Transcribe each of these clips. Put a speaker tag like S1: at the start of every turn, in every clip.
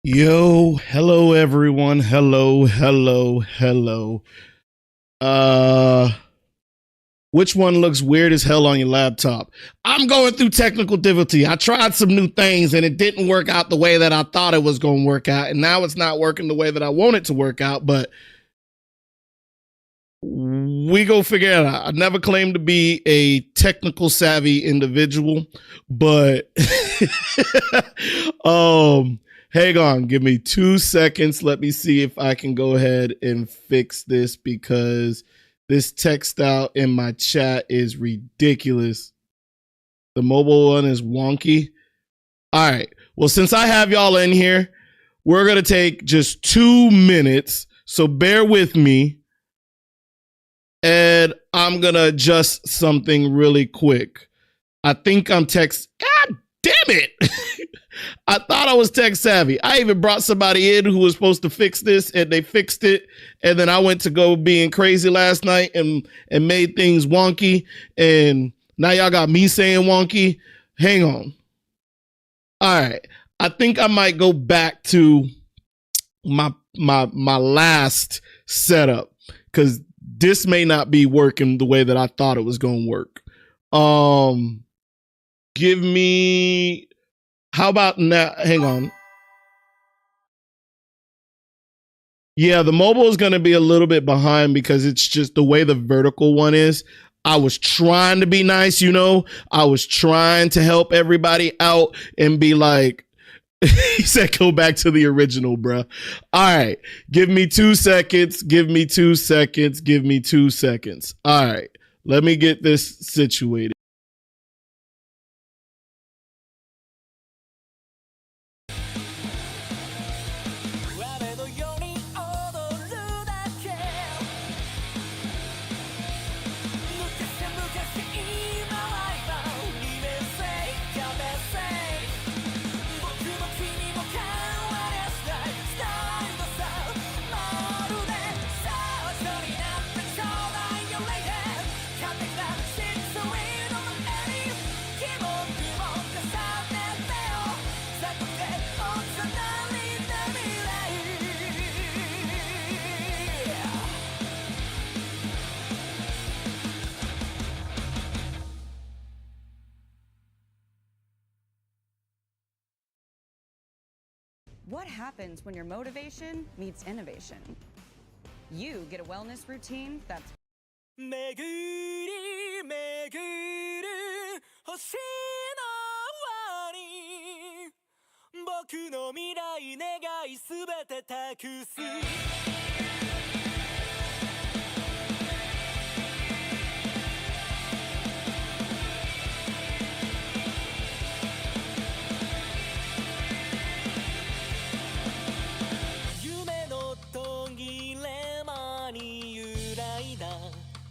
S1: Yo, hello everyone. Hello. Uh which one looks weird as hell on your laptop? I'm going through technical difficulty. I tried some new things and it didn't work out the way that I thought it was going to work out, and now it's not working the way that I want it to work out, but we go figure it out. I never claimed to be a technical savvy individual, but hang on, give me 2 seconds. Let me see if I can go ahead and fix this, because this text out in my chat is ridiculous. The mobile one is wonky. All right. Well, since I have y'all in here, we're going to take just 2 minutes. So bear with me. And I'm going to adjust something really quick. I think I'm text. God damn it. I thought I was tech savvy. I even brought somebody in who was supposed to fix this, and they fixed it. And then I went to go being crazy last night and made things wonky. And now y'all got me saying wonky. Hang on. All right. I think I might go back to my last setup, because this may not be working the way that I thought it was going to work. Give me, how about now? Hang on. Yeah, the mobile is going to be a little bit behind because it's just the way the vertical one is. I was trying to be nice, you know. I was trying to help everybody out and be like, he said, go back to the original, bruh. All right. Give me 2 seconds. Give me 2 seconds. Give me 2 seconds. All right. Let me get this situated.
S2: What happens when your motivation meets innovation? You get a wellness routine that's 巡り巡る星の輪に僕の未来願いすべて託す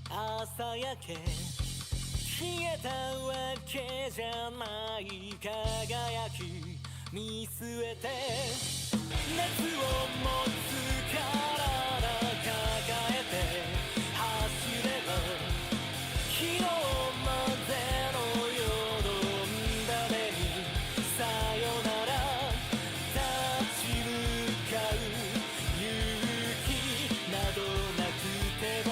S2: 朝焼け消えたわけじゃない輝き見据えて熱を持つ体抱えて走れば昨日までのよどんだ目にさよなら立ち向かう勇気などなくても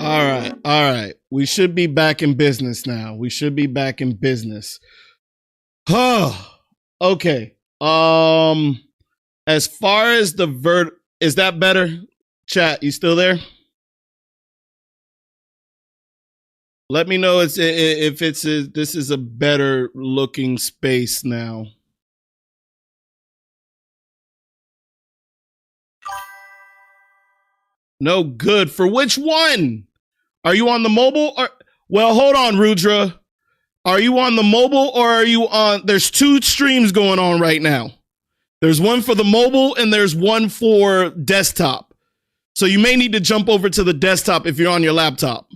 S1: All right. All right. We should be back in business now. We should be back in business. Okay. As far as the is that better? Chat, you still there? Let me know if this is a better looking space now. No good. For which one? Are you on the mobile? Or well, hold on, Rudra. Are you on the mobile or are you on? There's two streams going on right now. There's one for the mobile and there's one for desktop. So you may need to jump over to the desktop if you're on your laptop.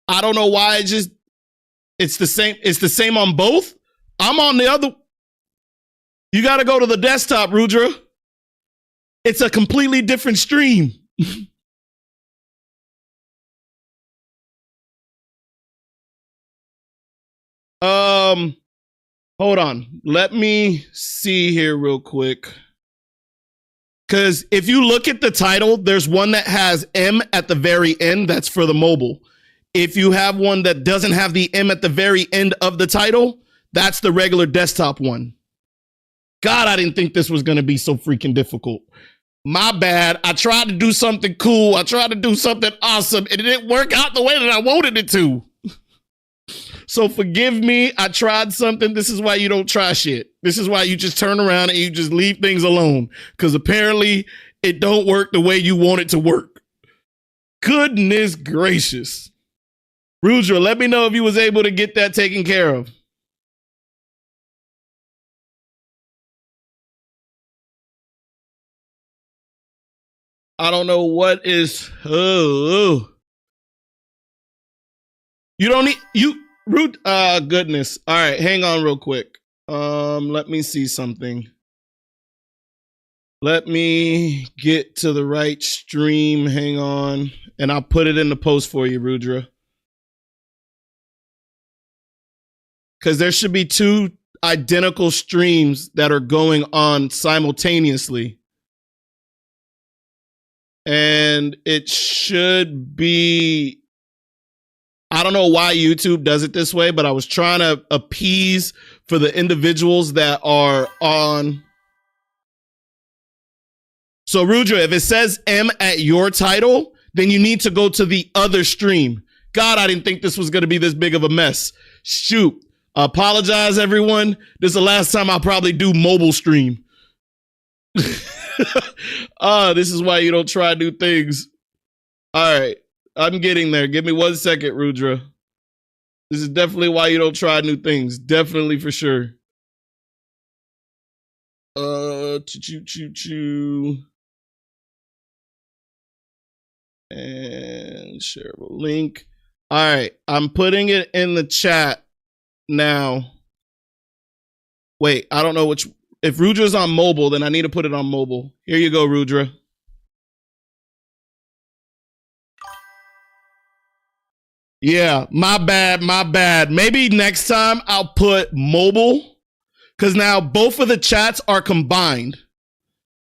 S1: I don't know why it's the same. It's the same on both. I'm on the other. You got to go to the desktop, Rudra. It's a completely different stream. Hold on. Let me see here real quick. Because if you look at the title, there's one that has M at the very end. That's for the mobile. If you have one that doesn't have the M at the very end of the title, that's the regular desktop one. God, I didn't think this was going to be so freaking difficult. My bad. I tried to do something cool. I tried to do something awesome, and it didn't work out the way that I wanted it to. So forgive me. I tried something. This is why you don't try shit. This is why you just turn around and you just leave things alone. Because apparently it don't work the way you want it to work. Goodness gracious. Rudra, let me know if you was able to get that taken care of. I don't know what is. You don't need root. Goodness. All right, hang on real quick. Let me see something. Let me get to the right stream. Hang on, and I'll put it in the post for you, Rudra. Because there should be two identical streams that are going on simultaneously. And it should be, I don't know why YouTube does it this way, but I was trying to appease for the individuals that are on. So Rudra, if it says M at your title, then you need to go to the other stream. God, I didn't think this was going to be this big of a mess. Shoot. I apologize, everyone. This is the last time I'll probably do mobile stream. This is why you don't try new things. All right. I'm getting there. Give me 1 second, Rudra. This is definitely why you don't try new things. Definitely for sure. Choo. And shareable link. All right. I'm putting it in the chat now. Wait, I don't know which. If Rudra's on mobile, then I need to put it on mobile. Here you go, Rudra. Yeah, my bad. Maybe next time I'll put mobile, because now both of the chats are combined.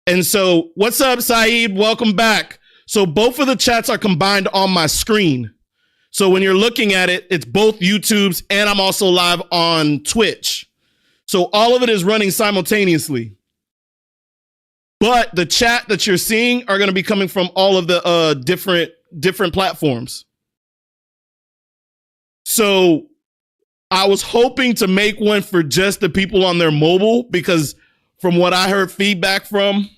S1: And so, what's up, Saeed? Welcome back. So both of the chats are combined on my screen. So when you're looking at it, it's both YouTube's and I'm also live on Twitch. So all of it is running simultaneously. But the chat that you're seeing are going to be coming from all of the different platforms. So I was hoping to make one for just the people on their mobile, because from what I heard feedback from,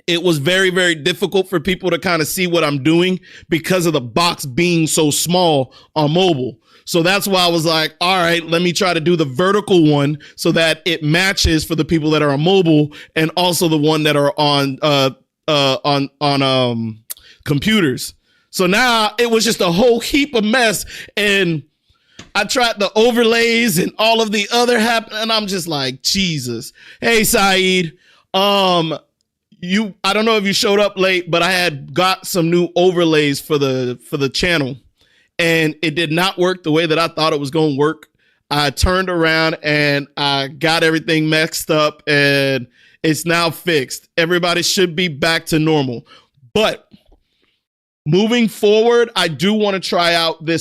S1: it was very, very difficult for people to kind of see what I'm doing because of the box being so small on mobile. So that's why I was like, all right, let me try to do the vertical one so that it matches for the people that are on mobile and also the one that are on computers. So now it was just a whole heap of mess, and I tried the overlays and all of the other and I'm just like, Jesus. Hey, Saeed. I don't know if you showed up late, but I had got some new overlays for the channel, and it did not work the way that I thought it was going to work. I turned around and I got everything mixed up and it's now fixed. Everybody should be back to normal. But moving forward, I do want to try out the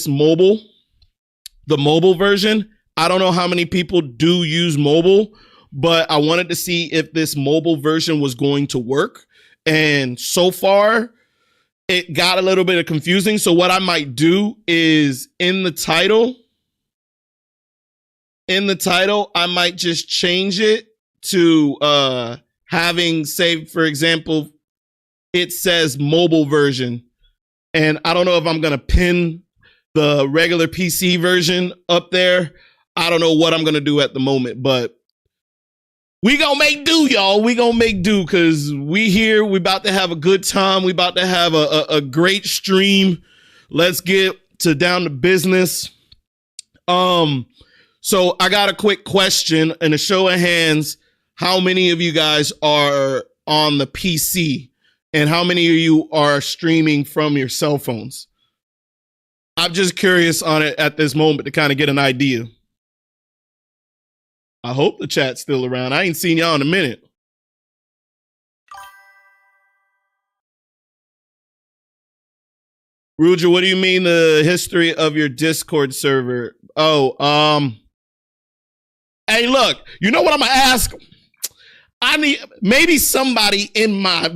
S1: mobile version. I don't know how many people do use mobile, but I wanted to see if this mobile version was going to work. And so far, it got a little bit confusing. So what I might do is in the title, I might just change it to having, say, for example, it says mobile version. And I don't know if I'm going to pin the regular PC version up there. I don't know what I'm going to do at the moment, but we gonna make do, y'all. We gonna make do because we here. We about to have a good time. We about to have a great stream. Let's get down to business. So I got a quick question and a show of hands. How many of you guys are on the PC and how many of you are streaming from your cell phones? I'm just curious on it at this moment to kind of get an idea. I hope the chat's still around. I ain't seen y'all in a minute. Ruja, what do you mean the history of your Discord server? Oh, hey, look, you know what I'm gonna ask? I need maybe somebody in my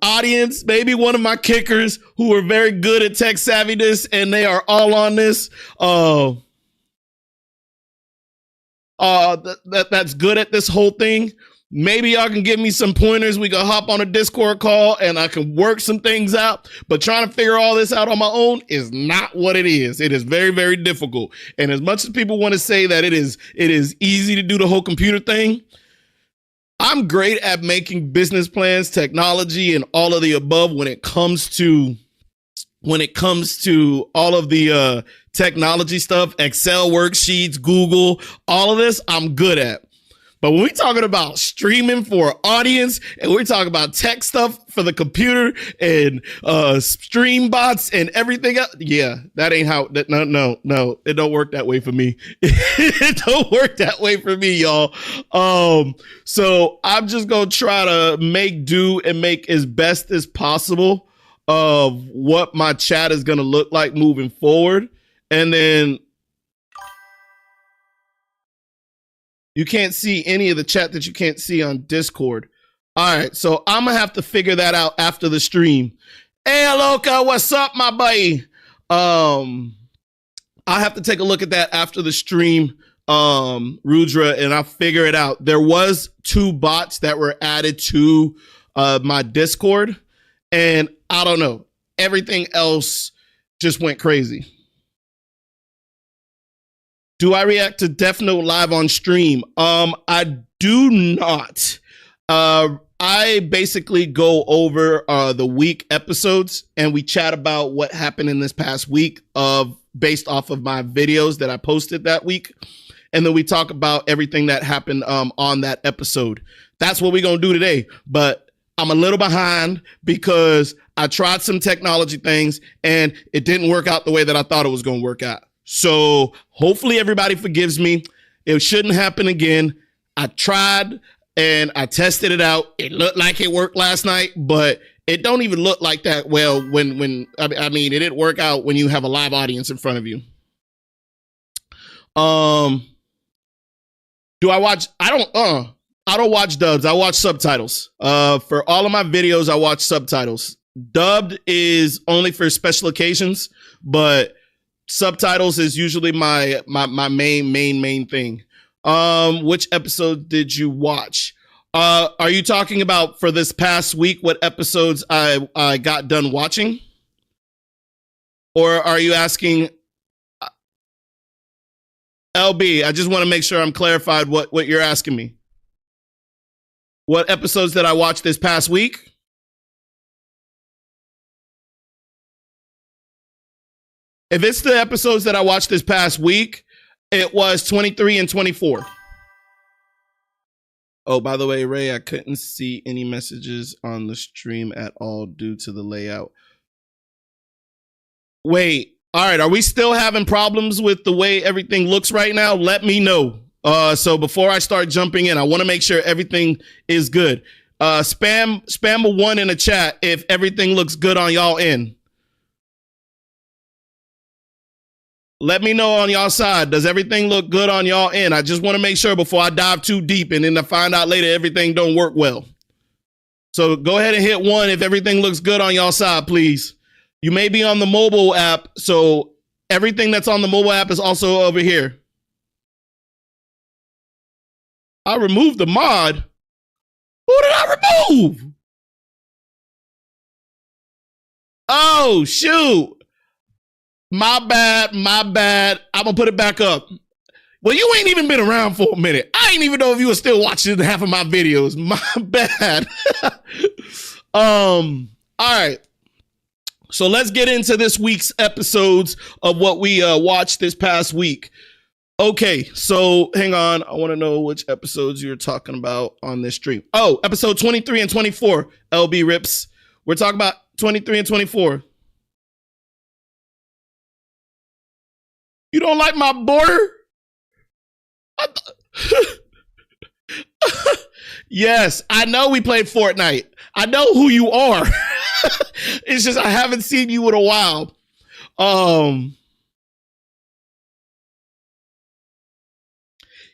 S1: audience, maybe one of my kickers who are very good at tech savviness and they are all on this. That's good at this whole thing. Maybe y'all can give me some pointers. We can hop on a Discord call and I can work some things out. But trying to figure all this out on my own is not what it is. It is very, very difficult. And as much as people want to say that it is easy to do the whole computer thing, I'm great at making business plans, technology, and all of the above when it comes to all of the technology stuff, Excel worksheets, Google, all of this, I'm good at. But when we're talking about streaming for an audience and we're talking about tech stuff for the computer and stream bots and everything else, yeah, that ain't how, no, it don't work that way for me. It don't work that way for me, y'all. So I'm just going to try to make do and make as best as possible of what my chat is going to look like moving forward. And then you can't see any of the chat that you can't see on Discord. All right, so I'm going to have to figure that out after the stream. Hey, Aloka, what's up, my buddy? I'll have to take a look at that after the stream, Rudra, and I'll figure it out. There was 2 bots that were added to my Discord, and I don't know. Everything else just went crazy. Do I react to Death Note live on stream? I do not. I basically go over the week episodes and we chat about what happened in this past week based off of my videos that I posted that week. And then we talk about everything that happened on that episode. That's what we're going to do today. But I'm a little behind because I tried some technology things and it didn't work out the way that I thought it was going to work out. So hopefully everybody forgives me. It shouldn't happen again. I tried and I tested it out. It looked like it worked last night, but it don't even look like that well when I mean, it didn't work out when you have a live audience in front of you. Do I watch? I don't watch dubs. I watch subtitles. For all of my videos, I watch subtitles. Dubbed is only for special occasions, but subtitles is usually my main thing. Which episode did you watch? Are you talking about for this past week, what episodes I got done watching? Or are you asking LB? I just want to make sure I'm clarified what you're asking me. What episodes did I watch this past week? If it's the episodes that I watched this past week, it was 23 and 24. Oh, by the way, Ray, I couldn't see any messages on the stream at all due to the layout. Wait, All right, are we still having problems with the way everything looks right now? Let me know. So before I start jumping in, I want to make sure everything is good. Spam a 1 in the chat if everything looks good on y'all end. Let me know on y'all side. Does everything look good on y'all end? I just want to make sure before I dive too deep and then I find out later everything don't work well. So go ahead and hit 1 if everything looks good on y'all side, please. You may be on the mobile app, so everything that's on the mobile app is also over here. I removed the mod. Who did I remove? Oh, shoot. My bad. I'm going to put it back up. Well, you ain't even been around for a minute. I ain't even know if you were still watching half of my videos. My bad. All right. So let's get into this week's episodes of what we watched this past week. Okay, so hang on. I want to know which episodes you're talking about on this stream. Oh, episode 23 and 24, LB Rips. We're talking about 23 and 24. You don't like my border? Yes, I know we played Fortnite. I know who you are. It's just I haven't seen you in a while.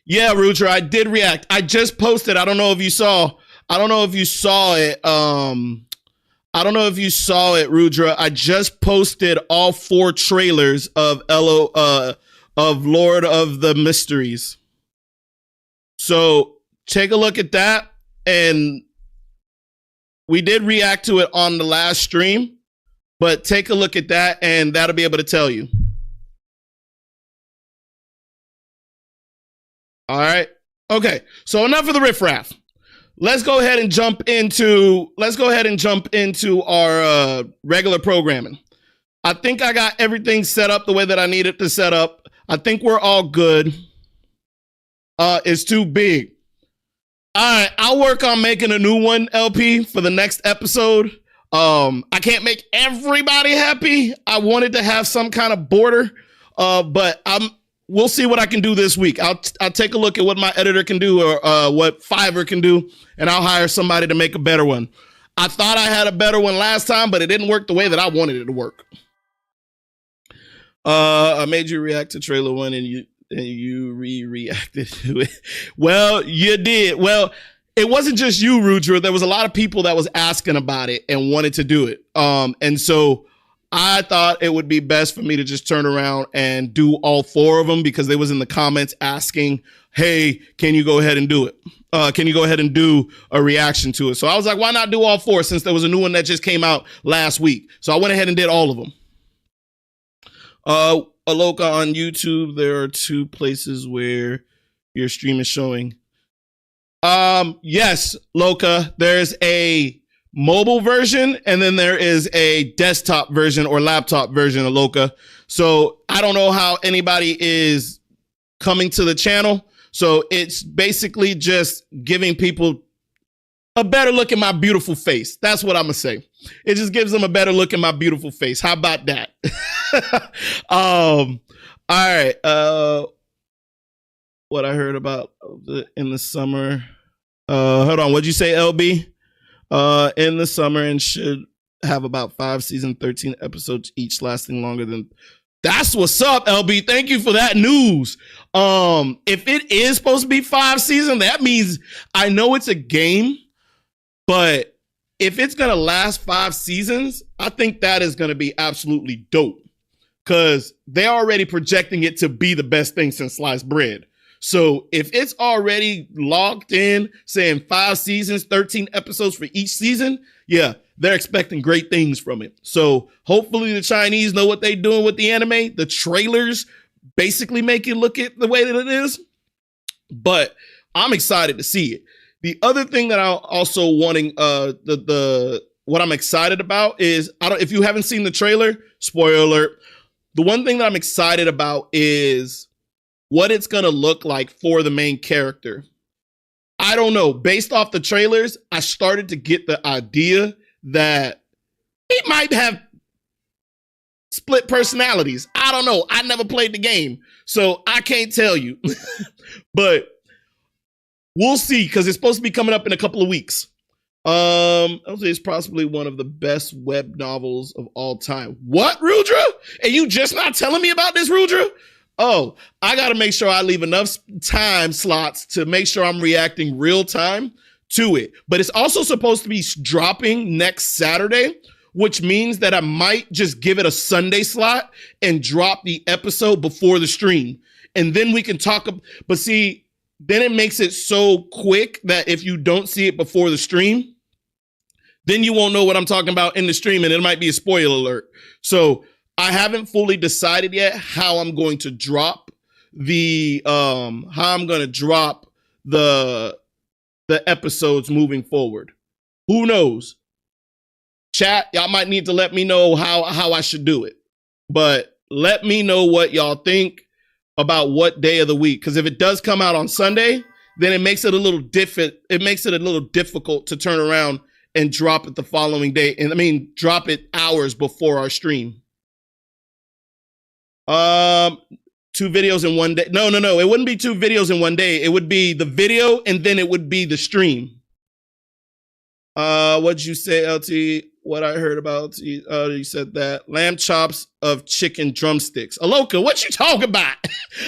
S1: Yeah, Rudra, I did react. I just posted. I don't know if you saw it. Rudra. I just posted all 4 trailers of Lord of the Mysteries. So take a look at that. And we did react to it on the last stream, but take a look at that and that'll be able to tell you. All right. Okay. So enough of the riffraff. Let's go ahead and jump into our regular programming. I think I got everything set up the way that I needed to set up. I think we're all good. It's too big. All right, I'll work on making a new one, LP, for the next episode. I can't make everybody happy. I wanted to have some kind of border, but we'll see what I can do this week. I'll take a look at what my editor can do or what Fiverr can do, and I'll hire somebody to make a better one. I thought I had a better one last time, but it didn't work the way that I wanted it to work. I made you react to trailer 1 and you reacted to it. Well, you did. Well, it wasn't just you, Rudra. There was a lot of people that was asking about it and wanted to do it. And so I thought it would be best for me to just turn around and do all 4 of them because they was in the comments asking, hey, can you go ahead and do it? Can you go ahead and do a reaction to it? So I was like, why not do all 4 since there was a new one that just came out last week? So I went ahead and did all of them. Aloka on YouTube, there are 2 places where your stream is showing. Yes, Loka, there's a mobile version and then there is a desktop version or laptop version of Loka. So I don't know how anybody is coming to the channel. So it's basically just giving people a better look at my beautiful face. That's what I'm gonna say. It just gives them a better look at my beautiful face. How about that? All right. What I heard about in the summer. Hold on. What'd you say, LB? In the summer and should have about 5 seasons, 13 episodes each, lasting longer than. That's what's up, LB. Thank you for that news. If it is supposed to be 5 seasons, that means I know it's a game, but if it's gonna last 5 seasons, I think that is gonna be absolutely dope. Because they're already projecting it to be the best thing since sliced bread. So if it's already logged in, saying 5 seasons, 13 episodes for each season, yeah, they're expecting great things from it. So hopefully the Chinese know what they're doing with the anime. The trailers basically make you look at the way that it is. But I'm excited to see it. The other thing that I'm also wanting, what I'm excited about is, if you haven't seen the trailer, spoiler alert, the one thing that I'm excited about is what it's going to look like for the main character. I don't know. Based off the trailers, I started to get the idea that he might have split personalities. I don't know. I never played the game, so I can't tell you. But we'll see, because it's supposed to be coming up in a couple of weeks. I would say it's possibly one of the best web novels of all time. What, Rudra? And you just not telling me about this, Rudra? Oh, I got to make sure I leave enough time slots to make sure I'm reacting real time to it. But it's also supposed to be dropping next Saturday, which means that I might just give it a Sunday slot and drop the episode before the stream. And then we can talk. But see, then it makes it so quick that if you don't see it before the stream, then you won't know what I'm talking about in the stream, and it might be a spoiler alert. So I haven't fully decided yet how I'm going to drop the episodes moving forward. Who knows? Chat, y'all might need to let me know how I should do it. But let me know what y'all think about what day of the week. Because if it does come out on Sunday, then it makes it a little difficult to turn around and drop it the following day. And I mean, drop it hours before our stream. 2 videos in one day. No. It wouldn't be 2 videos in one day. It would be the video and then it would be the stream. What'd you say, LT? What I heard about LT? You said that lamb chops of chicken drumsticks. Aloka, what you talking about?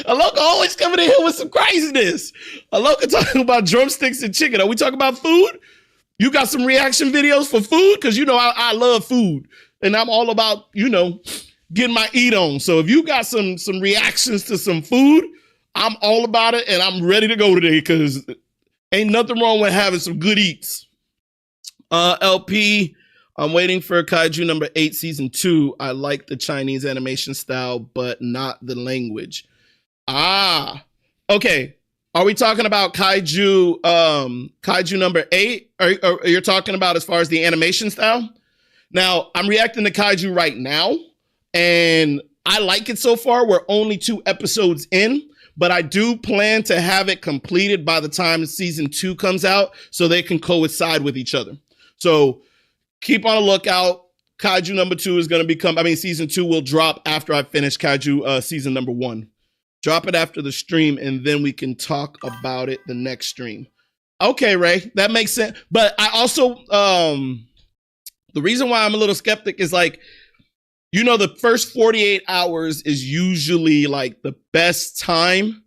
S1: Aloka always coming in here with some craziness. Aloka talking about drumsticks and chicken. Are we talking about food? You got some reaction videos for food? Because you know I love food. And I'm all about, getting my eat on. So if you got some reactions to some food, I'm all about it and I'm ready to go today, because ain't nothing wrong with having some good eats. LP, I'm waiting for Kaiju number 8 season 2. I like the Chinese animation style, but not the language. Okay. Are we talking about Kaiju number 8? Or you're talking about as far as the animation style? Now, I'm reacting to Kaiju right now, and I like it so far. We're only 2 episodes in, but I do plan to have it completed by the time season 2 comes out so they can coincide with each other. So keep on a lookout. Kaiju number 2 is going to season 2 will drop after I finish Kaiju season number 1. Drop it after the stream, and then we can talk about it the next stream. Okay, Ray, that makes sense. But I also, the reason why I'm a little skeptic is the first 48 hours is usually the best time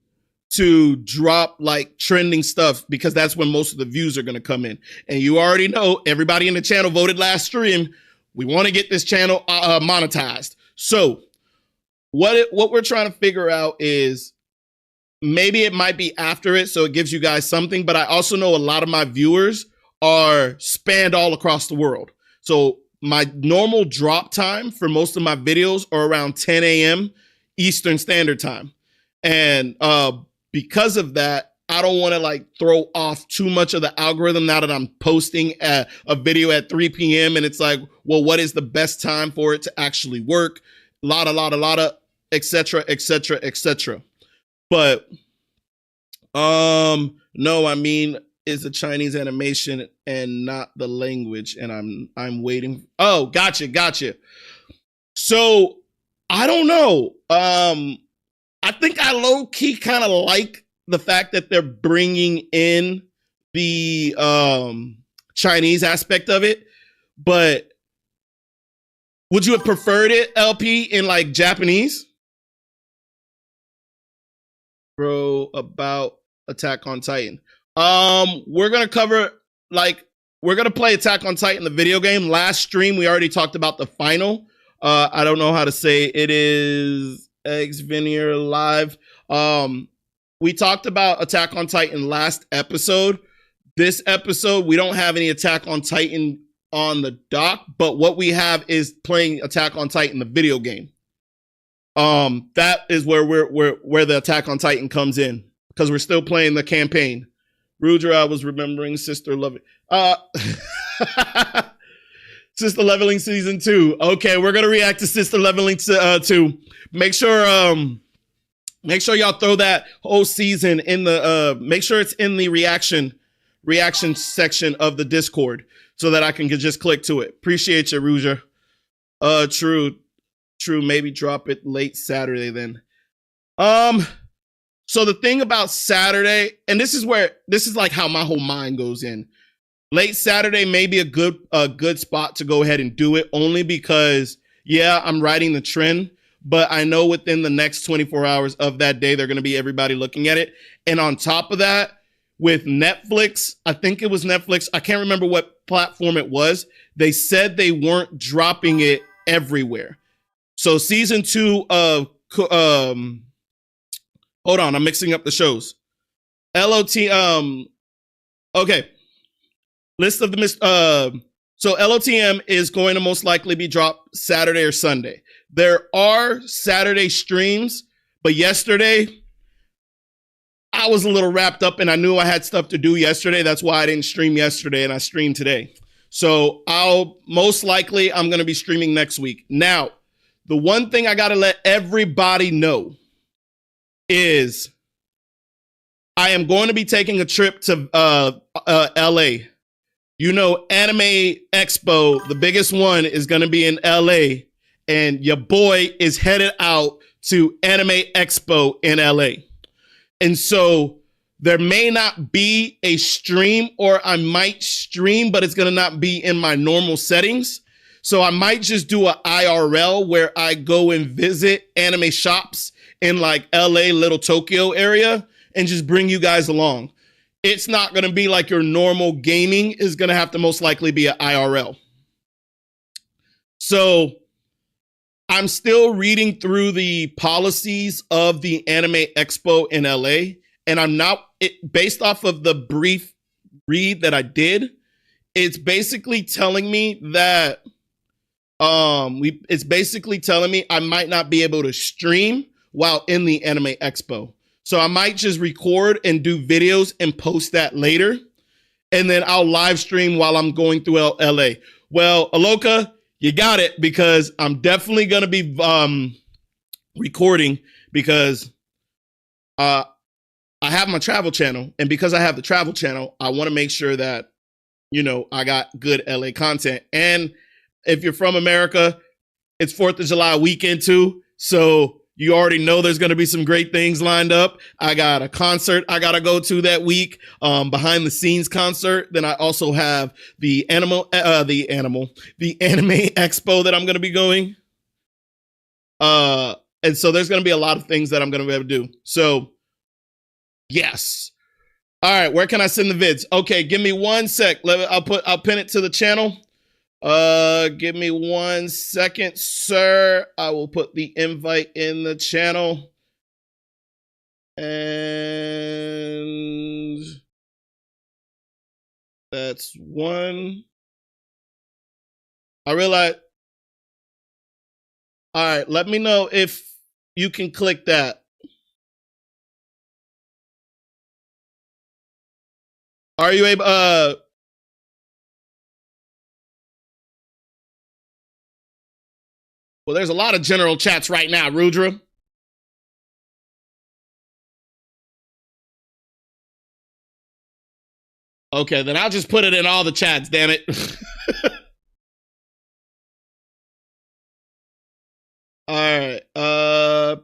S1: to drop trending stuff, because that's when most of the views are going to come in. And you already know, everybody in the channel voted last stream. We want to get this channel monetized. So what we're trying to figure out is maybe it might be after it, so it gives you guys something. But I also know a lot of my viewers are spanned all across the world. So my normal drop time for most of my videos are around 10 a.m. Eastern Standard Time. And because of that, I don't want to throw off too much of the algorithm now that I'm posting a video at 3 p.m. And it's well, what is the best time for it to actually work? A lot of, et cetera. But, no, I mean, it's a Chinese animation and not the language. And I'm waiting. Oh, gotcha. So I don't know. I think I low key kind of like the fact that they're bringing in the Chinese aspect of it, but would you have preferred it, LP, in Japanese? Bro, about Attack on Titan. We're gonna cover we're gonna play Attack on Titan, the video game. Last stream we already talked about the final. I don't know how to say it. It is Eggs Veneer Live. We talked about Attack on Titan last episode. This episode, we don't have any Attack on Titan on the dock, but what we have is playing Attack on Titan, the video game. That is where the Attack on Titan comes in, because we're still playing the campaign. Rudra, I was remembering Sister Loving. Sister Leveling season 2. Okay, we're gonna react to Sister Leveling 2. Make sure y'all throw that whole season in the make sure it's in the reaction section of the Discord so that I can just click to it. Appreciate you, Rudra. True. True, maybe drop it late Saturday then. So the thing about Saturday, and this is like how my whole mind goes in. Late Saturday may be a good spot to go ahead and do it, only because, yeah, I'm riding the trend, but I know within the next 24 hours of that day, they're going to be everybody looking at it. And on top of that, with Netflix, I think it was Netflix, I can't remember what platform it was, they said they weren't dropping it everywhere. So season 2 of, hold on, I'm mixing up the shows. LOT, okay. List of the so LOTM is going to most likely be dropped Saturday or Sunday. There are Saturday streams, but yesterday I was a little wrapped up and I knew I had stuff to do yesterday. That's why I didn't stream yesterday and I streamed today. So I'm going to be streaming next week. Now, the one thing I got to let everybody know is I am going to be taking a trip to LA. You know, Anime Expo, the biggest one, is going to be in LA, and your boy is headed out to Anime Expo in LA. And so there may not be a stream, or I might stream, but it's going to not be in my normal settings. So I might just do a IRL where I go and visit anime shops in like LA, Little Tokyo area, and just bring you guys along. It's not going to be like your normal gaming. Is going to have to most likely be an IRL. So I'm still reading through the policies of the Anime Expo in LA, and I'm not, based off of the brief read that I did, it's basically telling me that it's basically telling me I might not be able to stream while in the Anime Expo. So I might just record and do videos and post that later. And then I'll live stream while I'm going through LA. Well, Aloka, you got it, because I'm definitely going to be recording, because I have my travel channel. And because I have the travel channel, I want to make sure that, you know, I got good LA content. And if you're from America, it's 4th of July weekend too. So you already know there's going to be some great things lined up. I got a concert I got to go to that week, behind the scenes concert. Then I also have the Anime Expo that I'm going to be going. And so there's going to be a lot of things that I'm going to be able to do. So yes. All right. Where can I send the vids? Okay. Give me 1 sec. I'll pin it to the channel. Give me 1 second, sir. I will put the invite in the channel. And that's one. I realize. All right, let me know if you can click that. Are you able? Well, there's a lot of general chats right now, Rudra. Okay, then I'll just put it in all the chats, damn it. All right.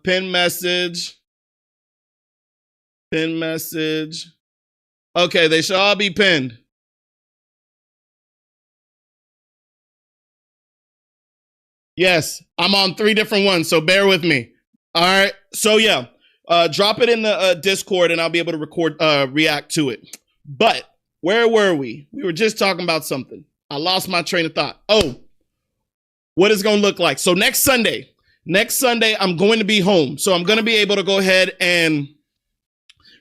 S1: Pin message. Pin message. Okay, they should all be pinned. Yes, I'm on 3 different ones, so bear with me. All right. So yeah, drop it in the Discord and I'll be able to react to it. But where were we? We were just talking about something. I lost my train of thought. Oh, what is it going to look like? So next Sunday, I'm going to be home. So I'm going to be able to go ahead and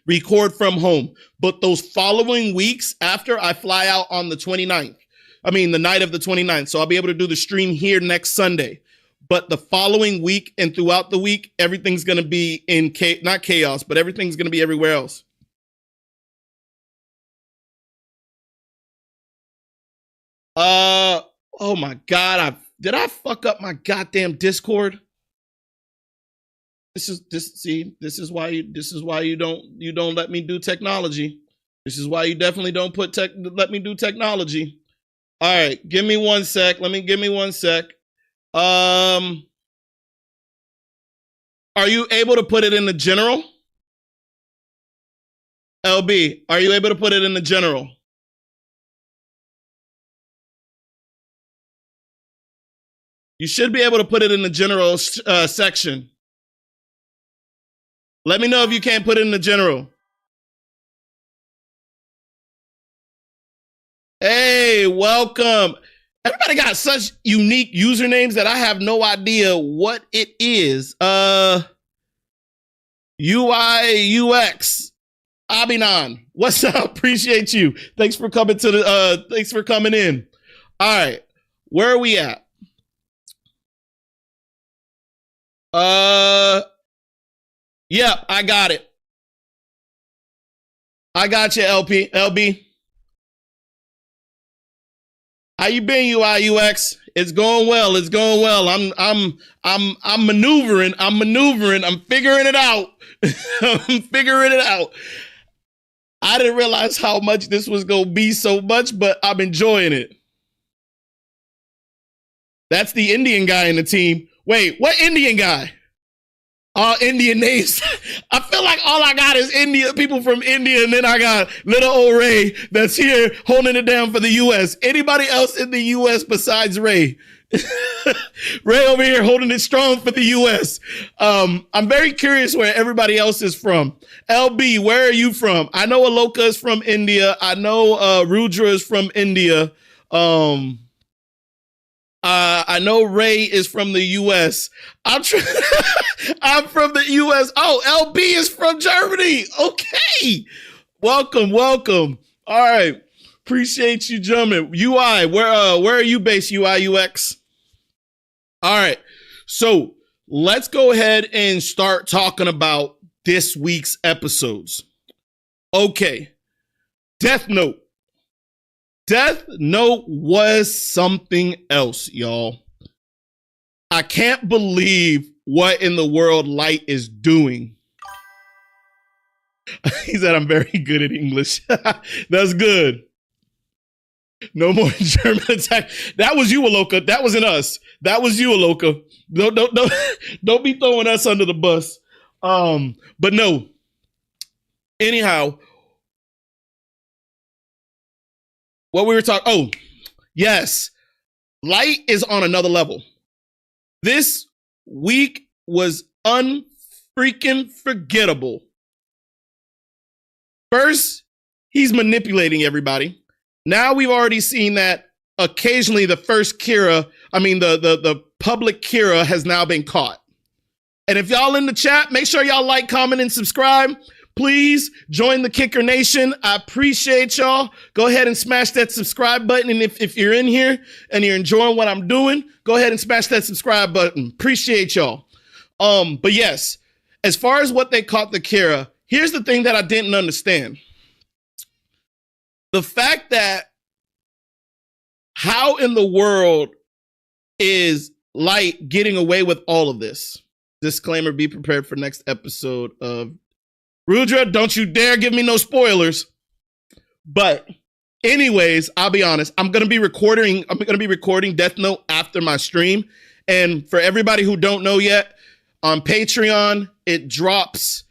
S1: record from home. But those following weeks after, I fly out on the 29th. I mean, the night of the 29th. So I'll be able to do the stream here next Sunday. But the following week and throughout the week, everything's going to be in not chaos, but everything's going to be everywhere else. Oh my God. Did I fuck up my goddamn Discord? This is why you don't let me do technology. This is why you definitely don't let me do technology. All right, give me 1 sec. Give me 1 sec. Are you able to put it in the general? LB, are you able to put it in the general? You should be able to put it in the general section. Let me know if you can't put it in the general. Hey, welcome. Everybody got such unique usernames that I have no idea what it is. UI UX. Abinan, what's up? Appreciate you. Thanks for coming in. All right. Where are we at? Yep, I got it. I got you, LB. How you been, UI UX? It's going well. I'm maneuvering. I'm figuring it out. I didn't realize how much this was going to be so much, but I'm enjoying it. That's the Indian guy in the team. Wait, what Indian guy? All Indian names. I feel like all I got is India, people from India, and then I got little old Ray that's here holding it down for the U.S. Anybody else in the U.S. besides Ray? Ray over here holding it strong for the U.S. I'm very curious where everybody else is from. LB, where are you from? I know Aloka is from India. I know Rudra is from India. I know Ray is from the U.S. I'm from the U.S. Oh, LB is from Germany. Okay. Welcome. All right. Appreciate you jumping. UI, where are you based, UI UX? All right. So let's go ahead and start talking about this week's episodes. Okay. Death Note. Death Note was something else, y'all. I can't believe what in the world Light is doing. He said, I'm very good at English. That's good. No more German attack. That was you, Aloka. That wasn't us. That was you, Aloka. Don't be throwing us under the bus. But no. Anyhow, what we were talking. Oh, yes. Light is on another level. This week was unfreaking forgettable. First, he's manipulating everybody. Now we've already seen that occasionally the public Kira has now been caught. And if y'all in the chat, make sure y'all like, comment, and subscribe. Please join the Kicker Nation. I appreciate y'all. Go ahead and smash that subscribe button. And if you're in here and you're enjoying what I'm doing, go ahead and smash that subscribe button. Appreciate y'all. But yes, as far as what they caught the Kira, here's the thing that I didn't understand. The fact that how in the world is Light getting away with all of this? Disclaimer, be prepared for next episode of Rudra, don't you dare give me no spoilers. But anyways, I'll be honest. I'm going to be recording Death Note after my stream. And for everybody who don't know yet, on Patreon, it drops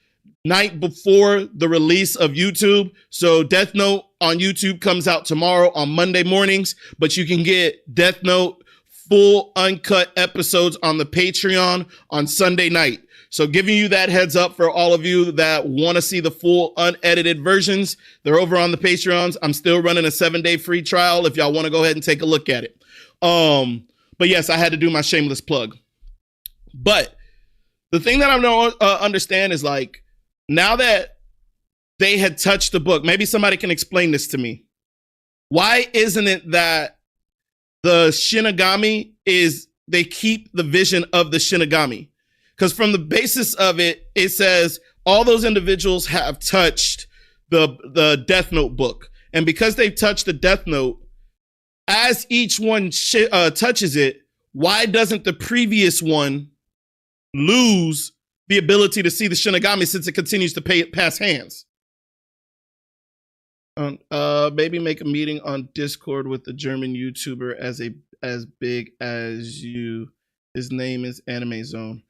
S1: night before the release of YouTube. So Death Note on YouTube comes out tomorrow on Monday mornings, but you can get Death Note full uncut episodes on the Patreon on Sunday night. So giving you that heads up for all of you that want to see the full unedited versions. They're over on the Patreons. I'm still running a 7-day free trial if y'all want to go ahead and take a look at it. But yes, I had to do my shameless plug. But the thing that I don't understand is, like, now that they had touched the book, maybe somebody can explain this to me. Why isn't it that the Shinigami they keep the vision of the Shinigami? Because from the basis of it, it says all those individuals have touched the Death Note book. And because they've touched the Death Note, as each one touches it, why doesn't the previous one lose the ability to see the Shinigami since it continues to pass hands? Maybe make a meeting on Discord with the German YouTuber as big as you. His name is Anime Zone.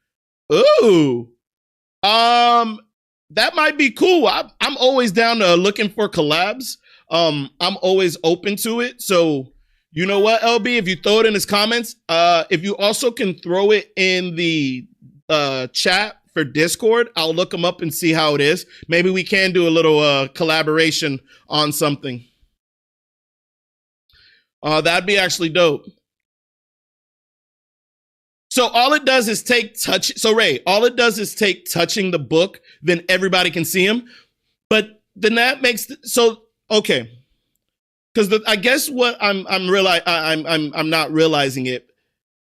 S1: Ooh, That might be cool. I'm always down to looking for collabs. I'm always open to it. So you know what, LB, if you throw it in his comments, if you also can throw it in the chat for Discord, I'll look them up and see how it is. Maybe we can do a little collaboration on something. That'd be actually dope. So all it does is take touch. So Ray, all it does is take touching the book, then everybody can see him. But then that makes so okay. Because I guess what I'm not realizing it,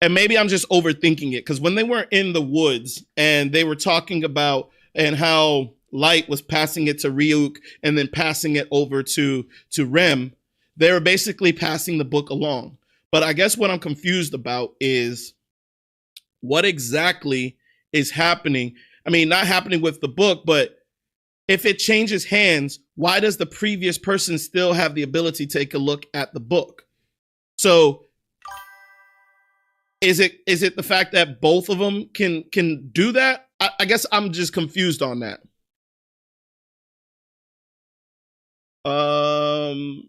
S1: and maybe I'm just overthinking it. Because when they were in the woods and they were talking about and how Light was passing it to Ryuk and then passing it over to Rem, they were basically passing the book along. But I guess what I'm confused about is what exactly is happening. I mean, not happening with the book, but if it changes hands, why does the previous person still have the ability to take a look at the book? So is it the fact that both of them can do that? I guess I'm just confused on that.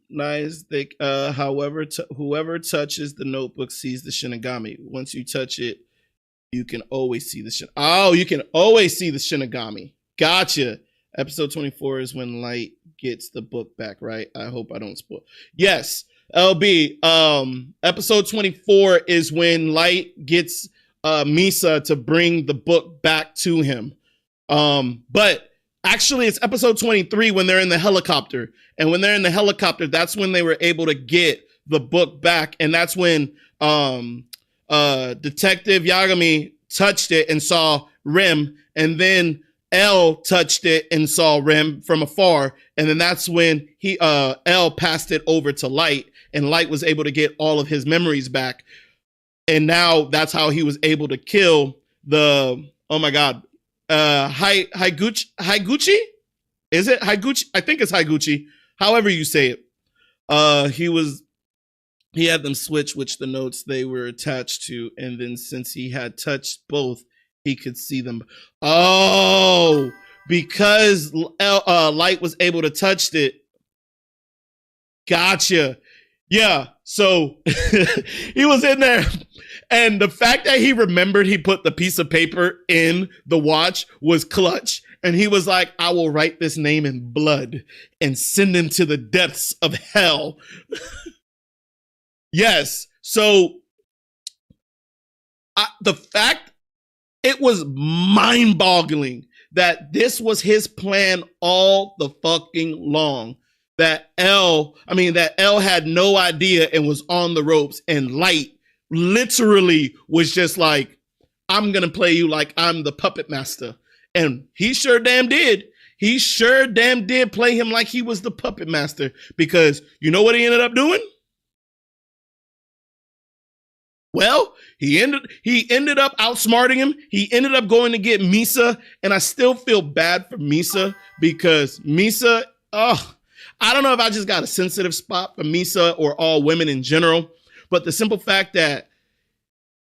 S1: Nice. However, whoever touches the notebook sees the Shinigami. Once you touch it, you can always see the you can always see the Shinigami. Gotcha. Episode 24 is when Light gets the book back, right? I hope I don't spoil. Yes, LB. Episode 24 is when Light gets Misa to bring the book back to him. But actually, it's episode 23 when they're in the helicopter. And when they're in the helicopter, that's when they were able to get the book back. And that's when Detective Yagami touched it and saw Rem. And then L touched it and saw Rem from afar. And then that's when L passed it over to Light. And Light was able to get all of his memories back. And now that's how he was able to kill the, oh my God, Higuchi? Is it Higuchi? I think it's Higuchi. However you say it. He had them switch which the notes they were attached to, and then since he had touched both, he could see them. Oh, because Light was able to touch it. Gotcha. Yeah, so he was in there. And the fact that he remembered he put the piece of paper in the watch was clutch. And he was like, I will write this name in blood and send him to the depths of hell. Yes. So the fact, it was mind-boggling that this was his plan all the fucking long. That L had no idea and was on the ropes, and Light literally was just like, I'm going to play you like I'm the puppet master. And he sure damn did. He sure damn did play him like he was the puppet master, because you know what he ended up doing? Well, he ended up outsmarting him. He ended up going to get Misa, and I still feel bad for Misa because Misa, I don't know if I just got a sensitive spot for Misa or all women in general, but the simple fact that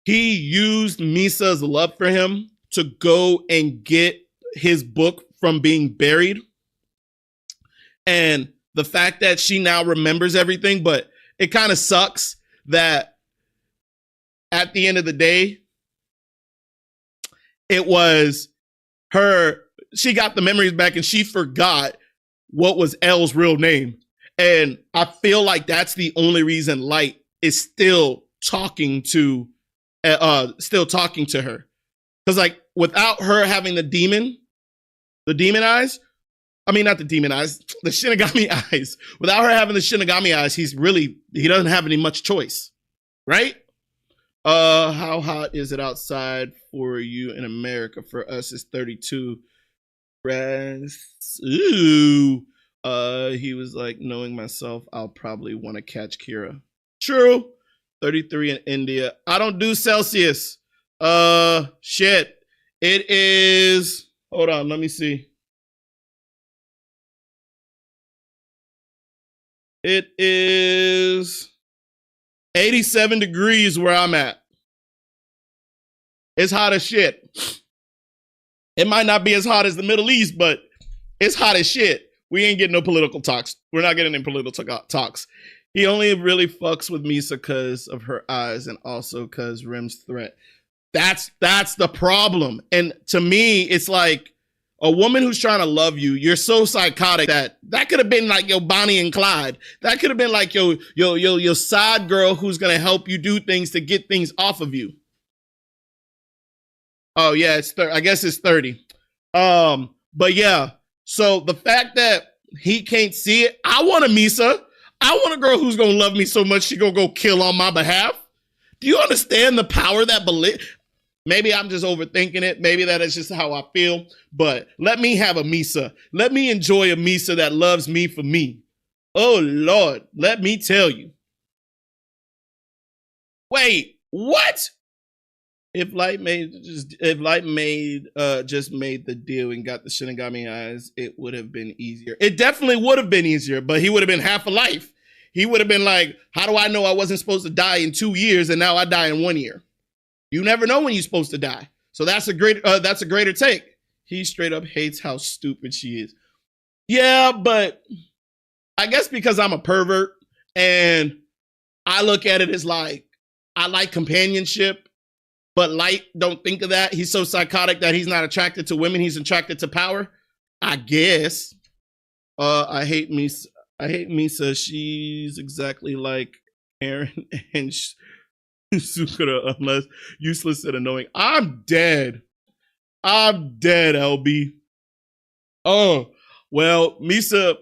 S1: he used Misa's love for him to go and get his book from being buried, and the fact that she now remembers everything, but it kind of sucks that at the end of the day, it was her, she got the memories back and she forgot what was L's real name. And I feel like that's the only reason Light is still talking to her. Because like without her having the demon eyes, I mean, not the demon eyes, the Shinigami eyes. Without her having the Shinigami eyes, he doesn't have any much choice, right? How hot is it outside for you in America? For us, it's 32. Ooh. He was like, knowing myself, I'll probably want to catch Kira. True. 33 in India. I don't do Celsius. Shit. It is, hold on, let me see. It is 87 degrees where I'm at. It's hot as shit. It might not be as hot as the Middle East, but it's hot as shit. We ain't getting no political talks. We're not getting any political talks. He only really fucks with Misa because of her eyes and also because Rim's threat. That's the problem. And to me, it's like a woman who's trying to love you. You're so psychotic that could have been like your Bonnie and Clyde. That could have been like your side girl who's gonna help you do things to get things off of you. Oh yeah, I guess it's 30. But yeah. So the fact that he can't see it, I want a Misa. I want a girl who's gonna love me so much she gonna go kill on my behalf. Do you understand the power that maybe I'm just overthinking it. Maybe that is just how I feel. But let me have a Misa. Let me enjoy a Misa that loves me for me. Oh Lord, let me tell you. Wait, what? If Light just made the deal and got the Shinigami eyes, it would have been easier. It definitely would have been easier, but he would have been half a life. He would have been like, how do I know I wasn't supposed to die in 2 years and now I die in 1 year? You never know when you're supposed to die. So that's a greater take. He straight up hates how stupid she is. Yeah, but I guess because I'm a pervert and I look at it as like, I like companionship. But Light don't think of that. He's so psychotic that he's not attracted to women. He's attracted to power. I guess. I hate Misa. She's exactly like Aaron and Sukura, unless useless and annoying. I'm dead, LB. Oh, well, Misa.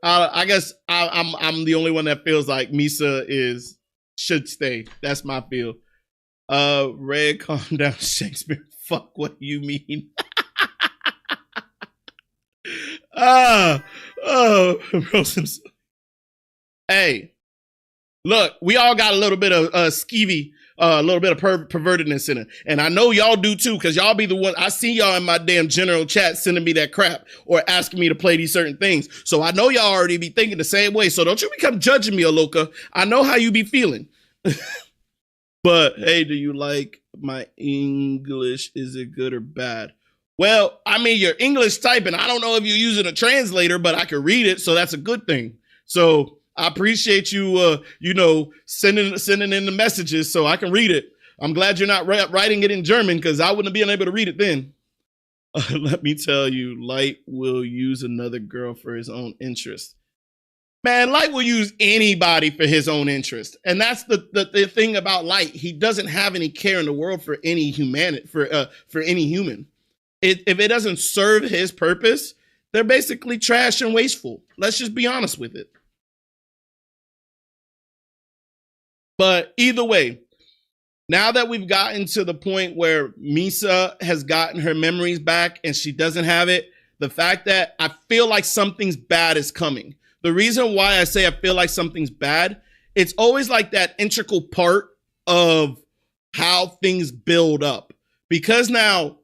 S1: I guess I'm the only one that feels like Misa should stay. That's my feel. Red, calm down, Shakespeare. Fuck, what do you mean? Hey, look, we all got a little bit of skeevy, a little bit of pervertedness in it. And I know y'all do too, because y'all be the one, I see y'all in my damn general chat sending me that crap or asking me to play these certain things. So I know y'all already be thinking the same way. So don't you become judging me, Aloka. I know how you be feeling. But hey, do you like my English? Is it good or bad? Well, I mean, your English typing, I don't know if you're using a translator, but I can read it, so that's a good thing. So I appreciate you, sending in the messages so I can read it. I'm glad you're not writing it in German because I wouldn't have been able to read it then. Let me tell you, Light will use another girl for his own interest. Man, Light will use anybody for his own interest. And that's the thing about Light. He doesn't have any care in the world for any for any human. If it doesn't serve his purpose, they're basically trash and wasteful. Let's just be honest with it. But either way, now that we've gotten to the point where Misa has gotten her memories back and she doesn't have it, the fact that I feel like something's bad is coming. The reason why I say I feel like something's bad, it's always like that integral part of how things build up. Because now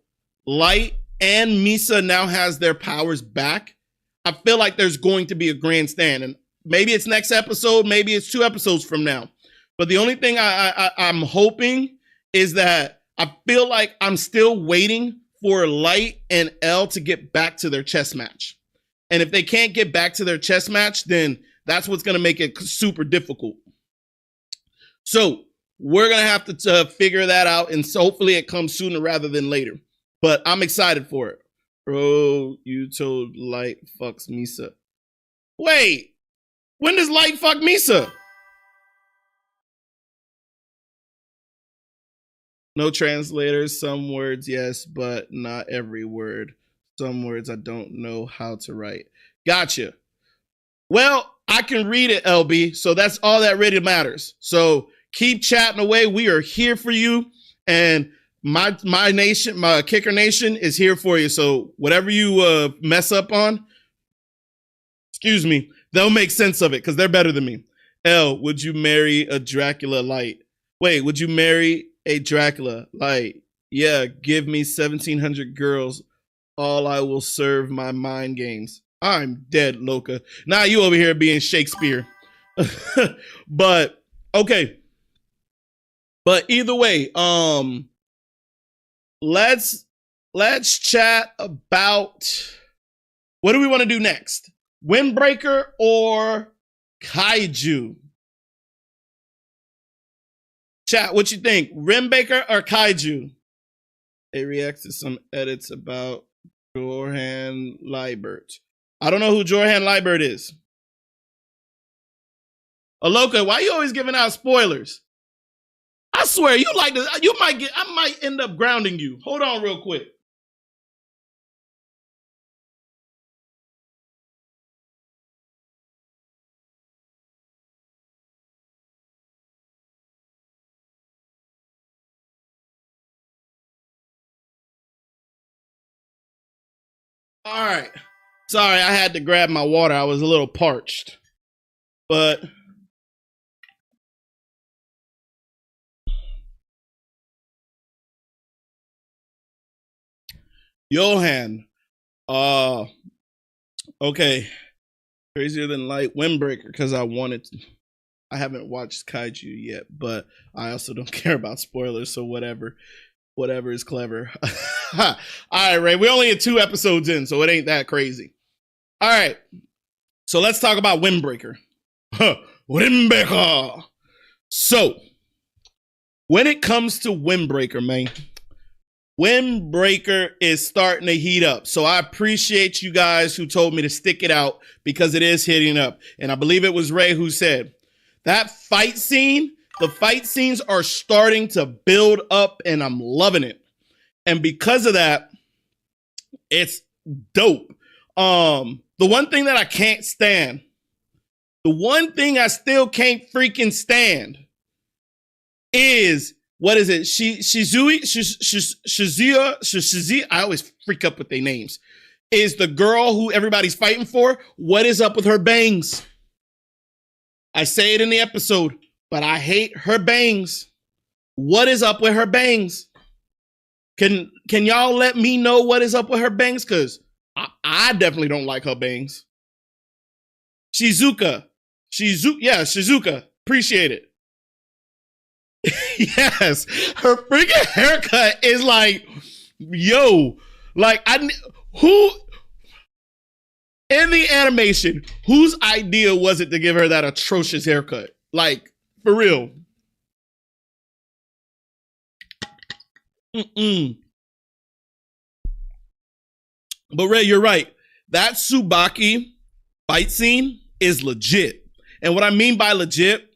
S1: Light and Misa now has their powers back, I feel like there's going to be a grandstand. And maybe it's next episode, maybe it's 2 episodes from now. But the only thing I'm hoping is that I feel like I'm still waiting for Light and L to get back to their chess match. And if they can't get back to their chess match, then that's what's going to make it super difficult. So we're going to have to figure that out. And so hopefully it comes sooner rather than later. But I'm excited for it. Bro, you told Light fucks Misa. Wait, when does Light fuck Misa? No translators, some words, yes, but not every word. Some words I don't know how to write. Gotcha. Well, I can read it, LB, so that's all that really matters. So keep chatting away. We are here for you. And my nation, my Kicker Nation is here for you. So whatever you mess up on, excuse me, they'll make sense of it because they're better than me. L, would you marry a Dracula Light? Wait, would you marry a Dracula Light? Yeah, give me 1,700 girls. All I will serve my mind games. I'm dead, Loka. Now you over here being Shakespeare. But okay. But either way, let's let's chat about what do we want to do next? Windbreaker or Kaiju? Chat, what you think? Windbreaker or Kaiju? They reacts to some edits about Jorhan Liebert. I don't know who Jorhan Liebert is. Aloka, why you always giving out spoilers? I swear, you like this. I might end up grounding you. Hold on real quick. All right. Sorry, I had to grab my water. I was a little parched. But Johan. Okay. Crazier Than Light, Windbreaker, because I wanted to. I haven't watched Kaiju yet, but I also don't care about spoilers, so whatever is clever. All right, Ray, we're only 2 episodes in, so it ain't that crazy. All right, so let's talk about Windbreaker. Windbreaker. So, when it comes to Windbreaker, man, Windbreaker is starting to heat up. So I appreciate you guys who told me to stick it out because it is heating up. And I believe it was Ray who said that fight scene, the fight scenes are starting to build up and I'm loving it. And because of that, it's dope. The one thing that I can't stand, the one thing I still can't freaking stand is, what is it? Shizuya, I always freak up with their names. Is the girl who everybody's fighting for. What is up with her bangs? I say it in the episode, but I hate her bangs. What is up with her bangs? Can y'all let me know what is up with her bangs? Because I definitely don't like her bangs. Shizuka. Appreciate it. Yes, her freaking haircut is like, yo, like who in the animation, whose idea was it to give her that atrocious haircut? Like, for real. But Ray, you're right. That Tsubaki fight scene is legit. And what I mean by legit,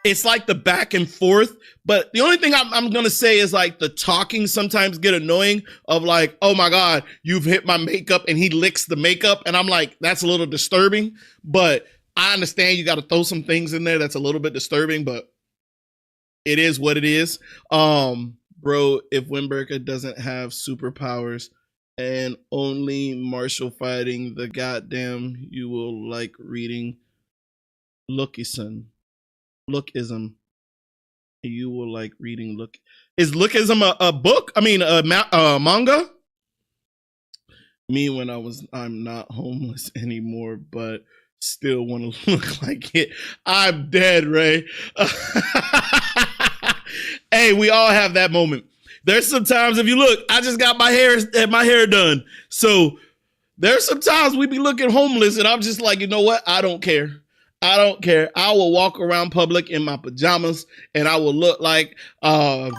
S1: it's like the back and forth, but the only thing I'm going to say is like the talking sometimes get annoying of like, oh my God, you've hit my makeup, and he licks the makeup. And I'm like, that's a little disturbing, but I understand you got to throw some things in there that's a little bit disturbing, but it is what it is. Bro, if Windbreaker doesn't have superpowers and only martial fighting, the goddamn, you will like reading Lookism. You will like reading Look. Is Lookism a book? I mean, a manga? Me when I'm not homeless anymore, but still want to look like it. I'm dead, Ray. Hey, we all have that moment. There's sometimes, if you look, I just got my hair done. So there's sometimes we be looking homeless, and I'm just like, you know what? I don't care. I will walk around public in my pajamas, and I will look like I'm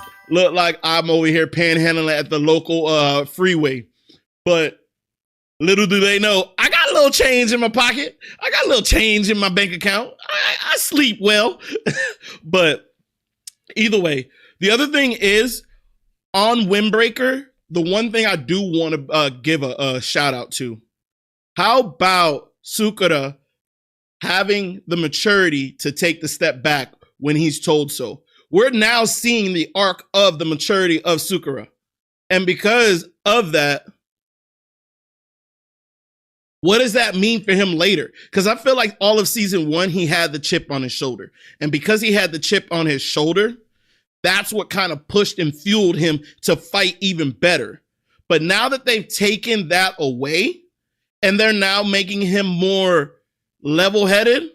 S1: over here panhandling at the local freeway. But little do they know, I got a little change in my pocket. I got a little change in my bank account. I sleep well. But either way, the other thing is, on Windbreaker, the one thing I do want to give a shout out to, how about Sukuna having the maturity to take the step back when he's told so? We're now seeing the arc of the maturity of Sukuna. And because of that, what does that mean for him later? Because I feel like all of season 1, he had the chip on his shoulder. And because he had the chip on his shoulder, that's what kind of pushed and fueled him to fight even better. But now that they've taken that away and they're now making him more level-headed,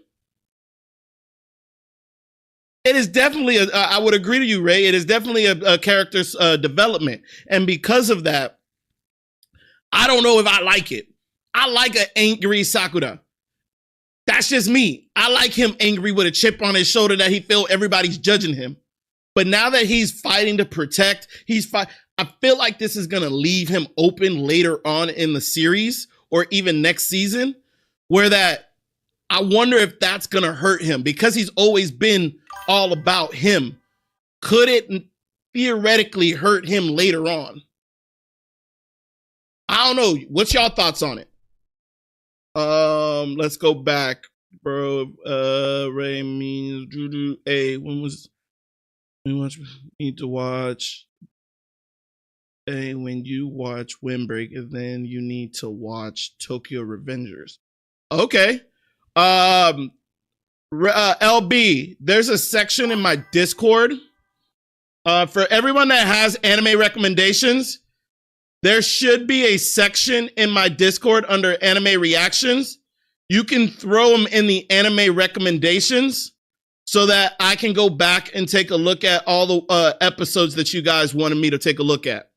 S1: It is definitely I would agree to you, Ray. It is definitely a character's development. And because of that, I don't know if I like it. I like an angry Sakura. That's just me. I like him angry with a chip on his shoulder that he feel everybody's judging him. But now that he's fighting to protect, I feel like this is going to leave him open later on in the series or even next season, where that I wonder if that's going to hurt him because he's always been all about him. Could it theoretically hurt him later on? I don't know. What's y'all thoughts on it? Let's go back, bro. Ray means Juju. Hey, need to watch. Hey, when you watch Windbreaker, then you need to watch Tokyo Revengers. Okay. LB, there's a section in my Discord. For everyone that has anime recommendations, there should be a section in my Discord under anime reactions. You can throw them in the anime recommendations so that I can go back and take a look at all the episodes that you guys wanted me to take a look at.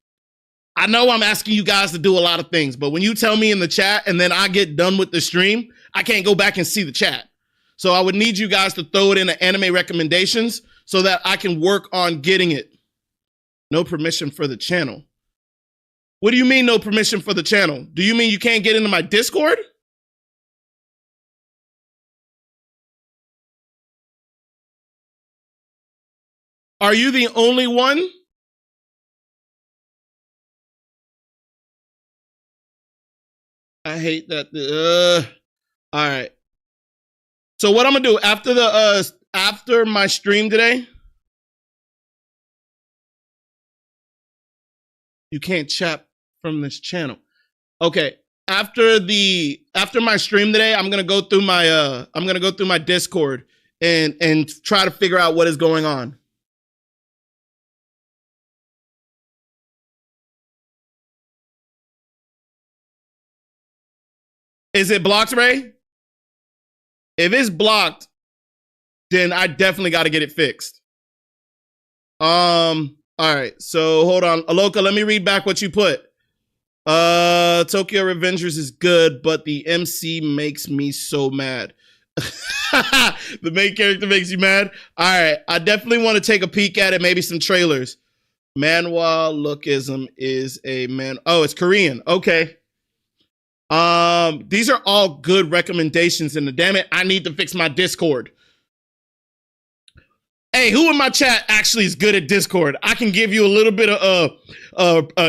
S1: I know I'm asking you guys to do a lot of things, but when you tell me in the chat and then I get done with the stream, I can't go back and see the chat. So I would need you guys to throw it in the anime recommendations so that I can work on getting it. No permission for the channel. What do you mean no permission for the channel? Do you mean you can't get into my Discord? Are you the only one? I hate that. All right. So what I'm gonna do after my stream today? You can't chat from this channel. Okay. After my stream today, I'm gonna go through my Discord and try to figure out what is going on. Is it blocked, Ray? If it's blocked, then I definitely got to get it fixed. All right. So hold on. Aloka, let me read back what you put. Tokyo Revengers is good, but the MC makes me so mad. The main character makes you mad? All right. I definitely want to take a peek at it. Maybe some trailers. Manhwa lookism is a man. Oh, it's Korean. Okay. These are all good recommendations, and damn it, I need to fix my Discord. Hey, who in my chat actually is good at Discord? I can give you a little bit of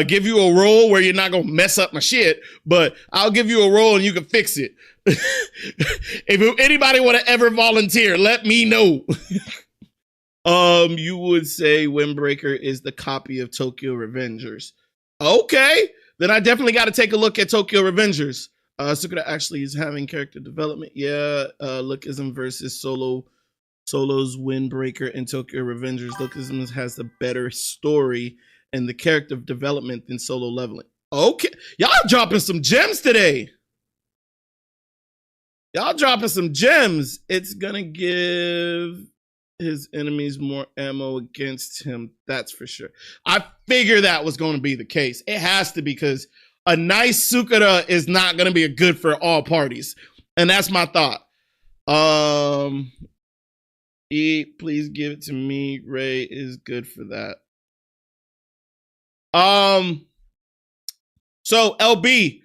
S1: give you a role where you're not gonna mess up my shit, but I'll give you a role and you can fix it. If anybody want to ever volunteer, let me know. You would say Windbreaker is the copy of Tokyo Revengers. Okay. Then I definitely got to take a look at Tokyo Revengers. Sakura actually is having character development. Yeah, Lookism versus Solo's Windbreaker and Tokyo Revengers. Lookism has a better story and the character development than Solo Leveling. Okay, y'all dropping some gems today. Y'all dropping some gems. It's gonna give his enemies more ammo against him. That's for sure. I figure that was going to be the case. It has to, because a nice Sakura is not going to be a good for all parties. And that's my thought. Please give it to me. Ray is good for that. So LB,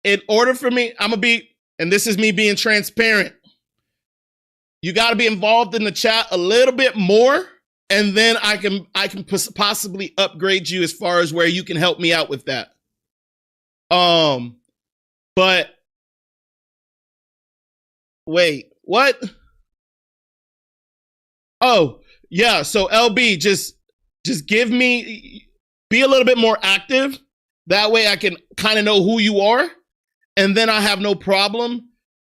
S1: in order for me, I'm going to be, and this is me being transparent, you got to be involved in the chat a little bit more, and then I can possibly upgrade you as far as where you can help me out with that. But wait, what? Oh, yeah. So LB, just be a little bit more active. That way I can kind of know who you are, and then I have no problem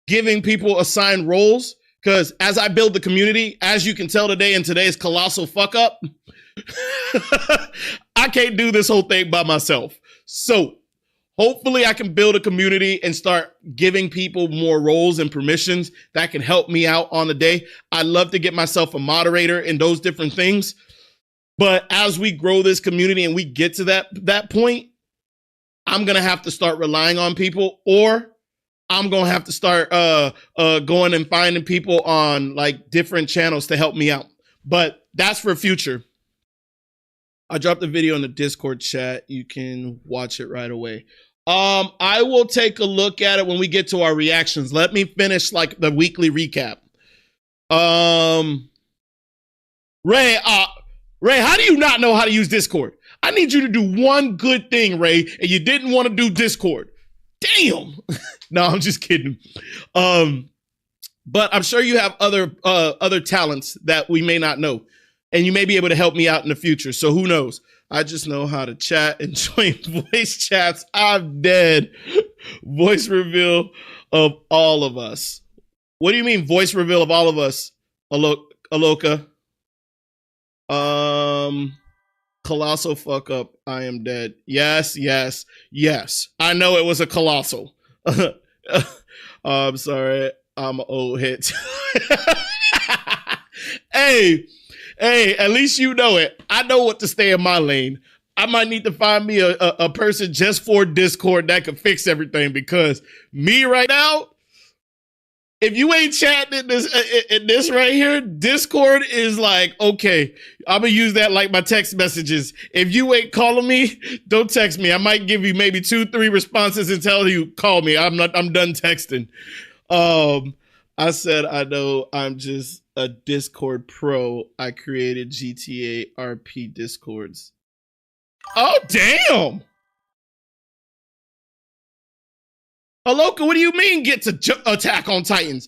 S1: giving people assigned roles. Because as I build the community, as you can tell today in today's colossal fuck up, I can't do this whole thing by myself. So hopefully I can build a community and start giving people more roles and permissions that can help me out on the day. I'd love to get myself a moderator and those different things. But as we grow this community and we get to that point, I'm going to have to start relying on people, or I'm going to have to start going and finding people on like different channels to help me out. But that's for future. I dropped the video in the Discord chat. You can watch it right away. I will take a look at it when we get to our reactions. Let me finish like the weekly recap. Ray, how do you not know how to use Discord? I need you to do one good thing, Ray, and you didn't want to do Discord. Damn. No, I'm just kidding. But I'm sure you have other talents that we may not know, and you may be able to help me out in the future. So who knows? I just know how to chat and join voice chats. I'm dead. Voice reveal of all of us. What do you mean voice reveal of all of us, Aloka? Colossal fuck up. I am dead. Yes. I know it was a colossal. I'm sorry. I'm an old hit. Hey, at least you know it. I know what to stay in my lane. I might need to find me a person just for Discord that can fix everything, because me right now, if you ain't chatting in this right here, Discord is like, okay, I'm gonna use that like my text messages. If you ain't calling me, don't text me. I might give you maybe 2-3 responses and tell you, call me. I'm done texting. I said, I know I'm just a Discord pro. I created GTA RP Discords. Oh, damn. Aloka, what do you mean get to Attack on Titans?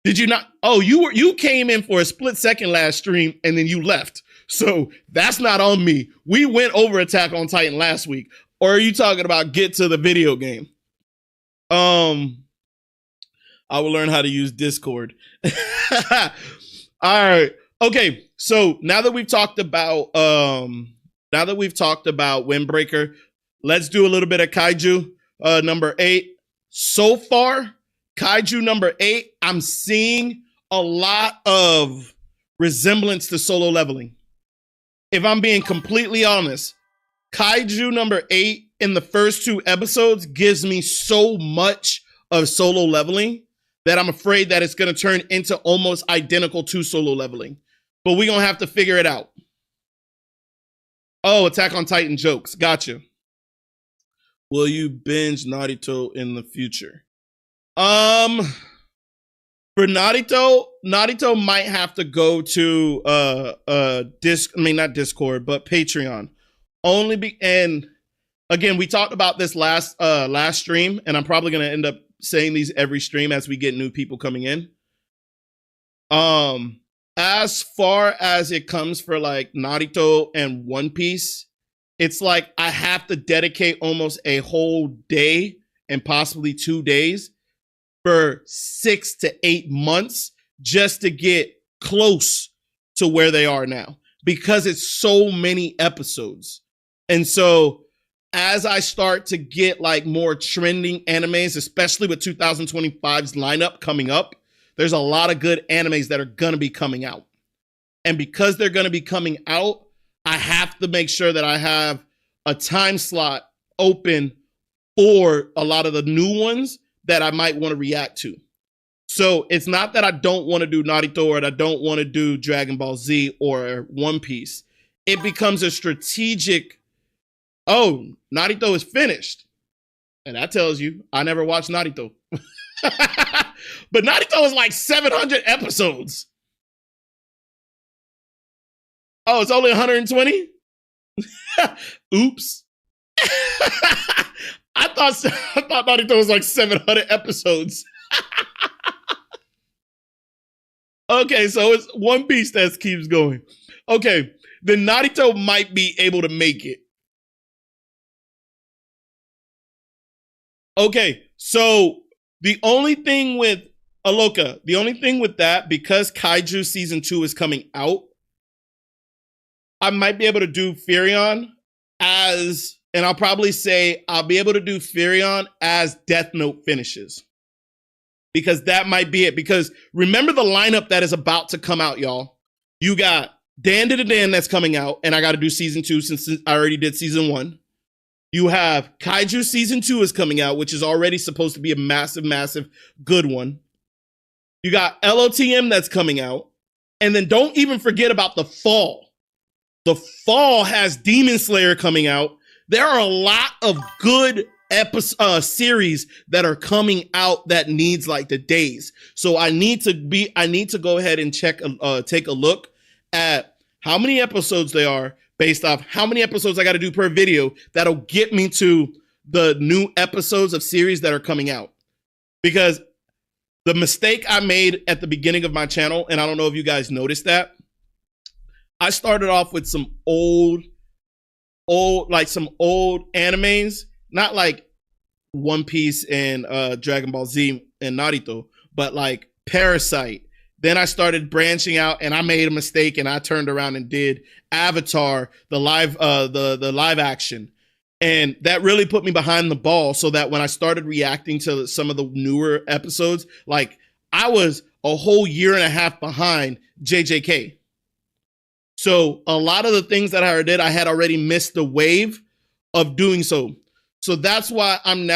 S1: Did you not? Oh, you came in for a split second last stream and then you left. So that's not on me. We went over Attack on Titan last week. Or are you talking about get to the video game? I will learn how to use Discord. All right. Okay. So now that we've talked about Windbreaker, let's do a little bit of Kaiju number 8. So far, Kaiju number 8, I'm seeing a lot of resemblance to Solo Leveling. If I'm being completely honest, Kaiju number 8 in the first 2 episodes gives me so much of Solo Leveling that I'm afraid that it's going to turn into almost identical to Solo Leveling. But we're going to have to figure it out. Oh, Attack on Titan jokes. Gotcha. Will you binge Naruto in the future? For Naruto might have to go to not Discord, but Patreon. And again, we talked about this last stream, and I'm probably gonna end up saying these every stream as we get new people coming in. As far as it comes for like Naruto and One Piece, it's like I have to dedicate almost a whole day and possibly 2 days for 6 to 8 months just to get close to where they are now, because it's so many episodes. And so as I start to get like more trending animes, especially with 2025's lineup coming up, there's a lot of good animes that are going to be coming out. And because they're going to be coming out, I have to make sure that I have a time slot open for a lot of the new ones that I might want to react to. So it's not that I don't want to do Naruto or I don't want to do Dragon Ball Z or One Piece. It becomes a strategic, oh, Naruto is finished. And that tells you I never watched Naruto. But Naruto is like 700 episodes. Oh, it's only 120? Oops. I thought Naruto was like 700 episodes. Okay, so it's One Piece that keeps going. Okay, then Naruto might be able to make it. Okay, so the only thing with Aloka, because Kaiju Season 2 is coming out, I might be able to do Furion as And I'll probably say I'll be able to do Furion as Death Note finishes. Because that might be it. Because remember the lineup that is about to come out, y'all. You got Dan to the Dan that's coming out, and I got to do season 2 since I already did season 1. You have Kaiju season 2 is coming out, which is already supposed to be a massive, massive good one. You got LOTM that's coming out. And then don't even forget about the fall. The fall has Demon Slayer coming out. There are a lot of good series that are coming out that needs like the days. So I need to go ahead and take a look at how many episodes they are based off how many episodes I got to do per video. That'll get me to the new episodes of series that are coming out. Because the mistake I made at the beginning of my channel, and I don't know if you guys noticed that, I started off with some old animes, not like One Piece and Dragon Ball Z and Naruto, but like Parasite. Then I started branching out, and I made a mistake, and I turned around and did Avatar, the live action, and that really put me behind the ball. So that when I started reacting to some of the newer episodes, like I was a whole year and a half behind JJK. So a lot of the things that I did, I had already missed the wave of doing so. So that's why I'm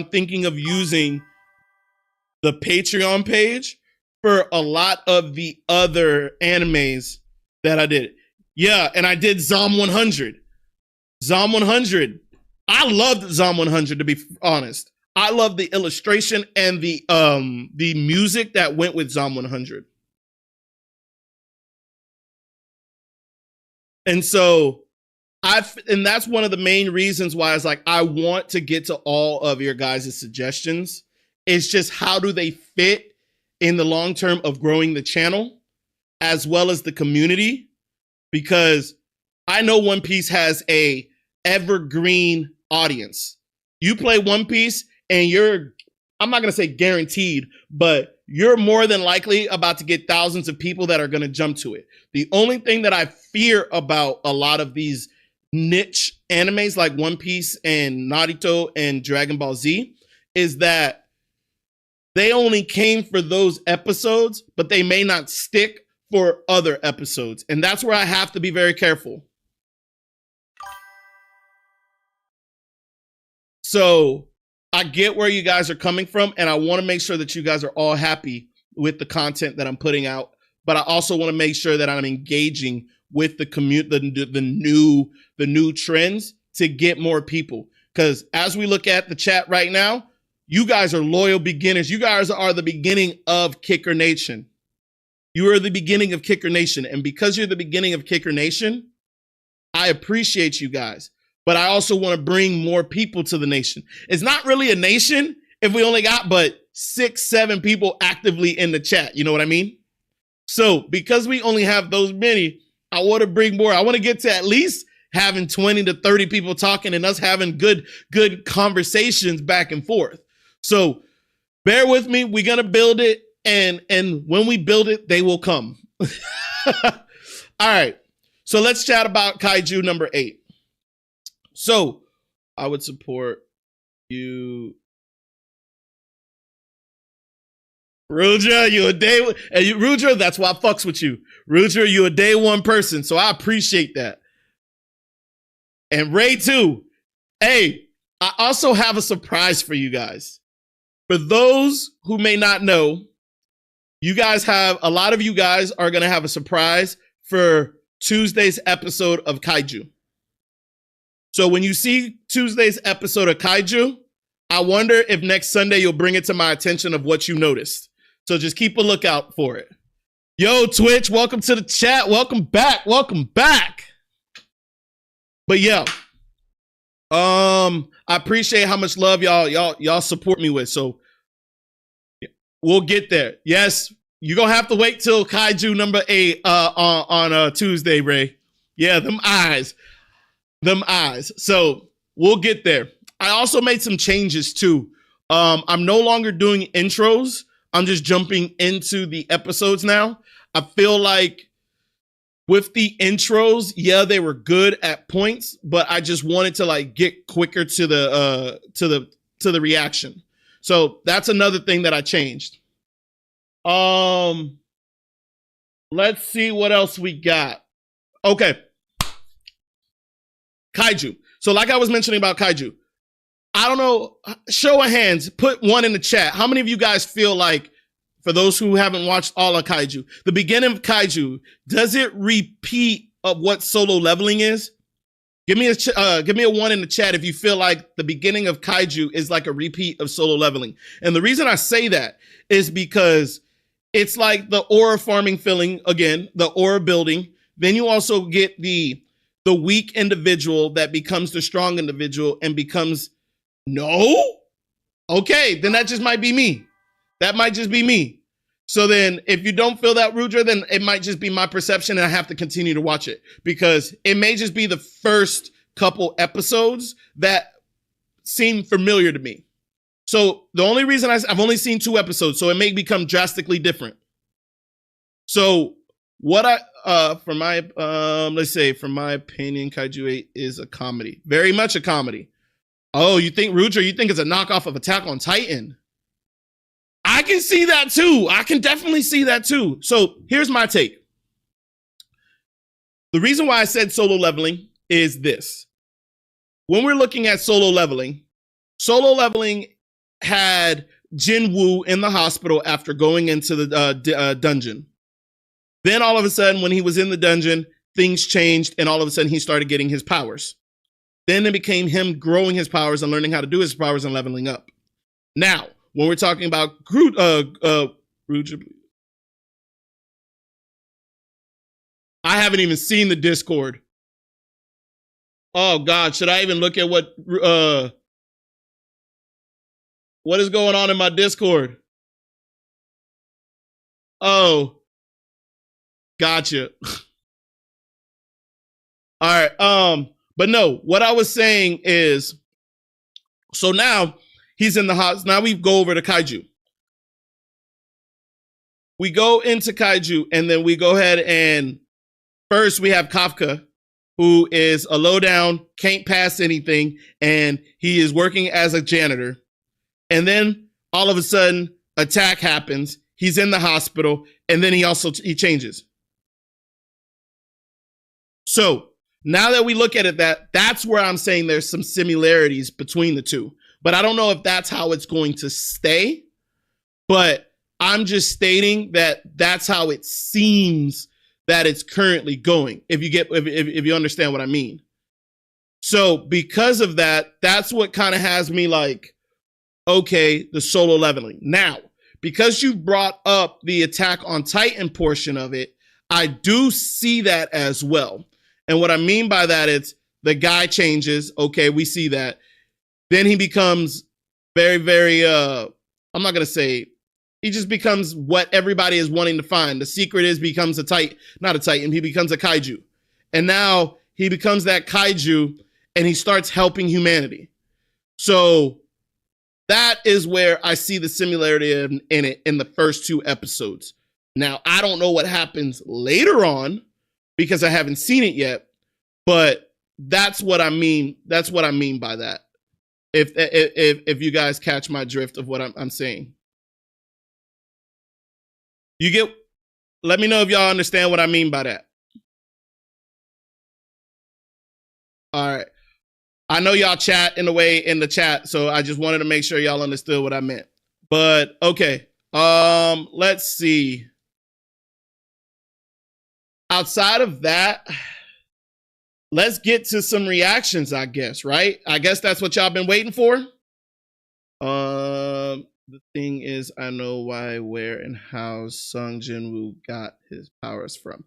S1: thinking of using the Patreon page for a lot of the other animes that I did. Yeah, and I did Zom 100. Zom 100. I loved Zom 100, to be honest. I love the illustration and the music that went with Zom 100. And so and that's one of the main reasons why it's like I want to get to all of your guys' suggestions. It's just how do they fit in the long term of growing the channel as well as the community? Because I know One Piece has a evergreen audience. You play One Piece and I'm not going to say guaranteed, but you're more than likely about to get thousands of people that are going to jump to it. The only thing that I fear about a lot of these niche animes like One Piece and Naruto and Dragon Ball Z is that they only came for those episodes, but they may not stick for other episodes. And that's where I have to be very careful. So I get where you guys are coming from, and I want to make sure that you guys are all happy with the content that I'm putting out. But I also want to make sure that I'm engaging with the the new trends to get more people. Because as we look at the chat right now, you guys are loyal beginners. You guys are the beginning of Kicker Nation. You are the beginning of Kicker Nation. And because you're the beginning of Kicker Nation, I appreciate you guys. But I also want to bring more people to the nation. It's not really a nation if we only got but 6-7 people actively in the chat. You know what I mean? So because we only have those many, I want to bring more. I want to get to at least having 20 to 30 people talking and us having good conversations back and forth. So bear with me. We're going to build it. And when we build it, they will come. All right. So let's chat about Kaiju number 8. So I would support you. Rudra, you a day one. And Rudra, that's why I fucks with you. Rudra, you a day one person. So I appreciate that. And Ray too. Hey, I also have a surprise for you guys. For those who may not know, a lot of you guys are going to have a surprise for Tuesday's episode of Kaiju. So when you see Tuesday's episode of Kaiju, I wonder if next Sunday you'll bring it to my attention of what you noticed. So just keep a lookout for it. Yo, Twitch, welcome to the chat. Welcome back. Welcome back. But yeah, I appreciate how much love y'all support me with. So we'll get there. Yes, you're gonna have to wait till Kaiju number 8 on Tuesday, Ray. Yeah, them eyes. So we'll get there. I also made some changes too. I'm no longer doing intros. I'm just jumping into the episodes now. I feel like with the intros, yeah, they were good at points, but I just wanted to like get quicker to the reaction. So that's another thing that I changed. Let's see what else we got. Okay. Kaiju. So like I was mentioning about Kaiju, I don't know, show of hands, put one in the chat. How many of you guys feel like, for those who haven't watched all of Kaiju, the beginning of Kaiju, does it repeat of what solo leveling is? Give me a one in the chat if you feel like the beginning of Kaiju is like a repeat of solo leveling. And the reason I say that is because it's like the aura farming feeling again, the aura building. Then you also get the weak individual that becomes the strong individual and becomes, no? Okay, then that just might be me. That might just be me. So then if you don't feel that, Rudra, then it might just be my perception and I have to continue to watch it because it may just be the first couple episodes that seem familiar to me. So the only reason I've only seen 2 episodes, so it may become drastically different. So what for my opinion, Kaiju 8 is a comedy. Very much a comedy. Oh, you think, Rudra, you think it's a knockoff of Attack on Titan? I can see that too. I can definitely see that too. So here's my take. The reason why I said solo leveling is this. When we're looking at solo leveling had Jinwoo in the hospital after going into the dungeon. Then all of a sudden, when he was in the dungeon, things changed and all of a sudden he started getting his powers. Then it became him growing his powers and learning how to do his powers and leveling up. Now, when we're talking about Rudra, I haven't even seen the Discord. Oh God, should I even look at what is going on in my Discord? Oh, gotcha. All right. But no, what I was saying is, so now he's in the house. Now we go over to Kaiju. We go into Kaiju and then we go ahead and first we have Kafka, who is a lowdown, can't pass anything, and he is working as a janitor. And then all of a sudden, attack happens. He's in the hospital, and then he changes. So now that we look at it, that's where I'm saying there's some similarities between the two. But I don't know if that's how it's going to stay. But I'm just stating that that's how it seems that it's currently going. If you understand what I mean. So because of that, that's what kind of has me like, okay, the solo leveling. Now, because you brought up the Attack on Titan portion of it, I do see that as well. And what I mean by that is the guy changes. Okay, we see that. Then he becomes very, very, I'm not going to say, he just becomes what everybody is wanting to find. The secret is becomes not a Titan, he becomes a Kaiju. And now he becomes that Kaiju and he starts helping humanity. So that is where I see the similarity in it in the first 2 episodes. Now, I don't know what happens later on because I haven't seen it yet, but that's what I mean. That's what I mean by that. If you guys catch my drift of what I'm saying. Let me know if y'all understand what I mean by that. All right. I know y'all chat in the chat, so I just wanted to make sure y'all understood what I meant. But okay. Let's see. Outside of that, let's get to some reactions, I guess, right? I guess that's what y'all been waiting for. The thing is, I know why, where, and how Sung Jinwoo got his powers from.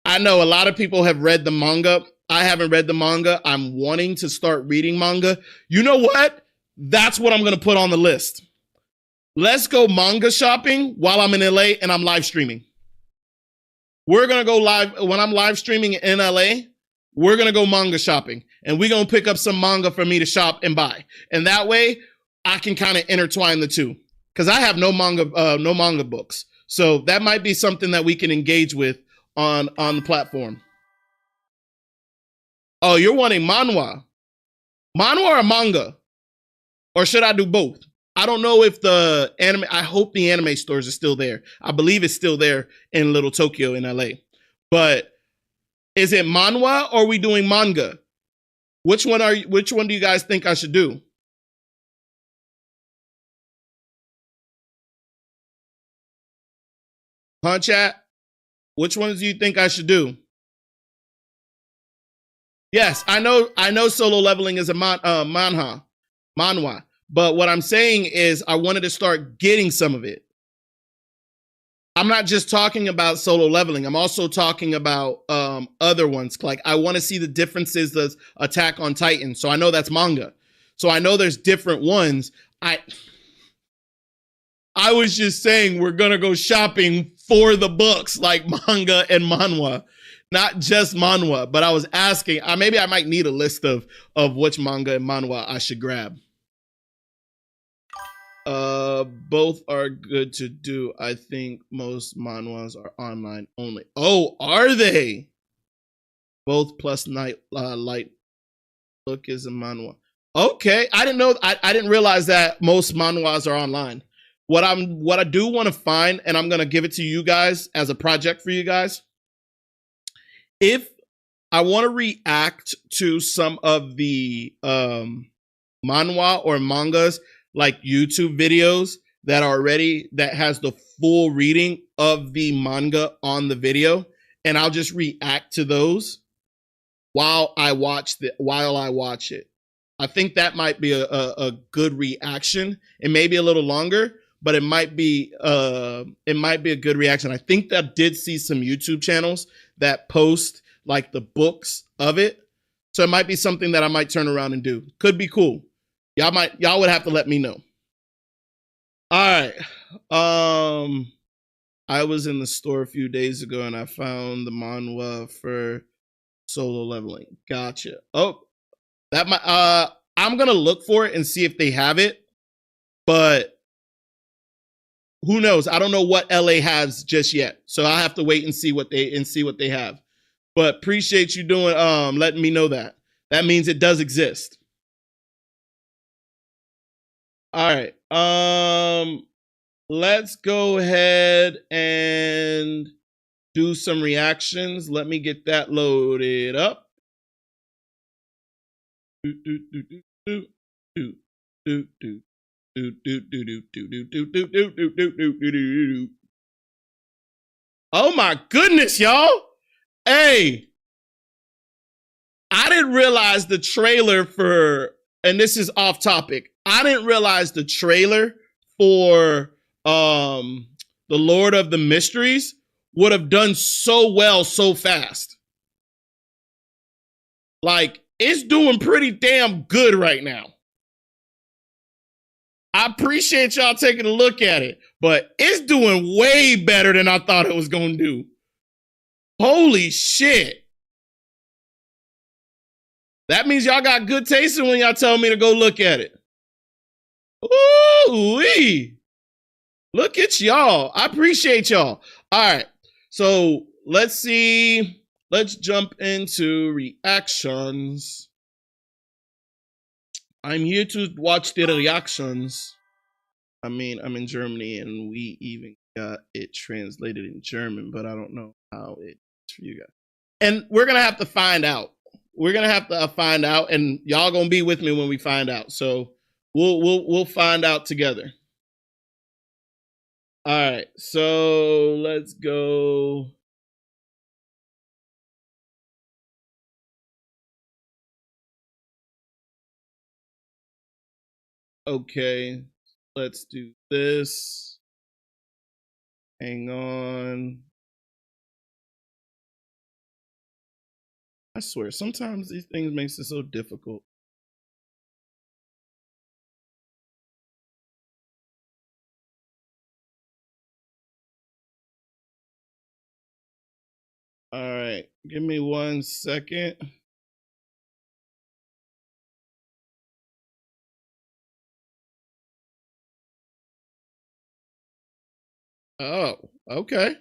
S1: I know a lot of people have read the manga. I haven't read the manga. I'm wanting to start reading manga. You know what? That's what I'm going to put on the list. Let's go manga shopping while I'm in LA and I'm live streaming. We're going to go live. When I'm live streaming in LA, we're going to go manga shopping. And we're going to pick up some manga for me to shop and buy. And that way, I can kind of intertwine the two. Because I have no manga books. So that might be something that we can engage with on the platform. Oh, you're wanting manhwa. Manhwa or manga? Or should I do both? I don't know if the anime, I hope the anime stores are still there. I believe it's still there in Little Tokyo in LA. But is it manhwa or are we doing manga? Which one do you guys think I should do? Huh, chat? Which ones do you think I should do? Yes, I know Solo Leveling is a manhwa. But what I'm saying is I wanted to start getting some of it. I'm not just talking about Solo Leveling. I'm also talking about other ones. Like I want to see the differences of Attack on Titan. So I know that's manga. So I know there's different ones. I was just saying we're going to go shopping for the books like manga and manhwa. Not just manhwa, but I was asking, maybe I might need a list of which manga and manhwa I should grab. Both are good to do. I think most manhwas are online only. Oh, are they? Both plus light look is a manhwa. Okay, I didn't know. I didn't realize that most manhwas are online. What I do want to find, and I'm gonna give it to you guys as a project for you guys. If I want to react to some of the manhwa or mangas, like YouTube videos that has the full reading of the manga on the video, and I'll just react to those while I watch it. I think that might be a good reaction. It may be a little longer, but it might be a good reaction. I think I did see some YouTube channels that post like the books of it. So it might be something that I might turn around and do. Could be cool. Y'all would have to let me know. All right. I was in the store a few days ago and I found the manhwa for Solo Leveling. Gotcha. Oh, that might I'm gonna look for it and see if they have it, but who knows? I don't know what LA has just yet. So I'll have to wait and see what they have. But appreciate you doing letting me know that. That means it does exist. All right. Let's go ahead and do some reactions. Let me get that loaded up. Oh my goodness, y'all. Hey, I didn't realize the trailer for, and this is off topic, I didn't realize the trailer for the Lord of the Mysteries would have done so well so fast. Like, it's doing pretty damn good right now. I appreciate y'all taking a look at it, but it's doing way better than I thought it was going to do. Holy shit. That means y'all got good taste when y'all tell me to go look at it. Ooh-wee. Look at y'all. I appreciate y'all. All right. So let's see. Let's jump into reactions. I'm here to watch the reactions. I mean, I'm in Germany and we even got it translated in German, but I don't know how it's for you guys. And we're going to have to find out. We're going to have to find out, and y'all going to be with me when we find out. So we'll find out together. All right. So let's go. Okay. Let's do this. Hang on. I swear, sometimes these things makes it so difficult. All right, give me 1 second. Oh, okay.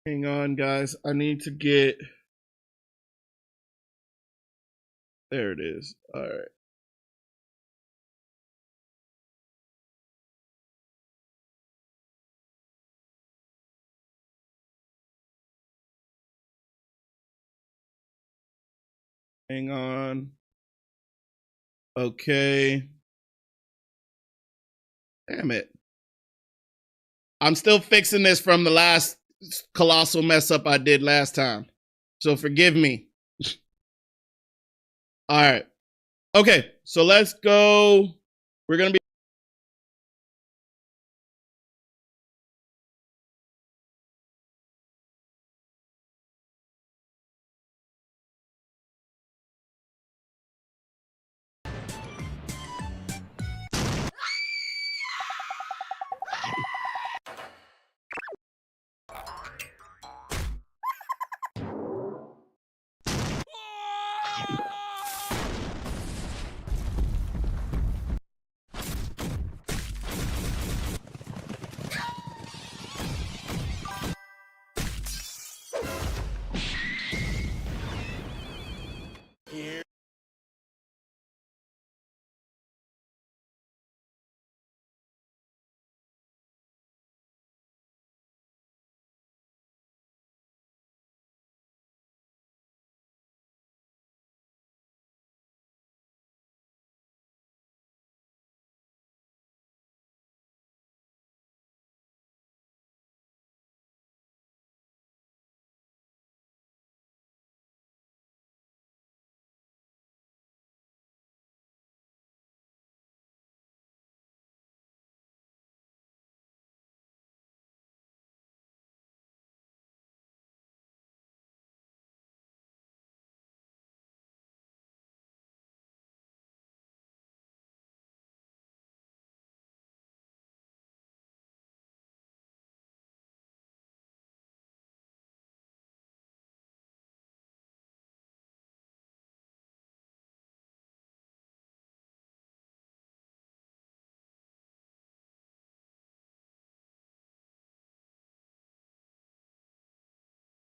S1: Hang on, guys. I need to get... There it is. All right. Hang on. Okay. Damn it. I'm still fixing this from the last colossal mess up I did last time. So forgive me. All right. Okay, so let's go. We're going to be...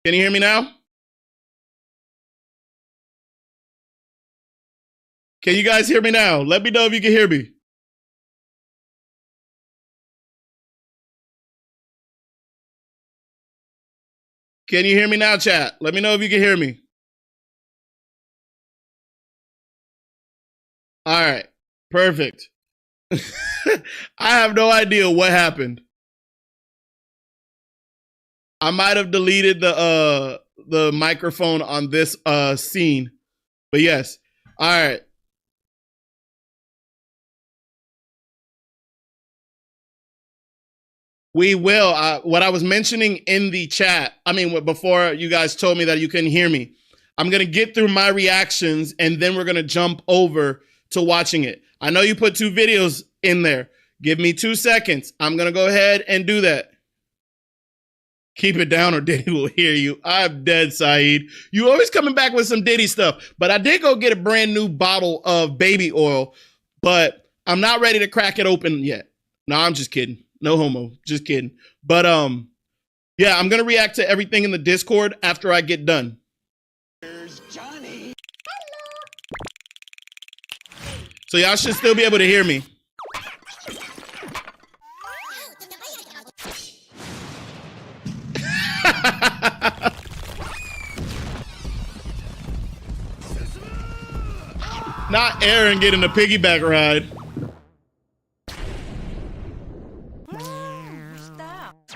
S1: Can you hear me now? Can you guys hear me now? Let me know if you can hear me. Can you hear me now, chat? Let me know if you can hear me. All right, perfect. I have no idea what happened. I might have deleted the microphone on this scene, but yes. All right. We will. What I was mentioning in the chat, I mean, before you guys told me that you couldn't hear me, I'm going to get through my reactions and then we're going to jump over to watching it. I know you put 2 videos in there. Give me 2 seconds. I'm going to go ahead and do that. Keep it down or Diddy will hear you. I'm dead, Saeed. You always coming back with some Diddy stuff. But I did go get a brand new bottle of baby oil, but I'm not ready to crack it open yet. No, I'm just kidding. No homo. Just kidding. But yeah, I'm going to react to everything in the Discord after I get done.
S2: Here's Johnny.
S1: So y'all should still be able to hear me. Not Aaron getting a piggyback ride.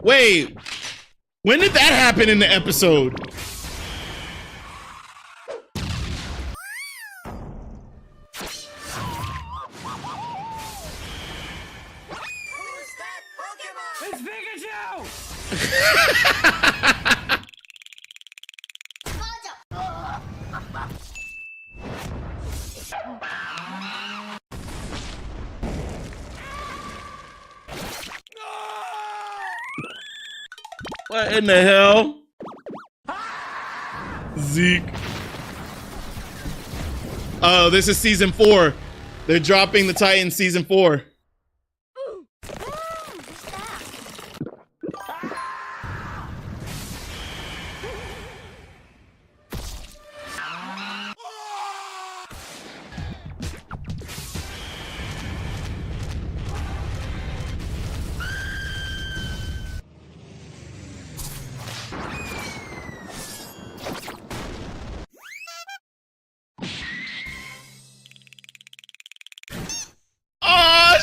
S1: Wait, when did that happen in the episode?
S2: It's Pikachu!
S1: What in the hell? Zeke. Oh, this is season 4. They're dropping the Titans season 4.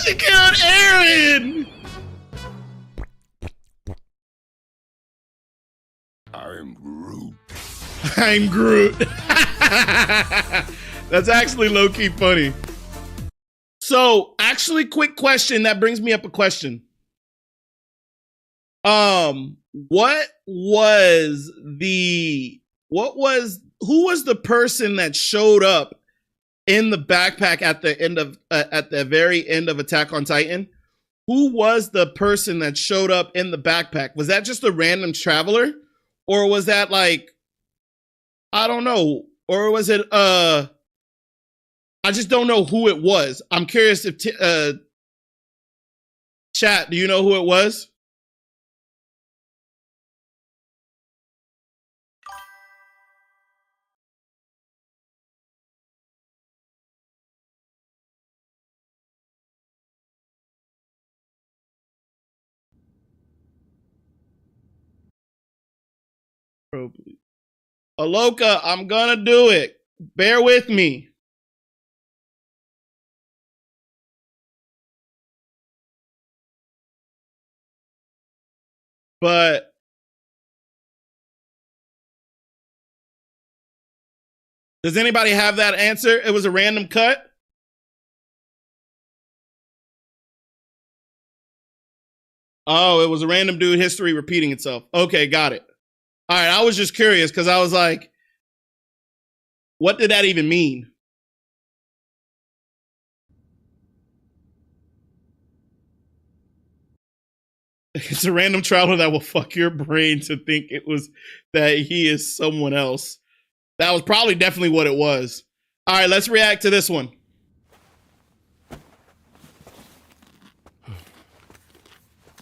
S1: She killed Eren!
S3: I'm Groot.
S1: I'm Groot. That's actually low-key funny. So, actually, quick question. That brings me up a question. Who was the person that showed up in the backpack at the very end of Attack on Titan? Who was the person that showed up in the backpack? Was that just a random traveler? Or was that like, I don't know. Or was it, I just don't know who it was. I'm curious if, chat, do you know who it was? Probably. Aloka, I'm gonna do it. Bear with me. But does anybody have that answer? It was a random cut. Oh, it was a random dude, history repeating itself. Okay, got it. All right, I was just curious because I was like, what did that even mean? It's a random traveler that will fuck your brain to think it was that he is someone else. That was probably definitely what it was. All right, let's react to this one.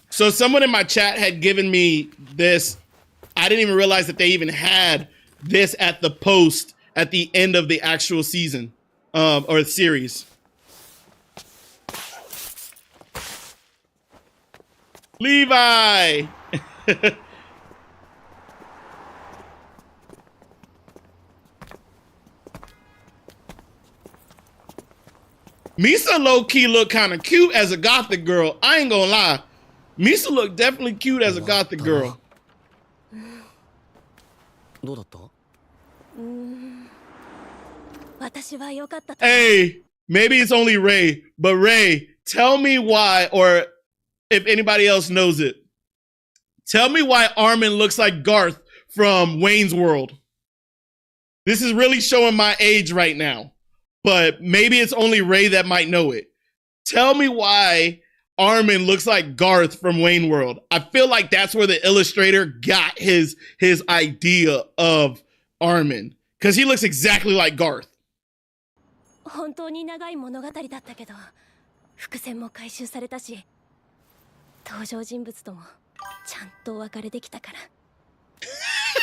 S1: So someone in my chat had given me this. I didn't even realize that they even had this at the post at the end of the actual season or series. Levi! Misa low-key look kind of cute as a gothic girl. I ain't gonna lie. Misa look definitely cute as a gothic girl. Hey, maybe it's only Ray, but Ray, tell me why, or if anybody else knows it, tell me why Armin looks like Garth from Wayne's World. This is really showing my age right now, but maybe it's only Ray that might know it. Tell me why Armin looks like Garth from Wayne World. I feel like that's where the illustrator got his idea of Armin, because he looks exactly like Garth.
S4: 本当に長い物語だったけど、伏線も回収されたし、登場人物ともちゃんとお別れできたから。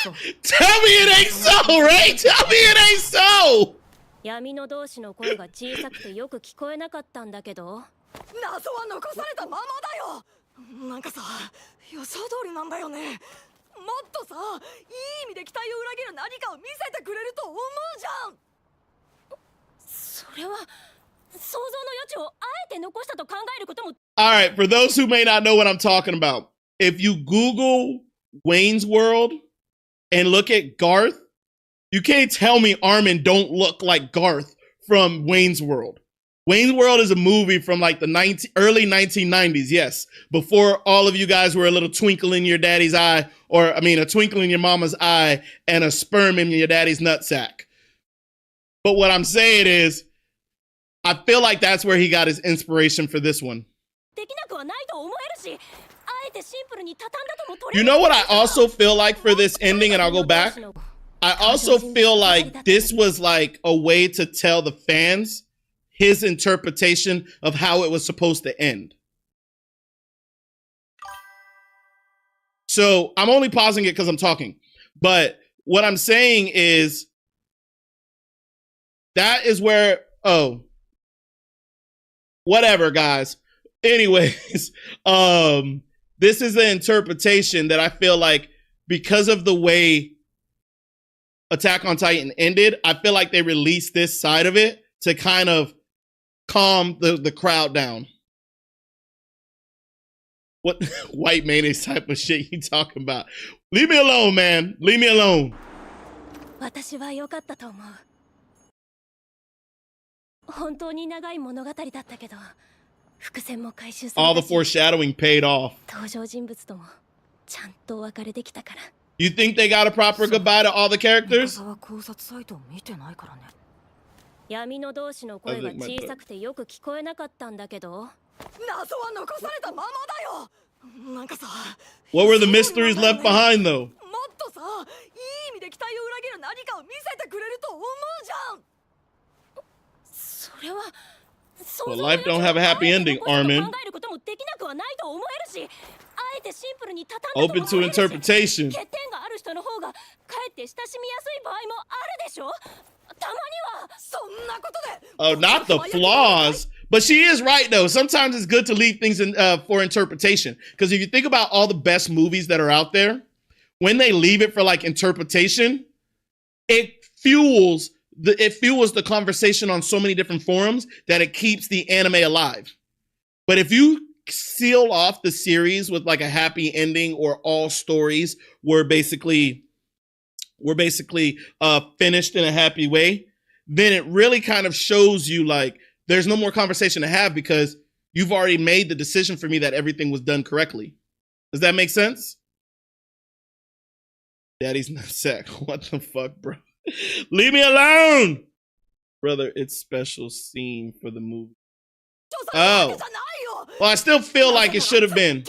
S1: Tell me it ain't so, Ray! Tell me it ain't so!
S4: 闇の同士の声が小さくてよく聞こえなかったんだけど。
S5: 謎は残されたままだよ。なんかさ、予想通りなんだよね。もっとさ、いい意味で期待を裏切る何かを見せてくれると思うじゃん。
S4: それは想像の余地をあえて残したと考えることも。
S1: All right, for those who may not know what I'm talking about, if you Google Wayne's World and look at Garth, you can't tell me Armin don't look like Garth from Wayne's World. Wayne's World is a movie from like the early 1990s, yes. Before all of you guys were a little twinkle in your daddy's eye, or I mean a twinkle in your mama's eye and a sperm in your daddy's nutsack. But what I'm saying is, I feel like that's where he got his inspiration for this one. You know what I also feel like for this ending, and I'll go back? I also feel like this was like a way to tell the fans his interpretation of how it was supposed to end. So I'm only pausing it because I'm talking. But what I'm saying is that is where, oh, whatever, guys. Anyways, this is the interpretation that I feel like because of the way Attack on Titan ended, I feel like they released this side of it to kind of calm the crowd down. What white mayonnaise type of shit you talking about? Leave me alone, man. Leave me alone.
S4: 私は良かったと思う。本当に長い物語だったけど、伏線も回収さ
S1: All
S4: れ
S1: the
S4: たし、
S1: foreshadowing paid off.
S4: 登場人物ともちゃんとお別れできたから。
S1: You think they got a proper goodbye to all the characters?
S5: は考察サイトを見てないからね。
S4: 闇の同士の声が小さくてよく聞こえなかったんだけど。
S5: 謎は残されたままだよ。なんかさ、
S1: What were the mysteries left behind, though?
S5: もっとさ、いい意味で期待を裏切る何かを見せてくれると思うじゃん。
S4: それは。
S1: Well, life don't have a happy ending, Armin. Open to interpretation. Oh, not the flaws. But she is right, though. Sometimes it's good to leave things in, for interpretation. Because if you think about all the best movies that are out there, when they leave it for like interpretation, it fuels the conversation on so many different forums that it keeps the anime alive. But if you seal off the series with like a happy ending, or all stories were basically finished in a happy way, then it really kind of shows you like there's no more conversation to have, because you've already made the decision for me that everything was done correctly. Does that make sense? Daddy's nutsack. What the fuck, bro? Leave me alone, brother. It's special scene for the movie. Oh, well, I still feel like it should have been.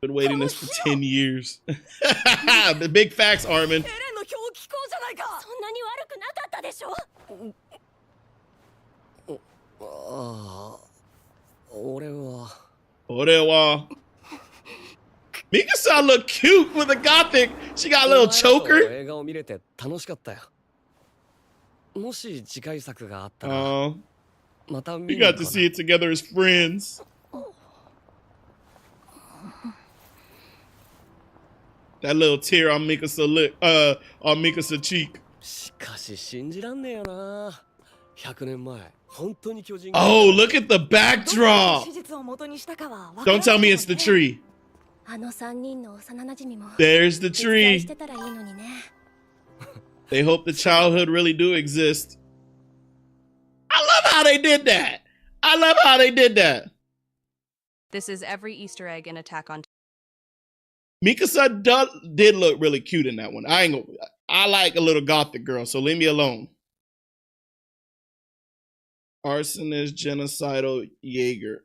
S1: Been waiting this for 10 years. The big facts, Armin. 俺は Mika-san look cute with a gothic. She got a little choker.
S6: 映画を見れて楽しかったよ。もし次回作があったら、
S1: Oh,
S6: また見
S1: we
S6: に行
S1: got
S6: こ
S1: to
S6: う
S1: see it together as friends. That little tear on Mika's lip, on Mika's cheek.
S6: しかし信じらんねえよな。100年前、本当に巨人
S1: Oh, look at the backdrop. Don't tell me it's the tree.
S4: あの3人の幼馴染も
S1: There's the
S4: 実在
S1: tree.
S4: してたらいいのにね。
S1: They hope the childhood really do exist. I love how they did that. I love how they did that.
S7: This is every Easter egg in Attack on
S1: Mikasa did look really cute in that one. I like a little gothic girl, so leave me alone. Arsonist, genocidal, Jaeger.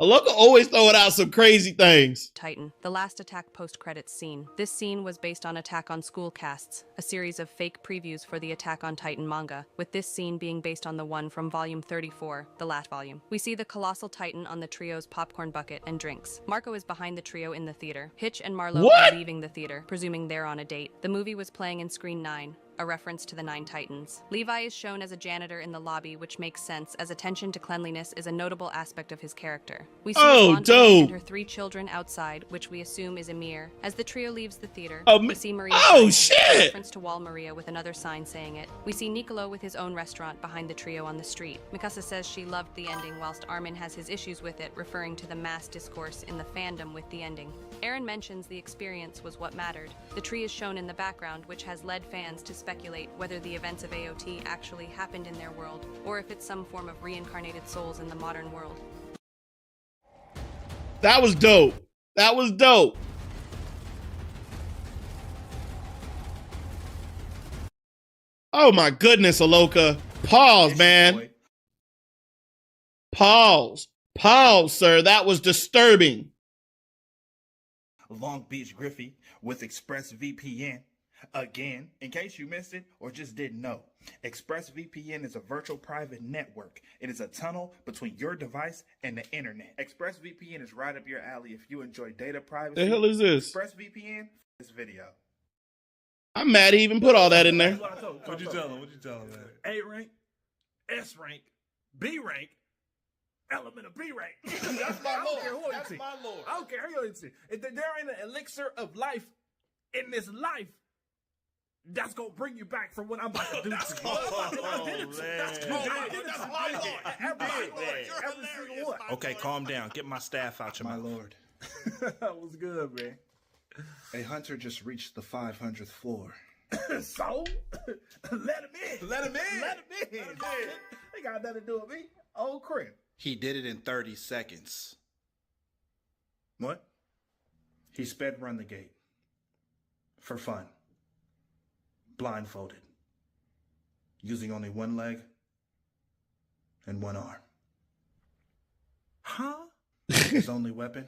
S1: Aloka always throwing out some crazy things.
S7: Titan, the last Attack post-credits scene. This scene was based on Attack on Schoolcasts, a series of fake previews for the Attack on Titan manga, with this scene being based on the one from volume 34, the last volume. We see the colossal Titan on the trio's popcorn bucket and drinks. Marco is behind the trio in the theater. Hitch and Marlo are leaving the theater, presuming they're on a date. The movie was playing in Screen 9, a reference to the 9 Titans. Levi is shown as a janitor in the lobby, which makes sense, as attention to cleanliness is a notable aspect of his character. We see Wanda and her 3 children outside, which we assume is Emir. As the trio leaves the theater, we see Maria a reference to Wall Maria with another sign saying it. We see Niccolo with his own restaurant behind the trio on the street. Mikasa says she loved the ending, whilst Armin has his issues with it, referring to the mass discourse in the fandom with the ending. Aaron mentions the experience was what mattered. The tree is shown in the background, which has led fans to speculate whether the events of AOT actually happened in their world, or if it's some form of reincarnated souls in the modern world.
S1: That was dope. That was dope. Oh my goodness, Aloka. Pause, man. Pause. Pause, sir. That was disturbing.
S8: Long Beach Griffey with ExpressVPN. Again, in case you missed it or just didn't know, ExpressVPN is a virtual private network. It is a tunnel between your device and the internet. ExpressVPN is right up your alley if you enjoy data privacy.
S1: The hell is this?
S8: ExpressVPN, this video.
S1: I'm mad he even put all that in there.
S9: What'd you tell him? Man? A rank, S rank, B rank, element of B rank. That's my lord. That's my lord. I don't care who you see. If there ain't an elixir of life in this life, that's gonna bring you back from what I'm about to do to you.
S8: That's my lord.
S9: Every single one.
S8: Okay, calm down. Get my staff out your
S3: My
S8: mouth.
S3: lord,
S9: That was good, man.
S3: a hunter just reached the 500th floor.
S9: So, let him in.
S8: Let him in.
S9: Let him in. They got nothing to do with me. Old crib.
S3: He did it in 30 seconds.
S8: What? He sped run the gate. For fun. Blindfolded. Using only one leg and one arm.
S9: Huh?
S8: His only weapon?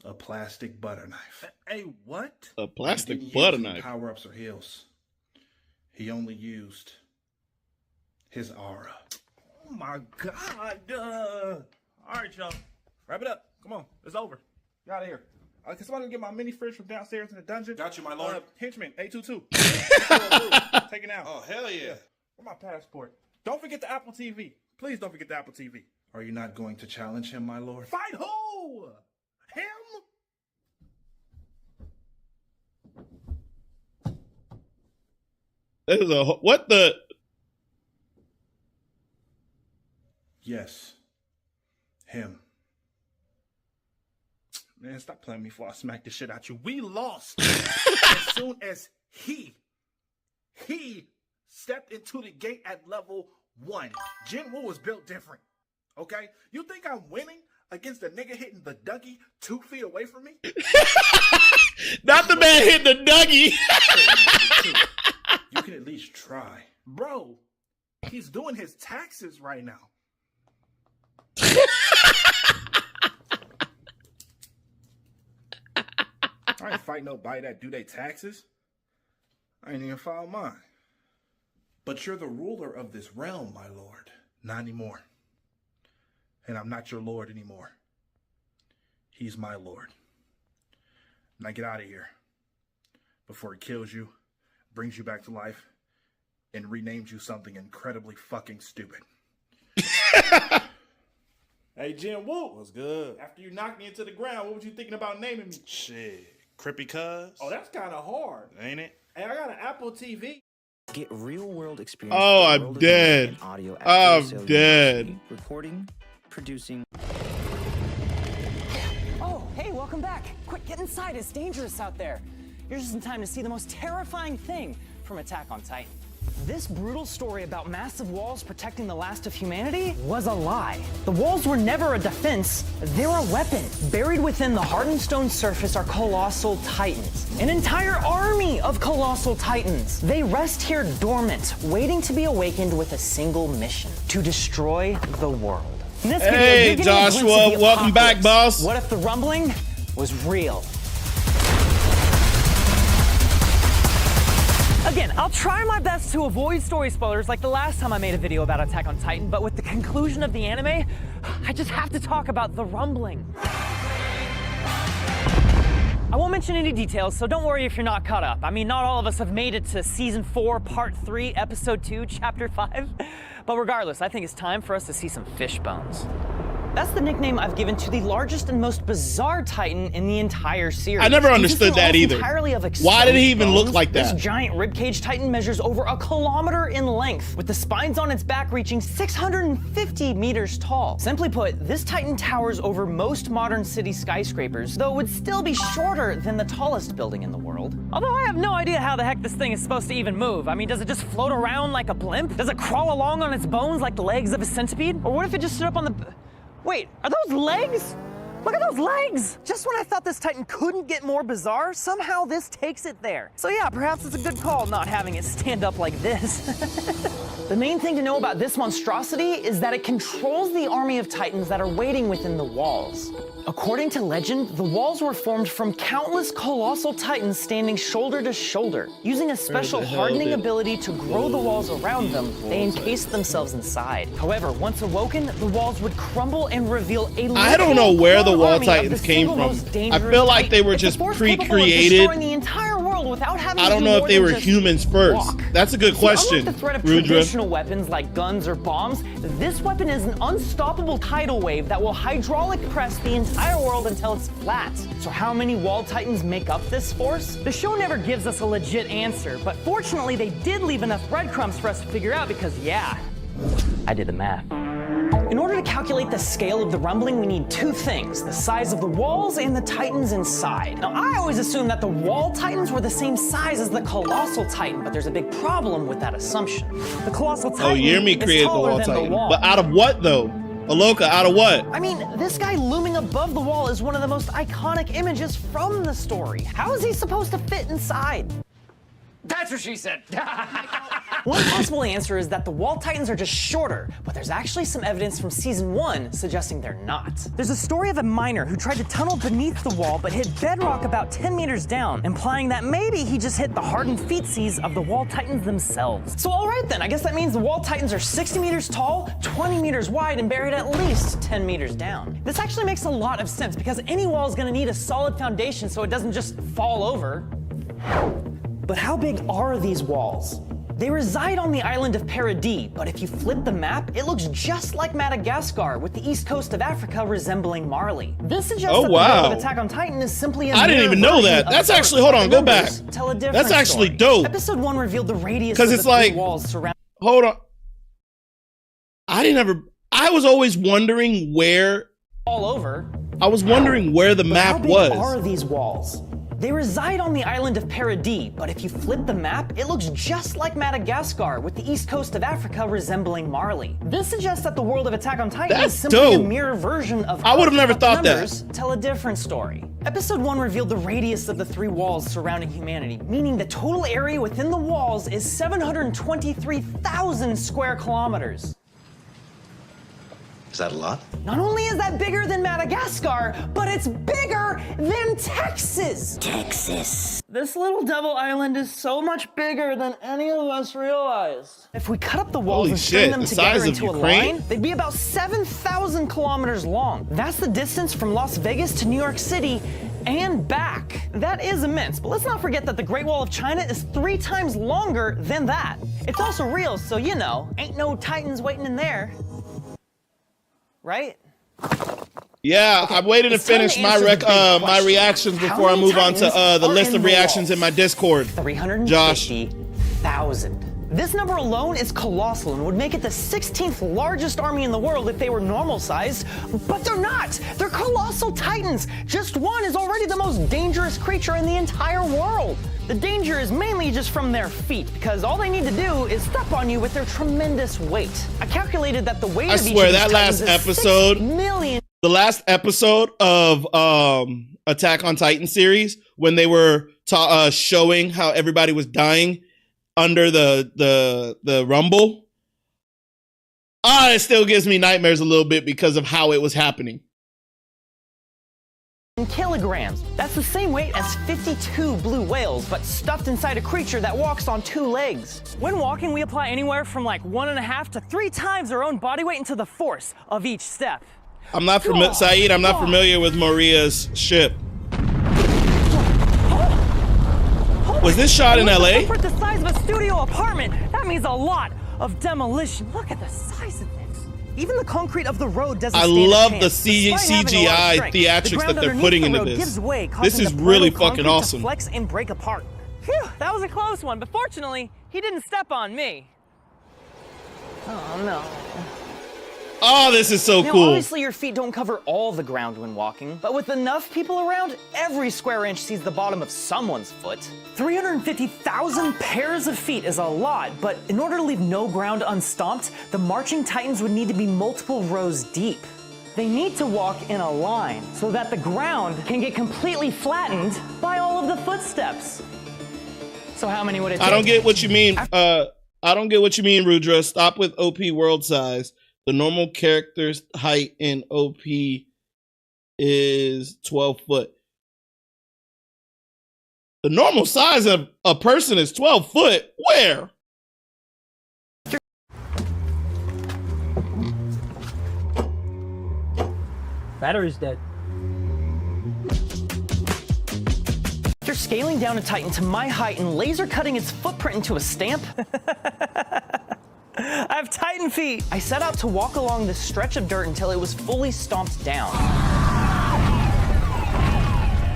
S8: A plastic butter knife.
S9: Hey, what?
S1: A
S8: He
S1: plastic
S8: didn't
S1: butter
S8: use any
S1: knife.
S8: power-ups or heals. He only used his aura.
S9: Oh my God. All right, y'all. Wrap it up. Come on. It's over. Get out of here. Can somebody get my mini fridge from downstairs in the dungeon?
S8: Got you, my lord.
S9: Henchman, 822. Take it out.
S8: Oh, hell yeah.
S9: Where's my passport? Don't forget the Apple TV. Please don't forget the Apple TV.
S8: Are you not going to challenge him, my lord?
S9: Fight who? Him?
S1: There's a what the?
S8: Yes. Him.
S9: Man, stop playing me before I smack the shit out you. We lost as soon as he stepped into the gate at level 1. Jin Woo was built different. Okay? You think I'm winning against a nigga hitting the Dougie 2 feet away from me?
S1: Not the man hitting the Dougie.
S8: You can at least try.
S9: Bro, he's doing his taxes right now. I ain't fighting nobody that do their taxes. I ain't even filed mine.
S8: But you're the ruler of this realm, my lord.
S9: Not anymore. And I'm not your lord anymore. He's my lord. Now get out of here before he kills you, brings you back to life, and renames you something incredibly fucking stupid. Hey, Jin Woo.
S8: What's good?
S9: After you knocked me into the ground, what was you thinking about naming me?
S8: Shit. Crippy cuz?
S9: Oh, that's kind of hard.
S8: Ain't it?
S9: Hey, I got an Apple TV.
S10: Get real-world experience.
S1: Oh,
S10: with the
S1: I'm
S10: world of
S1: dead.
S10: music and audio at
S1: I'm
S10: Philips
S1: dead.
S10: University, recording, producing.
S11: Oh, hey, welcome back. Quick, get inside. It's dangerous out there. You're just in time to see the most terrifying thing from Attack on Titan. This brutal story about massive walls protecting the last of humanity was a lie. The walls were never a defense, they're a weapon. Buried within the hardened stone surface are colossal titans. An entire army of colossal titans. They rest here dormant, waiting to be awakened with a single mission: to destroy the world. In this video,
S1: Hey,
S11: you're getting a glimpse of
S1: Joshua,
S11: the
S1: welcome back,
S11: apocalypse.
S1: boss.
S11: What if the rumbling was real? Again, I'll try my best to avoid story spoilers like the last time I made a video about Attack on Titan, but with the conclusion of the anime, I just have to talk about the rumbling. I won't mention any details, so don't worry if you're not caught up. I mean, not all of us have made it to Season 4, Part 3, Episode 2, Chapter 5. But regardless, I think it's time for us to see some fish bones. That's the nickname I've given to the largest and most bizarre Titan in the entire series.
S1: I never
S11: Consisting
S1: understood that
S11: almost
S1: either.
S11: entirely of
S1: Why did he even
S11: exposed
S1: look like
S11: bones,
S1: that?
S11: This giant ribcage Titan measures over 1 kilometer in length, with the spines on its back reaching 650 meters tall. Simply put, this Titan towers over most modern city skyscrapers, though it would still be shorter than the tallest building in the world. Although I have no idea how the heck this thing is supposed to even move. I mean, does it just float around like a blimp? Does it crawl along on its bones like the legs of a centipede? Or what if it just stood up on the... Wait, are those legs? Look at those legs! Just when I thought this Titan couldn't get more bizarre, somehow this takes it there. So yeah, perhaps it's a good call not having it stand up like this. The main thing to know about this monstrosity is that it controls the army of Titans that are waiting within the walls. According to legend, the walls were formed from countless colossal Titans standing shoulder to shoulder. Using a special hardening ability to grow the walls around them, they encased themselves inside. However, once awoken, the walls would crumble and reveal a
S1: I don't know where the
S11: literal
S1: Wall
S11: army of
S1: Titans
S11: the
S1: came
S11: single
S1: from.
S11: most
S1: I
S11: dangerous
S1: feel like they
S11: Titan.
S1: were
S11: It's a
S1: just
S11: force capable of
S1: pre-created.
S11: destroying the entire world with without having
S1: I
S11: to
S1: don't
S11: do
S1: know
S11: more
S1: if they
S11: than
S1: were
S11: just
S1: humans first.
S11: walk.
S1: That's a good
S11: See,
S1: question,
S11: unlike the threat of
S1: Rudra.
S11: traditional weapons like guns or bombs, this weapon is an unstoppable tidal wave that will hydraulic press the entire world until it's flat. So how many wall titans make up this force? The show never gives us a legit answer, but fortunately they did leave enough breadcrumbs for us to figure out because, yeah, I did the math. In order to calculate the scale of the rumbling, we need two things: the size of the walls and the titans inside. Now, I always assumed that the wall titans were the same size as the colossal titan, but there's a big problem with that assumption. The colossal titan
S1: Yermi
S11: is
S1: created the
S11: taller
S1: wall
S11: than
S1: titan.
S11: the wall.
S1: But out of what though? Aloka, out of what?
S11: I mean, this guy looming above the wall is one of the most iconic images from the story. How is he supposed to fit inside?
S6: That's what she said.
S11: One possible answer is that the wall titans are just shorter, but there's actually some evidence from season 1 suggesting they're not. There's a story of a miner who tried to tunnel beneath the wall but hit bedrock about 10 meters down, implying that maybe he just hit the hardened feetsies of the wall titans themselves. So all right then, I guess that means the wall titans are 60 meters tall, 20 meters wide, and buried at least 10 meters down. This actually makes a lot of sense because any wall is going to need a solid foundation so it doesn't just fall over. But how big are these walls? They reside on the island of Paradis, but if you flip the map, it looks just like Madagascar, with the east coast of Africa resembling Marley. This suggests that the world of Attack on Titan is simply a
S1: I didn't even know that. That's actually, hold on, go back.
S11: Tell a different
S1: That's actually
S11: story.
S1: dope.
S11: Episode 1 revealed the radius
S1: Because
S11: of
S1: it's
S11: the
S1: like,
S11: three walls surrounding.
S1: Hold on. I was always wondering where.
S11: All over.
S1: I was wondering where the map
S11: how big
S1: was.
S11: Are these walls? They reside on the island of Paradis, but if you flip the map, it looks just like Madagascar, with the east coast of Africa resembling Marley. This suggests that the world of Attack on Titan is simply a mirror version of
S1: I would have never thought
S11: numbers
S1: that.
S11: Tell a different story. Episode 1 revealed the radius of the three walls surrounding humanity, meaning the total area within the walls is 723,000 square kilometers.
S12: Is that a lot?
S11: Not only is that bigger than Madagascar, but it's bigger than Texas! Texas. This little devil island is so much bigger than any of us realize. If we cut up the walls and string them together into a line, they'd be about 7,000 kilometers long. That's the distance from Las Vegas to New York City and back. That is immense, but let's not forget that the Great Wall of China is 3 times longer than that. It's also real, so you know, ain't no Titans waiting in there. Right?
S1: Yeah,
S11: Okay,
S1: I'm waiting to finish my my reactions before I move on to the list of reactions in my Discord.
S11: 350,000. This number alone is colossal and would make it the 16th largest army in the world if they were normal sized, but they're not. They're colossal titans. Just one is already the most dangerous creature in the entire world. The danger is mainly just from their feet, because all they need to do is step on you with their tremendous weight. I calculated that the weight of each of these titans is 6 million.
S1: The last episode of Attack on Titan series, when they were showing how everybody was dying under the rumble, it still gives me nightmares a little bit because of how it was happening.
S11: Kilograms. That's the same weight as 52 blue whales, but stuffed inside a creature that walks on 2 legs. When walking, we apply anywhere from like 1.5 to 3 times our own body weight into the force of each step.
S1: I'm not familiar, Saeed. I'm not familiar with Maria's ship. Was this shot in LA?
S11: For the size of a studio apartment, that means a lot of demolition. Look at the size of this. Even the concrete of the road doesn't stand a chance.
S1: I love the CGI theatrics that they're putting into this. This is really fucking awesome.
S11: To flex and break apart. Phew, that was a close one, but fortunately, he didn't step on me. Oh no.
S1: Oh, this is so
S11: now,
S1: cool.
S11: Obviously, your feet don't cover all the ground when walking, but with enough people around, every square inch sees the bottom of someone's foot. 350,000 pairs of feet is a lot, but in order to leave no ground unstomped, the marching titans would need to be multiple rows deep. They need to walk in a line so that the ground can get completely flattened by all of the footsteps. So how many would it take?
S1: I don't get what you mean. I don't get what you mean, Rudra. Stop with OP world size. The normal character's height in OP is 12 foot. The normal size of a person is 12 foot. Where?
S11: Battery's dead. After scaling down a Titan to my height and laser cutting its footprint into a stamp, I have Titan feet. I set out to walk along this stretch of dirt until it was fully stomped down.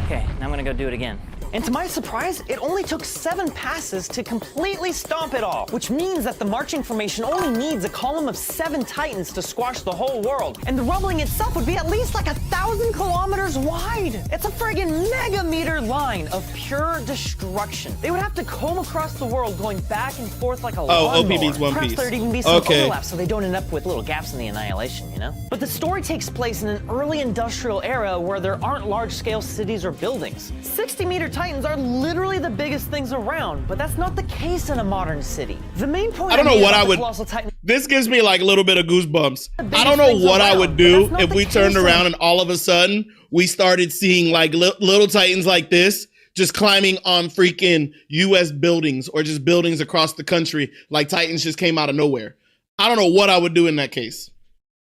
S11: Okay, now I'm gonna go do it again. And to my surprise, it only took 7 passes to completely stomp it all, which means that the marching formation only needs a column of 7 Titans to squash the whole world. And the rumbling itself would be at least like 1,000 kilometers wide. It's a friggin' megameter line of pure destruction. They would have to comb across the world going back and forth like a lawnmower.
S1: OP means One
S11: Perhaps
S1: Piece.
S11: there'd even be some overlap so they don't end up with little gaps in the annihilation, you know? But the story takes place in an early industrial era where there aren't large-scale cities or buildings. 60-meter Titans are literally the biggest things around, but that's not the case in a modern city. The main point
S1: I don't know what I would.
S11: Titan,
S1: this gives me like a little bit of goosebumps. I don't know what I would do if we turned around and all of a sudden we started seeing like little Titans like this just climbing on freaking U.S. buildings or just buildings across the country, like Titans just came out of nowhere. I don't know what I would do in that case.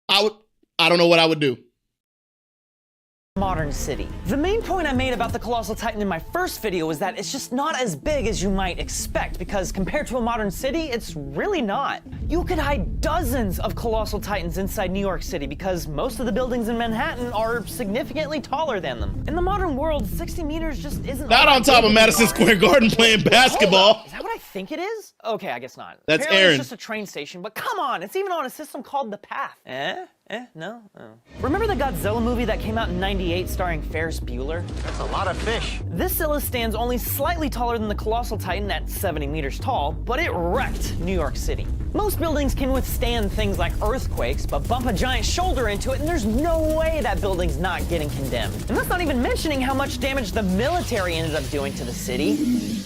S1: I don't know what I would do.
S11: Modern city. The main point I made about the Colossal Titan in my first video was that it's just not as big as you might expect, because compared to a modern city, it's really not. You could hide dozens of Colossal Titans inside New York City because most of the buildings in Manhattan are significantly taller than them. In the modern world, 60 meters just isn't—
S1: Not on top of Madison Square Garden playing basketball.
S11: Is that what I think it is? Okay, I guess not.
S1: That's
S11: Apparently
S1: Aaron.
S11: It's just a train station, but come on, it's even on a system called the Path. No? Oh. Remember the Godzilla movie that came out in '98 starring Ferris Bueller?
S13: That's a lot of fish.
S11: This Zilla stands only slightly taller than the Colossal Titan at 70 meters tall, but it wrecked New York City. Most buildings can withstand things like earthquakes, but bump a giant shoulder into it and there's no way that building's not getting condemned. And that's not even mentioning how much damage the military ended up doing to the city.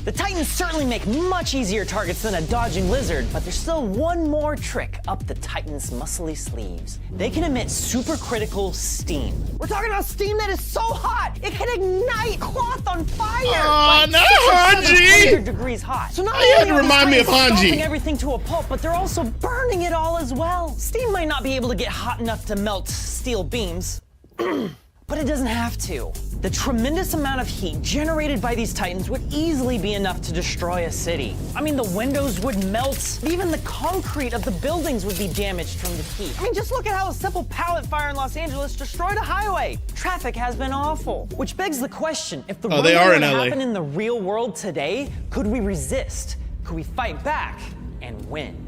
S11: The Titans certainly make much easier targets than a dodging lizard, but there's still one more trick up the Titans' muscly sleeves. They can emit supercritical steam. We're talking about steam that is so hot, it can ignite cloth on fire!
S1: Oh,
S11: like
S1: no,
S11: 600
S1: Hanji!
S11: degrees hot. So not
S1: You had
S11: only
S1: to
S11: are
S1: remind me of
S11: Titans
S1: Hanji.
S11: stomping everything to a pulp, but they're also burning it all as well. Steam might not be able to get hot enough to melt steel beams, but it doesn't have to. The tremendous amount of heat generated by these Titans would easily be enough to destroy a city. I mean, the windows would melt. Even the concrete of the buildings would be damaged from the heat. I mean, just look at how a simple pallet fire in Los Angeles destroyed a highway. Traffic has been awful. Which begs the question, if the
S1: they are in
S11: were to
S1: LA.
S11: happen in the real world today, could we resist? Could we fight back and win?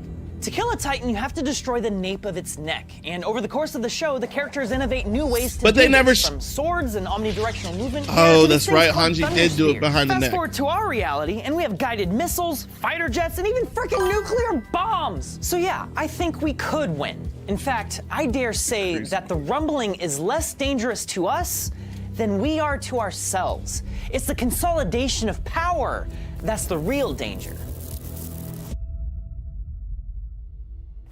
S11: To kill a Titan, you have to destroy the nape of its neck, and over the course of the show, the characters innovate new ways to
S1: But
S11: do
S1: they never
S11: this, from swords and omnidirectional movement.
S1: Oh,
S11: to
S1: that's
S11: these
S1: right.
S11: things called
S1: Hanji did do it
S11: thunderspheres.
S1: behind the
S11: Fast
S1: neck.
S11: forward to our reality, and we have guided missiles, fighter jets, and even freaking nuclear bombs. So yeah, I think we could win. In fact, I dare say that the rumbling is less dangerous to us than we are to ourselves. It's the consolidation of power that's the real danger.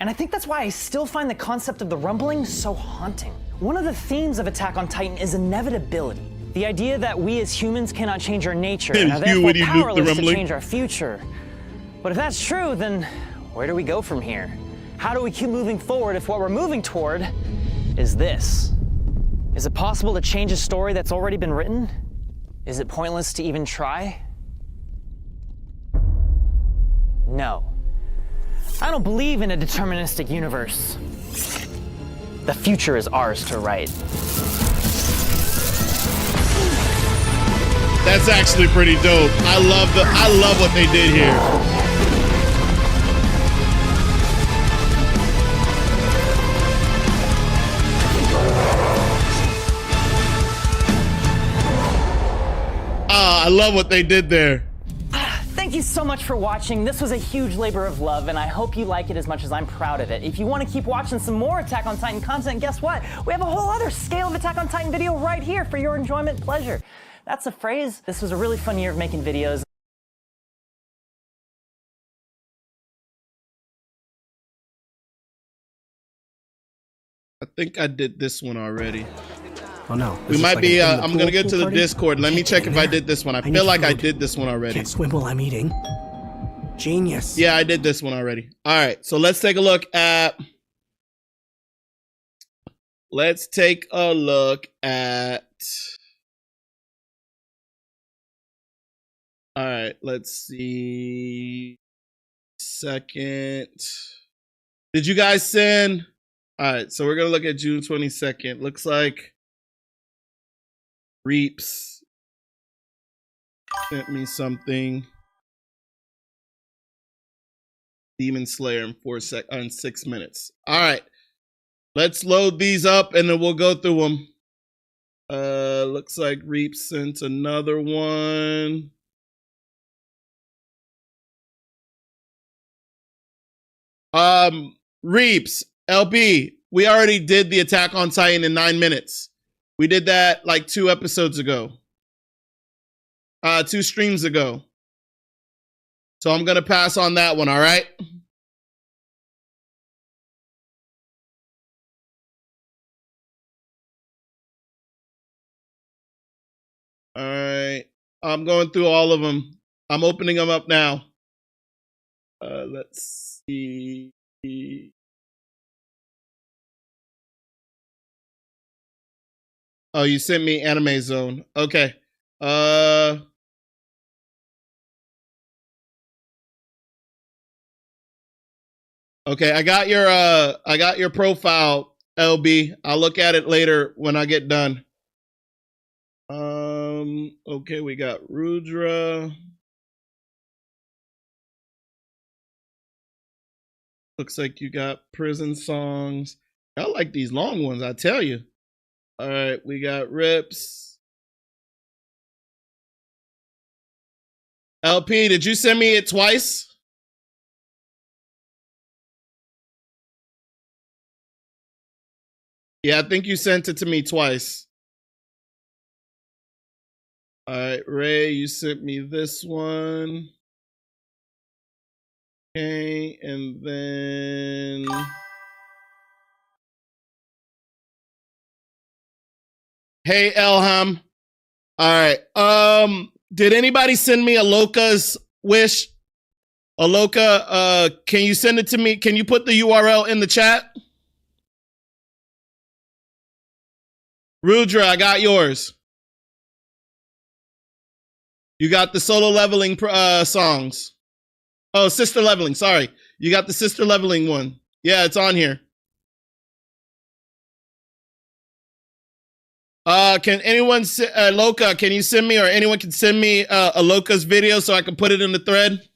S11: And I think that's why I still find the concept of the rumbling so haunting. One of the themes of Attack on Titan is inevitability. The idea that we as humans cannot change our nature and are therefore powerless to change our future. But if that's true, then where do we go from here? How do we keep moving forward if what we're moving toward is this? Is it possible to change a story that's already been written? Is it pointless to even try? No. I don't believe in a deterministic universe. The future is ours to write.
S1: That's actually pretty dope. I love what they did here. I love what they did there.
S11: Thank you so much for watching. This was a huge labor of love, and I hope you like it as much as I'm proud of it. If you want to keep watching some more Attack on Titan content, guess what? We have a whole other Scale of Attack on Titan video right here for your enjoyment and pleasure. That's a phrase. This was a really fun year of making videos.
S1: I think I did this one already.
S14: Oh no.
S1: We might be, I'm gonna go to the Discord. Let me check if I did this one. I feel like I did this one already.
S14: Can't swim while I'm eating. Genius.
S1: Yeah, I did this one already. All right, so let's take a look at let's take a look at. All right, let's see. Second. Did you guys send? All right, so we're gonna look at June 22nd. Looks like Reactz sent me something. Demon Slayer in 6 minutes. All right, let's load these up and then we'll go through them. Looks like Reactz sent another one. Reactz, LB, we already did the Attack on Titan in 9 minutes. We did that like 2 episodes ago. 2 streams ago. So I'm going to pass on that one, all right? All right. I'm going through all of them. I'm opening them up now. Let's see. Oh, you sent me Anime Zone. Okay. Okay, I got your profile, LB. I'll look at it later when I get done. Okay, we got Rudra. Looks like you got Prison Songs. I like these long ones, I tell you. All right, we got Rips. LP, did you send me it twice? Yeah, I think you sent it to me twice. All right, Ray, you sent me this one. Okay, and then hey, Elham. All right. Did anybody send me Aloka's wish? Aloka, can you send it to me? Can you put the URL in the chat? Rudra, I got yours. You got the solo leveling songs. Oh, sister leveling. Sorry. You got the sister leveling one. Yeah, it's on here. Can anyone, Loka, can you send me, or anyone can send me Aloka's video so I can put it in the thread?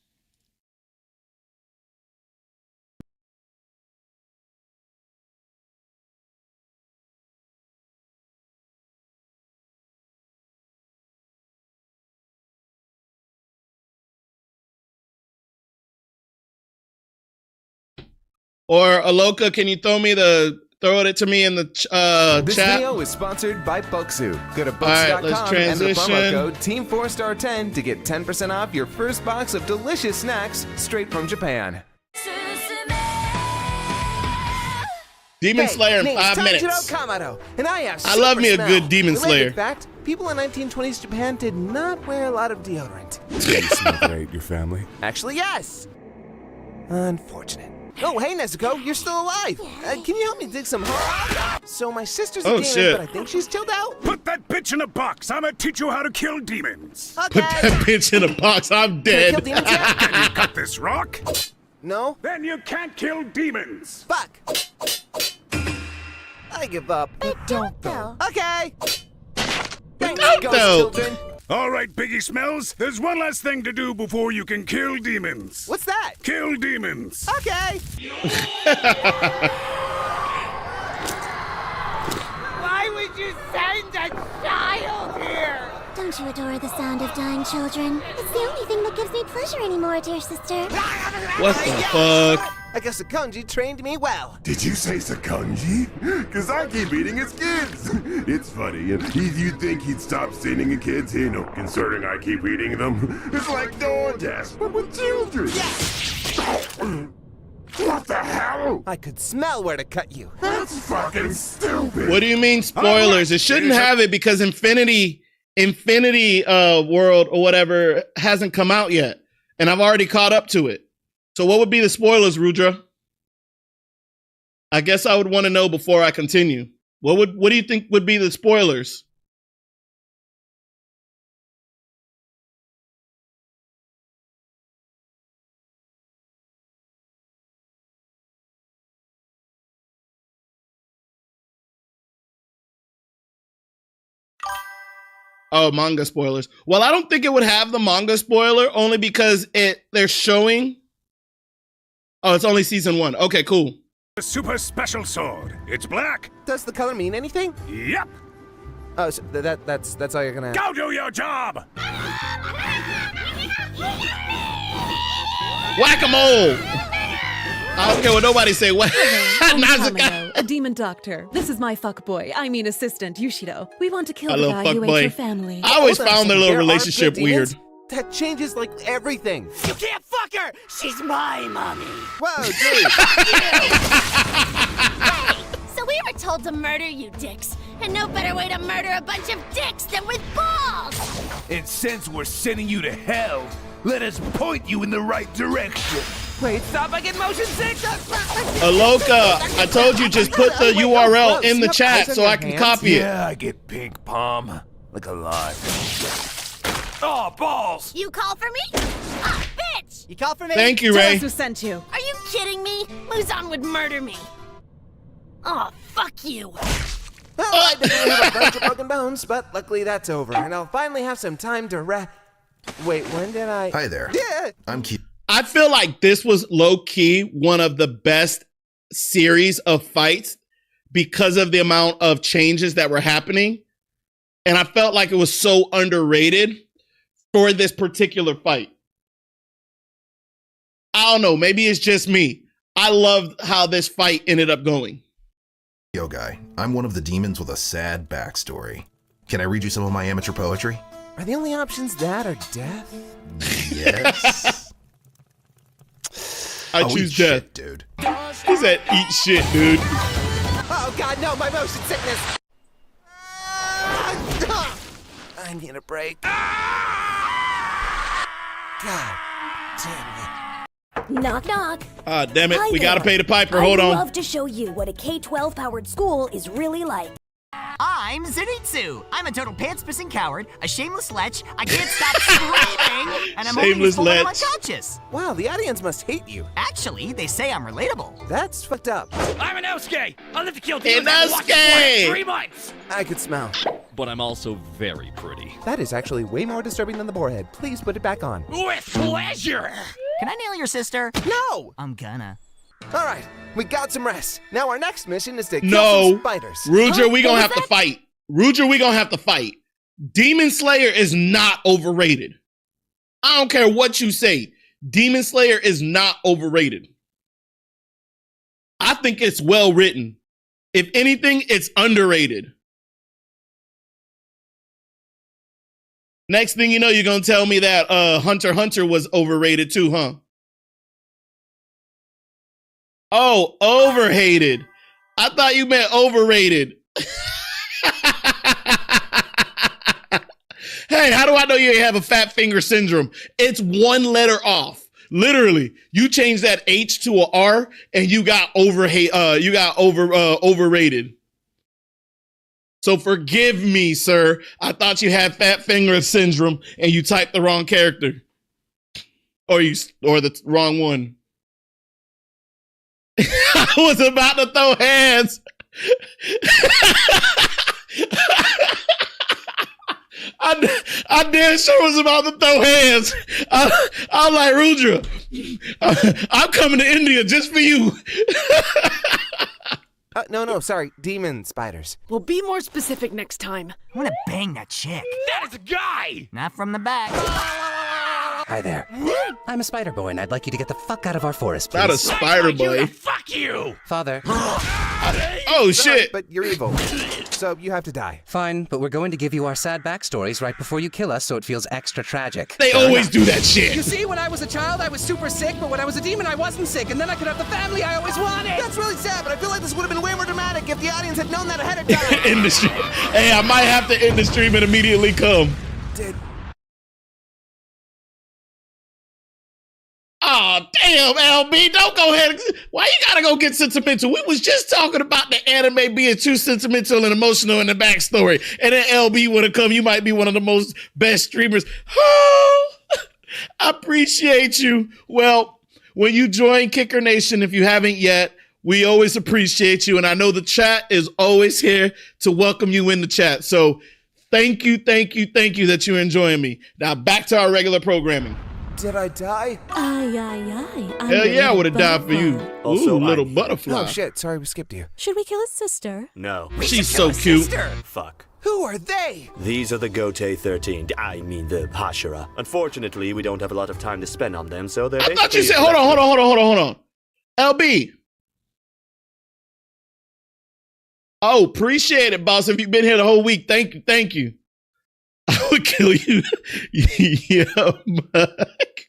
S1: Or Aloka, can you throw it to me in the
S13: This
S1: chat?
S13: video is sponsored by Booksu. Go to
S1: right, let's
S13: Booksu.com and the promo
S1: transition.
S13: code Team4Star10 to get 10% off your first box of delicious snacks straight from Japan.
S1: Demon Slayer in 5 minutes.
S13: Kamado, and I have
S1: I love me a
S13: super
S1: good
S13: smell.
S1: Demon
S13: Related
S1: Slayer.
S13: fact, people in 1920s Japan did not wear a lot of deodorant.
S15: Do you smell great, your family?
S13: Actually, yes. Unfortunate. Oh, hey, Nezuko, you're still alive. Can you help me dig some holes? So my sister's a
S15: Oh,
S13: demon,
S15: shit.
S13: but I think she's chilled out.
S15: Put that bitch in a box. I'm gonna teach you how to kill demons.
S13: Okay.
S1: Put that bitch in a box. I'm dead.
S13: Can I kill demons yet?
S15: Can you cut this rock?
S13: No.
S15: Then you can't kill demons.
S13: Fuck. I give up.
S16: But don't though.
S13: Okay. Thanks,
S1: Don't
S13: ghost
S1: though.
S13: children.
S15: All right, Biggie Smells, there's one last thing to do before you can kill demons.
S13: What's that?
S15: Kill demons.
S13: Okay.
S16: Why would you send a child here? Don't you adore the sound of dying children? It's the only thing that gives me pleasure anymore, dear sister.
S1: What the fuck?
S13: I guess Sakonji trained me well.
S17: Did you say Sakonji? Because I keep eating his kids. It's funny, and you'd think he'd stop sending the kids in, concerning I keep eating them. It's like DoorDash, but with children. What the hell?
S13: I could smell where to cut you.
S17: That's fucking stupid.
S1: What do you mean spoilers? It shouldn't have it because Infinity World or whatever hasn't come out yet. And I've already caught up to it. So what would be the spoilers, Rudra? I guess I would want to know before I continue. What do you think would be the spoilers? Oh, manga spoilers. Well, I don't think it would have the manga spoiler only because they're showing. Oh, it's only season 1. Okay, cool.
S15: A super special sword. It's black.
S13: Does the color mean anything?
S15: Yep.
S13: Oh, so that's all you're gonna.
S15: Go do your job.
S1: Whack-a-mole. I don't care what nobody say. What?
S18: Kamino, a demon doctor. This is my fuckboy. I mean assistant, Yushido. We want to kill the guy who ate your family.
S1: I always found their little relationship weird.
S13: That changes like everything.
S5: You can't fuck her! She's my mommy!
S13: Whoa, dude!
S16: Hey, so we were told to murder you dicks. And no better way to murder a bunch of dicks than with balls!
S19: And since we're sending you to hell, let us point you in the right direction.
S13: Wait, stop, I get motion sick!
S1: Aloka, I told you just put the URL in the chat so I can copy it.
S19: Yeah, I get pink palm. Like a lot. Oh, balls!
S16: You call for me? Ah, bitch!
S5: You call for me?
S1: Thank you,
S18: Tell
S1: Ray.
S18: us who sent you.
S16: Are you kidding me? Muzan would murder me. Oh, fuck you.
S13: Well, I definitely have a bunch of broken bones, but luckily that's over, and I'll finally have some time to Wait, when did I?
S12: Hi there.
S13: Yeah.
S12: I'm Keith.
S1: I feel like this was low-key one of the best series of fights because of the amount of changes that were happening. And I felt like it was so underrated for this particular fight. I don't know, maybe it's just me. I loved how this fight ended up going.
S12: Yo, guy. I'm one of the demons with a sad backstory. Can I read you some of my amateur poetry?
S13: Are the only options that or death?
S12: Yes.
S1: I choose death.
S12: Shit, dude.
S1: He said, eat shit, dude.
S13: Oh, God, no, my motion sickness. I need a break. God damn it.
S16: Knock, knock.
S1: Ah, damn it.
S16: Hi
S1: We gotta
S16: there.
S1: pay the piper. Hold on.
S16: I'd love to show you what a K-12 powered school is really like.
S5: I'm Zenitsu. I'm a total pants-pissing coward, a shameless lech, I can't stop screaming, and I'm
S1: Shameless
S5: always
S1: lech.
S5: unconscious.
S13: Wow, the audience must hate you.
S5: Actually, they say I'm relatable.
S13: That's fucked up.
S19: I'm Inosuke. I'll live to kill
S1: Inosuke!
S19: 3 months.
S13: I could smell.
S6: But I'm also very pretty.
S13: That is actually way more disturbing than the boarhead. Please put it back on.
S19: With pleasure.
S5: Can I nail your sister?
S13: No!
S5: I'm gonna.
S13: All right, we got some rest. Now our next mission is to kill
S1: No.
S13: some spiders.
S1: Ruger, we gonna have to fight. Ruger, we gonna have to fight. Demon Slayer is not overrated. I don't care what you say. Demon Slayer is not overrated. I think it's well written. If anything, it's underrated. Next thing you know, you're gonna tell me that Hunter x Hunter was overrated too, huh? Oh, overhated. I thought you meant overrated. Hey, how do I know you ain't have a fat finger syndrome? It's one letter off. Literally, you change that H to a R and you got overrated. So forgive me, sir. I thought you had fat finger syndrome and you typed the wrong character. Or the wrong one. I was about to throw hands. I damn sure was about to throw hands. I'm like, Rudra, I'm coming to India just for you.
S13: No, sorry. Demon spiders.
S5: Well, be more specific next time. I wanna bang that chick.
S19: That is a guy.
S5: Not from the back.
S14: Hi there. I'm a spider boy, and I'd like you to get the fuck out of our forest, please.
S1: Not a spider boy.
S19: Fuck you.
S14: Father.
S1: Oh, shit.
S13: But you're evil. So you have to die.
S14: Fine, but we're going to give you our sad backstories right before you kill us so it feels extra tragic.
S1: They always do that shit.
S11: You see, when I was a child, I was super sick, but when I was a demon, I wasn't sick, and then I could have the family I always wanted.
S13: That's really sad, but I feel like this would have been way more dramatic if the audience had known that ahead of time.
S1: End the stream. Hey, I might have to end the stream and immediately come. Oh, damn, LB. Don't go ahead. Why you gotta go get sentimental? We was just talking about the anime being too sentimental and emotional in the backstory. And then LB would have come. You might be one of the most best streamers. Oh, I appreciate you. Well, when you join Kicker Nation, if you haven't yet, we always appreciate you. And I know the chat is always here to welcome you in the chat. So thank you that you're enjoying me. Now back to our regular programming.
S13: Did I die?
S1: Hell yeah, I would have died for you.
S13: Also,
S1: Ooh, little butterfly.
S13: Oh shit, sorry we skipped you.
S18: Should we kill his sister?
S20: No.
S1: She's so cute.
S20: Fuck.
S13: Who are they?
S20: These are the Gote 13. I mean the Hashira. Unfortunately, we don't have a lot of time to spend on them, so they're
S1: I thought you said, hold on. LB. Oh, appreciate it, boss. If you've been here the whole week, thank you. I would kill you. Yeah, Mike.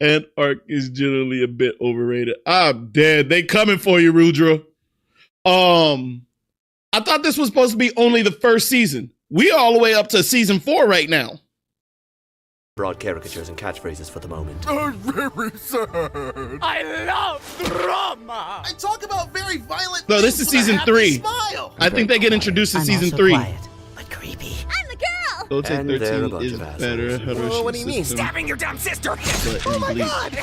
S1: And Arc is generally a bit overrated. I'm dead. They coming for you, Rudra. I thought this was supposed to be only the first season. We are all the way up to season 4 right now.
S20: Broad caricatures and catchphrases for the moment.
S17: I'm very sad.
S13: I love drama. I talk about very violent.
S1: No, this is season 3. I think they get introduced in season 3.
S16: But creepy. I'm the girl.
S1: Gote 13 is better.
S13: Well, what do you mean?
S16: Stabbing your dumb sister.
S13: Oh my god.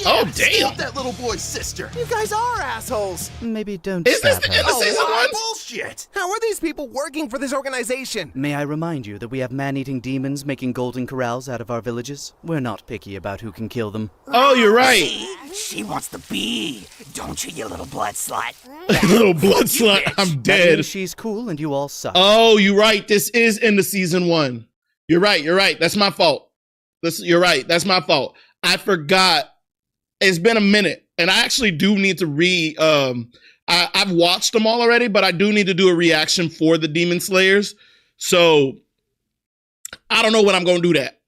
S1: Oh, damn.
S13: That little boy's sister. You guys are assholes.
S10: Maybe don't
S1: Is this
S10: stab
S1: the end
S10: her.
S1: of season 1?
S13: Bullshit. How are these people working for this organization?
S10: May I remind you that we have man-eating demons making golden corrals out of our villages? We're not picky about who can kill them.
S1: Oh, you're right.
S16: She wants the bee. Don't you little blood slut?
S1: Little blood slut. I'm
S10: That
S1: dead.
S10: means she's cool and you all suck.
S1: Oh, you're right. This is in the season 1. You're right. That's my fault. You're right. That's my fault. I forgot. It's been a minute, and I actually do need to I've watched them all already, but I do need to do a reaction for the Demon Slayers. So I don't know when I'm going to do that.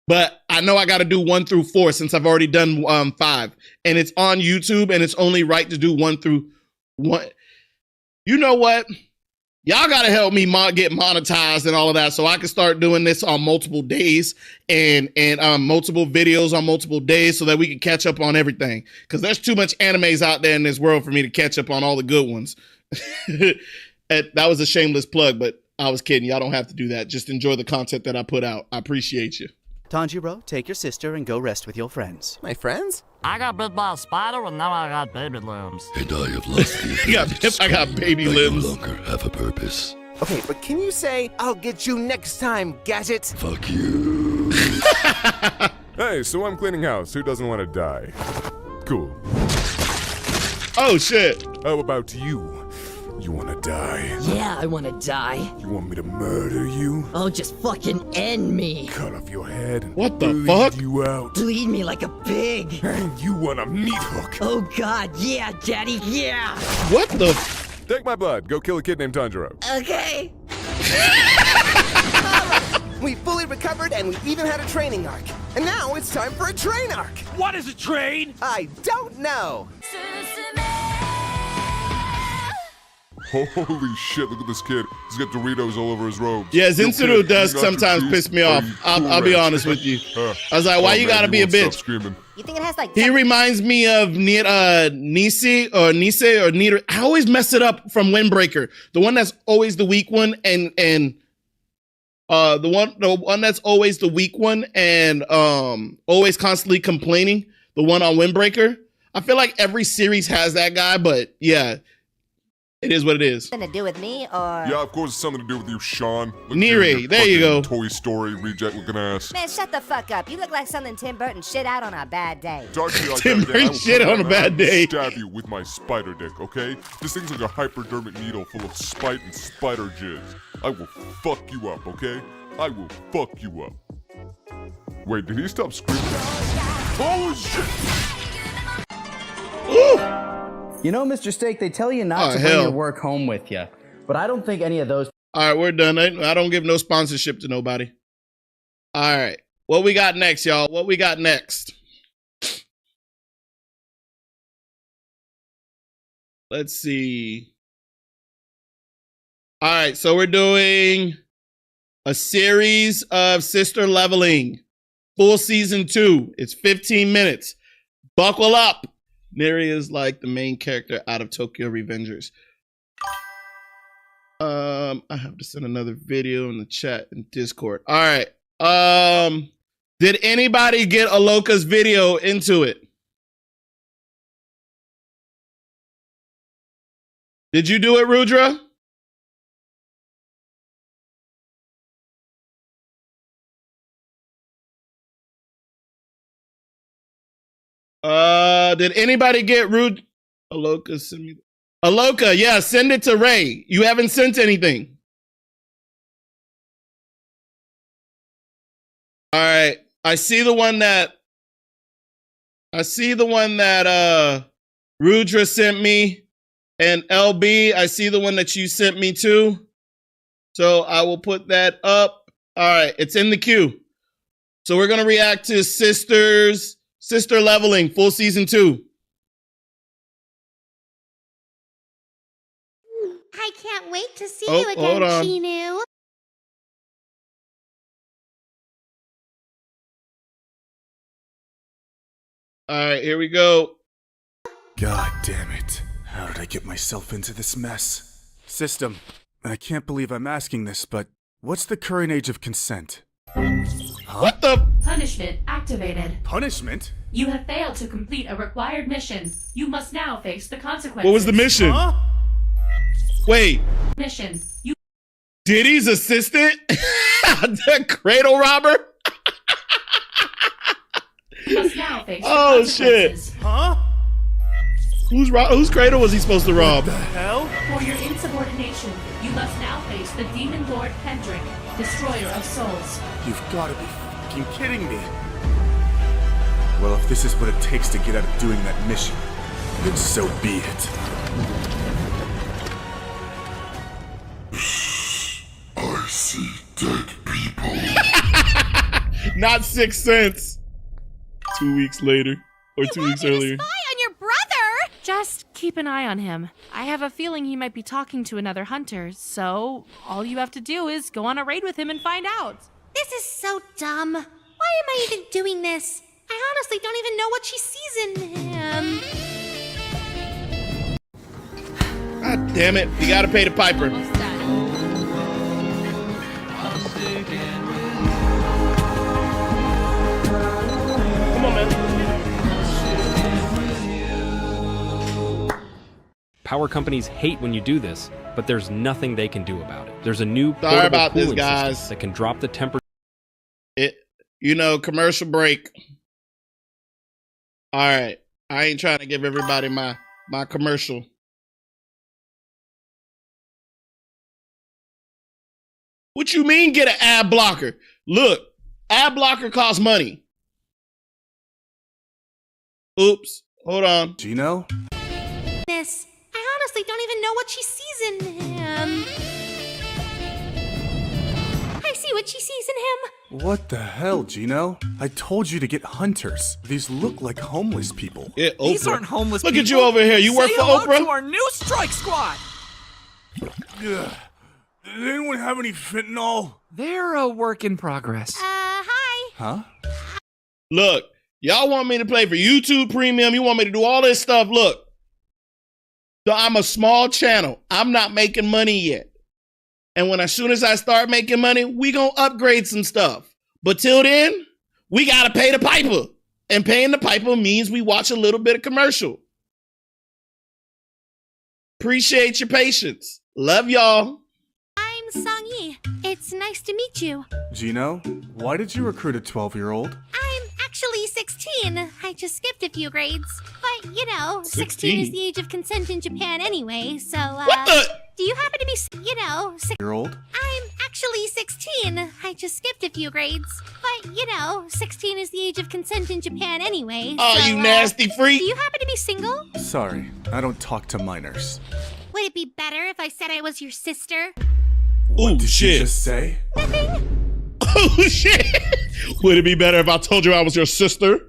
S1: But I know I got to do 1 through 4 since I've already done 5. And it's on YouTube, and it's only right to do 1 through 1. You know what? Y'all got to help me get monetized and all of that so I can start doing this on multiple days and multiple videos on multiple days so that we can catch up on everything. Because there's too much animes out there in this world for me to catch up on all the good ones. That was a shameless plug, but I was kidding. Y'all don't have to do that. Just enjoy the content that I put out. I appreciate you.
S10: Tanjiro, take your sister and go rest with your friends.
S13: My friends?
S21: I got bit by a spider and now I got baby limbs.
S22: And I have lost the ability
S1: I got baby limbs.
S22: I no longer have a purpose.
S13: Okay, but can you say, I'll get you next time, gadget?
S22: Fuck you.
S23: Hey, so I'm cleaning house. Who doesn't want to die? Cool.
S1: Oh, shit.
S23: How about you? You want to die?
S24: Yeah, I want to die.
S23: You want me to murder you?
S24: Oh, just fucking end me.
S23: Cut off your head and
S1: what the
S23: bleed
S1: fuck?
S23: You out.
S24: Bleed me like a pig.
S23: And you want a meat hook?
S24: Oh God, yeah, Daddy, yeah.
S1: What the?
S23: Take my blood. Go kill a kid named Tanjiro.
S24: Okay.
S13: We fully recovered and we even had a training arc. And now it's time for a train arc.
S19: What is a train?
S13: I don't know.
S23: Holy shit, look at this kid. He's got Doritos all over his robes.
S1: Yeah, Zensuru does sometimes piss me off. I'll be honest with you. I was like, why you gotta be a bitch?
S16: You think it has like...
S1: He reminds me of Nise or Nita. I always mess it up from Windbreaker. The one that's always the weak one and the one that's always the weak one and always constantly complaining. The one on Windbreaker. I feel like every series has that guy, but yeah. It is what it is.
S16: Something to do with me, or...
S23: Yeah, of course it's something to do with you, Sean.
S1: Neri, there you go.
S23: Toy Story reject looking ass.
S16: Man, shut the fuck up. You look like something Tim Burton shit out on a bad day.
S23: Talk to me like
S1: Tim
S23: that again, I
S1: Burton
S23: will
S1: shit
S23: come
S1: on a
S23: around
S1: bad
S23: and
S1: day.
S23: Stab you with my spider dick, okay? This thing's like a hypodermic needle full of spite and spider jizz. I will fuck you up, okay? I will fuck you up. Wait, did he stop screaming? Holy shit!
S1: Ooh!
S25: You know, Mr. Steak, they tell you not to bring your work home with you, but I don't think any of those...
S1: All right, we're done. I don't give no sponsorship to nobody. All right. What we got next, y'all? What we got next? Let's see. All right, so we're doing a series of sister leveling. full season 2. It's 15 minutes. Buckle up. Neri is like the main character out of Tokyo Revengers. I have to send another video in the chat and Discord. All right. Did anybody get Aloka's video into it? Did you do it, Rudra? Did anybody get Aloka, send me. Aloka, yeah, send it to Ray. You haven't sent anything. All right. I see the one that Rudra sent me, and LB, I see the one that you sent me too. So I will put that up. All right, it's in the queue. So we're gonna react to Sister Leveling, full season 2.
S16: I can't wait to see you again, Chinu.
S1: All right, here we go.
S2: God damn it. How did I get myself into this mess? System, I can't believe I'm asking this, but what's the current age of consent? Huh?
S1: What the?
S3: Punishment activated.
S2: Punishment?
S3: You have failed to complete a required mission. You must now face the consequences.
S1: What was the mission?
S2: Huh?
S1: Wait.
S3: Mission. You.
S1: Diddy's assistant? The cradle robber?
S3: You must now face the
S1: consequences. Shit.
S2: Huh?
S1: Whose cradle was he supposed to rob?
S2: What the hell?
S3: For your insubordination, you must now face the Demon Lord Pendrick, Destroyer of Souls.
S2: You've got to be fucking kidding me. Well, if this is what it takes to get out of doing that mission, then so be it.
S22: I see dead people.
S1: Not 6 cents. 2 weeks later. Or 2 weeks earlier.
S16: Spy on your brother!
S4: Just keep an eye on him. I have a feeling he might be talking to another hunter, so all you have to do is go on a raid with him and find out.
S16: This is so dumb. Why am I even doing this? I honestly don't even know what she sees in him.
S1: God damn it. You gotta pay the piper. Come on, man.
S7: Power companies hate when you do this, but there's nothing they can do about it. There's a new
S1: Sorry about this,
S7: cooling
S1: guys.
S7: system that can drop the temperature.
S1: Commercial break. All right. I ain't trying to give everybody my commercial. What you mean get an ad blocker? Look, ad blocker costs money. Oops. Hold on.
S2: Gino?
S16: This. I honestly don't even know what she sees in him. I see what she sees in him.
S2: What the hell, Gino? I told you to get hunters. These look like homeless people.
S1: Yeah,
S24: These aren't homeless
S1: Look
S24: people.
S1: at you over here. You work
S24: Say
S1: for
S24: hello
S1: Oprah?
S24: to our new strike squad.
S2: Ugh. Does anyone have any fentanyl?
S24: They're a work in progress.
S16: Hi.
S2: Huh?
S1: Look, y'all want me to play for YouTube Premium. You want me to do all this stuff. Look. So I'm a small channel. I'm not making money yet. And as soon as I start making money, we gonna upgrade some stuff. But till then, we gotta pay the piper. And paying the piper means we watch a little bit of commercial. Appreciate your patience. Love y'all.
S16: I'm Song-yi. It's nice to meet you.
S2: Gino, why did you recruit a 12-year-old?
S16: I'm actually 16. I just skipped a few grades. But, 16 is the age of consent in Japan anyway, so,
S1: What the?
S16: Do you happen to be,
S2: 6-year-old?
S16: I'm actually 16. I just skipped a few grades. But, 16 is the age of consent in Japan anyway,
S1: Oh,
S16: so,
S1: you nasty freak.
S16: Do you happen to be single?
S2: Sorry, I don't talk to minors.
S16: Would it be better if I said I was your sister?
S2: What did
S1: shit.
S2: you just say?
S1: Oh, shit. Would it be better if I told you I was your sister?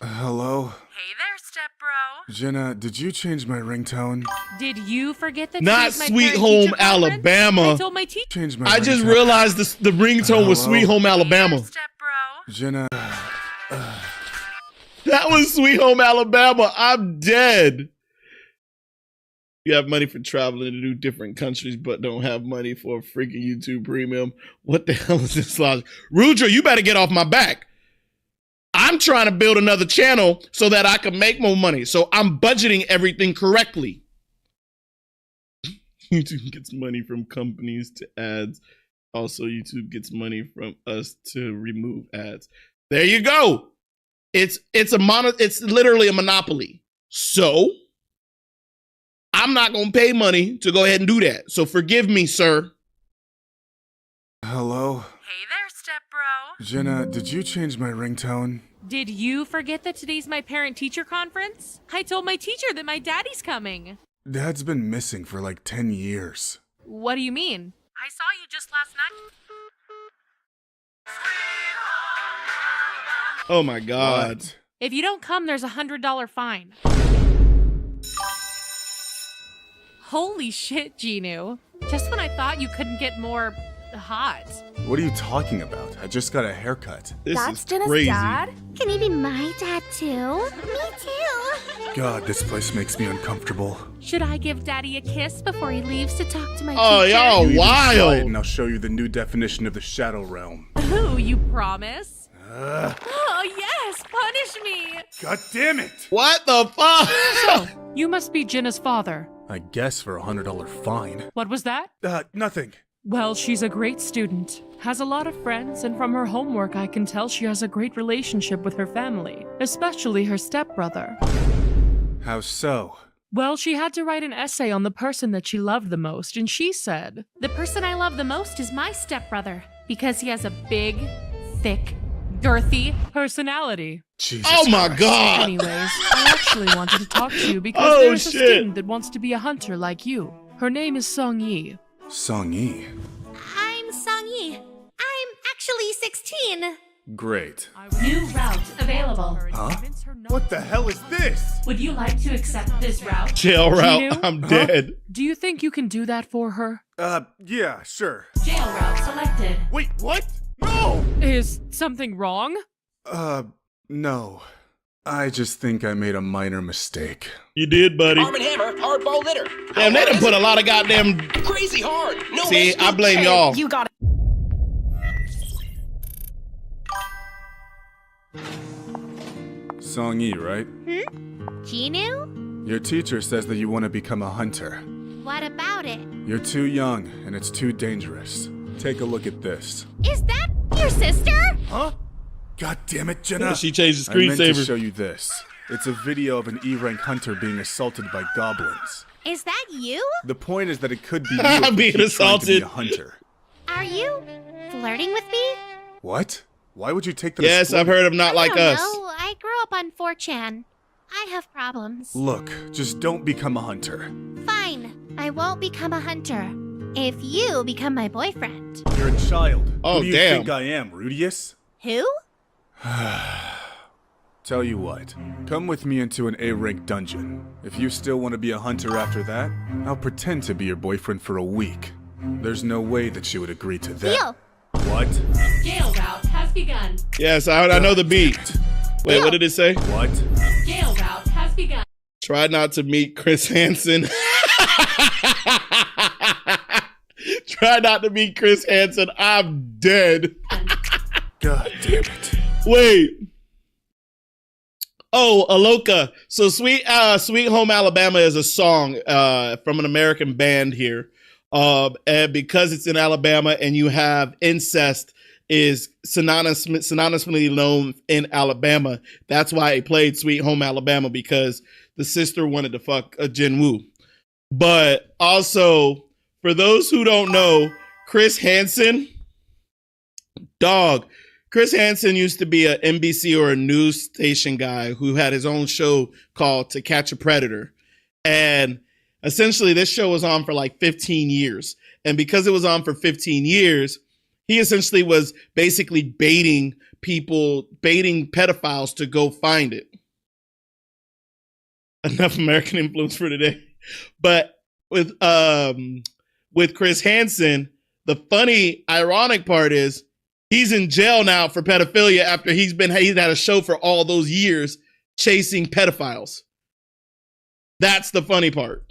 S2: Hello?
S4: Hey there, step bro.
S2: Jenna, did you change my ringtone?
S4: Did you forget that?
S1: Not Sweet Home Alabama.
S4: I told my teacher.
S2: Change my
S1: I just
S2: ringtone.
S1: realized the ringtone was Sweet Home Alabama.
S2: Jenna.
S1: That was Sweet Home Alabama. I'm dead. You have money for traveling to do different countries, but don't have money for a freaking YouTube premium. What the hell is this logic? Rudra, you better get off my back. I'm trying to build another channel so that I can make more money. So I'm budgeting everything correctly. YouTube gets money from companies to ads. Also, YouTube gets money from us to remove ads. There you go. It's literally a monopoly. So I'm not gonna pay money to go ahead and do that. So forgive me, sir.
S2: Hello?
S4: Hey there, stepbro.
S2: Jenna, did you change my ringtone?
S4: Did you forget that today's my parent-teacher conference? I told my teacher that my daddy's coming.
S2: Dad's been missing for like 10 years.
S4: What do you mean? I saw you just last night.
S1: Oh my God.
S2: What?
S4: If you don't come, there's a $100 fine. Holy shit, Genu. Just when I thought you couldn't get more hot.
S2: What are you talking about? I just got a haircut.
S16: That's Jenna's dad? Can he be my dad too? Me too.
S2: God, this place makes me uncomfortable.
S4: Should I give Daddy a kiss before he leaves to talk to my
S1: Oh,
S4: teacher?
S1: y'all
S2: You even try it
S1: wild.
S2: and I'll show you the new definition of the shadow realm.
S4: Ooh, you promise? Oh, yes, punish me.
S2: God damn it!
S1: What the fuck?
S4: So, you must be Jenna's father.
S2: I guess for a $100 fine.
S4: What was that?
S2: Nothing.
S4: Well, she's a great student, has a lot of friends, and from her homework I can tell she has a great relationship with her family, especially her stepbrother.
S2: How so?
S4: Well, she had to write an essay on the person that she loved the most, and she said, "The person I love the most is my stepbrother, because he has a big, thick, girthy personality."
S2: Jesus
S1: Oh my
S2: Christ.
S1: God.
S4: Anyways, I actually wanted to talk to you because
S1: Oh,
S4: there's a
S1: shit.
S4: student that wants to be a hunter like you. Her name is Song Yi.
S2: Song Yi.
S16: I'm Song Yi. I'm actually 16.
S2: Great.
S3: New route available.
S2: Huh? What the hell is this?
S3: Would you like to accept this route?
S1: Jail route.
S4: Genu?
S1: I'm dead.
S4: Do you think you can do that for her?
S2: Yeah, sure.
S3: Jail route selected.
S2: Wait, what? No!
S4: Is something wrong?
S2: No. I just think I made a minor mistake.
S1: You did, buddy.
S14: Arm and Hammer, hardball litter.
S1: Damn, they done put a lot of goddamn.
S14: Crazy hard. No
S1: See,
S14: way,
S1: I blame y'all.
S11: You got it.
S2: Song Yi, right?
S16: Genu?
S2: Your teacher says that you want to become a hunter.
S16: What about it?
S2: You're too young, and it's too dangerous. Take a look at this.
S16: Is that your sister?
S2: Huh? God damn it, Jenna!
S1: She changed the
S2: I meant to
S1: screensaver.
S2: show you this. It's a video of an E-rank hunter being assaulted by goblins.
S16: Is that you?
S2: The point is that it could be you if you
S1: Being
S2: keep trying to be
S1: assaulted.
S2: a hunter.
S16: Are you flirting with me?
S2: What? Why would you take that as
S1: Yes, I've
S2: flirting?
S1: heard of Not Like
S16: I don't
S1: Us.
S16: know. I grew up on 4chan. I have problems.
S2: Look, just don't become a hunter.
S16: Fine. I won't become a hunter. If you become my boyfriend.
S2: You're a child.
S1: Oh,
S2: Who do you
S1: damn.
S2: think I am, Rudius?
S16: Who?
S2: Tell you what, come with me into an A-rank dungeon. If you still want to be a hunter after that, I'll pretend to be your boyfriend for a week. There's no way that she would agree to that.
S16: Deal.
S2: What?
S3: Jail route has begun.
S1: Yes, I know the beat. Wait, what did it say?
S2: What?
S3: Jail route has begun.
S1: Try not to meet Chris Hansen. Try not to meet Chris Hansen. I'm dead.
S2: God damn it.
S1: Wait. Oh, Aloka. So Sweet Home Alabama is a song from an American band here. And because it's in Alabama and you have incest is synonymously known in Alabama. That's why it played Sweet Home Alabama, because the sister wanted to fuck a Jin Woo. But also, for those who don't know, Chris Hansen, Chris Hansen used to be a NBC or a news station guy who had his own show called To Catch a Predator. And essentially this show was on for like 15 years. And because it was on for 15 years, he essentially was basically baiting pedophiles to go find it. enough American influence for today. But with Chris Hansen, the funny, ironic part is he's in jail now for pedophilia after he's had a show for all those years chasing pedophiles. That's the funny part.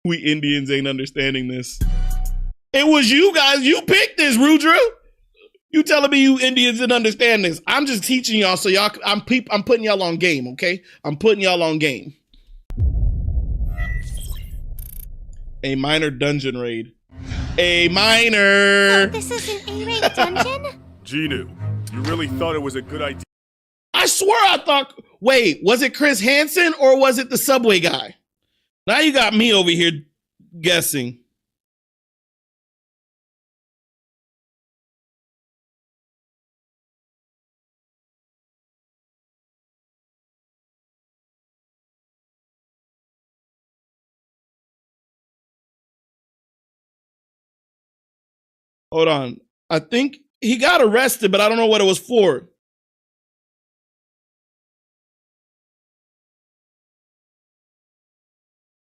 S1: We Indians ain't understanding this. It was you guys. You picked this, Rudra. You telling me you Indians didn't understand this. I'm just teaching y'all so y'all, I'm putting y'all on game, okay? I'm putting y'all on game. A minor dungeon raid. A minor.
S16: Oh, this is an A-raid dungeon?
S2: Genu, you really thought it was a good idea?
S1: I swear I thought, wait, was it Chris Hansen or was it the subway guy? Now you got me over here guessing. Hold on. I think he got arrested, but I don't know what it was for.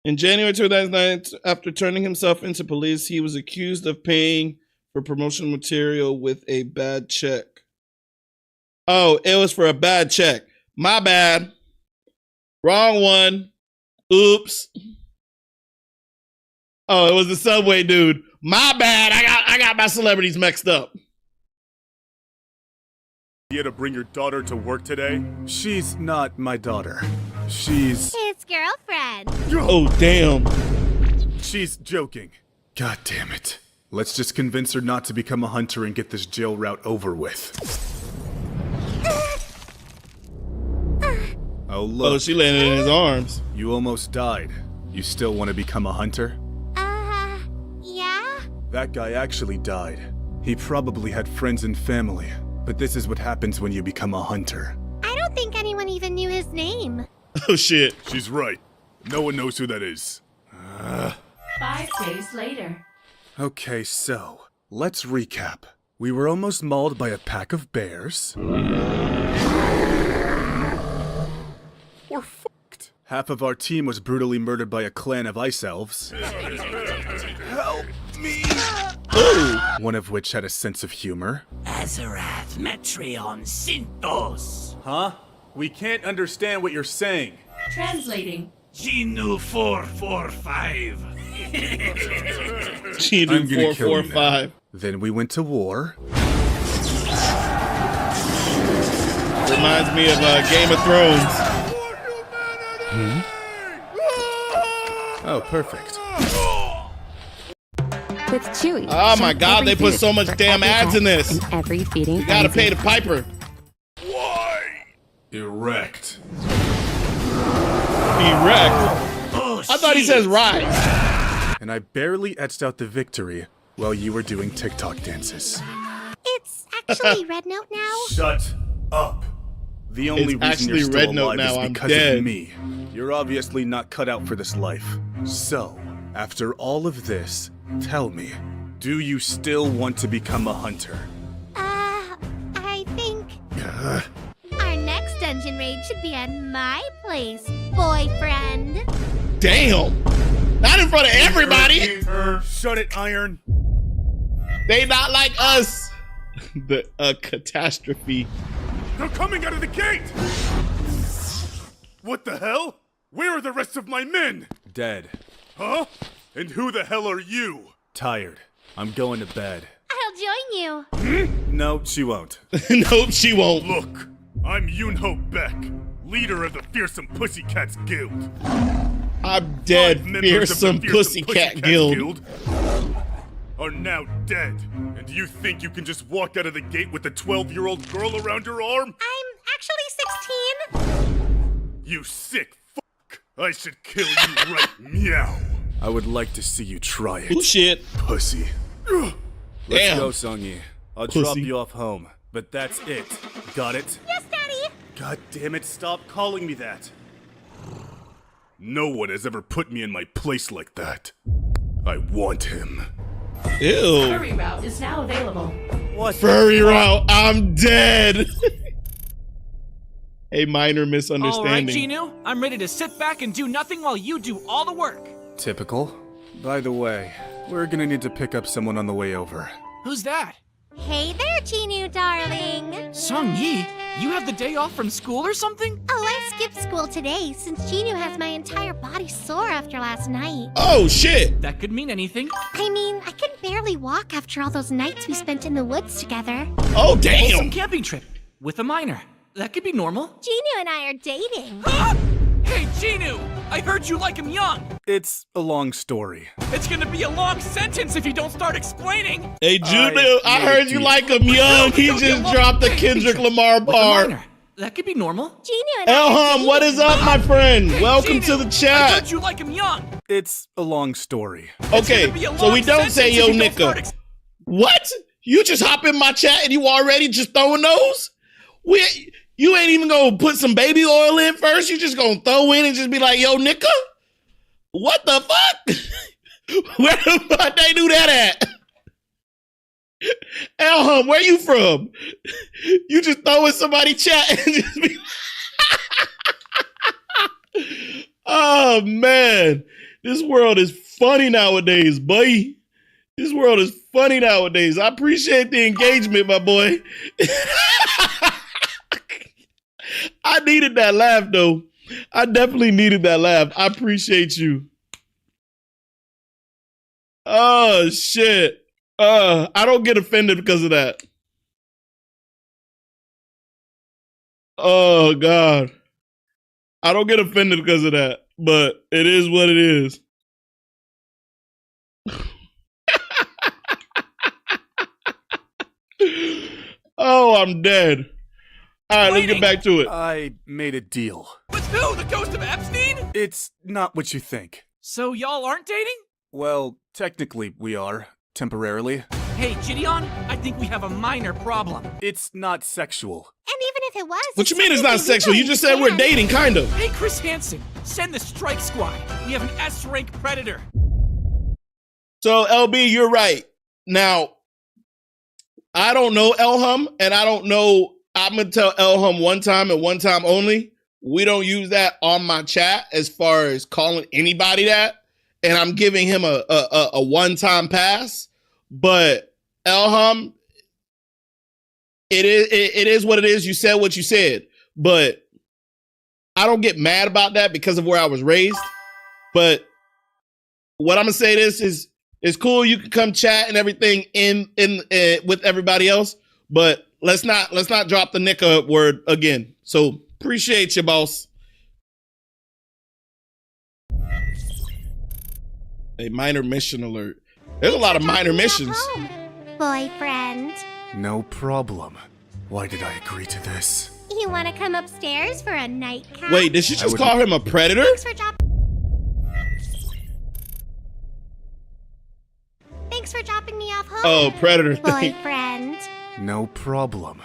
S1: In January 2009, after turning himself into police, he was accused of paying for promotional material with a bad check. Oh, it was for a bad check. My bad. Wrong one. Oops. Oh, it was the subway dude. My bad. I got my celebrities mixed up.
S2: You had to bring your daughter to work today? She's not my daughter. She's
S16: His girlfriend.
S1: Oh, damn.
S2: She's joking. God damn it. Let's just convince her not to become a hunter and get this jail route over with. Oh, look.
S1: Oh, she landed in his arms.
S2: You almost died. You still want to become a hunter?
S16: Yeah?
S2: That guy actually died. He probably had friends and family. But this is what happens when you become a hunter.
S16: I don't think anyone even knew his name.
S1: Oh, shit.
S2: She's right. No one knows who that is.
S3: 5 days later.
S2: Okay, so, let's recap. We were almost mauled by a pack of bears. We're fucked. Half of our team was brutally murdered by a clan of ice elves. Help me!
S1: Ooh.
S2: One of which had a sense of humor.
S21: Azarath Metreon Synthos.
S2: Huh? We can't understand what you're saying.
S3: Translating.
S21: Genu 445.
S1: Genu 445.
S2: Then we went to war.
S1: Reminds me of Game of Thrones.
S2: Oh, perfect.
S6: With Chewy.
S1: Oh my god, they put so much damn ads in this.
S6: Every feeding.
S1: You gotta pay the piper.
S2: Why? Erect.
S1: Erect? I thought he says rise.
S2: And I barely etched out the victory while you were doing TikTok dances.
S16: It's actually Red Note now.
S2: Shut up. The only reason you're still alive is because of me. You're obviously not cut out for this life. So, after all of this, tell me, do you still want to become a hunter?
S16: I think our next dungeon raid should be at my place, boyfriend.
S1: Damn! Not in front of everybody!
S2: Shut it, Iron!
S1: They not like us! The catastrophe.
S2: They're coming out of the gate! What the hell? Where are the rest of my men? Dead. Huh? And who the hell are you? Tired. I'm going to bed.
S16: I'll join you.
S2: No, she won't.
S1: Nope, she won't.
S2: Look, I'm Yunho Beck, leader of the Fearsome Pussycats Guild.
S1: I'm dead, Fearsome Pussycat Guild.
S2: Are now dead. And you think you can just walk out of the gate with a 12-year-old girl around your arm?
S16: I'm actually 16.
S2: You sick fuck. I should kill you right meow. I would like to see you try it.
S1: Oh shit.
S2: Pussy. Let's
S1: Damn.
S2: go, Songy. I'll
S1: Pussy.
S2: drop you off home. But that's it. Got it?
S16: Yes, Daddy.
S2: God damn it, stop calling me that. No one has ever put me in my place like that. I want him.
S1: Ew.
S3: Furry route is now available.
S2: What?
S1: Furry route, I'm dead. A minor
S24: All right,
S1: misunderstanding.
S24: Ginu, I'm ready to sit back and do nothing while you do all the work.
S2: Typical. By the way, we're gonna need to pick up someone on the way over.
S24: Who's that?
S16: Hey there, Ginu, darling.
S24: Sung-Yi, you have the day off from school or something?
S16: Oh, I skipped school today since Ginu has my entire body sore after last night.
S1: Oh, shit.
S24: That could mean anything.
S16: I mean, I can barely walk after all those nights we spent in the woods together.
S1: Oh, damn.
S24: Some camping trip with a minor. That could be normal.
S16: Ginu and I are dating.
S24: Hey, Ginu! I heard you like him young.
S2: It's a long story.
S24: It's gonna be a long sentence if you don't start explaining.
S1: Hey, Juno, I heard you like him young. He just dropped the Kendrick Lamar bar.
S24: That could be normal.
S16: Ginu and
S1: Elham, what is up, my friend?
S24: Hey,
S1: Welcome
S24: Ginu,
S1: to the
S24: I
S1: chat.
S24: heard you like him young.
S2: It's a long story.
S1: Okay, so we don't say yo nigga. What? You just hop in my chat and you already just throwing those? You ain't even gonna put some baby oil in first? You just gonna throw in and just be like, yo nigga? What the fuck? Where the fuck they do that at? Elham, where you from? You just throw in somebody's chat and just be oh man. This world is funny nowadays, boy. This world is funny nowadays. I appreciate the engagement, my boy. I needed that laugh, though. I definitely needed that laugh. I appreciate you. Oh, shit. I don't get offended because of that. Oh, God. I don't get offended because of that, but it is what it is. Oh, I'm dead. All right, let's get back to it.
S2: I made a deal.
S24: With who? The ghost of Epstein?
S2: It's not what you think.
S24: So y'all aren't dating?
S2: Well, technically we are. Temporarily.
S24: Hey, Gideon, I think we have a minor problem.
S2: It's not sexual.
S16: And even if it was...
S1: What you mean it's not sexual? You just said we're dating, kind of.
S24: Hey, Chris Hansen, send the strike squad. We have an S-rank predator.
S1: So, LB, you're right. Now, I don't know Elham, and I don't know... I'm going to tell Elham one time and one time only. We don't use that on my chat as far as calling anybody that. And I'm giving him a one-time pass. But Elham, it is what it is. You said what you said. But I don't get mad about that because of where I was raised. But what I'm going to say this is, it's cool. You can come chat and everything in with everybody else. But let's not drop the nigga word again. So appreciate you, boss. A minor mission alert. There's a lot of minor missions.
S16: Boyfriend.
S2: No problem. Why did I agree to this?
S16: You want to come upstairs for a nightcap?
S1: Wait, did she just call him a predator?
S16: Thanks for dropping me off home.
S1: Oh, predator thing.
S16: Boyfriend.
S2: No problem.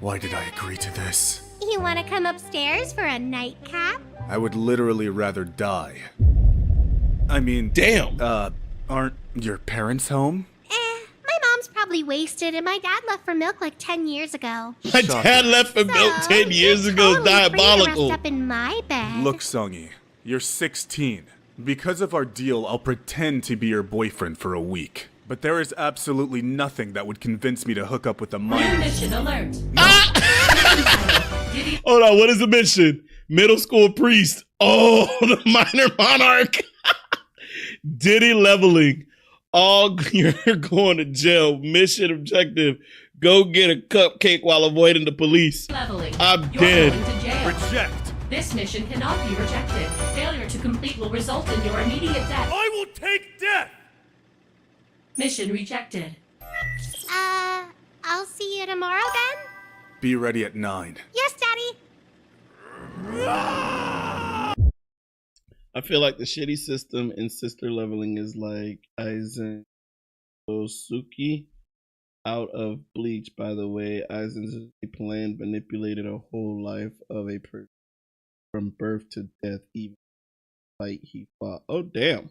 S2: Why did I agree to this?
S16: You want to come upstairs for a nightcap?
S2: I would literally rather die. I mean,
S1: damn.
S2: Aren't your parents home?
S16: My mom's probably wasted, and my dad left for milk like 10 years ago.
S1: My dad left for milk 10 years ago.
S16: Totally
S1: Diabolical.
S16: free to rest up in my bed.
S2: Look, Sung-Yi, you're 16. Because of our deal, I'll pretend to be your boyfriend for a week. But there is absolutely nothing that would convince me to hook up with a minor.
S3: Mission alert.
S1: Hold on, what is the mission? Middle school priest. Oh, the minor monarch. Diddy leveling. All you're going to jail. Mission objective. Go get a cupcake while avoiding the police.
S3: Leveling.
S1: I'm
S3: You're
S1: dead.
S3: going to jail.
S2: Reject.
S3: This mission cannot be rejected. Failure to complete will result in your immediate death.
S2: I will take death!
S3: Mission rejected.
S16: I'll see you tomorrow then?
S2: Be ready at 9.
S16: Yes, Daddy.
S1: I feel like the shitty system in sister leveling is like Aizen Osuki out of Bleach, by the way. Aizen's plan manipulated a whole life of a person from birth to death, even fight he fought. Oh, damn.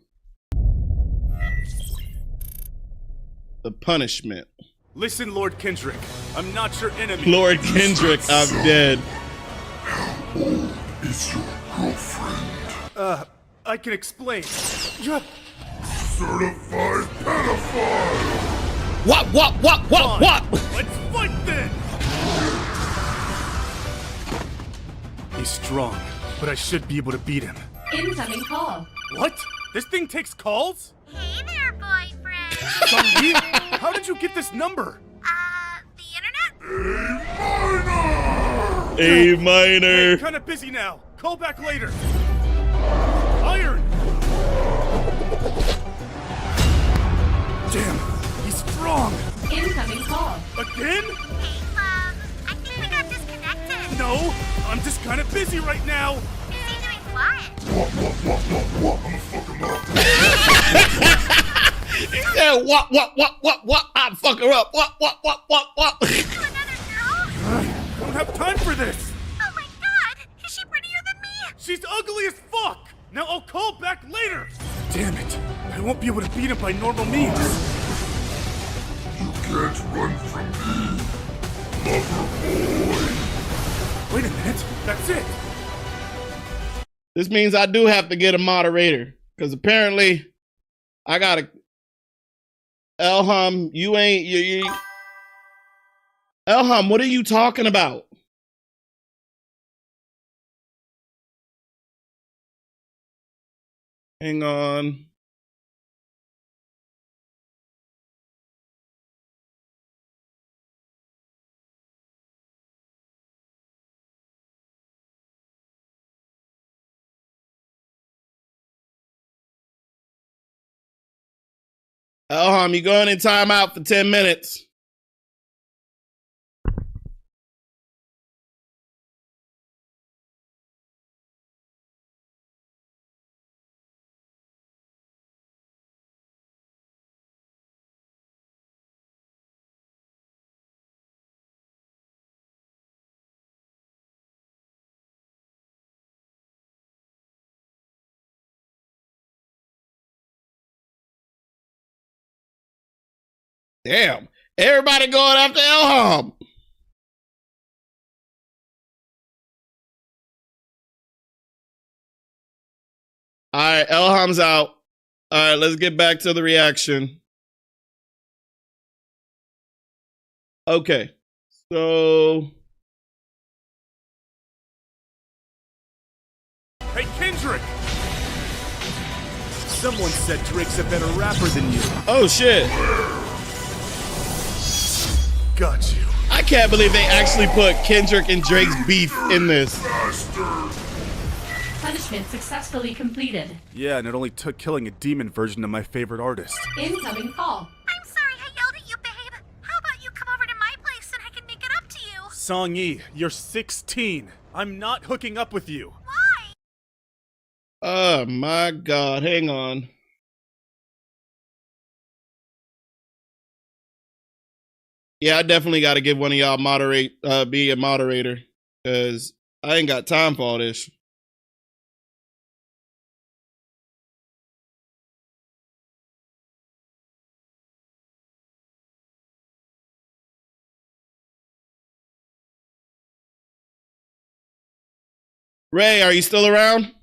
S1: The punishment.
S2: Listen, Lord Kendrick. I'm not your enemy.
S1: Lord Kendrick, I'm dead.
S22: is your girlfriend?
S2: I can explain.
S22: Certified pedophile!
S1: What?
S2: Let's fight then! He's strong, but I should be able to beat him.
S3: Incoming call.
S2: What? This thing takes calls?
S16: Hey there, boyfriend.
S2: Songi, how did you get this number?
S16: The internet?
S1: A minor.
S2: Hey, kinda busy now. Call back later. Iron! Damn, he's strong.
S3: Incoming call.
S2: Again?
S16: Hey, love. I think we got disconnected.
S2: No, I'm just kinda busy right now.
S16: Busy doing what?
S22: What? I'ma fuck him up.
S1: He said, what? I'm fuck her up. What?
S16: To another girl?
S2: Don't have time for this.
S16: Oh my god! Is she prettier than me?
S2: She's ugly as fuck. Now I'll call back later. Damn it. I won't be able to beat him by normal means.
S22: You can't run from me, lover boy.
S2: Wait a minute. That's it.
S1: This means I do have to get a moderator. Because apparently, I gotta... Elham, you ain't... Elham, what are you talking about? Hang on. Elham, you going in timeout for 10 minutes. Damn. Everybody going after Elham. All right, Elham's out. All right, let's get back to the reaction. Okay. So...
S2: Hey, Kendrick! Someone said Drake's a better rapper than you.
S1: Oh, shit.
S2: Got you.
S1: I can't believe they actually put Kendrick and Drake's beef in this.
S3: Punishment successfully completed.
S2: Yeah, and it only took killing a demon version of my favorite artist.
S3: Incoming call.
S16: I'm sorry I yelled at you, babe. How about you come over to my place and I can make it up to you?
S2: Song-yi, you're 16. I'm not hooking up with you.
S16: Why?
S1: Oh my God, hang on. Yeah, I definitely got to give one of y'all be a moderator, because I ain't got time for all this. Ray, are you still around?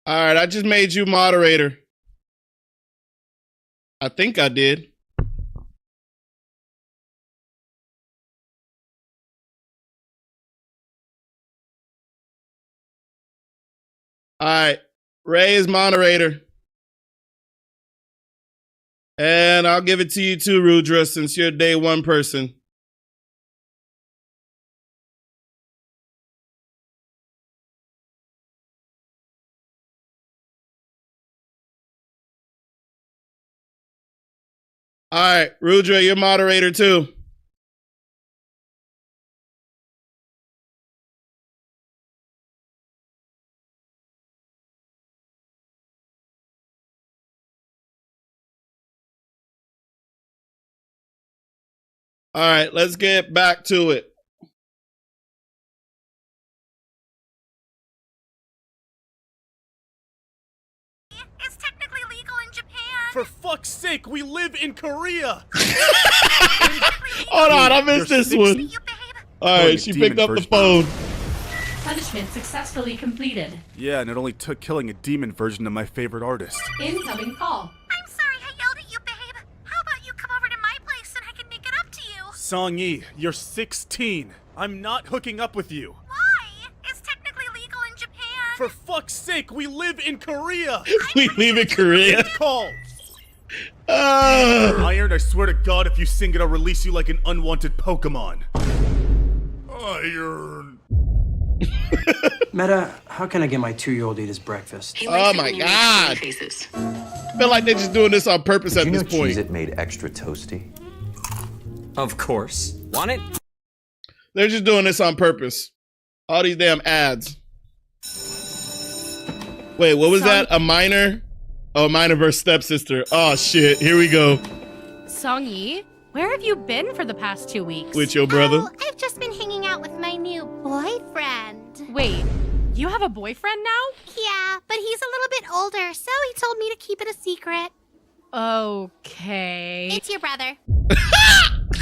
S1: All right, I just made you moderator. I think I did. All right, Ray is moderator. And I'll give it to you too, Rudra, since you're day one person. All right, Rudra, you're moderator too. All right, let's get back to it.
S16: It's technically legal in Japan.
S2: For fuck's sake, we live in Korea.
S1: Hold on, I missed this one. All right, she picked up the phone.
S3: Punishment successfully completed.
S2: Yeah, and it only took killing a demon version of my favorite artist.
S3: Incoming call.
S16: I'm sorry I yelled at you, babe. How about you come over to my place and I can make it up to you?
S2: Song-yi, you're 16. I'm not hooking up with you.
S16: Why? It's technically legal in Japan.
S2: For fuck's sake, we live in Korea.
S1: We live in Korea.
S2: Call. Iron, I swear to God, if you sing it, I'll release you like an unwanted Pokemon.
S22: Iron.
S25: Meta, how can I get my 2-year-old eat his breakfast?
S1: Oh my God. I feel like they're just doing this on purpose at this point.
S6: Cheez-It made extra toasty?
S7: Of course. Want it?
S1: They're just doing this on purpose. All these damn ads. Wait, what was that? A minor? Oh, minor versus stepsister. Oh shit, here we go.
S4: Song-yi, where have you been for the past 2 weeks?
S1: With your brother?
S16: Oh, I've just been hanging out with my new boyfriend.
S4: Wait, you have a boyfriend now?
S16: Yeah, but he's a little bit older, so he told me to keep it a secret.
S4: Okay.
S16: It's your brother.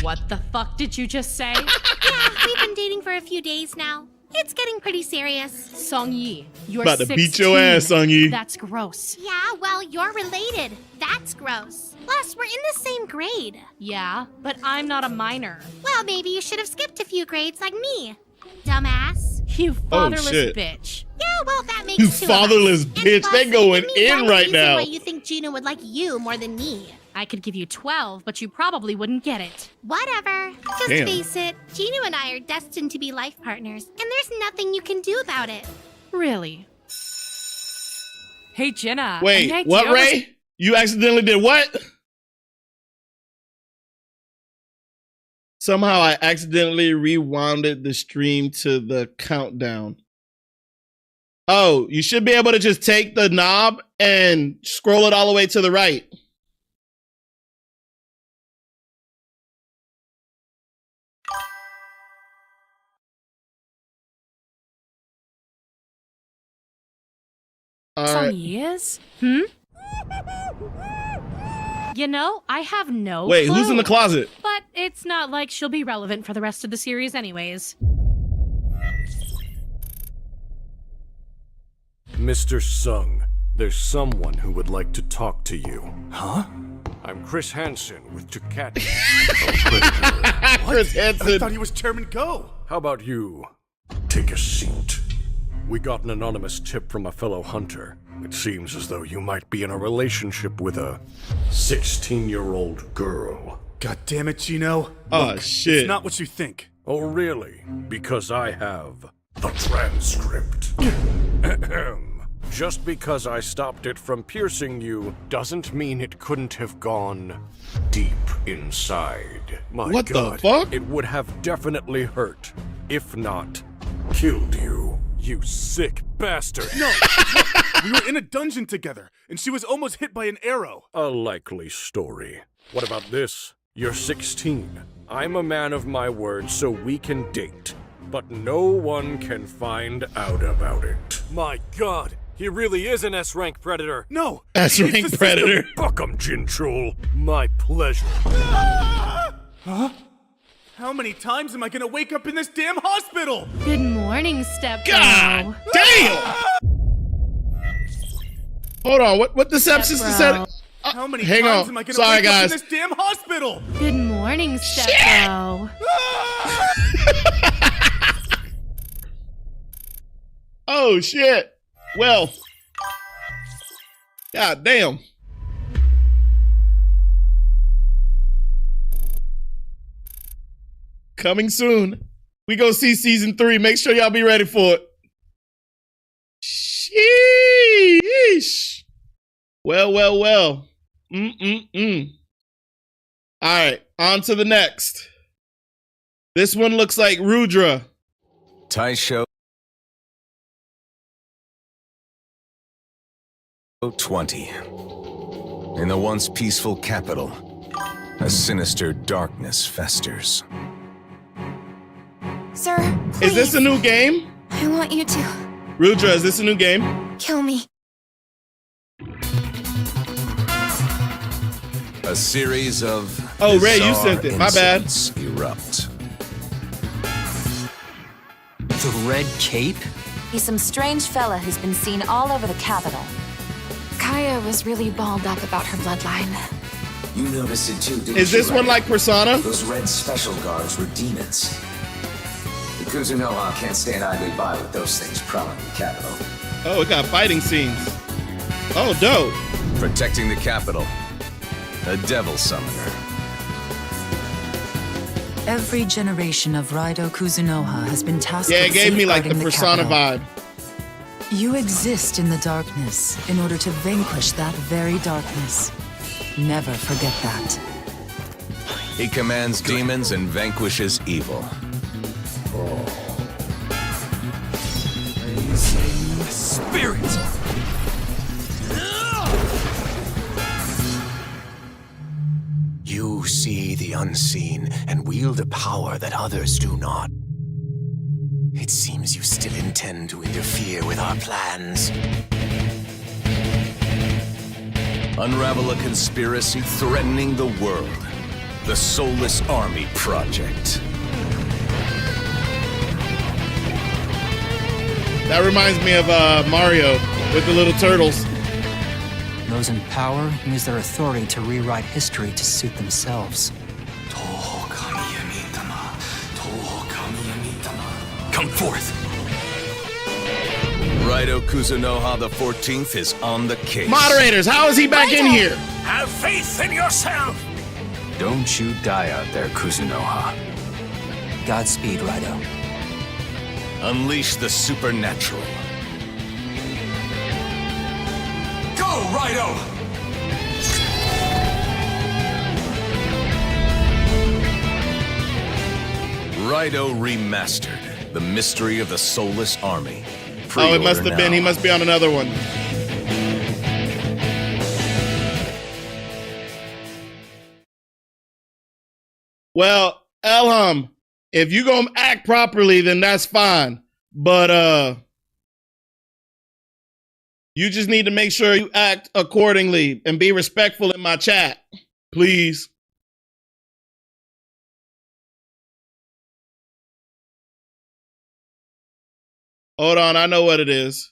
S4: What the fuck did you just say?
S16: Yeah, we've been dating for a few days now. It's getting pretty serious.
S4: Song-yi, you're
S1: about to
S4: 16.
S1: beat your ass, Song-yi.
S4: That's gross.
S16: Yeah, well, you're related. That's gross. Plus, we're in the same grade.
S4: Yeah, but I'm not a minor.
S16: Well, maybe you should have skipped a few grades like me. Dumbass.
S4: You fatherless
S1: shit.
S4: bitch.
S16: Yeah, well, that makes
S1: You
S16: two
S1: fatherless
S16: of us.
S1: bitch.
S16: And plus,
S1: They going
S16: give me
S1: in
S16: one
S1: right
S16: reason
S1: now.
S16: Why you think Gina would like you more than me?
S4: I could give you 12, but you probably wouldn't get it.
S16: Whatever. Just
S1: Damn.
S16: face it. Gina and I are destined to be life partners, and there's nothing you can do about it.
S4: Really? Hey, Jenna.
S1: Wait,
S4: any
S1: what,
S4: idea
S1: Ray? You accidentally did what? Somehow I accidentally rewounded the stream to the countdown. Oh, you should be able to just take the knob and scroll it all the way to the right.
S4: Song-yi is? Hmm? You know, I have no
S1: Wait,
S4: clue.
S1: who's in the closet?
S4: But it's not like she'll be relevant for the rest of the series anyways.
S8: Mr. Sung, there's someone who would like to talk to you.
S2: Huh?
S8: I'm Chris Hansen with Jacat.
S1: Chris Hansen.
S2: I thought he was Chairman Go.
S8: How about you? Take a seat. We got an anonymous tip from a fellow hunter. It seems as though you might be in a relationship with a 16-year-old girl.
S2: God damn it, Gino.
S1: Oh,
S2: Look,
S1: shit.
S2: It's not what you think.
S8: Oh, really? Because I have the transcript. Just because I stopped it from piercing you doesn't mean it couldn't have gone deep inside. My
S1: What the
S8: God,
S1: fuck?
S8: it would have definitely hurt, if not killed you. You sick bastard.
S2: No, we were in a dungeon together, and she was almost hit by an arrow.
S8: A likely story. What about this? You're 16. I'm a man of my word, so we can date. But no one can find out about it. My God, he really is an S-rank predator.
S2: No,
S1: S-rank predator.
S8: Fuck him, Jinchul. My pleasure.
S2: Huh? How many times am I gonna wake up in this damn hospital?
S4: Good morning, step.
S1: God damn! Hold on, what the stepsister said?
S2: How many
S1: Hang
S2: times
S1: on.
S2: am I gonna
S1: Sorry,
S2: wake up
S1: guys.
S2: in this damn hospital?
S4: Good morning, step.
S1: Oh shit. Well. God damn. Coming soon. We go see season 3. Make sure y'all be ready for it. Sheesh. Well. All right, on to the next. This one looks like Rudra.
S9: Taisho 20. In the once peaceful capital,
S5: A sinister darkness festers.
S16: Sir,
S1: is this a new game?
S16: I want you to
S1: Rudra, is this a new game?
S16: kill me.
S5: A series of
S1: Oh, Ray, you sent it. My bad.
S5: Erupt.
S6: The Red Cape?
S9: He's some strange fella who's been seen all over the capital.
S16: Kaya was really balled up about her bloodline.
S6: You noticed it too, didn't
S1: Is this
S6: you,
S1: one
S6: Ray?
S1: like Persona?
S6: Those red special guards were demons. The Kuzunoha can't stand idly by with those things prowling the capital.
S1: Oh, it got fighting scenes. Oh, dope.
S5: Protecting the capital. A devil summoner.
S9: Every generation of Raido Kuzunoha has been tasked
S1: Yeah,
S9: with
S1: it gave me like the
S9: safeguarding
S1: Persona
S9: capital.
S1: vibe.
S9: You exist in the darkness in order to vanquish that very darkness. Never forget that.
S5: He commands demons and vanquishes evil.
S6: Spirit!
S14: You see the unseen and wield a power that others do not. It seems you still intend to interfere with our plans.
S5: Unravel a conspiracy threatening the world. The Soulless Army Project.
S1: That reminds me of Mario with the little turtles.
S6: Those in power use their authority to rewrite history to suit themselves.
S19: Come forth.
S5: Raido Kuzunoha the 14th is on the case.
S1: Moderators, how is he back in here?
S19: Have faith in yourself.
S6: Don't you die out there, Kuzunoha. Godspeed, Raido.
S5: Unleash the supernatural.
S19: Go, Raido!
S5: Raido Remastered. The Mystery of the Soulless Army.
S1: Oh, it must have been. He must be on another one. Well, Elham, if you gonna act properly, then that's fine. But you just need to make sure you act accordingly and be respectful in my chat, please. Hold on, I know what it is.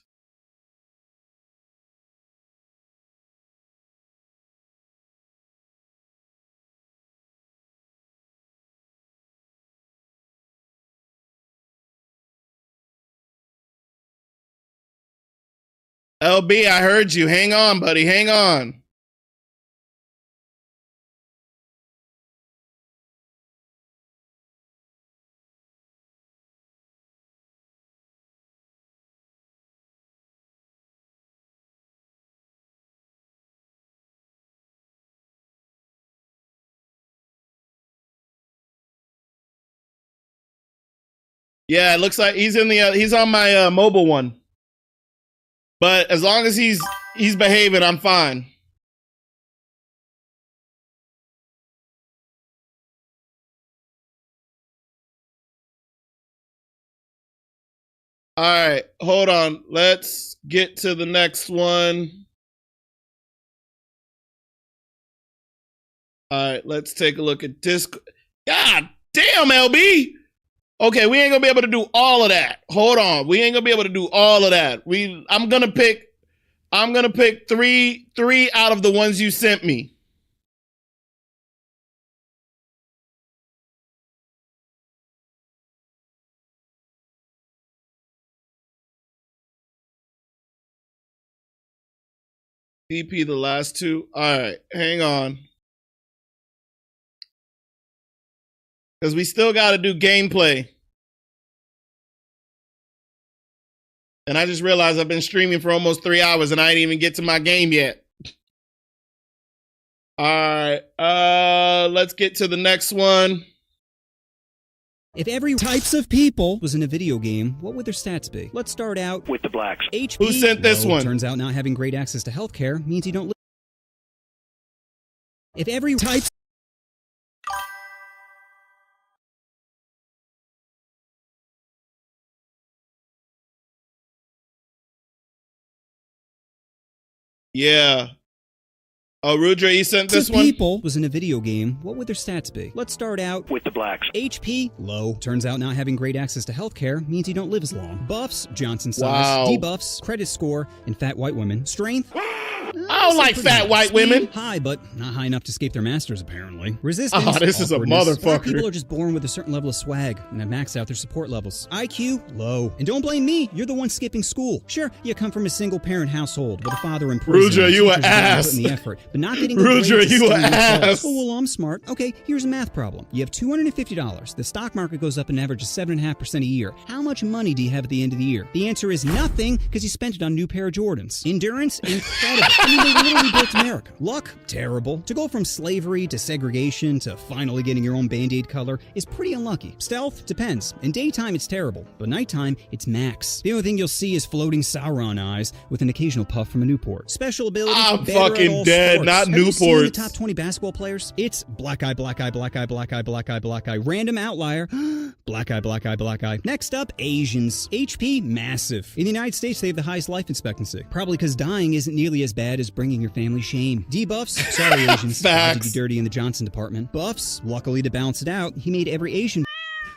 S1: LB, I heard you. Hang on, buddy. Hang on. Yeah, it looks like he's in the he's on my mobile one. But as long as he's behaving, I'm fine. All right, hold on. Let's get to the next one. All right, let's take a look at Discord. God damn, LB. Okay, we ain't gonna be able to do all of that. Hold on, we ain't gonna be able to do all of that. I'm gonna pick three out of the ones you sent me. PP the last two. All right, hang on. Because we still got to do gameplay. And I just realized I've been streaming for almost 3 hours and I didn't even get to my game yet. All right, let's get to the next one.
S12: If every types of people was in a video game, what would their stats be? Let's start out
S15: with the blacks.
S12: HP.
S1: Who sent this one?
S12: Turns out not having great access to healthcare means you don't live. If every type
S1: Yeah. Oh, Rudra, you sent this one?
S12: People was in a video game, what would their stats be? Let's start out
S10: with the blacks.
S12: HP, low. Turns out not having great access to healthcare means you don't live as long. Buffs, Johnson size.
S1: Wow.
S12: Debuffs, credit score, and fat white women. Strength,
S1: I don't like fat white women.
S12: High, but not high enough to escape their masters, apparently. Resistance,
S1: Oh, this is a
S12: awkwardness.
S1: motherfucker.
S12: People are just born with a certain level of swag and have maxed out their support levels. IQ, low. And don't blame me, you're the one skipping school. Sure, you come from a single-parent household with a father in prison.
S1: Rudra, you
S12: and
S1: an
S12: teachers really
S1: ass.
S12: putting the effort, but not getting the
S1: Rudra,
S12: grades to
S1: you
S12: steal
S1: an
S12: your results.
S1: ass.
S12: Oh, well, I'm smart. Okay, here's a math problem. You have $250. The stock market goes up an average of 7.5% a year. How much money do you have at the end of the year? The answer is nothing, because you spent it on a new pair of Jordans. Endurance, incredible. I mean, they literally built America. Luck, terrible. To go from slavery to segregation to finally getting your own Band-Aid color is pretty unlucky. Stealth, depends. In daytime, it's terrible, but nighttime, it's max. The only thing you'll see is floating Sauron eyes with an occasional puff from a Newport. Special ability,
S1: I'm
S12: better at
S1: fucking
S12: all
S1: dead,
S12: sports.
S1: not
S12: Have you seen the
S1: Newports.
S12: top 20 basketball players? It's black eye, black eye, black eye, black eye, black eye, black eye. Random outlier. Black eye, black eye, black eye. Next up, Asians. HP, massive. In the United States, they have the highest life expectancy. Probably because dying isn't nearly as bad as bringing your family shame. Debuffs, sorry Asians. I did you dirty in the Johnson department. Buffs, luckily to balance it out, he made every Asian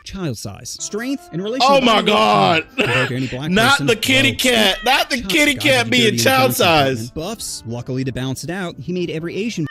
S12: child size. Strength in relation
S1: Oh
S12: to
S1: my God.
S12: compared to any black
S1: Not
S12: person,
S1: the kitty
S12: low.
S1: cat. Not the kitty
S12: God,
S1: cat
S12: did you
S1: being
S12: dirty in the
S1: child
S12: Johnson
S1: size.
S12: department. Buffs, luckily to balance it out, he made every Asian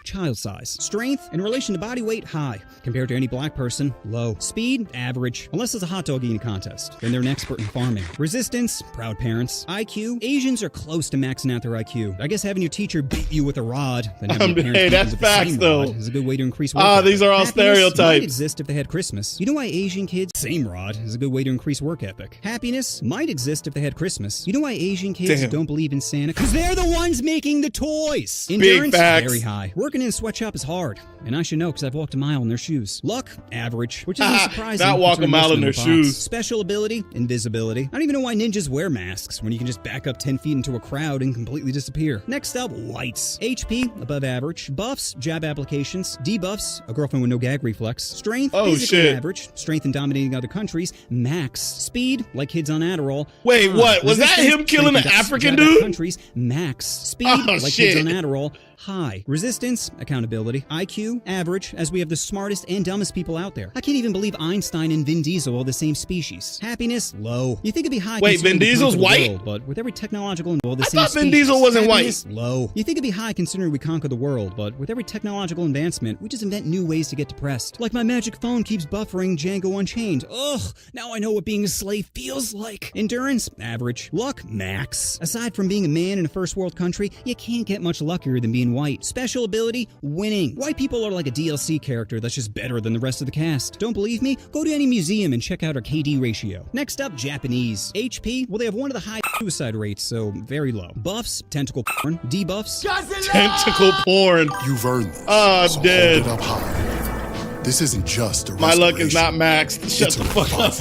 S12: child size. Strength in relation to body weight, high. Compared to any black person, low. Speed, average. Unless it's a hot dog eating contest. Then they're an expert in farming. Resistance, proud parents. IQ, Asians are close to maxing out their IQ. I guess having your teacher beat you with a rod, then having your parents
S1: Hey,
S12: beat you
S1: that's
S12: with the same
S1: facts, though.
S12: rod is a good way to increase work
S1: Ah,
S12: ethic.
S1: these are all
S12: Happiness
S1: stereotypes.
S12: might exist if they had Christmas. You know why Asian kids, same rod, is a good way to increase work ethic. Happiness might exist if they had Christmas. You know why Asian kids
S1: Damn.
S12: don't believe in Santa? Because they're the ones making the toys. Endurance,
S1: facts.
S12: very high. Working in a sweatshop is hard, and I should know because I've walked a mile in their shoes. Luck, average, which isn't surprising.
S1: Not walk a
S12: considering
S1: mile
S12: most
S1: in
S12: of
S1: their
S12: them are bots.
S1: shoes.
S12: Special ability, invisibility. I don't even know why ninjas wear masks when you can just back up 10 feet into a crowd and completely disappear. Next up, whites. HP, above average. Buffs, jab applications. Debuffs, a girlfriend with no gag reflex. Strength,
S1: Oh,
S12: physically
S1: shit.
S12: average. Strength in dominating other countries, max. Speed, like kids on Adderall.
S1: Wait, what? Was that
S12: Resistance,
S1: him killing
S12: strength
S1: the
S12: in
S1: African
S12: jab
S1: dude?
S12: countries, max. Speed,
S1: Oh,
S12: like
S1: shit.
S12: kids on Adderall, high. Resistance, accountability. IQ, average, as we have the smartest and dumbest people out there. I can't even believe Einstein and Vin Diesel are the same species. Happiness, low. You think it'd be high
S1: Wait, Vin
S12: considering we
S1: Diesel's
S12: conquer the
S1: white?
S12: world, but with every technological and the
S1: I
S12: same
S1: thought Vin
S12: species.
S1: Diesel wasn't white.
S12: Happiness, low. You think it'd be high considering we conquer the world, but with every technological advancement, we just invent new ways to get depressed. Like my magic phone keeps buffering Django Unchained. Ugh, now I know what being a slave feels like. Endurance, average. Luck, max. Aside from being a man in a first world country, you can't get much luckier than being white. Special ability, winning. White people are like a DLC character that's just better than the rest of the cast. Don't believe me? Go to any museum and check out our KD ratio. Next up, Japanese. HP, well, they have one of the high suicide rates, so very low. Buffs, tentacle porn. Debuffs,
S1: Tentacle porn.
S22: You've earned this.
S1: Oh, I'm
S22: so
S1: dead.
S22: Hold it up high. This isn't just a
S1: My luck is
S22: restoration.
S1: not maxed. Shut
S22: It's
S1: the
S22: a
S1: fuck up.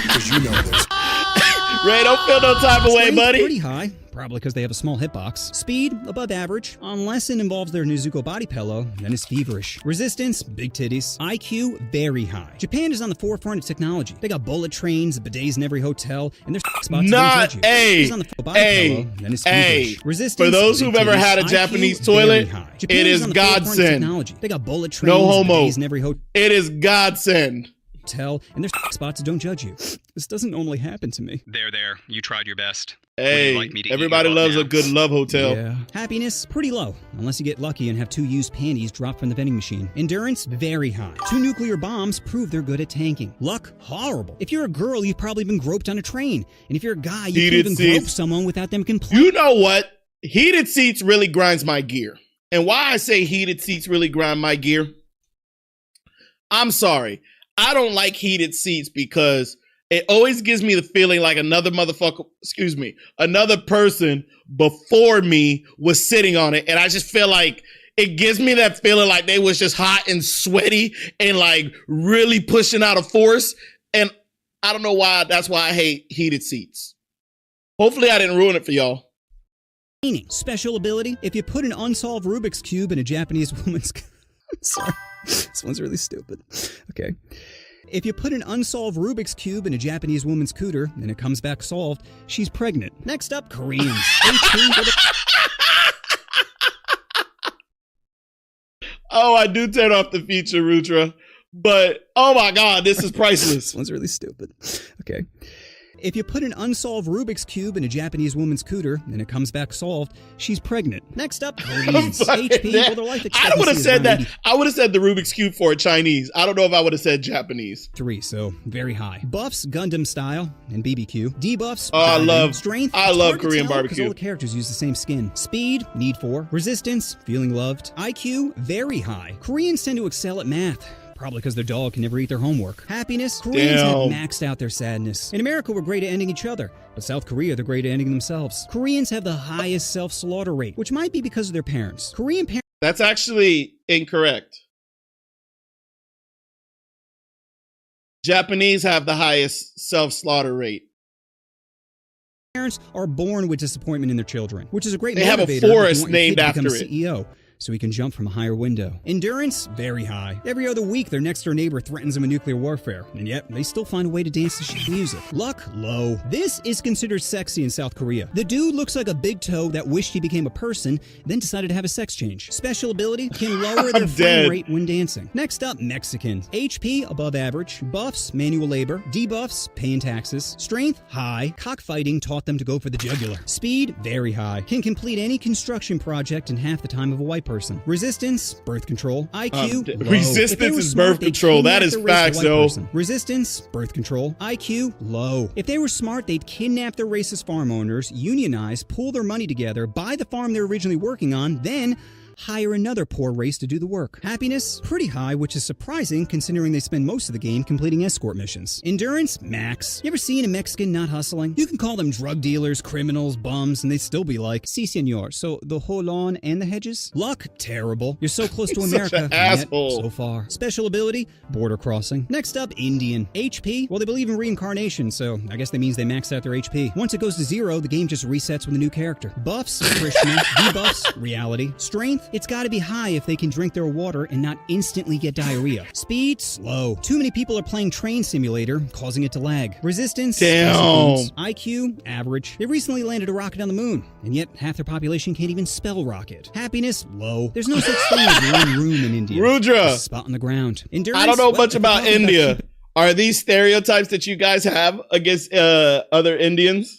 S22: Because you know there's
S1: Ray, don't feel no type of way,
S12: Strength,
S1: buddy.
S12: pretty high. Probably because they have a small hitbox. Speed, above average. Unless it involves their Nezuko body pillow, then it's feverish. Resistance, big titties. IQ, very high. Japan is on the forefront of technology. They got bullet trains, bidets in every hotel, and there's spots that
S1: Not
S12: don't judge you.
S1: a,
S12: It's on the body pillow, then it's feverish. Resistance,
S1: For those
S12: big
S1: who've ever
S12: titties.
S1: had a
S12: IQ,
S1: Japanese
S12: very
S1: toilet,
S12: high. Japan
S1: it is
S12: on the forefront of
S1: godsend.
S12: technology. They got bullet trains,
S1: No homo.
S12: bidets in every hotel.
S1: It is godsend.
S12: And there's spots that don't judge you. This doesn't normally happen to me.
S7: There. You tried your best.
S1: Hey,
S7: Would you like me to eat
S1: everybody
S7: your butt
S1: loves
S7: now?
S1: a good love hotel.
S12: Yeah. Happiness, pretty low, unless you get lucky and have 2 used panties dropped from the vending machine. Endurance, very high. 2 nuclear bombs prove they're good at tanking. Luck, horrible. If you're a girl, you've probably been groped on a train. And if you're a guy, you
S1: Heated
S12: can't even grope
S1: seats.
S12: someone without them complaining.
S1: You know what? Heated seats really grinds my gear. And why I say heated seats really grind my gear? I'm sorry. I don't like heated seats because it always gives me the feeling like another person before me was sitting on it. And I just feel like it gives me that feeling like they was just hot and sweaty and like really pushing out a force. And I don't know why. That's why I hate heated seats. Hopefully I didn't ruin it for y'all.
S12: Special ability, if you put an unsolved Rubik's Cube in a Japanese woman's... Sorry, this one's really stupid. Okay. If you put an unsolved Rubik's Cube in a Japanese woman's cooter and it comes back solved, she's pregnant. Next up, Koreans. HP
S1: Oh, I do turn off the feature, Rudra. But, oh my God, this is priceless.
S12: This one's really stupid. Okay. If you put an unsolved Rubik's Cube in a Japanese woman's cooter and it comes back solved, she's pregnant. Next up, Koreans. HP, well, their life expectancy
S1: I would have said that.
S12: 80.
S1: I would have said the Rubik's Cube for a Chinese. I don't know if I would have said Japanese.
S12: 3, so very high. Buffs, Gundam style, and BBQ. Debuffs,
S1: I love
S12: strength.
S1: I love Korean barbecue.
S12: Because all the characters use the same skin. Speed, need for. Resistance, feeling loved. IQ, very high. Koreans tend to excel at math. Probably because their dog can never eat their homework. Happiness, Koreans have maxed out their sadness. In America, we're great at ending each other, but South Korea, they're great at ending themselves. Koreans have the highest self-slaughter rate, which might be because of their parents. Korean parents...
S1: That's actually incorrect. Japanese have the highest self-slaughter rate.
S12: Parents are born with disappointment in their children, which is a great motivator.
S1: They have a forest named after it.
S12: CEO. So he can jump from a higher window. Endurance, very high. Every other week, their next door neighbor threatens them with nuclear warfare, and yet they still find a way to dance to sheet music. Luck, low. This is considered sexy in South Korea. The dude looks like a big toe that wished he became a person, then decided to have a sex change. Special ability can lower their frame rate when dancing. Next up, Mexicans. HP, above average. Buffs, manual labor. Debuffs, paying taxes. Strength, high. Cockfighting taught them to go for the jugular. Speed, very high. Can complete any construction project in half the time of a white person. Resistance, birth control. IQ, low.
S1: Resistance is birth control. That is facts, though.
S12: Resistance, birth control. IQ, low. If they were smart, they'd kidnap their racist farm owners, unionize, pool their money together, buy the farm they're originally working on, then hire another poor race to do the work. Happiness, pretty high, which is surprising considering they spend most of the game completing escort missions. Endurance, max. You ever seen a Mexican not hustling? You can call them drug dealers, criminals, bums, and they'd still be like, si senor, so the whole lawn and the hedges? Luck, terrible. You're so close to America,
S1: such an asshole.
S12: So far. Special ability, border crossing. Next up, Indian. HP, well, they believe in reincarnation, so I guess that means they maxed out their HP. Once it goes to 0, the game just resets with a new character. Buffs, Krishna. Debuffs, reality. Strength, it's gotta be high if they can drink their water and not instantly get diarrhea. Speed, slow. Too many people are playing Train Simulator, causing it to lag. Resistance,
S1: damn.
S12: IQ, average. They recently landed a rocket on the moon, and yet half their population can't even spell rocket. Happiness, low. There's no such thing as one room in India.
S1: Rudra.
S12: Spot on the ground. Endurance,
S1: I don't know much about India. Are these stereotypes that you guys have against other Indians?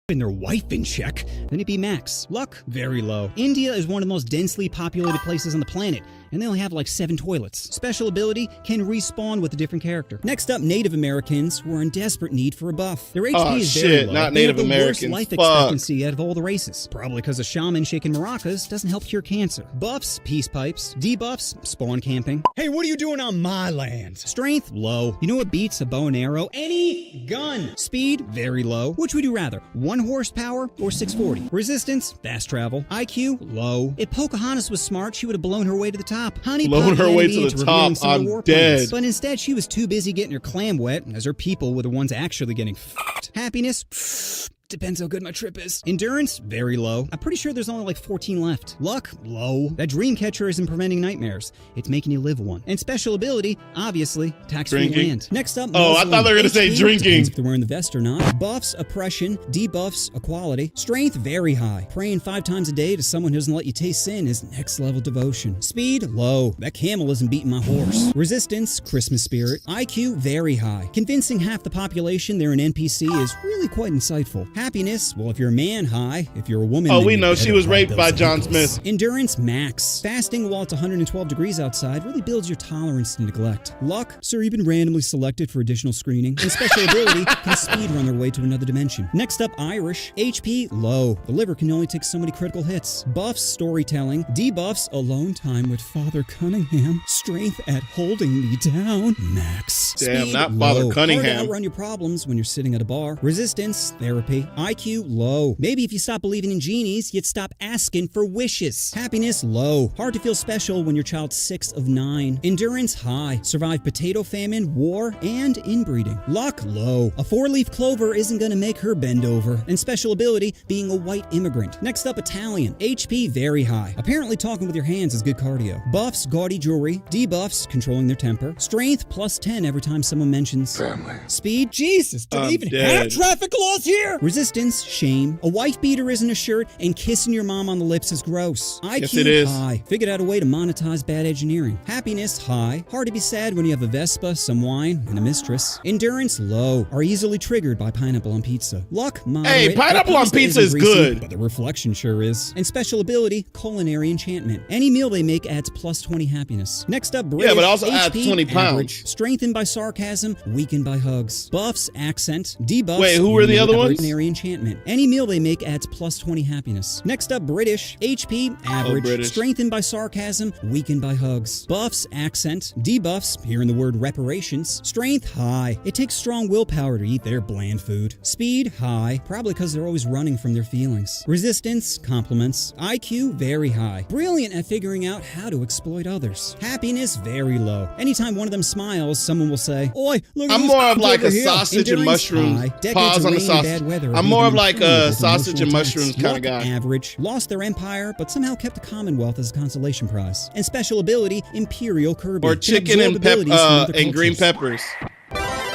S12: And their wife in check, then it'd be max. Luck, very low. India is one of the most densely populated places on the planet, and they only have like 7 toilets. Special ability can respawn with a different character. Next up, Native Americans who are in desperate need for a buff. Their HP is very low.
S1: Not
S12: they
S1: Native
S12: have the
S1: Americans.
S12: Worst life expectancy out of all the races. Probably because a shaman shaking maracas doesn't help cure cancer. Buffs, peace pipes. Debuffs, spawn camping. Hey, what are you doing on my land? Strength, low. You know what beats a bow and arrow? Any gun. Speed, very low. Which would you rather? 1 horsepower or 640? Resistance, fast travel. IQ, low. If Pocahontas was smart, she would have blown her way to the top. Honey
S1: blown her way to the top. I'm dead.
S12: But instead, she was too busy getting her clam wet, as her people were the ones actually getting f***ed. Happiness, depends how good my trip is. Endurance, very low. I'm pretty sure there's only like 14 left. Luck, low. That dream catcher isn't preventing nightmares. It's making you live one. And special ability, obviously, tax-free land. Next up,
S1: oh, I thought they were going to say drinking.
S12: Depends if they're wearing the vest or not. Buffs, oppression. Debuffs, equality. Strength, very high. Praying 5 times a day to someone who doesn't let you taste sin is next level devotion. Speed, low. That camel isn't beating my horse. Resistance, Christmas spirit. IQ, very high. Convincing half the population they're an NPC is really quite insightful. Happiness, well, if you're a man, high. If you're a woman,
S1: oh, we know she was raped by John Smith.
S12: Endurance, max. Fasting while it's 112 degrees outside really builds your tolerance to neglect. Luck, sir, you've been randomly selected for additional screening. And special ability can speed run their way to another dimension. Next up, Irish. HP, low. The liver can only take so many critical hits. Buffs, storytelling. Debuffs, alone time with Father Cunningham. Strength at holding me down, max.
S1: Damn,
S12: Speed,
S1: not Father
S12: low.
S1: Cunningham.
S12: Hard to outrun your problems when you're sitting at a bar. Resistance, therapy. IQ, low. Maybe if you stop believing in genies, you'd stop asking for wishes. Happiness, low. Hard to feel special when your child's 6 of 9. Endurance, high. Survive potato famine, war, and inbreeding. Luck, low. A 4-leaf clover isn't gonna make her bend over. And special ability, being a white immigrant. Next up, Italian. HP, very high. Apparently talking with your hands is good cardio. Buffs, gaudy jewelry. Debuffs, controlling their temper. Strength, +10 every time someone mentions family. Speed, Jesus, do they even have traffic laws here? Resistance, Resistance, shame. A wife beater isn't a shirt, and kissing your mom on the lips is gross. IQ,
S1: yes, it is.
S12: high. Figured out a way to monetize bad engineering. Happiness, high. Hard to be sad when you have a Vespa, some wine, and a mistress. Endurance, low. Are easily triggered by pineapple on pizza. Luck, moderate.
S1: Hey, pineapple on pizza is
S12: greasy,
S1: good.
S12: But the reflection sure is. And special ability, culinary enchantment. Any meal they make adds plus 20 happiness. Next up, British.
S1: Yeah, but also
S12: HP,
S1: adds 20 pounds.
S12: Average. Strengthened by sarcasm, weakened by hugs. Buffs, accent. Debuffs.
S1: Wait, who were the other ones?
S12: Culinary enchantment. Any meal they make adds plus 20 happiness. Next up, British. HP, average.
S1: British.
S12: Strengthened by sarcasm, weakened by hugs. Buffs, accent. Debuffs, here in the word reparations. Strength, high. It takes strong willpower to eat their bland food. Speed, high. Probably because they're always running from their feelings. Resistance, compliments. IQ, very high. Brilliant at figuring out how to exploit others. Happiness, very low. Anytime one of them smiles, someone will say, "Oi, look at
S1: I'm
S12: this
S1: more of
S12: cock
S1: like
S12: over
S1: a
S12: here."
S1: sausage and
S12: Endurance,
S1: mushrooms.
S12: high. Decades
S1: Pause
S12: of
S1: on the
S12: rain and
S1: sausage.
S12: bad weather
S1: I'm
S12: have
S1: more
S12: made
S1: of
S12: them
S1: like
S12: prone
S1: a
S12: to
S1: sausage and
S12: emotional
S1: mushrooms
S12: attacks.
S1: kind of
S12: Luck,
S1: guy.
S12: average. Lost their empire, but somehow kept the Commonwealth as a consolation prize. And special ability, Imperial Kirby.
S1: Or
S12: Can
S1: chicken
S12: absorb
S1: and
S12: abilities from other
S1: and green
S12: cultures.
S1: peppers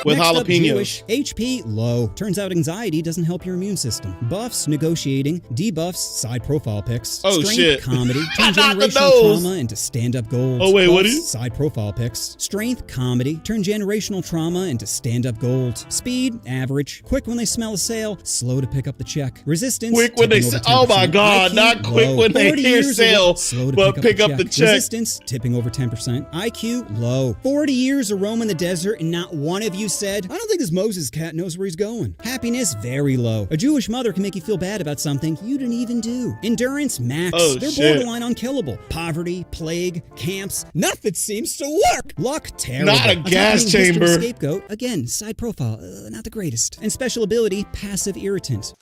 S1: with
S12: Next up,
S1: jalapenos.
S12: Jewish. HP, low. Turns out anxiety doesn't help your immune system. Buffs, negotiating. Debuffs, side profile pics.
S1: Oh,
S12: Strength,
S1: shit.
S12: comedy. Turn
S1: Not the
S12: generational
S1: nose.
S12: trauma into stand-up gold.
S1: Oh, wait, what
S12: Buffs,
S1: is-
S12: side profile pics. Strength, comedy. Turn generational trauma into stand-up gold. Speed, average. Quick when they smell a sale. Slow to pick up the check. Resistance,
S1: Quick when they
S12: tipping over
S1: say, oh my
S12: 10%.
S1: God,
S12: IQ,
S1: not quick
S12: low.
S1: when they
S12: 40
S1: hear
S12: years
S1: sale,
S12: of slow to
S1: but pick up the check.
S12: Resistance, tipping over 10%. IQ, low. 40 years of roam in the desert, and not one of you said, "I don't think this Moses cat knows where he's going." Happiness, very low. A Jewish mother can make you feel bad about something you didn't even do. Endurance, max.
S1: Oh,
S12: They're
S1: shit.
S12: borderline unkillable. Poverty, plague, camps, nothing seems to work. Luck, terrible.
S1: Not a
S12: On top of
S1: gas
S12: being History
S1: chamber.
S12: Scapegoat, again, side profile, not the greatest. And special ability, passive irritant.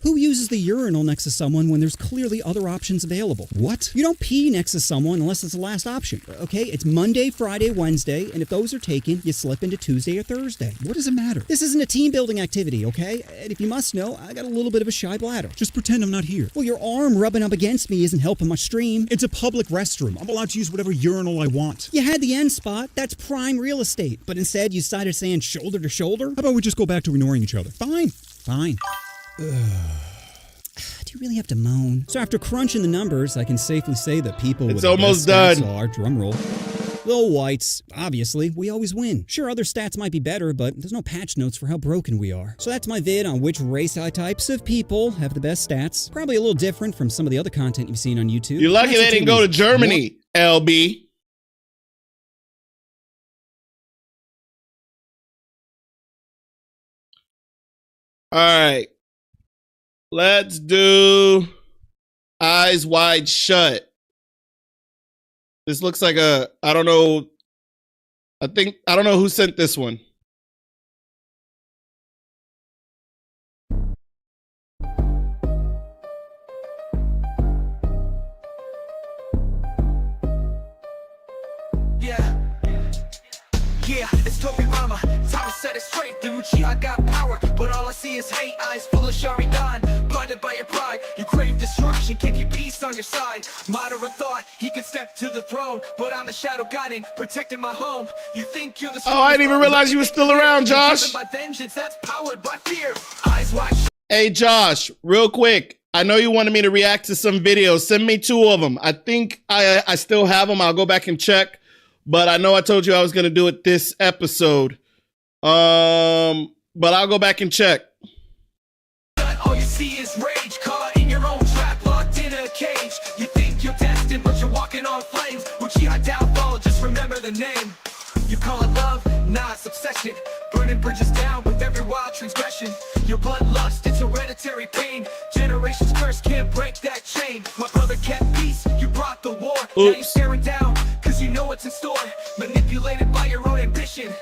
S12: Who uses the urinal next to someone when there's clearly other options available? What? You don't pee next to someone unless it's the last option, okay? It's Monday, Friday, Wednesday, and if those are taken, you slip into Tuesday or Thursday. What does it matter? This isn't a team building activity, okay? And if you must know, I got a little bit of a shy bladder.
S10: Just pretend I'm not here.
S12: Well, your arm rubbing up against me isn't helping my stream.
S10: It's a public restroom. I'm allowed to use whatever urinal I want.
S12: You had the end spot. That's prime real estate. But instead, you decided saying shoulder to shoulder?
S10: How about we just go back to ignoring each other?
S12: Fine. Fine. Do you really have to moan? So after crunching the numbers, I can safely say that people
S1: It's
S12: with the
S1: almost
S12: best stats
S1: done.
S12: are, drumroll, the whites. Obviously, we always win. Sure, other stats might be better, but there's no patch notes for how broken we are. So that's my vid on which race types of people have the best stats. Probably a little different from some of the other content you've seen on YouTube.
S1: You're lucky
S12: That's
S1: they
S12: the
S1: didn't
S12: two
S1: go to
S12: reasons.
S1: Germany, LB. All right. Let's do Eyes Wide Shut. This looks like a, I don't know who sent this one.
S15: Yeah, it's Toby Rama. Time to set it straight. The Uchiha got power, but all I see is hate. Eyes full of Sharingan, blinded by your pride. You crave destruction, can't keep peace on your side. Moderate thought, he could step to the throne, but I'm the shadow guiding, protecting my home. You think you're the
S1: Oh, I didn't even realize you were still around, Josh.
S15: by vengeance, that's powered by fear. Eyes wide shut.
S1: Hey, Josh, real quick. I know you wanted me to react to some videos. Send me 2 of them. I think I still have them. I'll go back and check. But I know I told you I was going to do it this episode. But I'll go back and check.
S15: All you see is rage, caught in your own trap, locked in a cage. You think you're destined, but you're walking on flames. Uchiha downfall, just remember the name. You call it love? Nah, it's obsession. Burning bridges down with every wild transgression. Your bloodlust, it's hereditary pain. Generations curse can't break that chain. My brother kept peace, you brought the war. Now you're staring down, cause you know what's in store. Manipulated by your own ambition.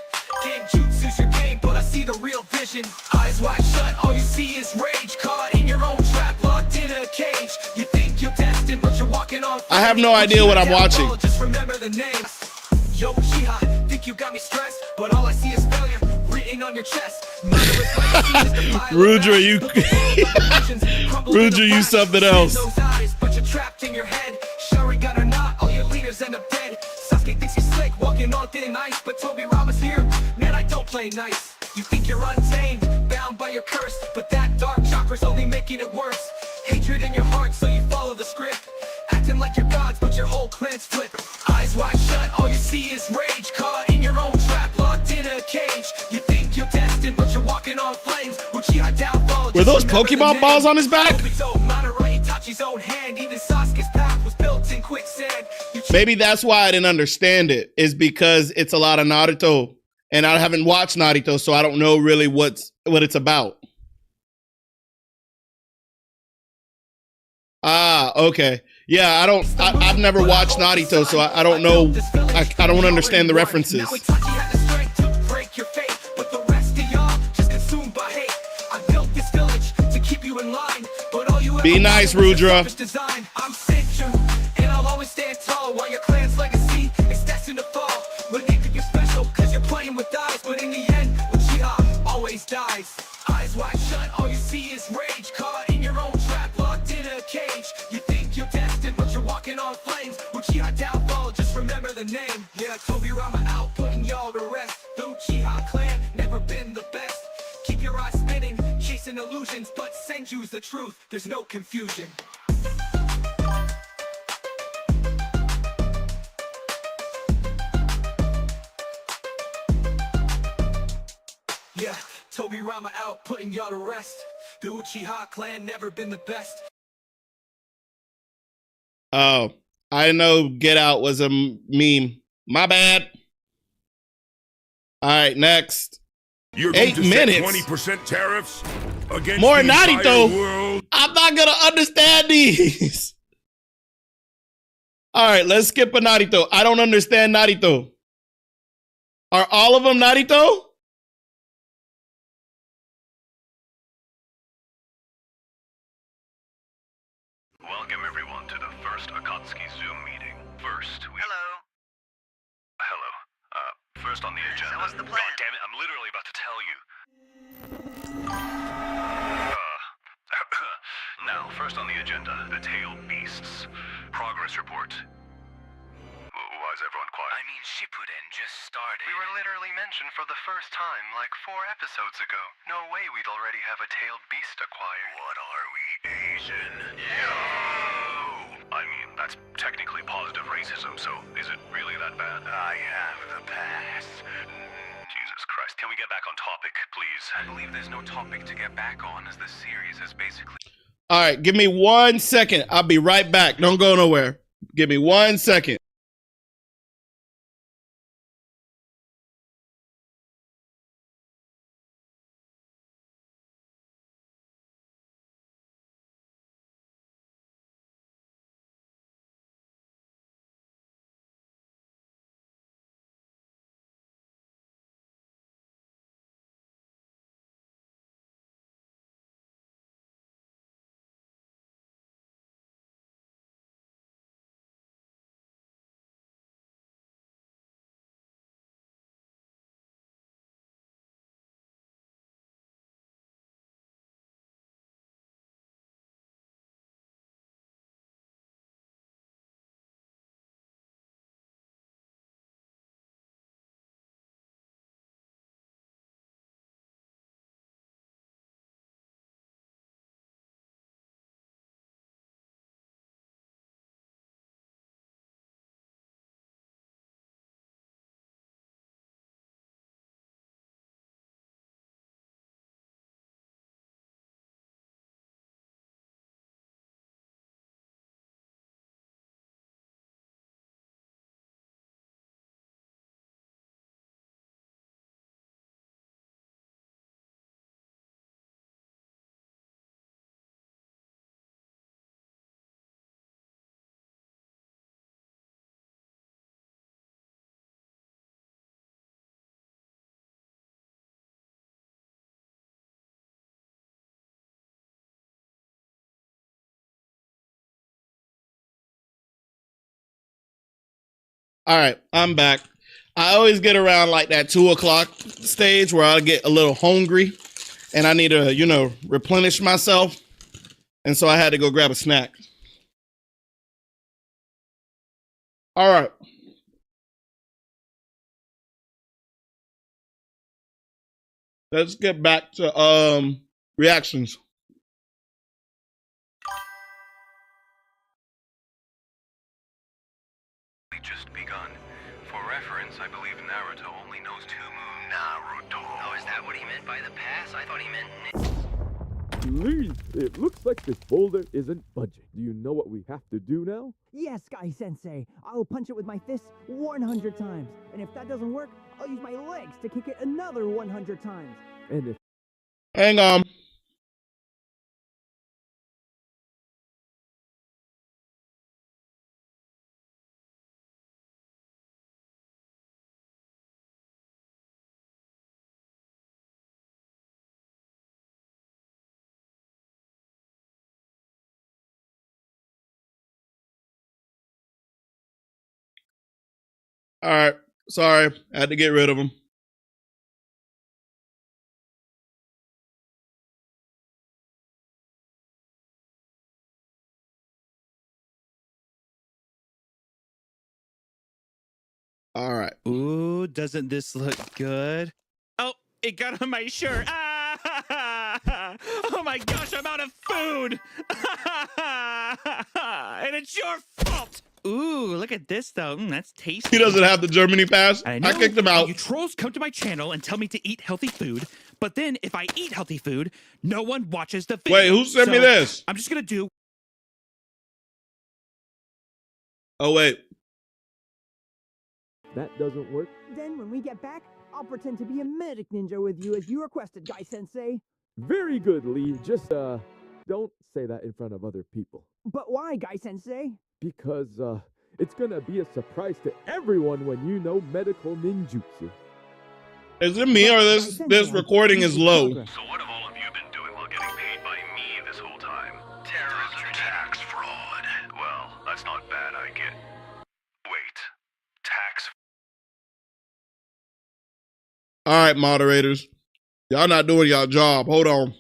S15: Genjutsu's your game, but I see the real vision. Eyes wide shut, all you see is rage. Caught in your own trap, locked in a cage. You think you're destined, but you're walking on.
S1: I have no idea what I'm watching.
S15: Just remember the names. Yo, Uchiha, think you got me stressed, but all I see is failure written on your chest.
S1: Rudra, you Rudra, you something else.
S15: But you're trapped in your head. Sharingan or not, all your leaders end up dead. Sasuke thinks he's slick, walking on thin ice, but Toby Rama's here. Man, I don't play nice. You think you're untamed, bound by your curse, but that hypocrites only making it worse. Hatred in your heart, so you follow the script. Acting like you're gods, but your whole clan's flipped. Eyes wide shut, all you see is rage. Caught in your own trap, locked in a cage. You think you're destined, but you're walking on flames. Uchiha downfall.
S1: Were those Pokemon balls on his back? Maybe that's why I didn't understand it, is because it's a lot of Naruto, and I haven't watched Naruto, so I don't know really what it's about. Ah, okay. Yeah, I've never watched Naruto, so I don't know. I don't understand the references. Be nice, Rudra.
S15: I'm Central, and I'll always stand tall while your clan's legacy is destined to fall. When you think you're special, cause you're playing with eyes, but in the end, Uchiha always dies. Eyes wide shut, all you see is rage. Caught in your own trap, locked in a cage. You think you're destined, but you're walking on flames. Uchiha downfall, just remember the name. Yeah, Tobirama out, putting y'all to rest. The Uchiha clan, never been the best. Keep your eyes spinning, chasing illusions, but Senju's the truth, there's no confusion. Yeah, Tobirama out, putting y'all to rest. The Uchiha clan never been the best.
S1: Oh, I know Get Out was a meme. My bad. All right, next.
S8: You're
S1: 8 minutes.
S8: 20% tariffs against
S1: more
S8: the
S1: Naruto.
S8: World.
S1: I'm not gonna understand these. All right, let's skip a Naruto. I don't understand Naruto. Are all of them Naruto?
S13: Welcome everyone to the first Akatsuki Zoom meeting. First, Hello. First on the agenda.
S17: So what's the plan?
S13: God damn it, I'm literally about to tell you. Now, first on the agenda, the tailed beasts. Progress report. Why is everyone quiet?
S17: I mean, Shippuden just started. We were literally mentioned for the first time like 4 episodes ago. No way we'd already have a tailed beast acquired.
S13: What are we, Asian? Yo! I mean, that's technically positive racism, so is it really that bad? I have the pass. Jesus Christ, can we get back on topic, please?
S17: I believe there's no topic to get back on, as this series is basically...
S1: All right, give me 1 second. I'll be right back. Don't go nowhere. Give me 1 second. All right, I'm back. I always get around like that 2 o'clock stage where I get a little hungry and I need to, replenish myself. And so I had to go grab a snack. All right. Let's get back to reactions.
S17: just begun. For reference, I believe Naruto only knows 2 moves. Naruto. Oh, is that what he meant by the pass? I thought he meant...
S11: Please, it looks like this boulder isn't budging. Do you know what we have to do now?
S18: Yes, Guy-sensei. I'll punch it with my fists 100 times. And if that doesn't work, I'll use my legs to kick it another 100 times.
S11: And if...
S1: Hang on. All right. Sorry. I had to get rid of him. All right.
S20: Ooh, doesn't this look good? Oh, it got on my shirt. Ah! Oh my gosh, I'm out of food. And it's your fault. Ooh, look at this though. That's tasty.
S1: He doesn't have the Germany pass. I kicked him out.
S20: You trolls come to my channel and tell me to eat healthy food, but then if I eat healthy food, no one watches the video.
S1: Wait, who sent me this?
S20: I'm just gonna do.
S1: Oh wait.
S11: That doesn't work.
S18: Then when we get back, I'll pretend to be a medic ninja with you as you requested, Guy-sensei.
S11: Very good, Lee. Just, don't say that in front of other people.
S18: But why, Guy-sensei?
S11: Because, it's gonna be a surprise to everyone when you know medical ninjutsu.
S1: Is it me or this recording is low?
S13: So what have all of you been doing while getting paid by me this whole time? Terrorism, tax fraud. Well, that's not bad, I get. Wait. Tax.
S1: All right, moderators. Y'all not doing y'all job. Hold on.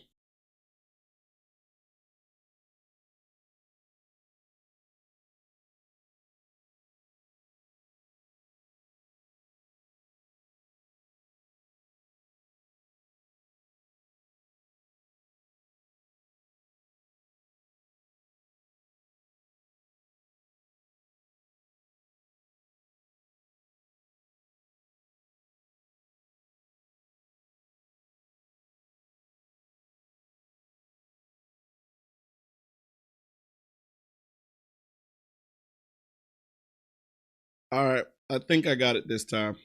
S1: All right, I think I got it this time.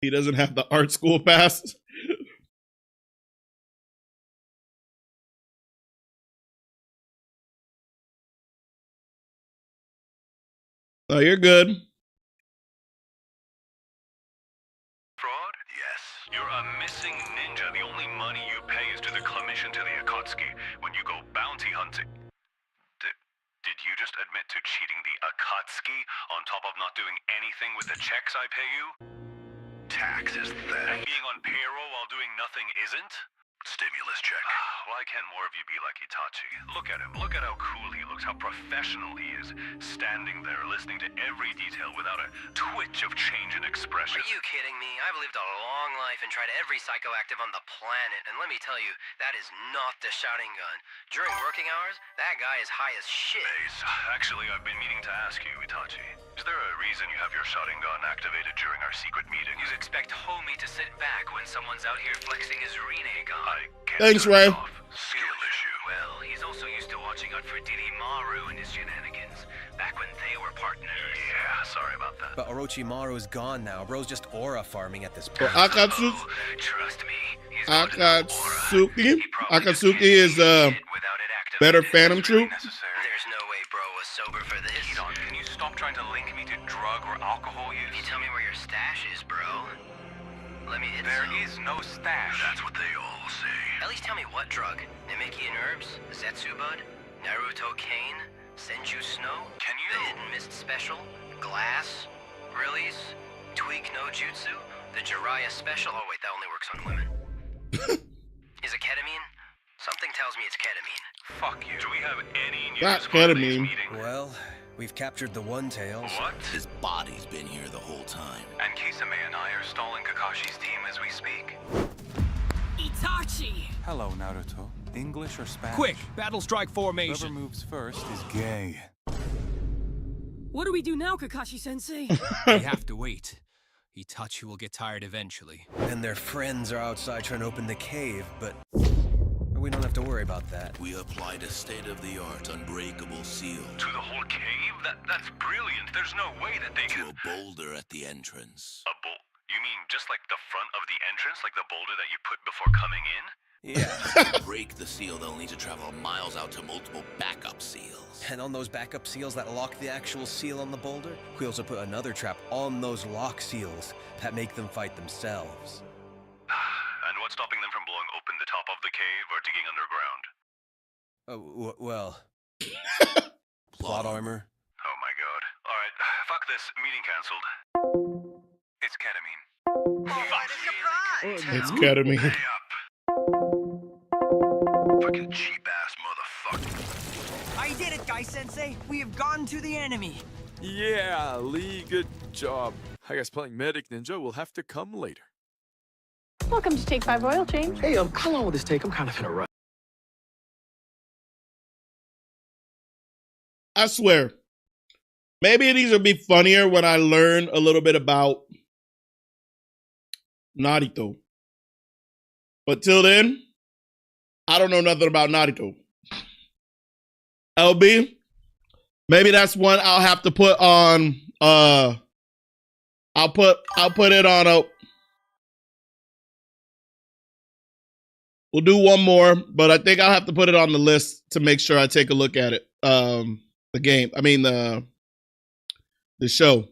S1: He doesn't have the art school pass. So you're good.
S13: Fraud? Yes. You're a missing ninja. The only money you pay is to the commission to the Akatsuki when you go bounty hunting. Did you just admit to cheating the Akatsuki on top of not doing anything with the checks I pay you? Tax is theft. And being on payroll while doing nothing isn't? Stimulus check. Why can't more of you be like Itachi? Look at him. Look at how cool he looks, how professional he is. Standing there, listening to every detail without a twitch of change in expression.
S17: Are you kidding me? I've lived a long life and tried every psychoactive on the planet, and let me tell you, that is not the shouting gun. During working hours, that guy is high as shit.
S13: Ace, actually, I've been meaning to ask you, Itachi. Is there a reason you have your shouting gun activated during our secret meetings?
S17: You expect homie to sit back when someone's out here flexing his Rinnegan.
S1: Thanks, Ray.
S13: Skill issue.
S17: Well, he's also used to watching out for Maru and his shenanigans, back when they were partners.
S13: Yeah, sorry about that.
S21: But Orochimaru's gone now. Bro's just aura farming at this point.
S1: Akatsuki.
S17: Trust me.
S1: Akatsuki is better Phantom Troop.
S17: There's no way bro was sober for this.
S13: Don, can you stop trying to link me to drug or alcohol use?
S17: You tell me where your stash is, bro. Let me hit
S13: There is no stash. That's what they all say.
S17: At least tell me what drug. Namekian herbs, Zetsu bud, Naruto cane, Senju snow,
S13: Can you?
S17: the hidden mist special, glass, release, tweak no jutsu, the Jiraiya special. Oh wait, that only works on women. Is it ketamine? Something tells me it's ketamine.
S13: Fuck you. Do we have any news
S1: That's
S13: for today's
S1: ketamine.
S13: meeting?
S21: Well, we've captured the One-Tails.
S13: What?
S14: His body's been here the whole time.
S13: And Kisame and I are stalling Kakashi's team as we speak.
S24: Itachi!
S2: Hello, Naruto.
S3: English or Spanish?
S24: Quick, battle strike formation.
S3: Whoever moves first is gay.
S4: What do we do now, Kakashi-sensei?
S24: We have to wait. Itachi will get tired eventually.
S21: And their friends are outside trying to open the cave, but we don't have to worry about that.
S16: We applied a state-of-the-art unbreakable seal.
S13: To the whole cave? That's brilliant. There's no way that they
S16: To a boulder at the entrance.
S13: You mean just like the front of the entrance? Like the boulder that you put before coming in?
S16: Yeah. To break the seal, they'll need to travel miles out to multiple backup seals.
S21: And on those backup seals that lock the actual seal on the boulder, we also put another trap on those lock seals that make them fight themselves.
S13: And what's stopping them from blowing open the top of the cave or digging underground?
S21: Well... plot armor.
S13: Oh my god. Alright, fuck this. Meeting cancelled. It's ketamine.
S1: It's ketamine.
S13: Fucking cheap-ass motherfucker.
S18: I did it, Guy-sensei. We have gone to the enemy.
S11: Yeah, Lee, good job. I guess playing Medic Ninja will have to come later.
S23: Welcome to Take 5 Oil Change.
S25: Hey, how long will this take? I'm kind of in a rush.
S1: I swear, maybe these will be funnier when I learn a little bit about Naruto. But till then, I don't know nothing about Naruto. LB, maybe that's one I'll have to put on. I'll put it on a. We'll do one more, but I think I'll have to put it on the list to make sure I take a look at it. The game. I mean the show.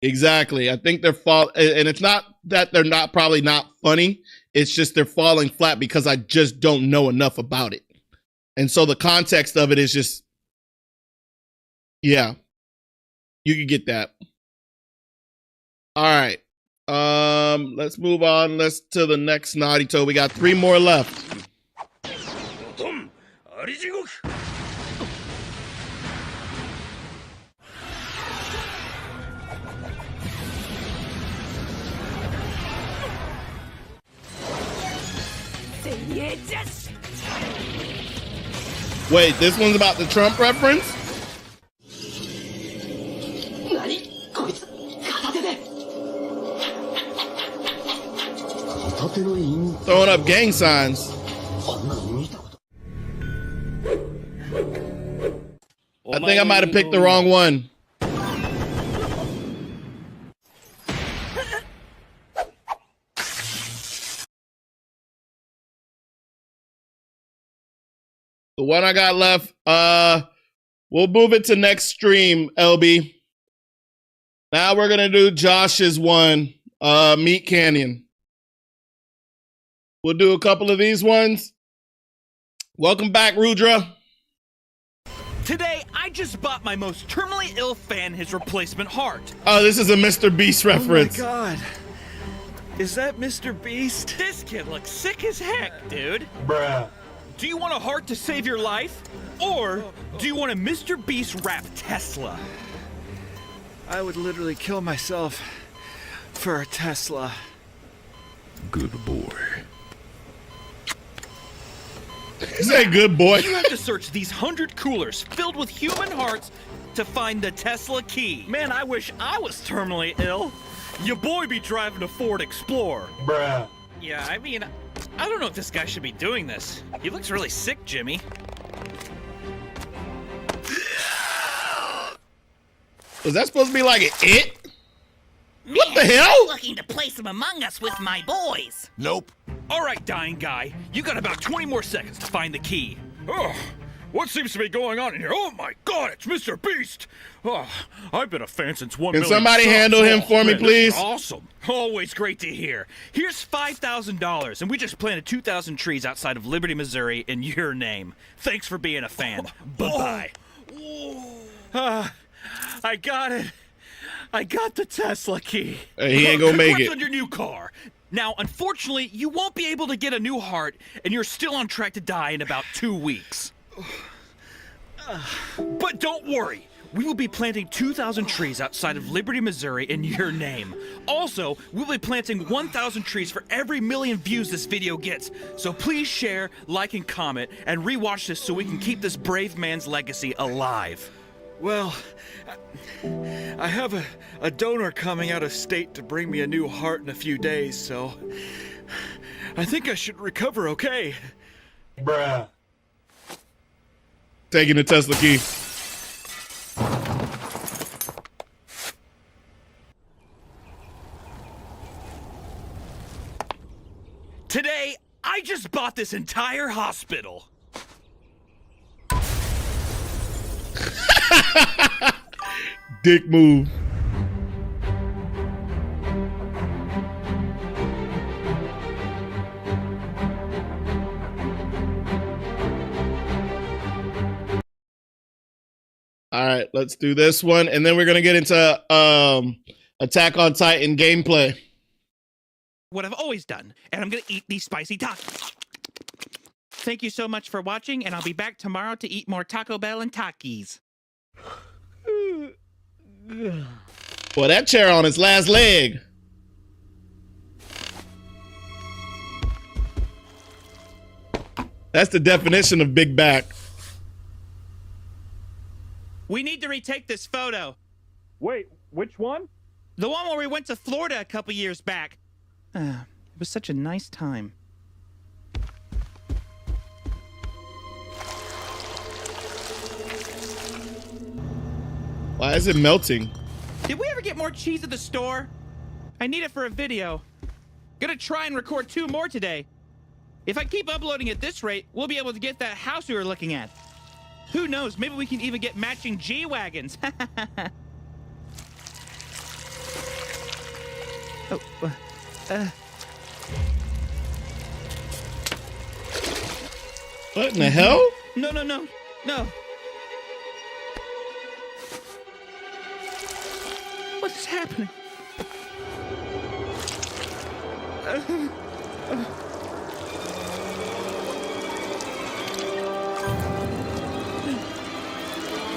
S1: Exactly. I think they're and it's not that they're not probably not funny. It's just they're falling flat because I just don't know enough about it. And so the context of it is just, yeah, you can get that. All right. Let's move on. Let's to the next Naruto. We got 3 more left. Wait, this one's about the Trump reference? Throwing up gang signs. I think I might have picked the wrong one. The one I got left, we'll move it to next stream, LB. Now we're gonna do Josh's one, Meat Canyon. We'll do a couple of these ones. Welcome back, Rudra.
S20: Today, I just bought my most terminally ill fan his replacement heart.
S1: Oh, this is a Mr. Beast reference.
S20: Oh my god. Is that Mr. Beast? This kid looks sick as heck, dude.
S25: Bruh.
S20: Do you want a heart to save your life? Or do you want a Mr. Beast rap Tesla?
S11: I would literally kill myself for a Tesla.
S16: Good boy.
S1: Say good boy.
S20: You have to search these 100 coolers filled with human hearts to find the Tesla key. Man, I wish I was terminally ill. Your boy be driving a Ford Explorer.
S25: Bruh.
S20: Yeah, I mean, I don't know if this guy should be doing this. He looks really sick, Jimmy.
S1: Was that supposed to be like an it? What the hell?
S26: Looking to play some Among Us with my boys.
S16: Nope.
S20: All right, dying guy. You got about 20 more seconds to find the key. Oh, what seems to be going on in here? Oh my god, it's Mr. Beast! Oh, I've been a fan since 1 million.
S1: Can somebody handle him for me, please?
S20: Awesome. Always great to hear. Here's $5,000, and we just planted 2,000 trees outside of Liberty, Missouri in your name. Thanks for being a fan. Bye-bye. I got it. I got the Tesla key.
S1: Hey, he ain't gonna make it.
S20: On your new car. Now, unfortunately, you won't be able to get a new heart, and you're still on track to die in about 2 weeks. But don't worry. we will be planting 2,000 trees outside of Liberty, Missouri in your name. Also, we'll be planting 1,000 trees for every million views this video gets. So please share, like, and comment, and rewatch this so we can keep this brave man's legacy alive. Well, I have a donor coming out of state to bring me a new heart in a few days, so I think I should recover okay.
S1: Bruh. Taking the Tesla key.
S20: Today, I just bought this entire hospital.
S1: Dick move. All right, let's do this one, and then we're gonna get into Attack on Titan gameplay.
S24: What I've always done, and I'm gonna eat these spicy tacos. Thank you so much for watching, and I'll be back tomorrow to eat more Taco Bell and Takis.
S1: Boy, that chair on its last leg. That's the definition of big back.
S24: We need to retake this photo.
S11: Wait, which one?
S24: The one where we went to Florida a couple years back. It was such a nice time.
S1: Why is it melting?
S24: Did we ever get more cheese at the store? I need it for a video. Gonna try and record 2 more today. If I keep uploading at this rate, we'll be able to get that house we were looking at. Who knows, maybe we can even get matching G-Wagons.
S1: What in the hell?
S24: No. What is happening?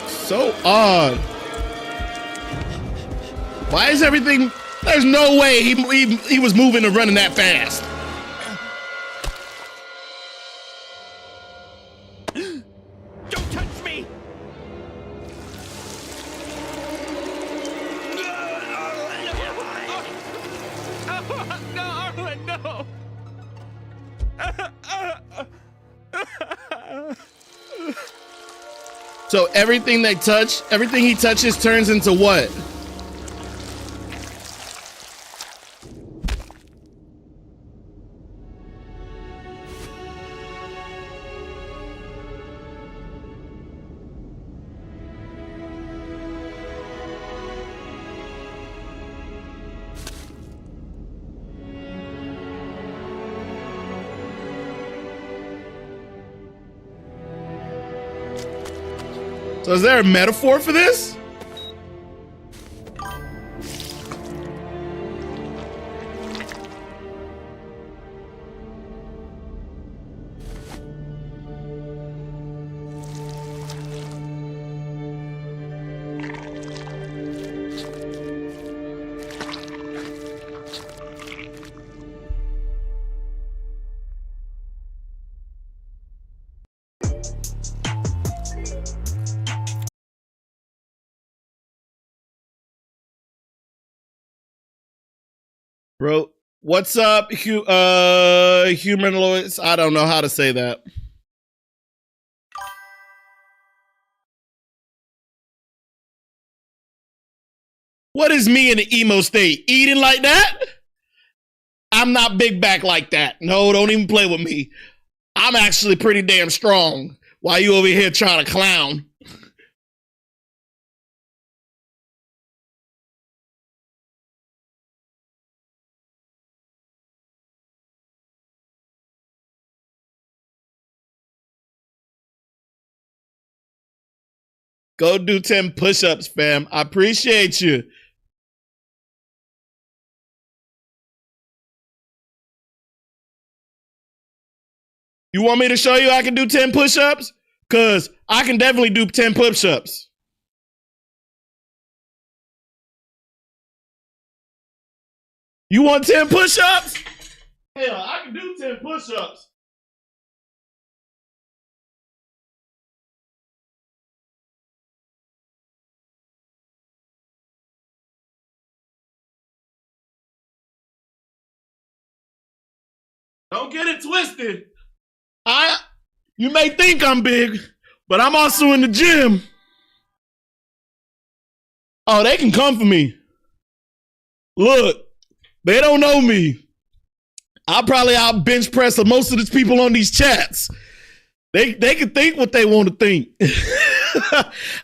S1: So odd. Why is everything? There's no way he was moving and running that fast.
S24: Don't touch me! No!
S1: So everything they touch, everything he touches turns into what? So is there a metaphor for this? Bro, what's up, humanoids? I don't know how to say that. What is me in the emo state? Eating like that? I'm not big back like that. No, don't even play with me. I'm actually pretty damn strong. While you over here trying to clown. Go do 10 push-ups, fam. I appreciate you. You want me to show you I can do 10 push-ups? Because I can definitely do 10 push-ups. You want 10 push-ups? Hell, I can do 10 push-ups. Don't get it twisted. You may think I'm big, but I'm also in the gym. Oh, they can come for me. Look, they don't know me. I'll probably out bench press most of the people on these chats. They can think what they want to think.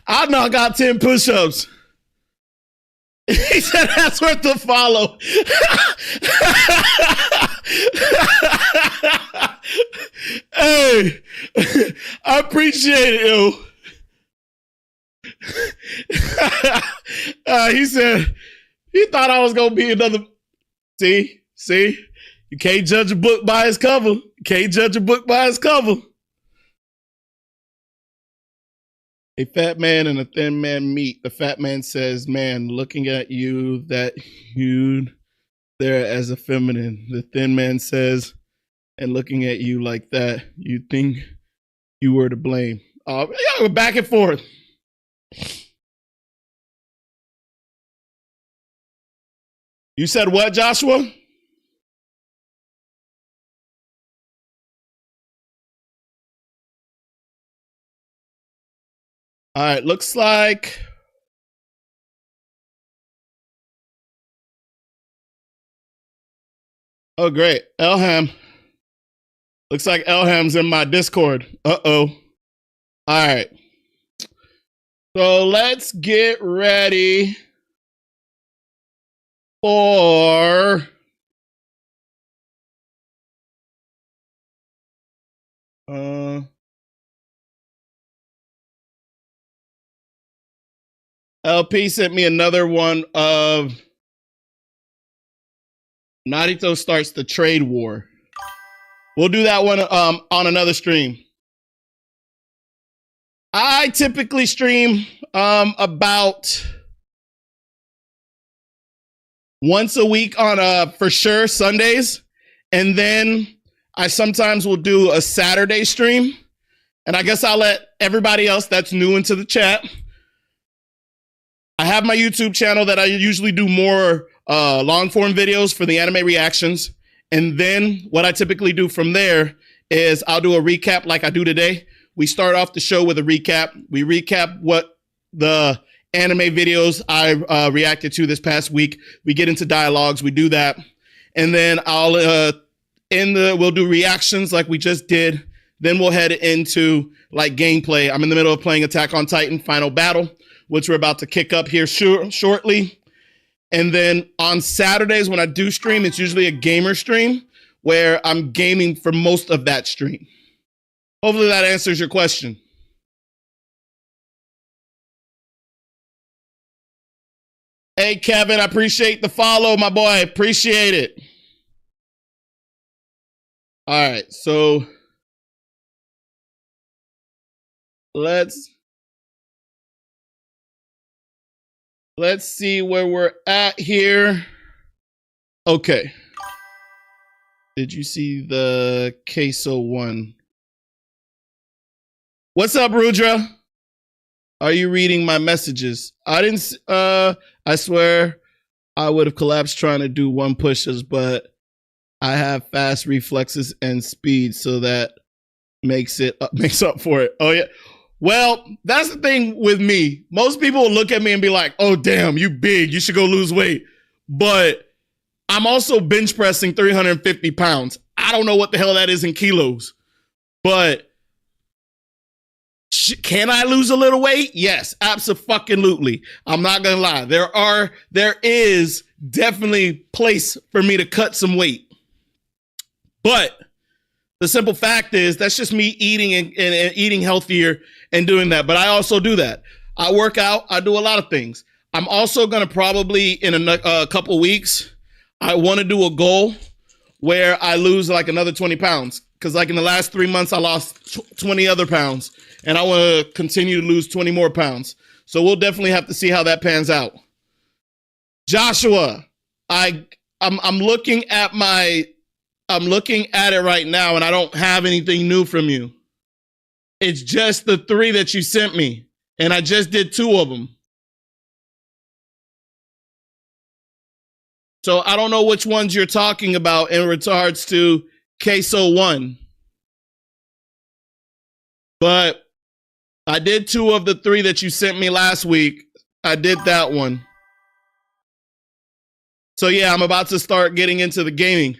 S1: I knock out 10 push-ups. He said that's worth the follow. Hey, I appreciate it, yo. He said he thought I was gonna be another. See, you can't judge a book by its cover. You can't judge a book by its cover. A fat man and a thin man meet. The fat man says, "Man, looking at you, that you there as a feminine." The thin man says, "And looking at you like that, you think you were to blame." Yeah, we're back and forth. You said what, Joshua? All right, looks like oh great, Elham. Looks like Elham's in my Discord. Uh-oh. All right. So let's get ready for LP sent me another one of Narito starts the trade war. We'll do that one on another stream. I typically stream about once a week on for sure Sundays, and then I sometimes will do a Saturday stream. And I guess I'll let everybody else that's new into the chat. I have my YouTube channel that I usually do more long form videos for the anime reactions. And then what I typically do from there is I'll do a recap like I do today. We start off the show with a recap. We recap what the anime videos I reacted to this past week. We get into dialogues. We do that. And then we'll do reactions like we just did. Then we'll head into like gameplay. I'm in the middle of playing Attack on Titan Final Battle, which we're about to kick up here shortly. And then on Saturdays when I do stream, it's usually a gamer stream where I'm gaming for most of that stream. Hopefully that answers your question. Hey, Kevin, I appreciate the follow, my boy. Appreciate it. All right, so let's see where we're at here. Okay. Did you see the queso one? What's up, Rudra? Are you reading my messages? I didn't, I swear I would have collapsed trying to do one pushes, but I have fast reflexes and speed, so that makes up for it. Oh yeah. Well, that's the thing with me. Most people will look at me and be like, "Oh damn, you big, you should go lose weight." But I'm also bench pressing 350 pounds. I don't know what the hell that is in kilos, but can I lose a little weight? Yes, absolutely. I'm not gonna lie. There is definitely place for me to cut some weight. But the simple fact is that's just me eating and eating healthier and doing that. But I also do that. I work out. I do a lot of things. I'm also gonna probably in a couple weeks, I want to do a goal where I lose like another 20 pounds. Because like in the last 3 months, I lost 20 other pounds. And I want to continue to lose 20 more pounds. So we'll definitely have to see how that pans out. Joshua, I I'm looking at it right now, and I don't have anything new from you. It's just the 3 that you sent me, and I just did 2 of them. So I don't know which ones you're talking about in regards to Queso 1. But I did 2 of the 3 that you sent me last week. I did that one. So yeah, I'm about to start getting into the gaming.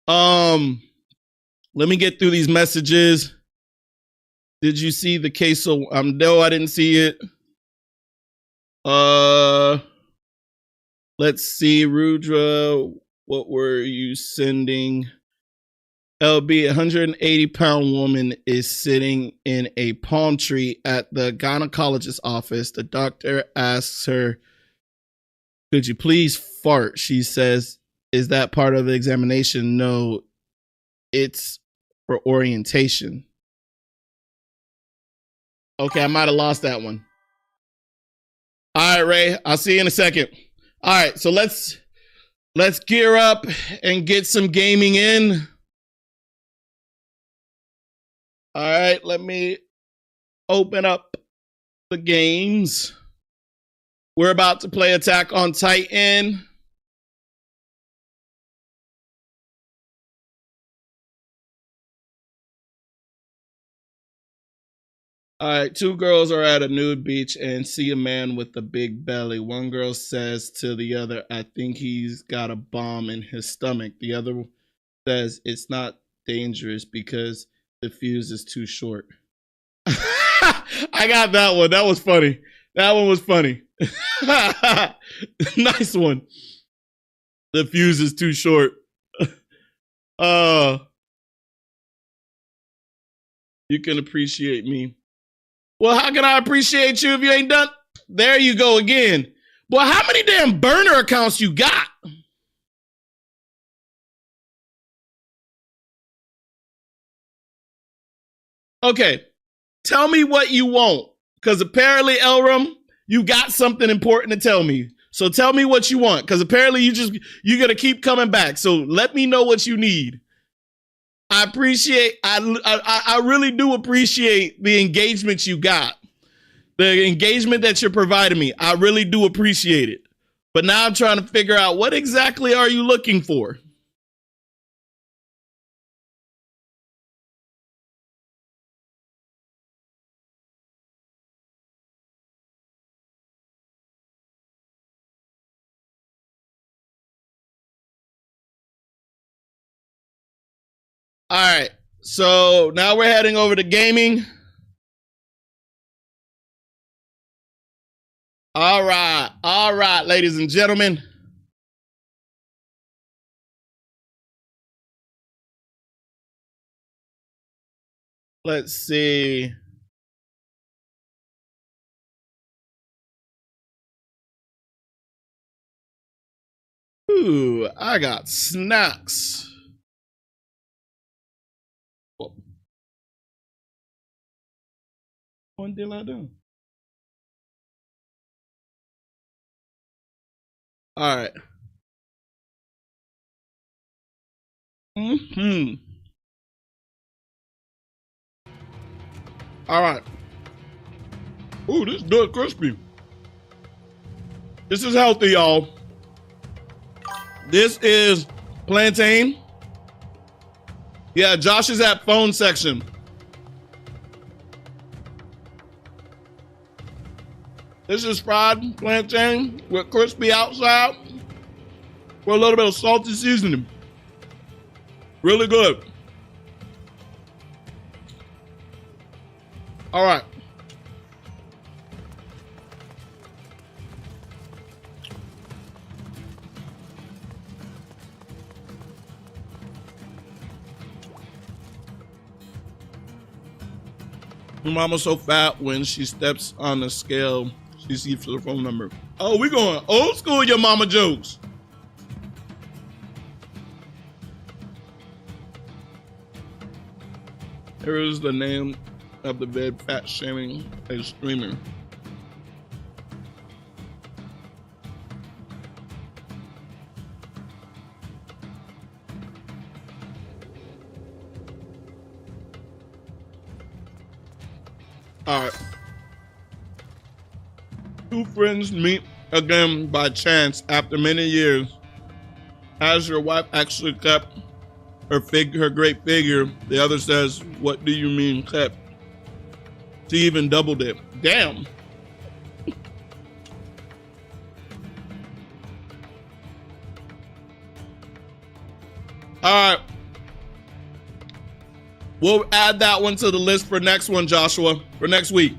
S1: Let me get through these messages. Did you see the Queso? No, I didn't see it. Let's see, Rudra, what were you sending? LB, 180-pound woman is sitting in a palm tree at the gynecologist's office. The doctor asks her, could you please fart? She says, is that part of the examination? No, it's for orientation. Okay, I might have lost that one. All right, Ray, I'll see you in a second. All right, so let's gear up and get some gaming in. All right, let me open up the games. We're about to play Attack on Titan. All right, 2 girls are at a nude beach and see a man with a big belly. One girl says to the other, I think he's got a bomb in his stomach. The other says it's not dangerous because the fuse is too short. I got that one. That was funny. That one was funny. Nice one. The fuse is too short. You can appreciate me. Well, how can I appreciate you if you ain't done? There you go again. Well, how many damn burner accounts you got? Okay, tell me what you want. Because apparently, Elram, you got something important to tell me. So tell me what you want. Because apparently you're going to keep coming back. So let me know what you need. I really do appreciate the engagement you got. The engagement that you're providing me. I really do appreciate it. But now I'm trying to figure out what exactly are you looking for? All right, so now we're heading over to gaming. All right, ladies and gentlemen. Let's see. Ooh, I got snacks. What did I do? All right. All right. Ooh, this is good crispy. This is healthy, y'all. This is plantain. Yeah, Josh is at phone section. This is fried plantain with crispy outside with a little bit of salty seasoning. Really good. All right. Mama's so fat when she steps on the scale, she sees the phone number. Oh, we going old school, your mama jokes. Here is the name of the vid, fat shaming a streamer. All right. Two friends meet again by chance after many years. Has your wife actually kept her great figure? The other says, what do you mean kept? She even doubled it. Damn. All right. We'll add that one to the list for next one, Joshua, for next week.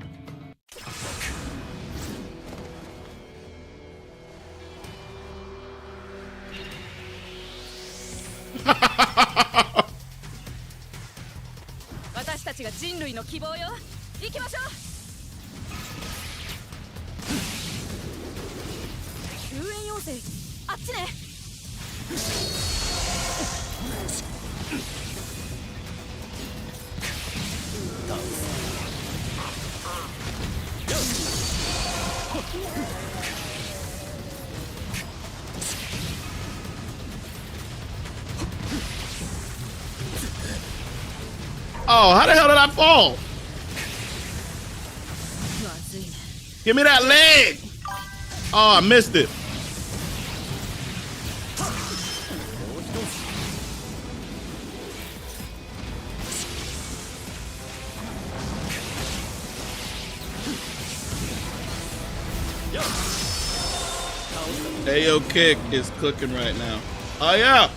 S1: Oh, how the hell did I fall? Give me that leg. Oh, I missed it. AOT is cooking right now. Oh yeah.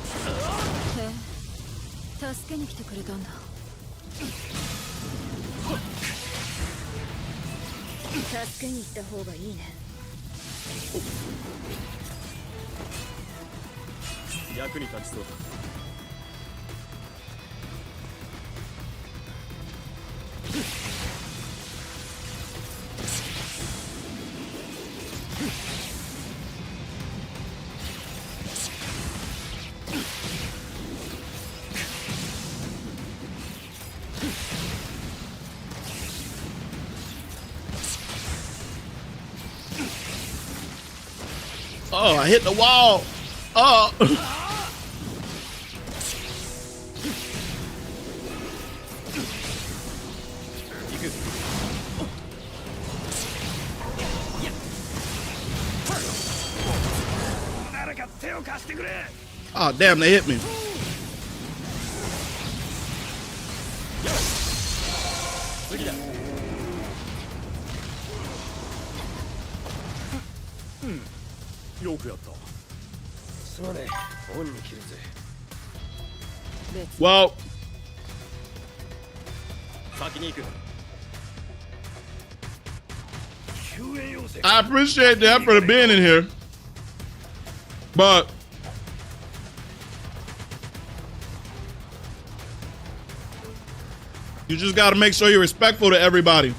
S1: Oh, I hit the wall. Oh. Oh, damn, they hit me. Well, I appreciate the effort of being in here, but you just got to make sure you're respectful to everybody.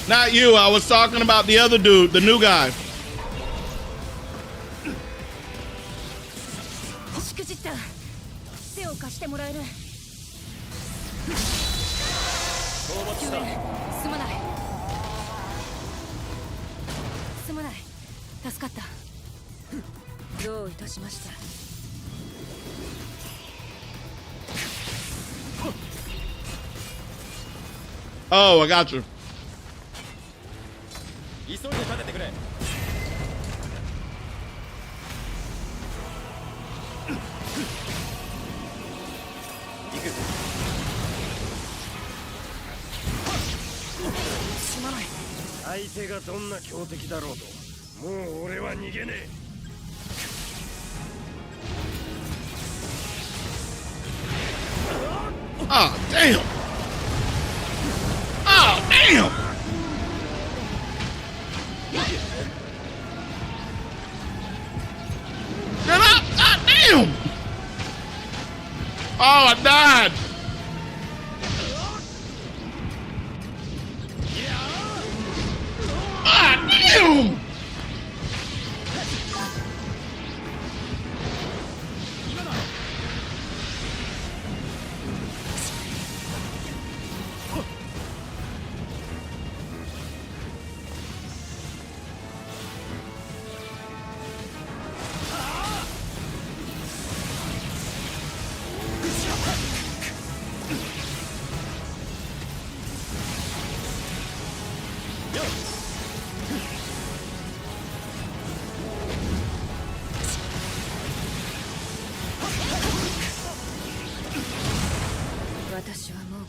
S1: Not you, I was talking about the other dude, the new guy. Oh, I got you. Oh, damn. Oh, damn. Get up. God damn. Oh, I died. God damn.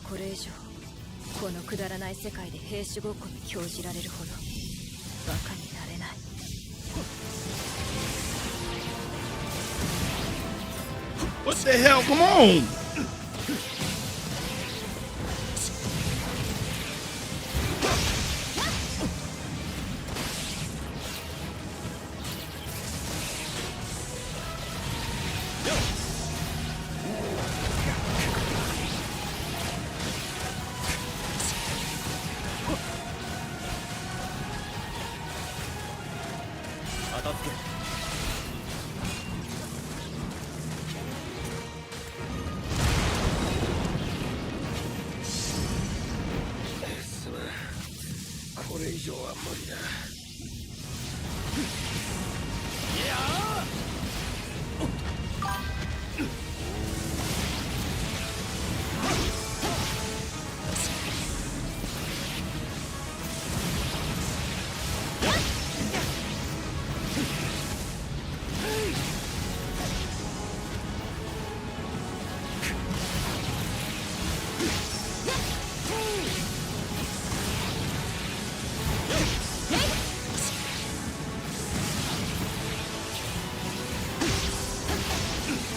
S5: これ以上このくだらない世界で兵士ごっこに興じられるほどバカになれない。
S1: What the hell? Come on!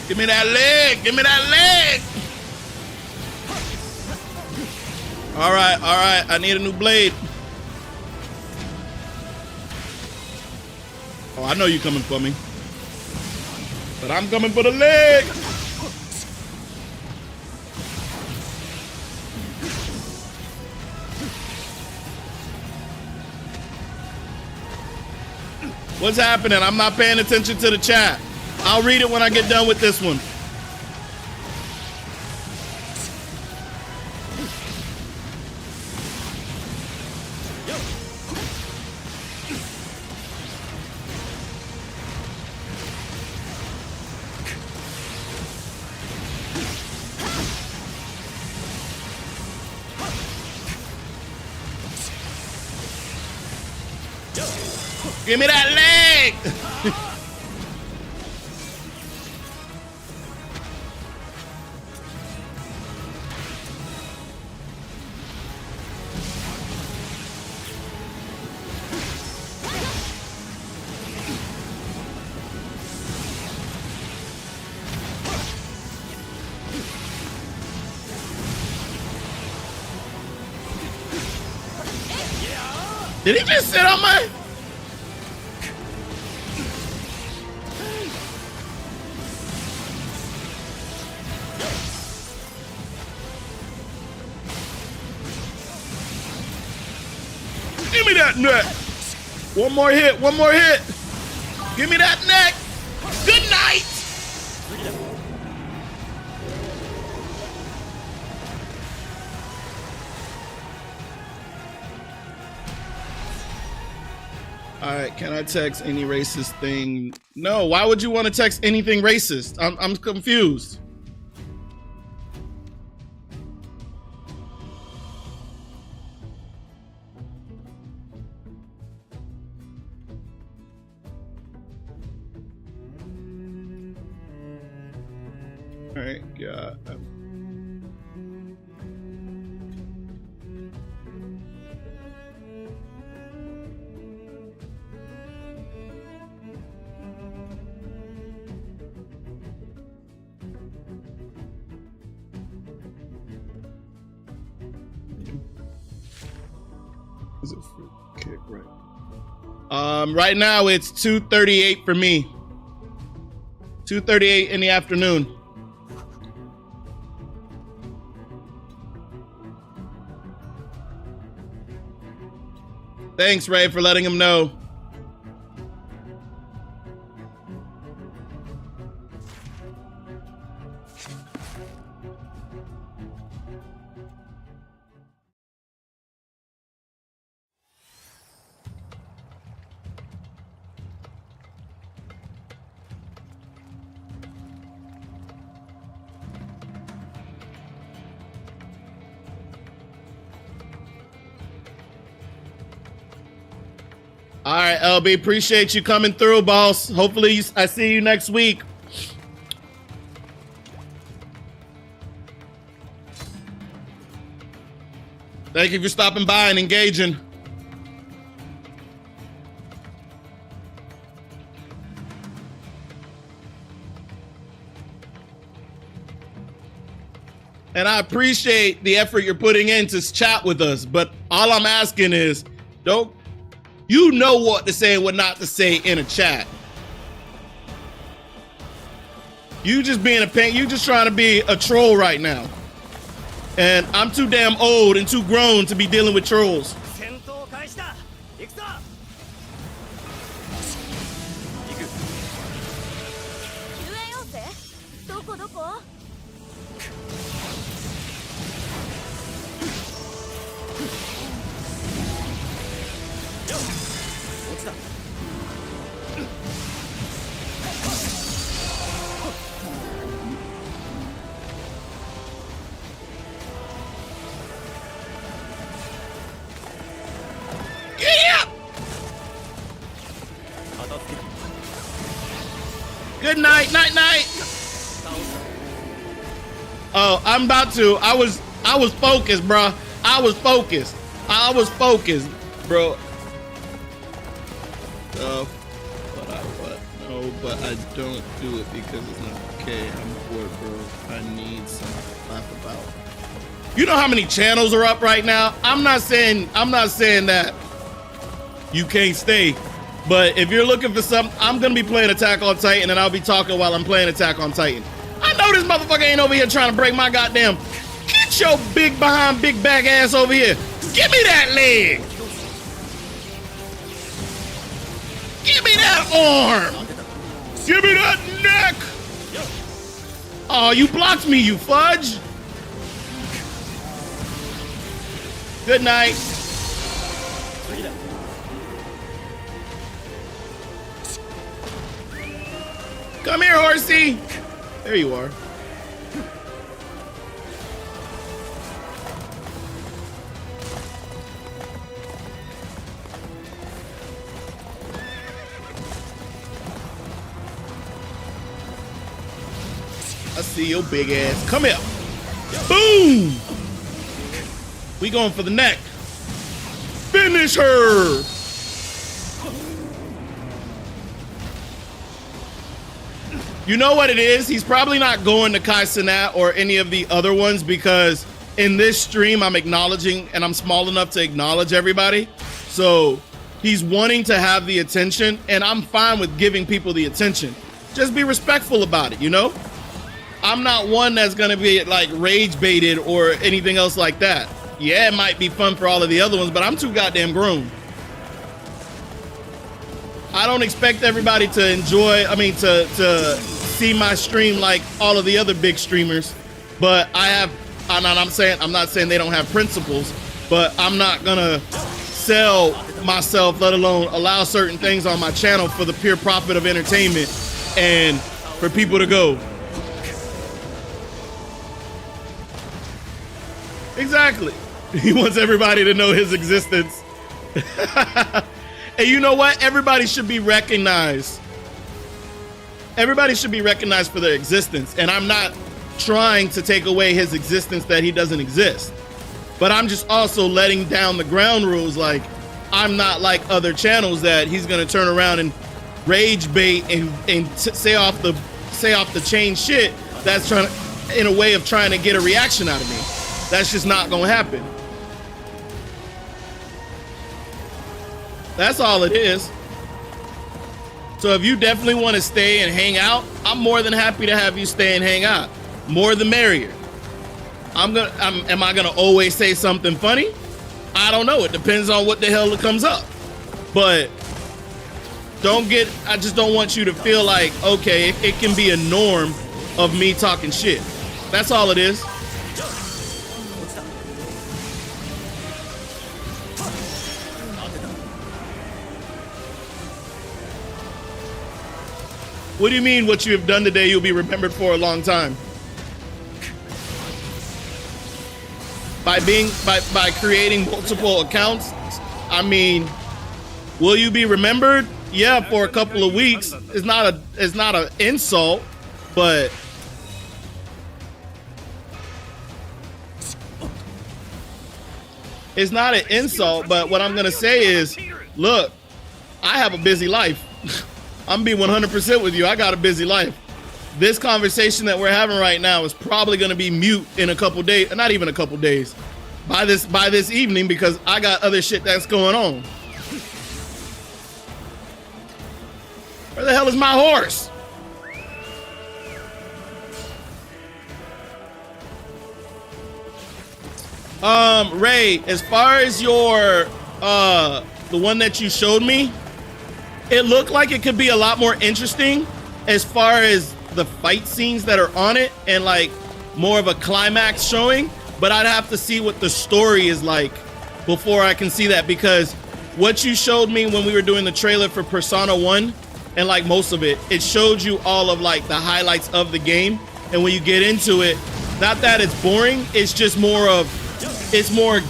S1: Give me that leg! Give me that leg! All right. I need a new blade. Oh, I know you're coming for me. But I'm coming for the leg! What's happening? I'm not paying attention to the chat. I'll read it when I get done with this one. Give me that leg! Did he just sit on my... Give me that neck. One more hit. Give me that neck. Good night. All right, can I text any racist thing? No, why would you want to text anything racist? I'm confused. All right, yeah. Is it for kick, right? Right now it's 2:38 for me. 2:38 in the afternoon. Thanks, Ray, for letting him know. All right, LB, appreciate you coming through, boss. Hopefully I see you next week. Thank you for stopping by and engaging. And I appreciate the effort you're putting in to chat with us, but all I'm asking is, you know what to say and what not to say in a chat. You just being a pain, you just trying to be a troll right now. And I'm too damn old and too grown to be dealing with trolls. Good night, night, night. Oh, I'm about to. I was focused, bro. I was focused, bro. But I don't do it because it's not okay. I'm bored, bro. I need something to laugh about. You know how many channels are up right now? I'm not saying that you can't stay. But if you're looking for something, I'm going to be playing Attack on Titan, and I'll be talking while I'm playing Attack on Titan. I know this motherfucker ain't over here trying to break my goddamn... Get your big behind, big back ass over here. Give me that leg. Give me that arm. Give me that neck. Oh, you blocked me, you fudge. Good night. Come here, horsey. There you are. I see your big ass. Come here. Boom. We going for the neck. Finish her. You know what it is? He's probably not going to Kai Cenat or any of the other ones because in this stream, I'm acknowledging and I'm small enough to acknowledge everybody. So he's wanting to have the attention and I'm fine with giving people the attention. Just be respectful about it, you know? I'm not one that's gonna be like rage baited or anything else like that. Yeah, it might be fun for all of the other ones, but I'm too goddamn grown. I don't expect everybody to enjoy, to see my stream like all of the other big streamers, but I'm not saying they don't have principles, but I'm not gonna sell myself, let alone allow certain things on my channel for the pure profit of entertainment and for people to go. Exactly. He wants everybody to know his existence. And you know what? Everybody should be recognized. Everybody should be recognized for their existence. And I'm not trying to take away his existence that he doesn't exist. But I'm just also letting down the ground rules. Like, I'm not like other channels that he's going to turn around and rage bait and say off the chain shit that's trying to, in a way of trying to get a reaction out of me. That's just not going to happen. That's all it is. So if you definitely want to stay and hang out, I'm more than happy to have you stay and hang out. More the merrier. Am I gonna always say something funny? I don't know. It depends on what the hell comes up. But I just don't want you to feel like, okay, it can be a norm of me talking shit. That's all it is. What do you mean what you have done today you'll be remembered for a long time? By creating multiple accounts, I mean, will you be remembered? Yeah, for a couple of weeks. It's not an insult, but It's not an insult, but what I'm gonna say is, look, I have a busy life. I'm being 100% with you. I got a busy life. This conversation that we're having right now is probably gonna be mute in a couple days, not even a couple days, by this evening, because I got other shit that's going on. Where the hell is my horse? Ray, as far as your the one that you showed me, it looked like it could be a lot more interesting as far as the fight scenes that are on it and like more of a climax showing, but I'd have to see what the story is like before I can see that, because what you showed me when we were doing the trailer for Persona 1 and like most of it, it showed you all of like the highlights of the game, and when you get into it, not that it's boring, it's just more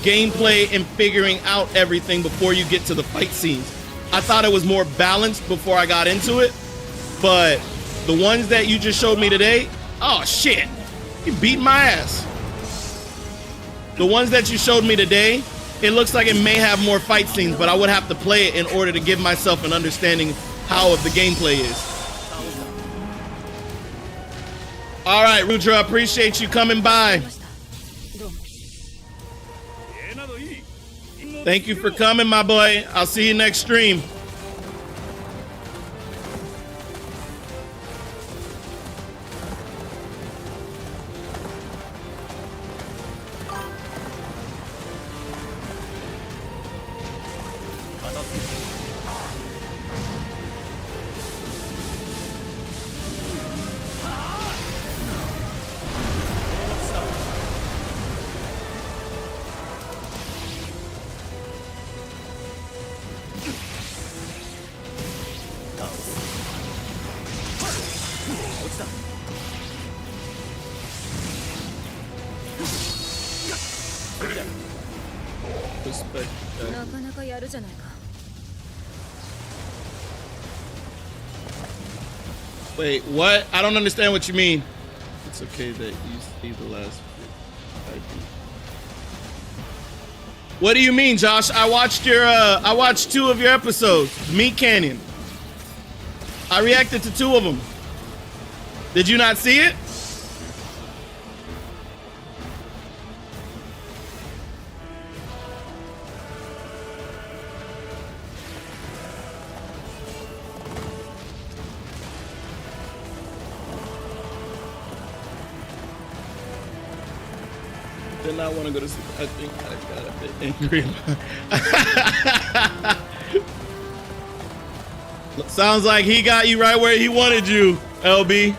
S1: gameplay and figuring out everything before you get to the fight scenes. I thought it was more balanced before I got into it, but the ones that you just showed me today, oh shit, you beat my ass. The ones that you showed me today, it looks like it may have more fight scenes, but I would have to play it in order to give myself an understanding how the gameplay is. All right, Rudra, I appreciate you coming by. Thank you for coming, my boy. I'll see you next stream. Wait, what? I don't understand what you mean. It's okay that you see the last bit. What do you mean, Josh? I watched 2 of your episodes, Meat Canyon. I reacted to 2 of them. Did you not see it? Did not want to go to sleep. I think I got a bit angry. Sounds like he got you right where he wanted you, LB.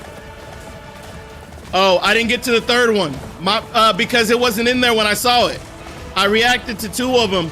S1: Oh, I didn't get to the 3rd one. Because it wasn't in there when I saw it. I reacted to 2 of them.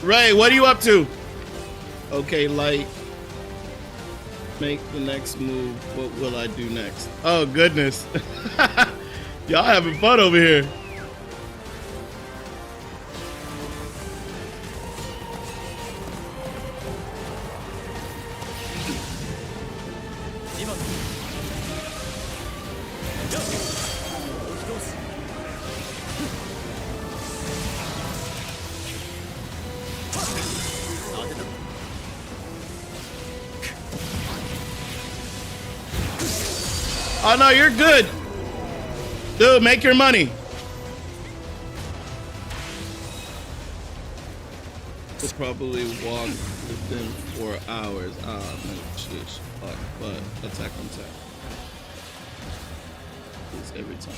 S1: Ray, what are you up to? Okay, light. Make the next move. What will I do next? Oh, goodness. Y'all having fun over here. Oh no, you're good. Dude, make your money. We'll probably walk within 4 hours. Ah, no, shit. Fuck, but attack on tap. It's every time.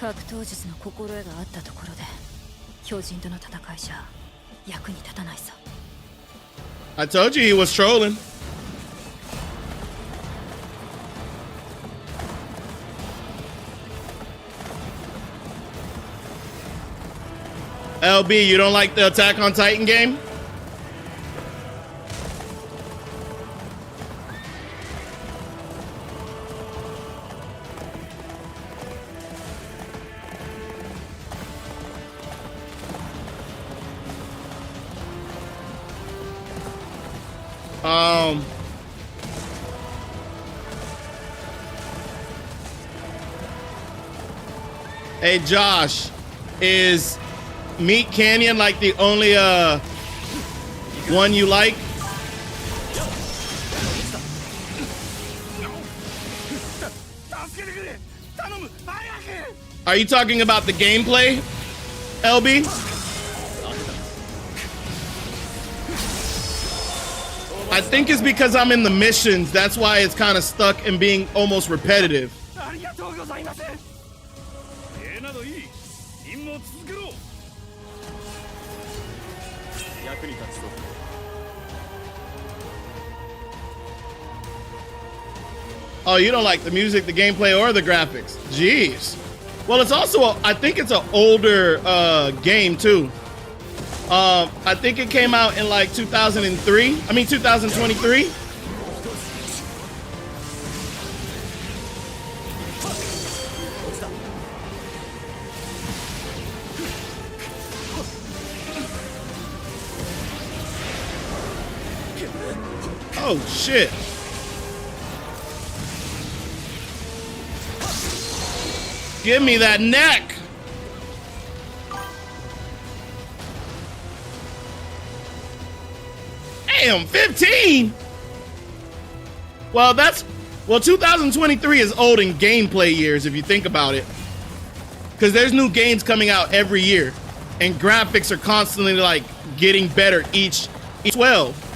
S5: 格闘術の心得があったところで、巨人との戦いじゃ役に立たないさ。
S1: I told you he was trolling. LB, you don't like the Attack on Titan game? Hey Josh, is Meat Canyon like the only one you like? Are you talking about the gameplay, LB? I think it's because I'm in the missions. That's why it's kind of stuck and being almost repetitive. Oh, you don't like the music, the gameplay, or the graphics? Jeez. Well, it's also, I think it's an older game too. I think it came out in like 2003. I mean 2023. Oh shit. Give me that neck. Damn, 15. Well, 2023 is old in gameplay years if you think about it. Because there's new games coming out every year. And graphics are constantly like getting better each 12.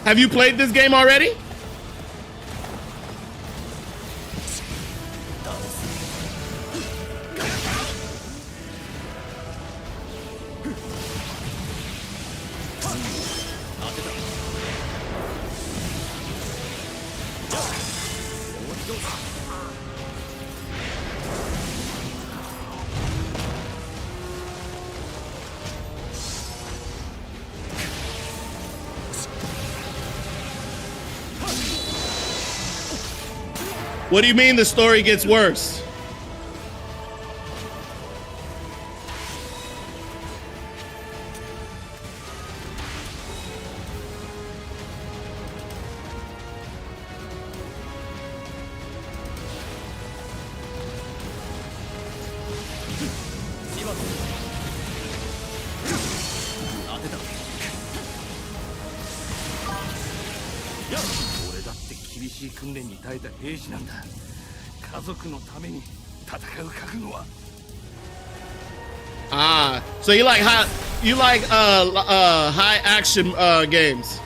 S1: Have you played this game already? What do you mean the story gets worse? Ah, so you like high action games.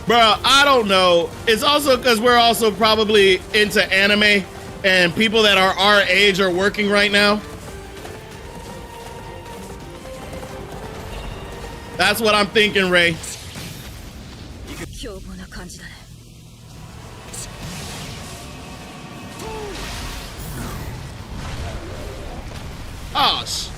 S1: Bro, I don't know. It's also because we're also probably into anime and people that are our age are working right now. That's what I'm thinking, Ray. Gosh.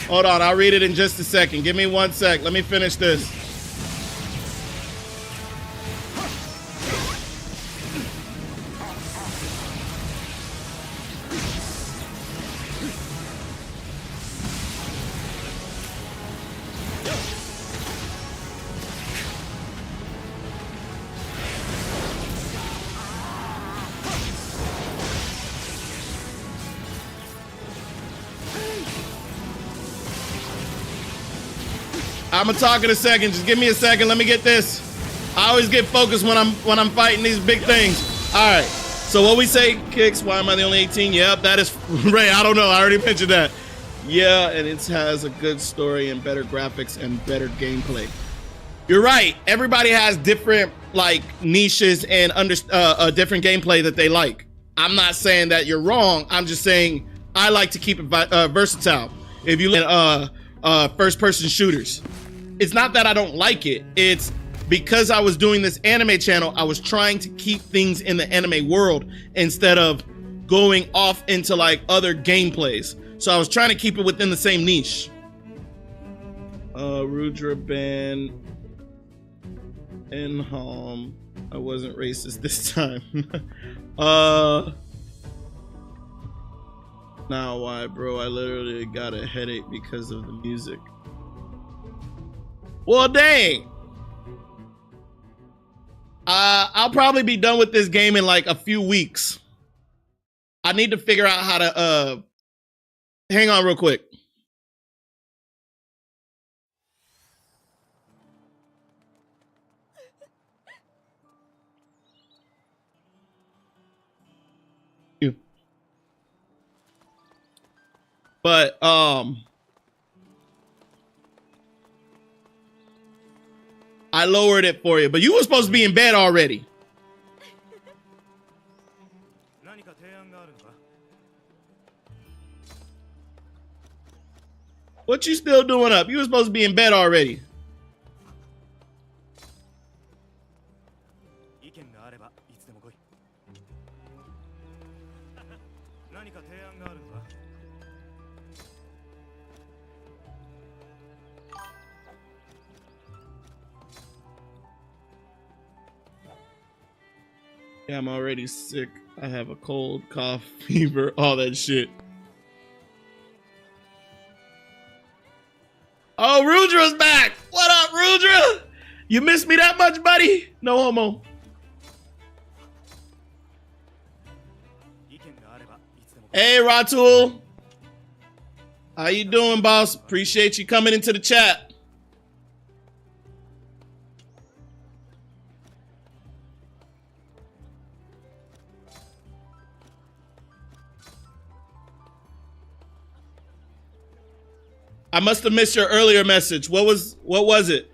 S1: Hold on, I'll read it in just a second. Give me 1 sec. Let me finish this. I'm gonna talk in a second. Just give me a second. Let me get this. I always get focused when I'm fighting these big things. All right. So what we say, Kicks? Why am I the only 18? Yep, that is Ray. I don't know. I already mentioned that. Yeah, and it has a good story and better graphics and better gameplay. You're right. Everybody has different like niches and different gameplay that they like. I'm not saying that you're wrong. I'm just saying I like to keep it versatile. If you look at first-person shooters, it's not that I don't like it. It's because I was doing this anime channel, I was trying to keep things in the anime world instead of going off into like other gameplays. So I was trying to keep it within the same niche. Rudra Ben and I wasn't racist this time. Now why, bro? I literally got a headache because of the music. Well, dang. I'll probably be done with this game in like a few weeks. I need to figure out how to hang on real quick. But I lowered it for you, but you were supposed to be in bed already. What you still doing up? You were supposed to be in bed already. Yeah, I'm already sick. I have a cold, cough, fever, all that shit. Oh, Rudra's back. What up, Rudra? You missed me that much, buddy? No homo. Hey, Ratul. How you doing, boss? Appreciate you coming into the chat. I must have missed your earlier message. What was it?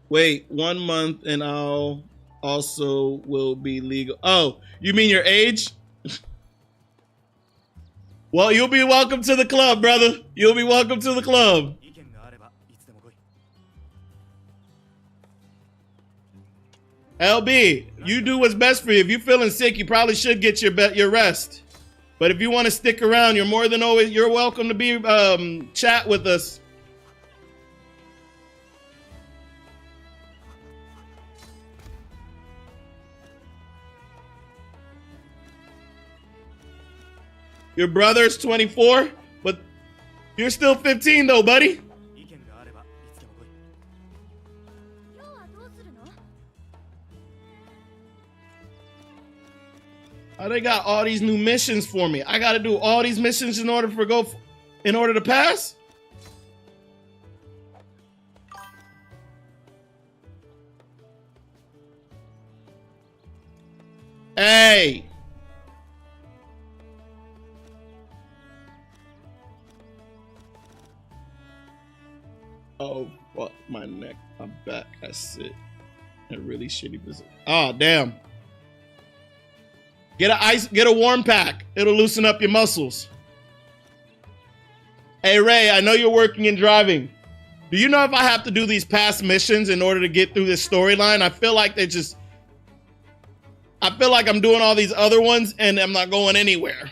S1: Wait, 1 month and I'll also will be legal. Oh, you mean your age? Well, you'll be welcome to the club, brother. You'll be welcome to the club. LB, you do what's best for you. If you're feeling sick, you probably should get your rest. But if you want to stick around, you're welcome to be chat with us. Your brother's 24, but you're still 15 though, buddy. Oh, they got all these new missions for me. I got to do all these missions in order to pass? Hey. Oh, fuck my neck. My back. I sit in a really shitty position. Oh, damn. Get a warm pack. It'll loosen up your muscles. Hey, Ray, I know you're working and driving. Do you know if I have to do these past missions in order to get through this storyline? I feel like I'm doing all these other ones and I'm not going anywhere.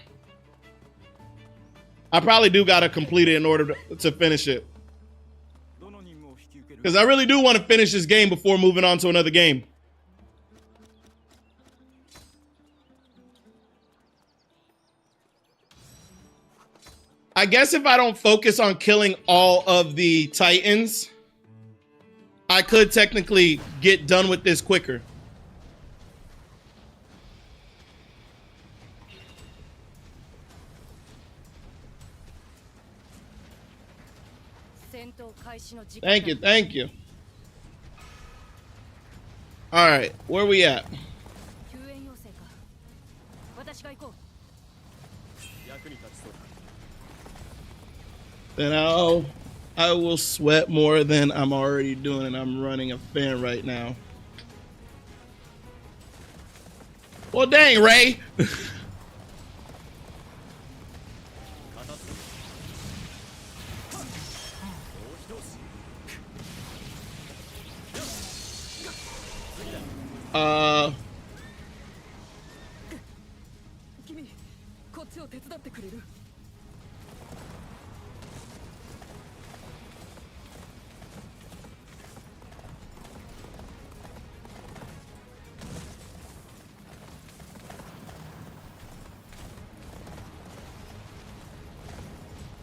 S1: I probably do got to complete it in order to finish it. Because I really do want to finish this game before moving on to another game. I guess if I don't focus on killing all of the Titans, I could technically get done with this quicker. Thank you, thank you. All right, where we at? Then I will sweat more than I'm already doing, and I'm running a fan right now. Well, dang, Ray.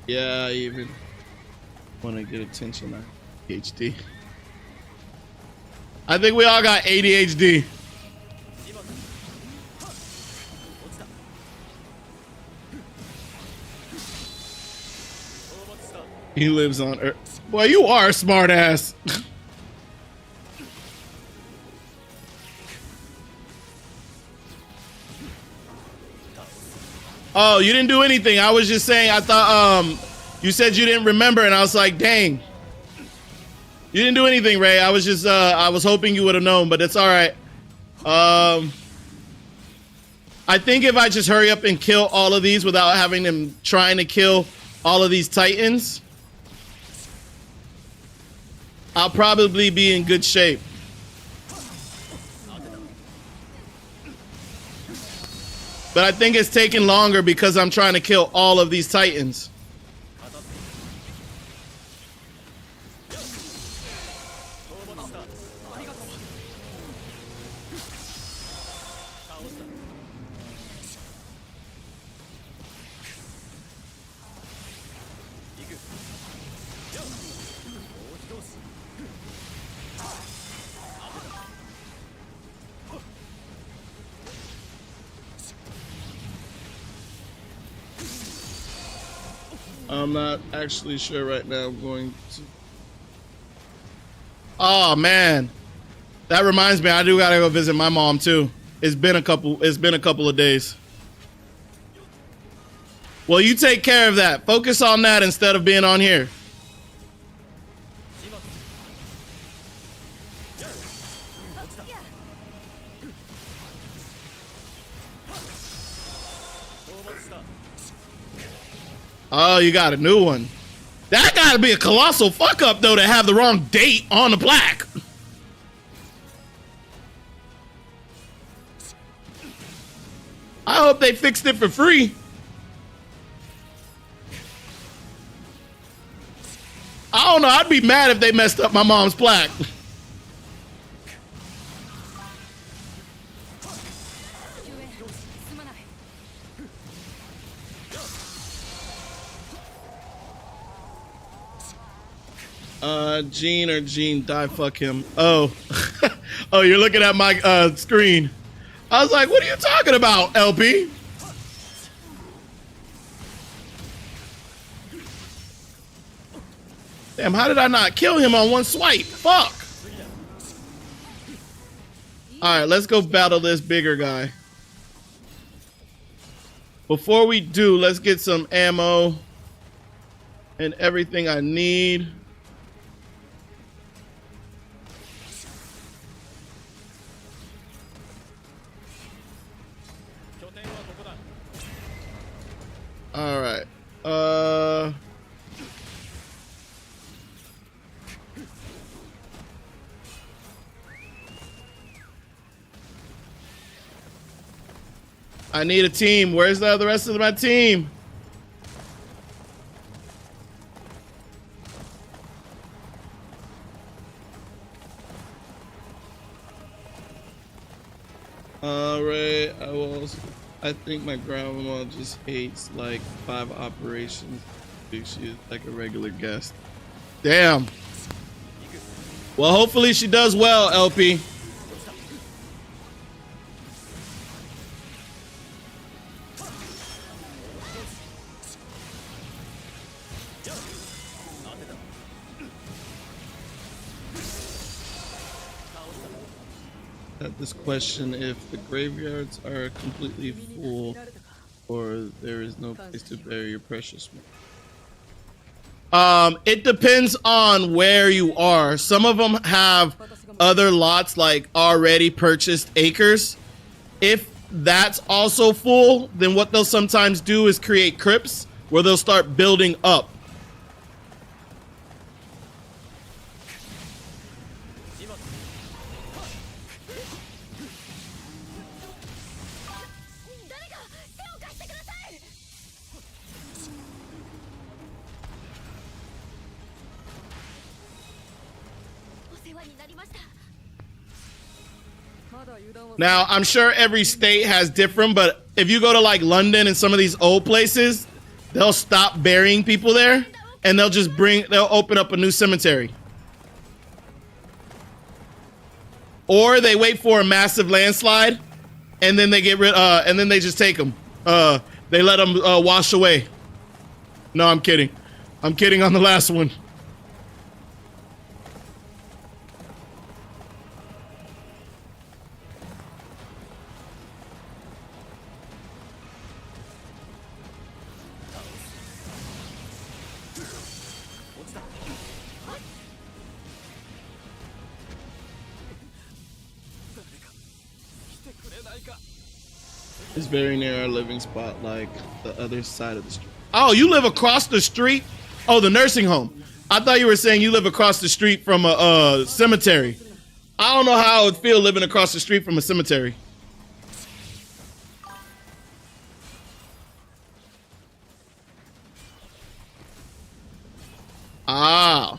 S1: Yeah, I even want to get attention on ADHD. I think we all got ADHD. He lives on Earth. Boy, you are a smart ass. Oh, you didn't do anything. I was just saying, I thought you said you didn't remember, and I was like, dang. You didn't do anything, Ray. I was just I was hoping you would have known, but it's all right. I think if I just hurry up and kill all of these without having them trying to kill all of these Titans, I'll probably be in good shape. But I think it's taking longer because I'm trying to kill all of these Titans. I'm not actually sure right now. I'm going to. Oh man, that reminds me. I do gotta go visit my mom too. It's been a couple of days. Well, you take care of that. Focus on that instead of being on here. Oh, you got a new one. That gotta be a colossal fuck up though to have the wrong date on the plaque. I hope they fixed it for free. I don't know, I'd be mad if they messed up my mom's plaque. Gene or Gene, die fuck him. Oh. Oh, you're looking at my screen. I was like, what are you talking about, LP? Damn, how did I not kill him on one swipe? Fuck. All right, let's go battle this bigger guy. Before we do, let's get some ammo and everything I need. All right. I need a team. Where's the rest of my team? Right. I think my grandma just hates like 5 operations. She's like a regular guest. Damn. Well, hopefully she does well, LP. at this question if the graveyards are completely full or there is no place to bury your precious one. It depends on where you are. Some of them have other lots like already purchased acres. If that's also full, then what they'll sometimes do is create crypts where they'll start building up. Now, I'm sure every state has different, but if you go to like London and some of these old places, they'll stop burying people there and they'll open up a new cemetery. Or they wait for a massive landslide and then they and then they just take them. They let them wash away. No, I'm kidding. I'm kidding on the last one. It's very near our living spot, like the other side of the street. Oh, you live across the street? Oh, the nursing home. I thought you were saying you live across the street from a cemetery. I don't know how it would feel living across the street from a cemetery. Ah.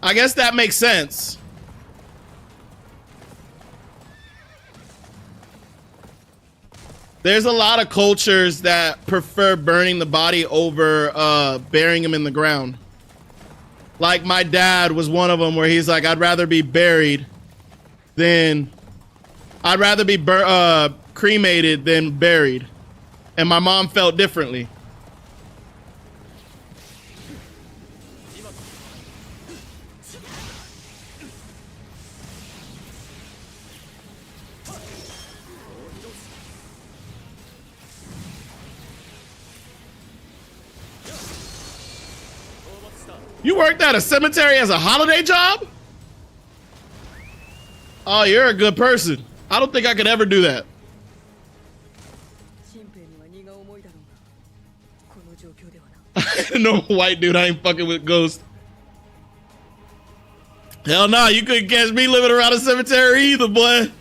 S1: I guess that makes sense. There's a lot of cultures that prefer burning the body over burying him in the ground. Like my dad was one of them where he's like, I'd rather be buried than, I'd rather be cremated than buried. And my mom felt differently. You worked at a cemetery as a holiday job? Oh, you're a good person. I don't think I could ever do that. No white dude, I ain't fucking with ghosts. Hell no, you couldn't catch me living around a cemetery either, boy.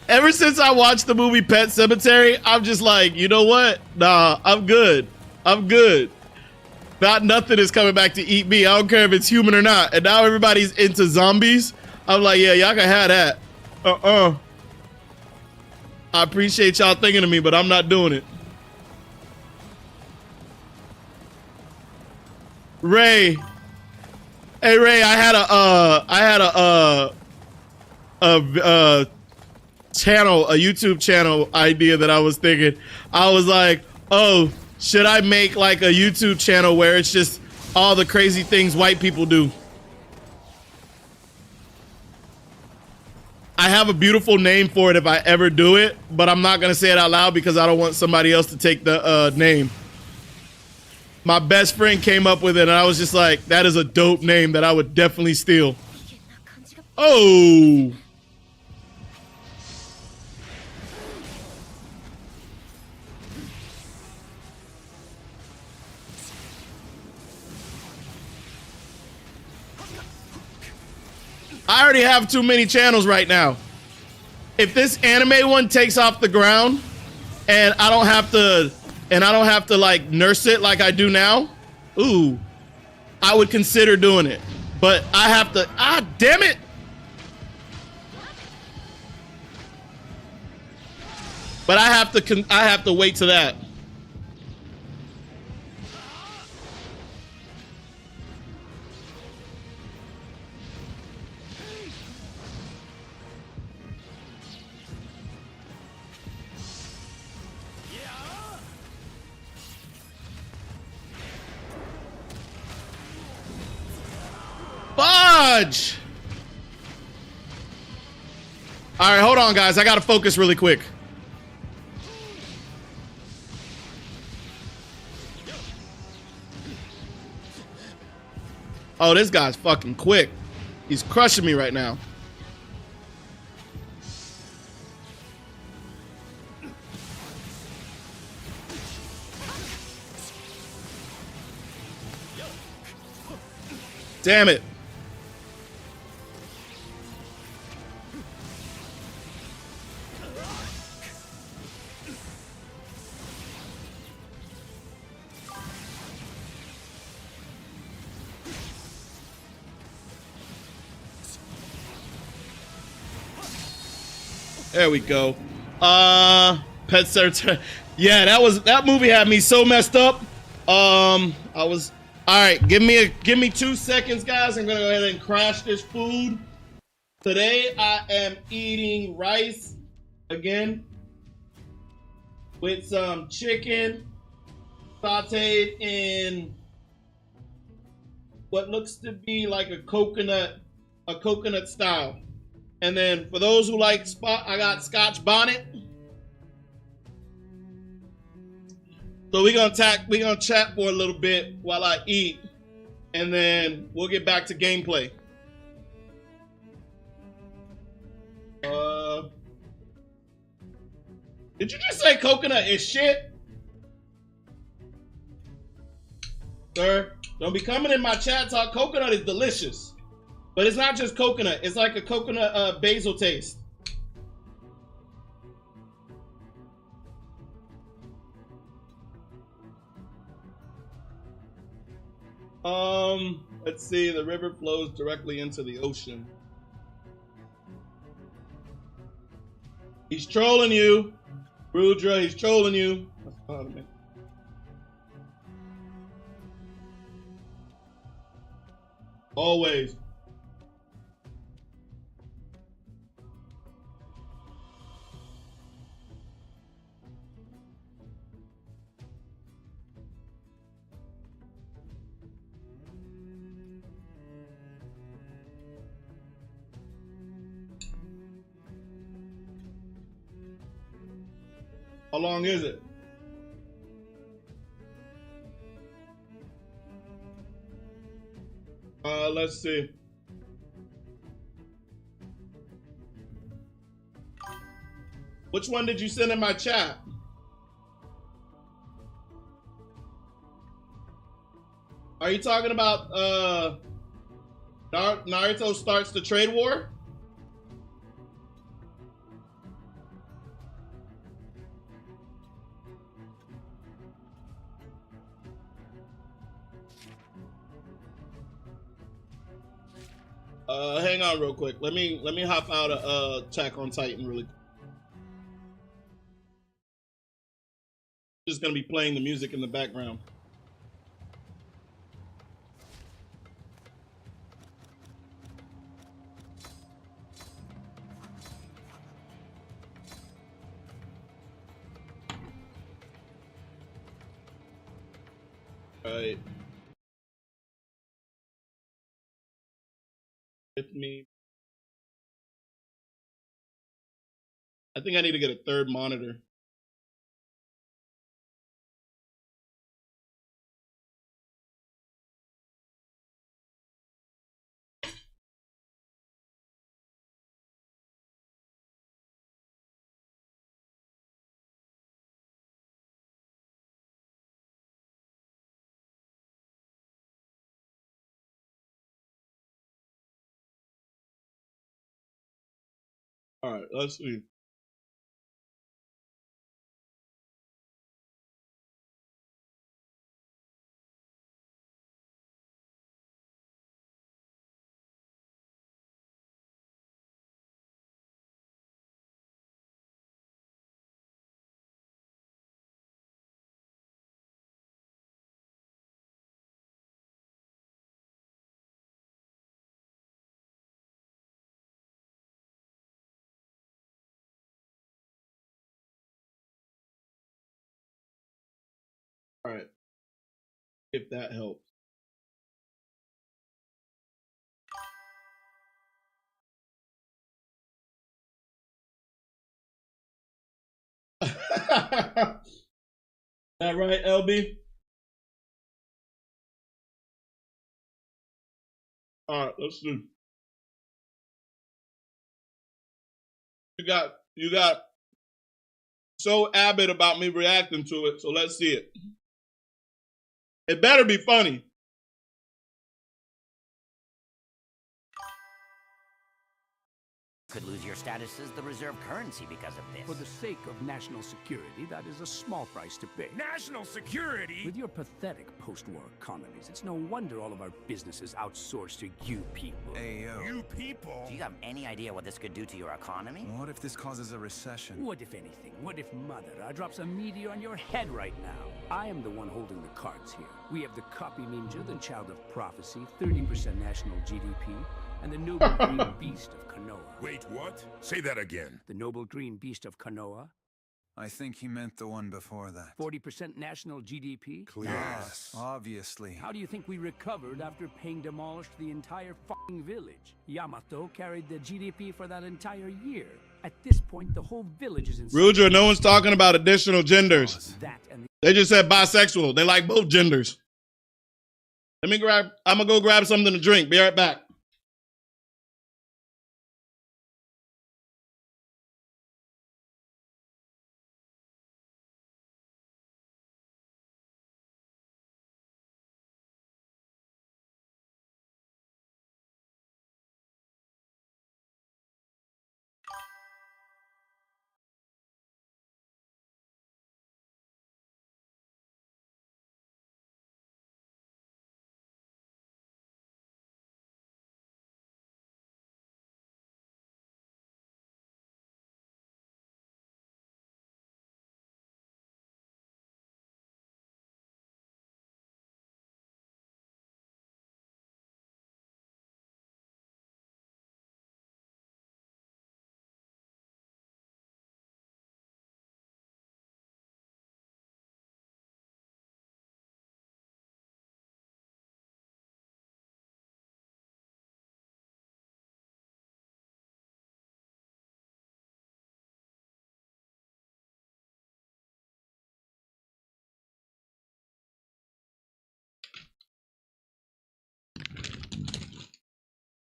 S1: Ever since I watched the movie Pet Sematary, I'm just like, you know what? Nah, I'm good. I'm good. Nothing is coming back to eat me. I don't care if it's human or not. And now everybody's into zombies. I'm like, yeah, y'all can have that. I appreciate y'all thinking of me, but I'm not doing it. Ray. Hey, Ray, I had a channel, a YouTube channel idea that I was thinking. I was like, oh, should I make like a YouTube channel where it's just all the crazy things white people do? I have a beautiful name for it if I ever do it, but I'm not gonna say it out loud because I don't want somebody else to take the name. My best friend came up with it and I was just like, that is a dope name that I would definitely steal. Oh. I already have too many channels right now. If this anime one takes off the ground and I don't have to like nurse it like I do now, ooh, I would consider doing it. But I have to, damn it. But I have to wait to that. fudge. All right, hold on, guys. I gotta focus really quick. Oh, this guy's fucking quick. He's crushing me right now. Damn it. There we go. Pet Center. Yeah, that movie had me so messed up. All right, give me 2 seconds, guys. I'm gonna go ahead and crash this food. Today I am eating rice again with some chicken sauteed in what looks to be like a coconut style. And then for those who like I got Scotch bonnet. So we're gonna chat for a little bit while I eat, and then we'll get back to gameplay. Did you just say coconut is shit? Sir, don't be coming in my chat talk. Coconut is delicious. But it's not just coconut. It's like a coconut basil taste. Let's see. The river flows directly into the ocean. He's trolling you, Rudra. He's trolling you. That's part of it. Always. How long is it? Let's see. Which one did you send in my chat? Are you talking about Naruto starts the trade war? Hang on real quick. Let me hop out of Attack on Titan really quick. Just gonna be playing the music in the background. All right. With me. I think I need to get a third monitor. All right, let's see. All right, if that helps. That right, LB? All right, let's do. You got so avid about me reacting to it, so let's see it. It better be funny.
S6: Could lose your status as the reserve currency because of this.
S7: For the sake of national security, that is a small price to pay.
S9: National security?
S7: With your pathetic post-war economies, it's no wonder all of our businesses outsource to you people.
S9: Ayo. You people?
S6: Do you have any idea what this could do to your economy?
S9: What if this causes a recession?
S7: What if anything? What if Mother drops a meteor on your head right now? I am the one holding the cards here. We have the copy ninja, the child of prophecy, 30% national GDP, and the noble green beast of Konoha.
S9: Wait, what? Say that again.
S7: The noble green beast of Konoha.
S9: I think he meant the one before that.
S7: 40% national GDP?
S9: Clear. Yes, obviously.
S7: How do you think we recovered after Pain demolished the entire f***ing village? Yamato carried the GDP for that entire year. At this point, the whole village is in...
S1: Rudra, no one's talking about additional genders. They just said bisexual. They like both genders. I'm gonna go grab something to drink. Be right back.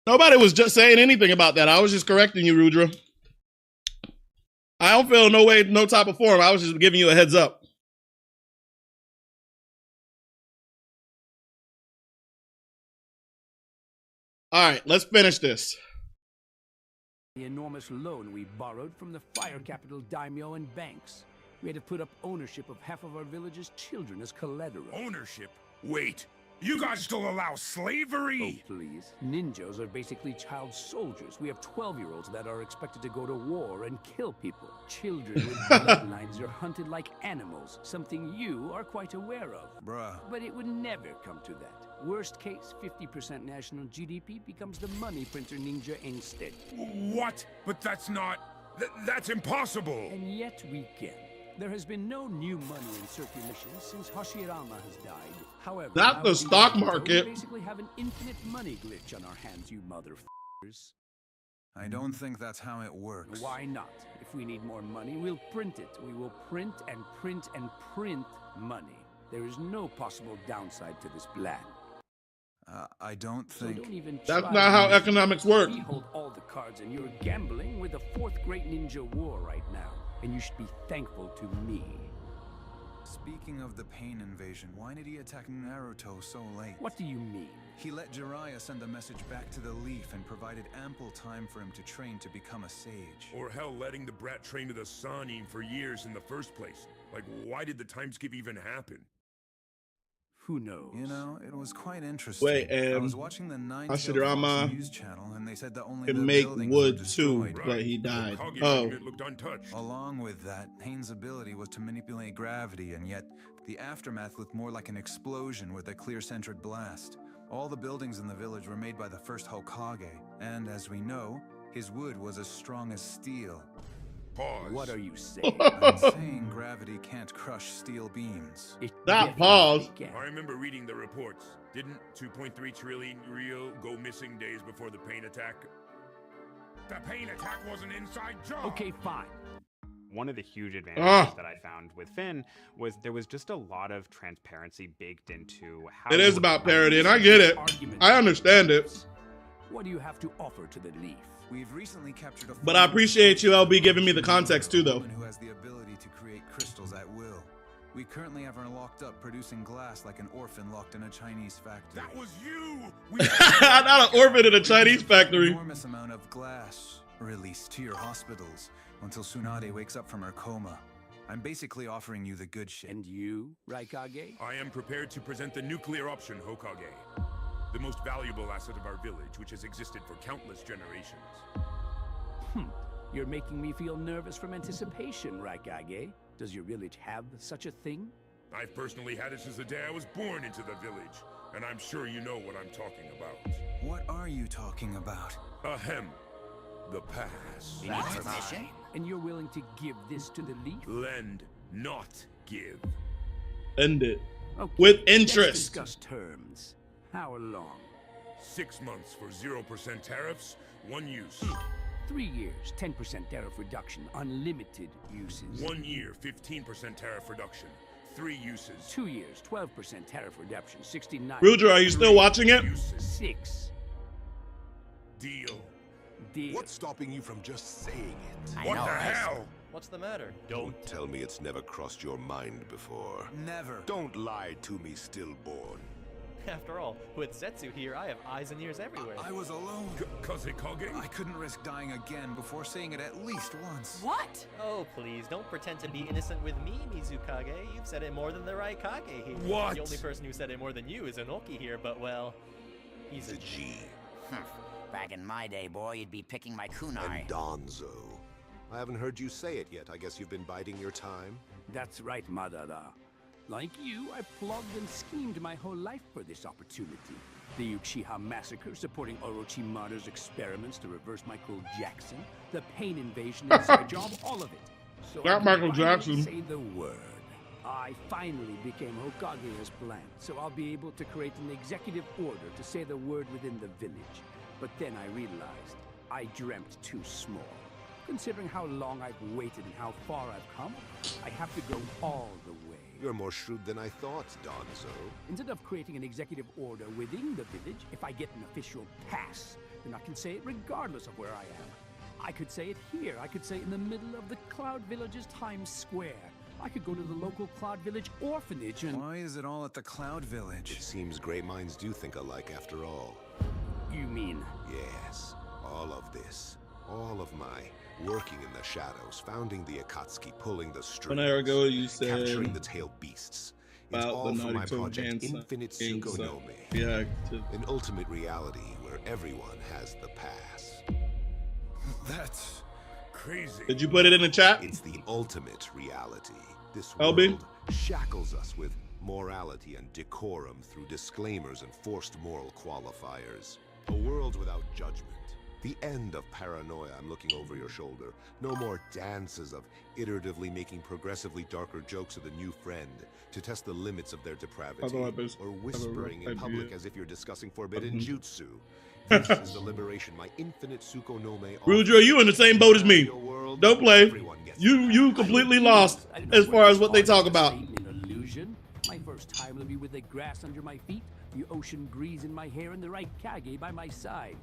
S1: Nobody was just saying anything about that. I was just correcting you, Rudra. I don't feel no way, no type of form. I was just giving you a heads up. All right, let's finish this.
S7: The enormous loan we borrowed from the fire capital daimyo and banks. We had to put up ownership of half of our village's children as collateral.
S9: Ownership? Wait. You guys still allow slavery?
S7: Oh, please. Ninjas are basically child soldiers. We have 12-year-olds that are expected to go to war and kill people. Children with bloodlines are hunted like animals, something you are quite aware of.
S9: Bruh.
S7: But it would never come to that. Worst case, 50% national GDP becomes the money printer ninja instead.
S9: What? But that's not... that's impossible!
S7: And yet we can. There has been no new money in circulation since Hashirama has died. However,
S1: not the stock market.
S7: We basically have an infinite money glitch on our hands, you motherfuckers.
S9: I don't think that's how it works.
S7: Why not? If we need more money, we'll print it. We will print and print and print money. There is no possible downside to this plan.
S9: I don't think...
S7: So don't even
S1: that's not how economics work.
S7: We hold all the cards and you're gambling with the fourth great ninja war right now. And you should be thankful to me.
S9: Speaking of the Pain invasion, why did he attack Naruto so late?
S7: What do you mean?
S9: He let Jiraiya send a message back to the Leaf and provided ample time for him to train to become a sage.
S10: Or hell, letting the brat train to the Sannin for years in the first place. Like, why did the time skip even happen?
S7: Who knows?
S9: You know, it was quite interesting.
S1: Wait,
S9: I was watching the
S1: Hashirama
S9: news channel, and they said that only
S1: can
S9: the
S1: make
S9: buildings
S1: wood
S9: were
S1: too,
S9: destroyed.
S1: but he died.
S10: Kage
S1: Oh,
S10: looked untouched.
S9: Along with that, Pain's ability was to manipulate gravity, and yet the aftermath looked more like an explosion with a clear-centered blast. All the buildings in the village were made by the first Hokage, and as we know, his wood was as strong as steel.
S10: Pause.
S7: What are you saying?
S9: I'm saying gravity can't crush steel beams.
S1: Stop, pause.
S10: I remember reading the reports. Didn't 2.3 trillion Rio go missing days before the Pain attack?
S9: The Pain attack was an inside job!
S7: Okay, fine.
S8: One of the huge advantages that I found with Finn was there was just a lot of transparency baked into how
S1: It is about parody, and I get it. I understand it.
S7: What do you have to offer to the Leaf?
S9: We've recently captured a
S1: But I appreciate you, LB, giving me the context too, though.
S9: who has the ability to create crystals at will. We currently have her locked up producing glass like an orphan locked in a Chinese factory.
S10: That was you!
S1: Not an orphan in a Chinese factory.
S9: Enormous amount of glass released to your hospitals until Tsunade wakes up from her coma. I'm basically offering you the good shit.
S7: And you, Raikage?
S10: I am prepared to present the nuclear option, Hokage. The most valuable asset of our village, which has existed for countless generations.
S7: You're making me feel nervous from anticipation, Raikage. Does your village have such a thing?
S10: I've personally had it since the day I was born into the village, and I'm sure you know what I'm talking about.
S9: What are you talking about?
S10: Ahem. The past.
S6: You need permission?
S7: And you're willing to give this to the Leaf?
S10: Lend, not give.
S1: End it.
S7: Okay,
S1: with
S7: let's
S1: interest.
S7: discuss terms. How long?
S10: 6 months for 0% tariffs, 1 use.
S7: 3 years, 10% tariff reduction, unlimited uses.
S10: 1 year, 15% tariff reduction, 3 uses.
S7: 2 years, 12% tariff reduction, 69.
S1: Ruger, are you still watching it?
S7: 6.
S10: Deal.
S7: Deal.
S12: What's stopping you from just saying it?
S10: What the hell?
S15: What's the matter?
S12: Don't tell me it's never crossed your mind before.
S9: Never.
S12: Don't lie to me, stillborn.
S15: After all, with Zetsu here, I have eyes and ears everywhere.
S9: I was alone.
S10: Kazekage?
S9: I couldn't risk dying again before saying it at least once.
S15: What? Oh, please, don't pretend to be innocent with me, Mizukage. You've said it more than the Raikage here.
S10: What?
S15: The only person who said it more than you is Inoki here, but well, he's a
S12: G.
S6: Back in my day, boy, you'd be picking my kunai.
S12: And Donzo. I haven't heard you say it yet. I guess you've been biding your time.
S7: That's right, Madara. Like you, I plugged and schemed my whole life for this opportunity. The Uchiha massacre supporting Orochimaru's experiments to reverse Michael Jackson, the pain invasion inside job, all of it. So
S1: Not Michael Jackson.
S7: Say the word. I finally became Hokage as planned, so I'll be able to create an executive order to say the word within the village. But then I realized I dreamt too small. Considering how long I've waited and how far I've come, I have to go all the way.
S12: You're more shrewd than I thought, Donzo.
S7: Instead of creating an executive order within the village, if I get an official pass, then I can say it regardless of where I am. I could say it here. I could say it in the middle of the Cloud Village's Times Square. I could go to the local Cloud Village orphanage and...
S9: Why is it all at the Cloud Village?
S12: It seems great minds do think alike after all.
S7: You mean?
S12: Yes, all of this. All of my working in the shadows, founding the Akatsuki, pulling the strings,
S1: An hour ago you said
S12: capturing the tailed beasts. It's
S1: about
S12: all
S1: the
S12: for my
S1: Naruto
S12: project
S1: Gensa-
S12: Infinite
S1: Gensa
S12: Tsukonome.
S1: reacted.
S12: An ultimate reality where everyone has the pass.
S9: That's
S10: crazy.
S1: Did you put it in the chat?
S12: It's the ultimate reality. This
S1: LB?
S12: world shackles us with morality and decorum through disclaimers and forced moral qualifiers. A world without judgment. The end of paranoia. I'm looking over your shoulder. No more dances of iteratively making progressively darker jokes with a new friend to test the limits of their depravity, or whispering in public as if you're discussing forbidden jutsu. This is the liberation my infinite Tsukonome.
S1: Ruger, you in the same boat as me. Don't play. You completely lost as far as what they talk about.
S7: An illusion. My first time will be with the grass under my feet, the ocean breeze in my hair, and the Raikage by my side.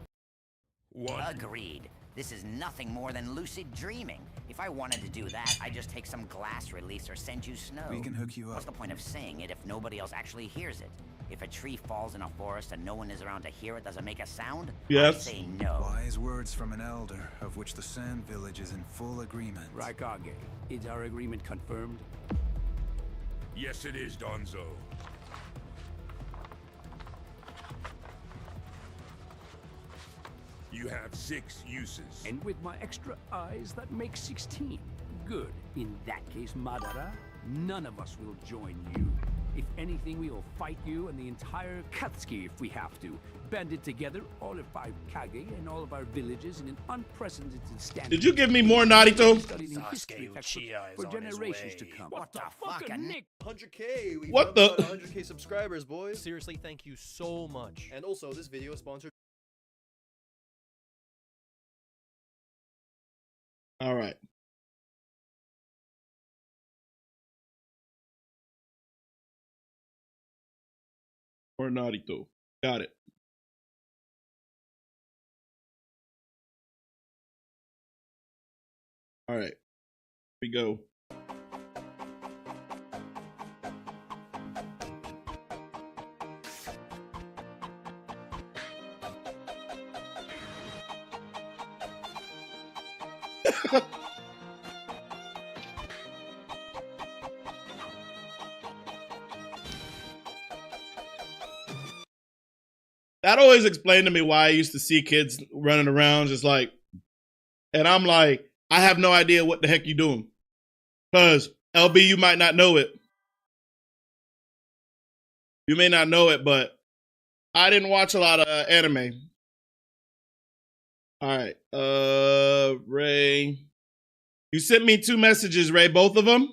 S10: What?
S6: Agreed. This is nothing more than lucid dreaming. If I wanted to do that, I'd just take some glass release or send you snow.
S9: We can hook you up.
S6: What's the point of saying it if nobody else actually hears it? If a tree falls in a forest and no one is around to hear it, does it make a sound?
S1: Yes.
S6: I say no.
S9: Wise words from an elder, of which the Sand Village is in full agreement.
S7: Raikage, is our agreement confirmed?
S10: Yes, it is, Donzo. You have 6 uses.
S7: And with my extra eyes, that makes 16. Good. In that case, Madara, none of us will join you. If anything, we will fight you and the entire Katsuki if we have to. Banded together, all of our Kage and all of our villages in an unprecedented standard.
S1: Did you give me more Naruto?
S7: Sasuke Uchiha for generations to come.
S6: What the fuck, Nick?
S15: 100K. We
S1: What the?
S15: 100K subscribers, boys. Seriously, thank you so much. And also, this video is sponsored.
S1: All right. or Naruto. Got it. All right. Here we go. That always explained to me why I used to see kids running around just like, and I'm like, I have no idea what the heck you doing. Because LB, you might not know it. You may not know it, but I didn't watch a lot of anime. All right. Ray. You sent me 2 messages, Ray, both of them?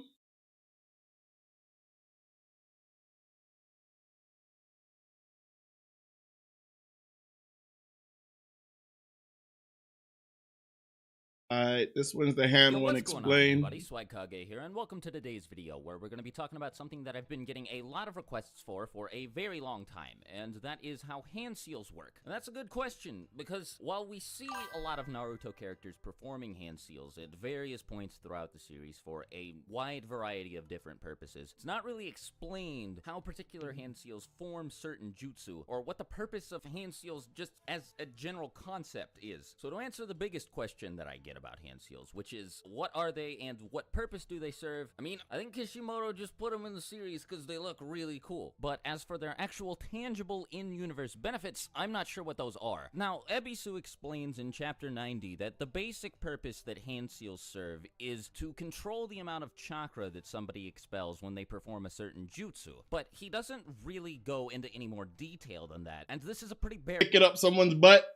S1: All right, this one's the hand one explained.
S2: What's going on, everybody? SwagKage here, and welcome to today's video, where we're going to be talking about something that I've been getting a lot of requests for a very long time, and that is how hand seals work. And that's a good question, because while we see a lot of Naruto characters performing hand seals at various points throughout the series for a wide variety of different purposes, it's not really explained how particular hand seals form certain jutsu, or what the purpose of hand seals just as a general concept is. So to answer the biggest question that I get about hand seals, which is, what are they and what purpose do they serve? I mean, I think Kishimoto just put them in the series because they look really cool. But as for their actual tangible in-universe benefits, I'm not sure what those are. Now, Ebisu explains in chapter 90 that the basic purpose that hand seals serve is to control the amount of chakra that somebody expels when they perform a certain jutsu. But he doesn't really go into any more detail than that, and this is a pretty bare—
S1: Pick it up someone's butt.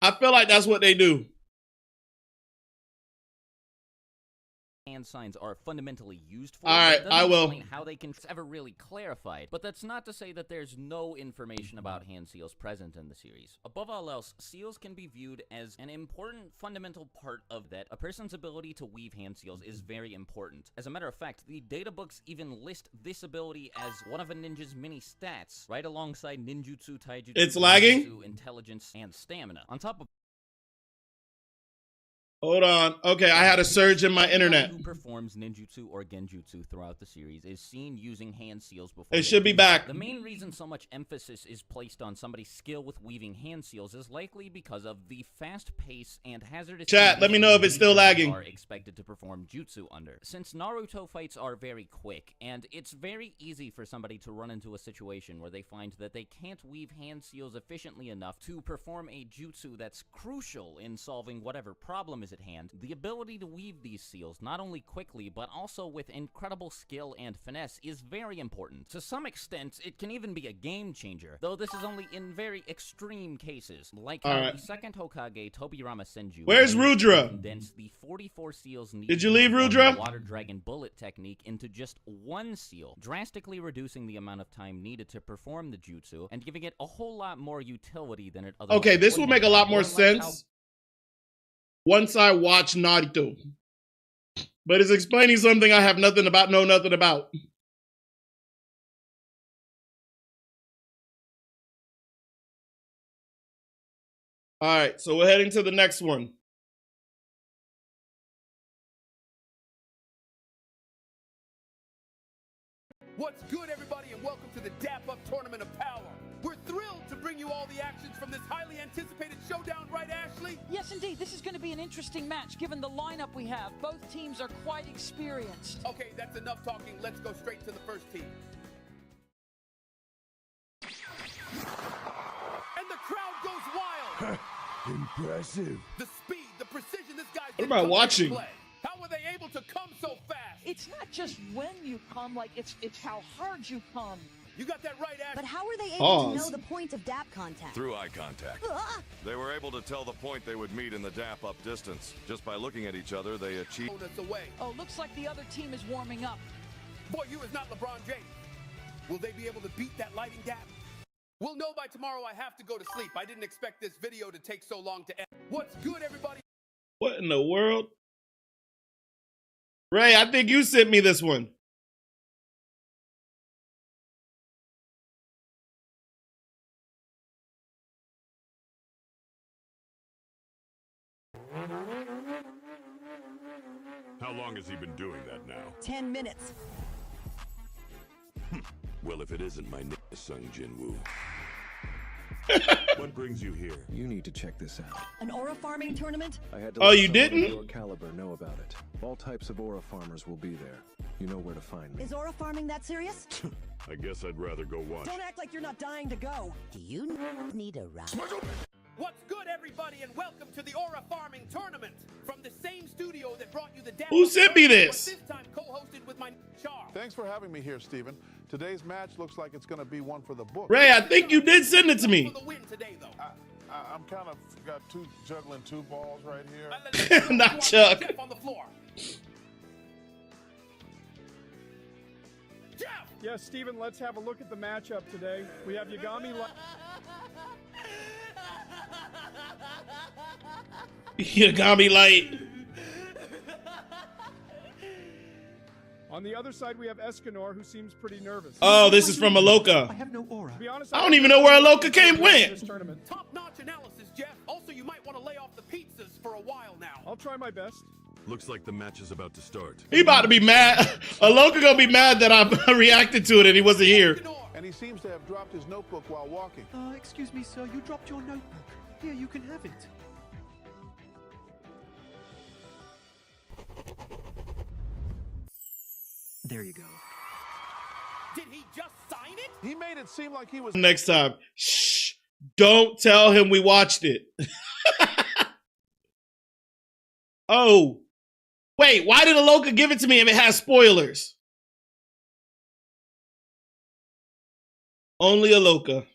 S1: I feel like that's what they do.
S2: hand signs are fundamentally used for.
S1: All right, I will.
S2: How they can ever really clarified, but that's not to say that there's no information about hand seals present in the series. Above all else, seals can be viewed as an important fundamental part of that. A person's ability to weave hand seals is very important. As a matter of fact, the data books even list this ability as one of a ninja's mini stats, right alongside ninjutsu, taijutsu,
S1: it's lagging,
S2: ninjutsu, intelligence, and stamina. On top of—
S1: Hold on. Okay, I had a surge in my internet.
S2: Who performs ninjutsu or genjutsu throughout the series is seen using hand seals before.
S1: It should be back.
S2: The main reason so much emphasis is placed on somebody's skill with weaving hand seals is likely because of the fast pace and hazardous—
S1: Chat, let me know if it's still lagging.
S2: —are expected to perform jutsu under. Since Naruto fights are very quick, and it's very easy for somebody to run into a situation where they find that they can't weave hand seals efficiently enough to perform a jutsu that's crucial in solving whatever problem is at hand, the ability to weave these seals not only quickly but also with incredible skill and finesse is very important. To some extent, it can even be a game changer, though this is only in very extreme cases, like how the second Hokage, Tobirama Senju—
S1: Where's Rudra?
S2: —condense the 44 seals needed—
S1: Did you leave
S2: to
S1: Rudra?
S2: the Water Dragon Bullet technique into just one seal, drastically reducing the amount of time needed to perform the jutsu and giving it a whole lot more utility than it otherwise—
S1: Okay, this will make a lot more sense once I watch Naruto. But it's explaining something I have nothing about, know nothing about. All right, so we're heading to the next one.
S3: What's good, everybody, and welcome to the Dap Up Tournament of Power. We're thrilled to bring you all the actions from this highly anticipated showdown, right, Ashley?
S14: Yes, indeed. This is going to be an interesting match, given the lineup we have. Both teams are quite experienced.
S3: Okay, that's enough talking. Let's go straight to the first team. And the crowd goes wild.
S11: Impressive.
S3: The speed, the precision, this guy's—
S1: What am I watching?
S3: How were they able to come so fast?
S14: It's not just when you come, like, it's how hard you come.
S3: You got that right, Ash.
S17: But how were they able to know the point of dap contact?
S19: Through eye contact. They were able to tell the point they would meet in the dap up distance. Just by looking at each other, they achieved—
S14: Oh, looks like the other team is warming up.
S3: Boy, you is not LeBron James. Will they be able to beat that lighting dap? We'll know by tomorrow. I have to go to sleep. I didn't expect this video to take so long to end. What's good, everybody?
S1: What in the world? Ray, I think you sent me this one.
S10: long has he been doing that now?
S17: 10 minutes.
S10: Well, if it isn't my Sung Jinwoo. What brings you here?
S4: You need to check this out.
S17: An aura farming tournament?
S4: I had to
S1: Oh,
S4: let
S1: you
S4: someone of
S1: didn't?
S4: your caliber know about it. All types of aura farmers will be there. You know where to find me.
S17: Is aura farming that serious?
S10: I guess I'd rather go watch.
S17: Don't act like you're not dying to go.
S6: Do you need a ride?
S3: What's good, everybody, and welcome to the Aura Farming Tournament from the same studio that brought you the demo.
S1: Who sent me this?
S3: This time co-hosted with my Char.
S13: Thanks for having me here, Steven. Today's match looks like it's going to be one for the book.
S1: Ray, I think you did send it to me.
S3: For the win today, though.
S13: I'm kind of juggling two balls right here.
S1: Not Chuck.
S3: Jeff on the floor. Jeff!
S18: Yes, Steven, let's have a look at the matchup today. We have Yagami.
S1: Yagami light.
S18: On the other side, we have Escanor, who seems pretty nervous.
S1: Oh, this is from Aloka.
S18: I have no aura. To be honest,
S1: I don't even know where Aloka went.
S3: Top-notch analysis, Jeff. Also, you might want to lay off the pizzas for a while now.
S18: I'll try my best.
S10: Looks like the match is about to start.
S1: He about to be mad. Aloka gonna be mad that I reacted to it and he wasn't here.
S13: And he seems to have dropped his notebook while walking.
S21: Excuse me, sir. You dropped your notebook. Here, you can have it. There you go.
S3: Did he just sign it?
S13: He made it seem like he was...
S1: Next time, shh, don't tell him we watched it. Oh, wait, why did Aloka give it to me if it has spoilers? Only Aloka.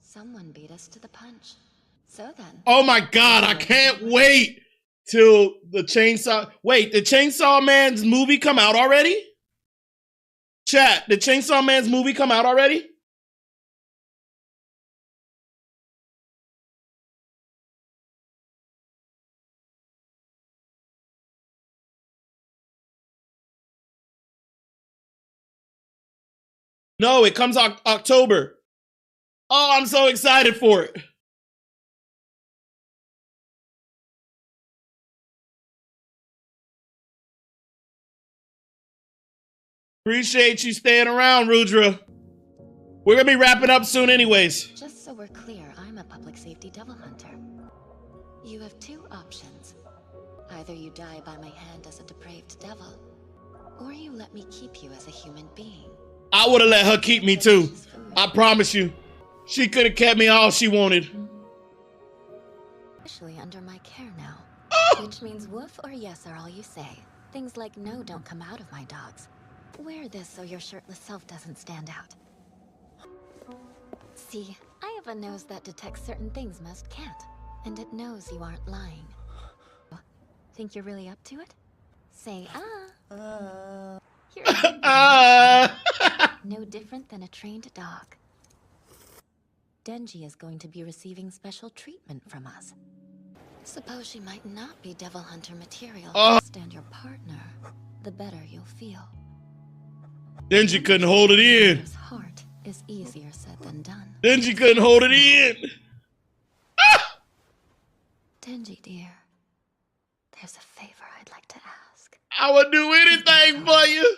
S22: Someone beat us to the punch. So then.
S1: Oh my God, I can't wait till the Chainsaw. Wait, the Chainsaw Man's movie come out already? Chat, the Chainsaw Man's movie come out already? No, it comes October. Oh, I'm so excited for it. Appreciate you staying around, Rudra. We're gonna be wrapping up soon anyways.
S22: Just so we're clear, I'm a public safety devil hunter. You have two options. Either you die by my hand as a depraved devil, or you let me keep you as a human being.
S1: I would have let her keep me too. I promise you. She could have kept me all she wanted.
S22: Officially under my care now. Which means woof or yes are all you say. Things like no don't come out of my dogs. Wear this so your shirtless self doesn't stand out. See, I have a nose that detects certain things most can't. And it knows you aren't lying. Think you're really up to it? Say Here's no different than a trained dog. Denji is going to be receiving special treatment from us. Suppose she might not be devil hunter material. Understand your partner, the better you'll feel.
S1: Denji couldn't hold it in.
S22: His heart is easier said than done.
S1: Denji couldn't hold it in.
S22: Denji, dear, there's a favor I'd like to ask.
S1: I would do anything for you.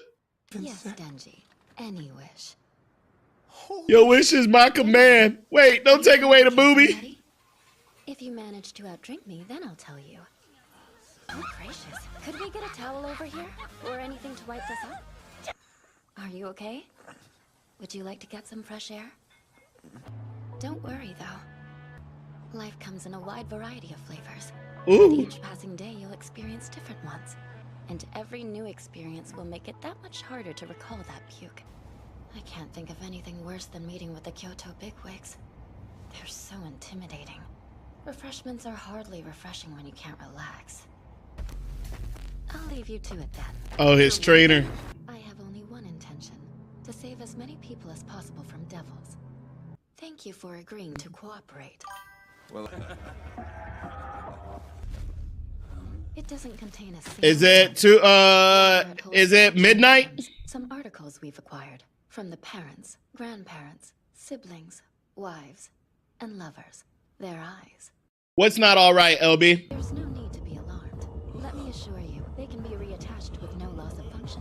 S22: Yes, Denji. Any wish.
S1: Your wish is my command. Wait, don't take away the booby.
S22: If you manage to outdrink me, then I'll tell you. Oh, gracious. Could we get a towel over here? Or anything to wipe this up? Are you okay? Would you like to get some fresh air? Don't worry, though. Life comes in a wide variety of flavors. With each passing day, you'll experience different ones. And every new experience will make it that much harder to recall that puke. I can't think of anything worse than meeting with the Kyoto bigwigs. They're so intimidating. Refreshments are hardly refreshing when you can't relax. I'll leave you to it then.
S1: Oh, his trainer.
S22: I have only one intention. To save as many people as possible from devils. Thank you for agreeing to cooperate.
S9: Well...
S22: It doesn't contain a single
S1: Is it is it midnight?
S22: Some articles we've acquired from the parents, grandparents, siblings, wives, and lovers. Their eyes.
S1: What's not all right, LB?
S22: There's no need to be alarmed. Let me assure you, they can be reattached with no loss of function.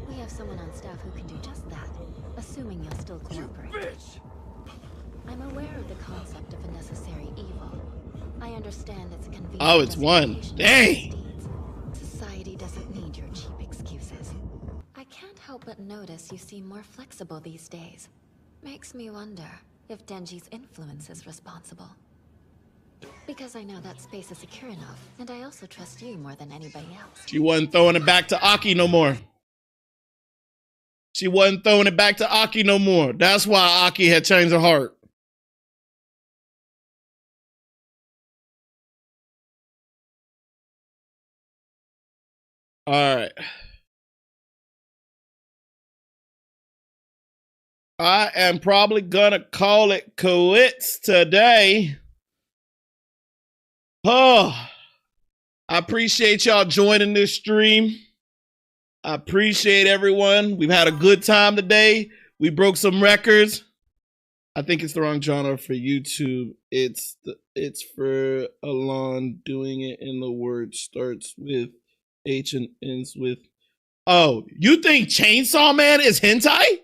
S22: We have someone on staff who can do just that, assuming you'll still cooperate. I'm aware of the concept of a necessary evil. I understand it's convenient.
S1: Oh, it's one. Dang.
S22: Society doesn't need your cheap excuses. I can't help but notice you seem more flexible these days. Makes me wonder if Denji's influence is responsible. Because I know that space is secure enough, and I also trust you more than anybody else.
S1: She wasn't throwing it back to Aki no more. She wasn't throwing it back to Aki no more. That's why Aki had changed her heart. All right. I am probably gonna call it quits today. Oh, I appreciate y'all joining this stream. I appreciate everyone. We've had a good time today. We broke some records. I think it's the wrong genre for YouTube. It's for Alon. Doing it in the word starts with H and ends with. Oh, you think Chainsaw Man is hentai?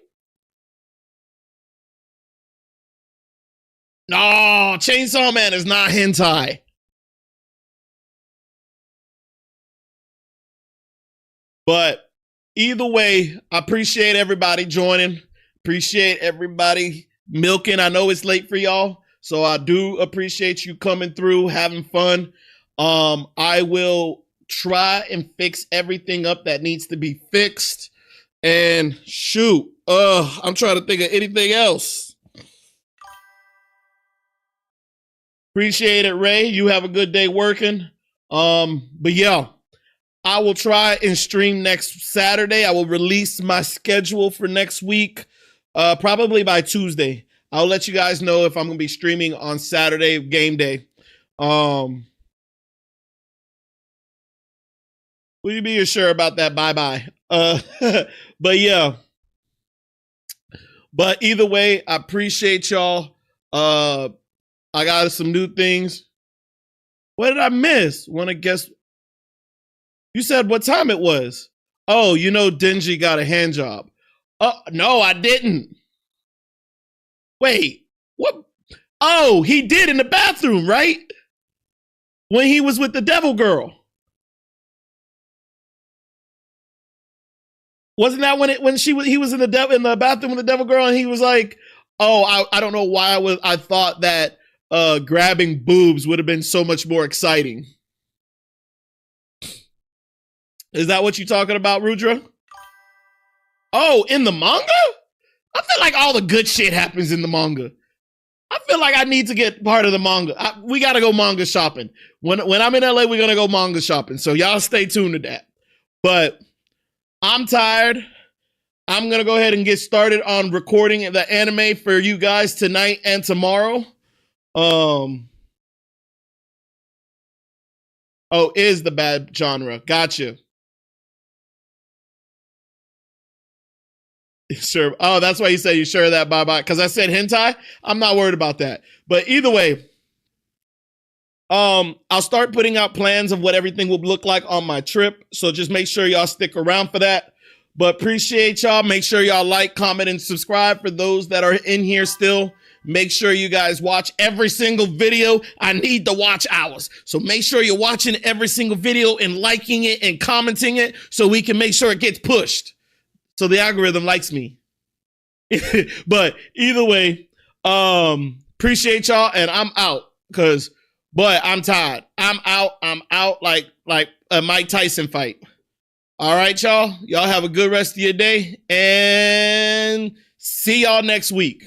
S1: No, Chainsaw Man is not hentai. But either way, I appreciate everybody joining. Appreciate everybody milking. I know it's late for y'all, so I do appreciate you coming through, having fun. I will try and fix everything up that needs to be fixed. And shoot, I'm trying to think of anything else. Appreciate it, Ray. You have a good day working. But yeah, I will try and stream next Saturday. I will release my schedule for next week, probably by Tuesday. I'll let you guys know if I'm going to be streaming on Saturday, game day. Will you be sure about that? Bye-bye. But yeah. But either way, I appreciate y'all. I got some new things. What did I miss? Want to guess? You said what time it was. Oh, you know Denji got a hand job. No, I didn't. Wait, what? Oh, he did in the bathroom, right? When he was with the devil girl. Wasn't that when he was in the bathroom with the devil girl and he was like, oh, I don't know why I thought that grabbing boobs would have been so much more exciting. Is that what you're talking about, Rudra? Oh, in the manga? I feel like all the good shit happens in the manga. I feel like I need to get part of the manga. We got to go manga shopping. When I'm in LA, we're going to go manga shopping. So y'all stay tuned to that. But I'm tired. I'm going to go ahead and get started on recording the anime for you guys tonight and tomorrow. Oh, is the bad genre. Gotcha. Sure. Oh, that's why you said you sure that bye-bye. Because I said hentai. I'm not worried about that. But either way, I'll start putting out plans of what everything will look like on my trip. So just make sure y'all stick around for that. But appreciate y'all. Make sure y'all like, comment, and subscribe for those that are in here still. Make sure you guys watch every single video. I need the watch hours. So make sure you're watching every single video and liking it and commenting it so we can make sure it gets pushed. So the algorithm likes me. But either way, appreciate y'all, and I'm out because, boy, I'm tired. I'm out like a Mike Tyson fight. All right, y'all. Y'all have a good rest of your day, and see y'all next week.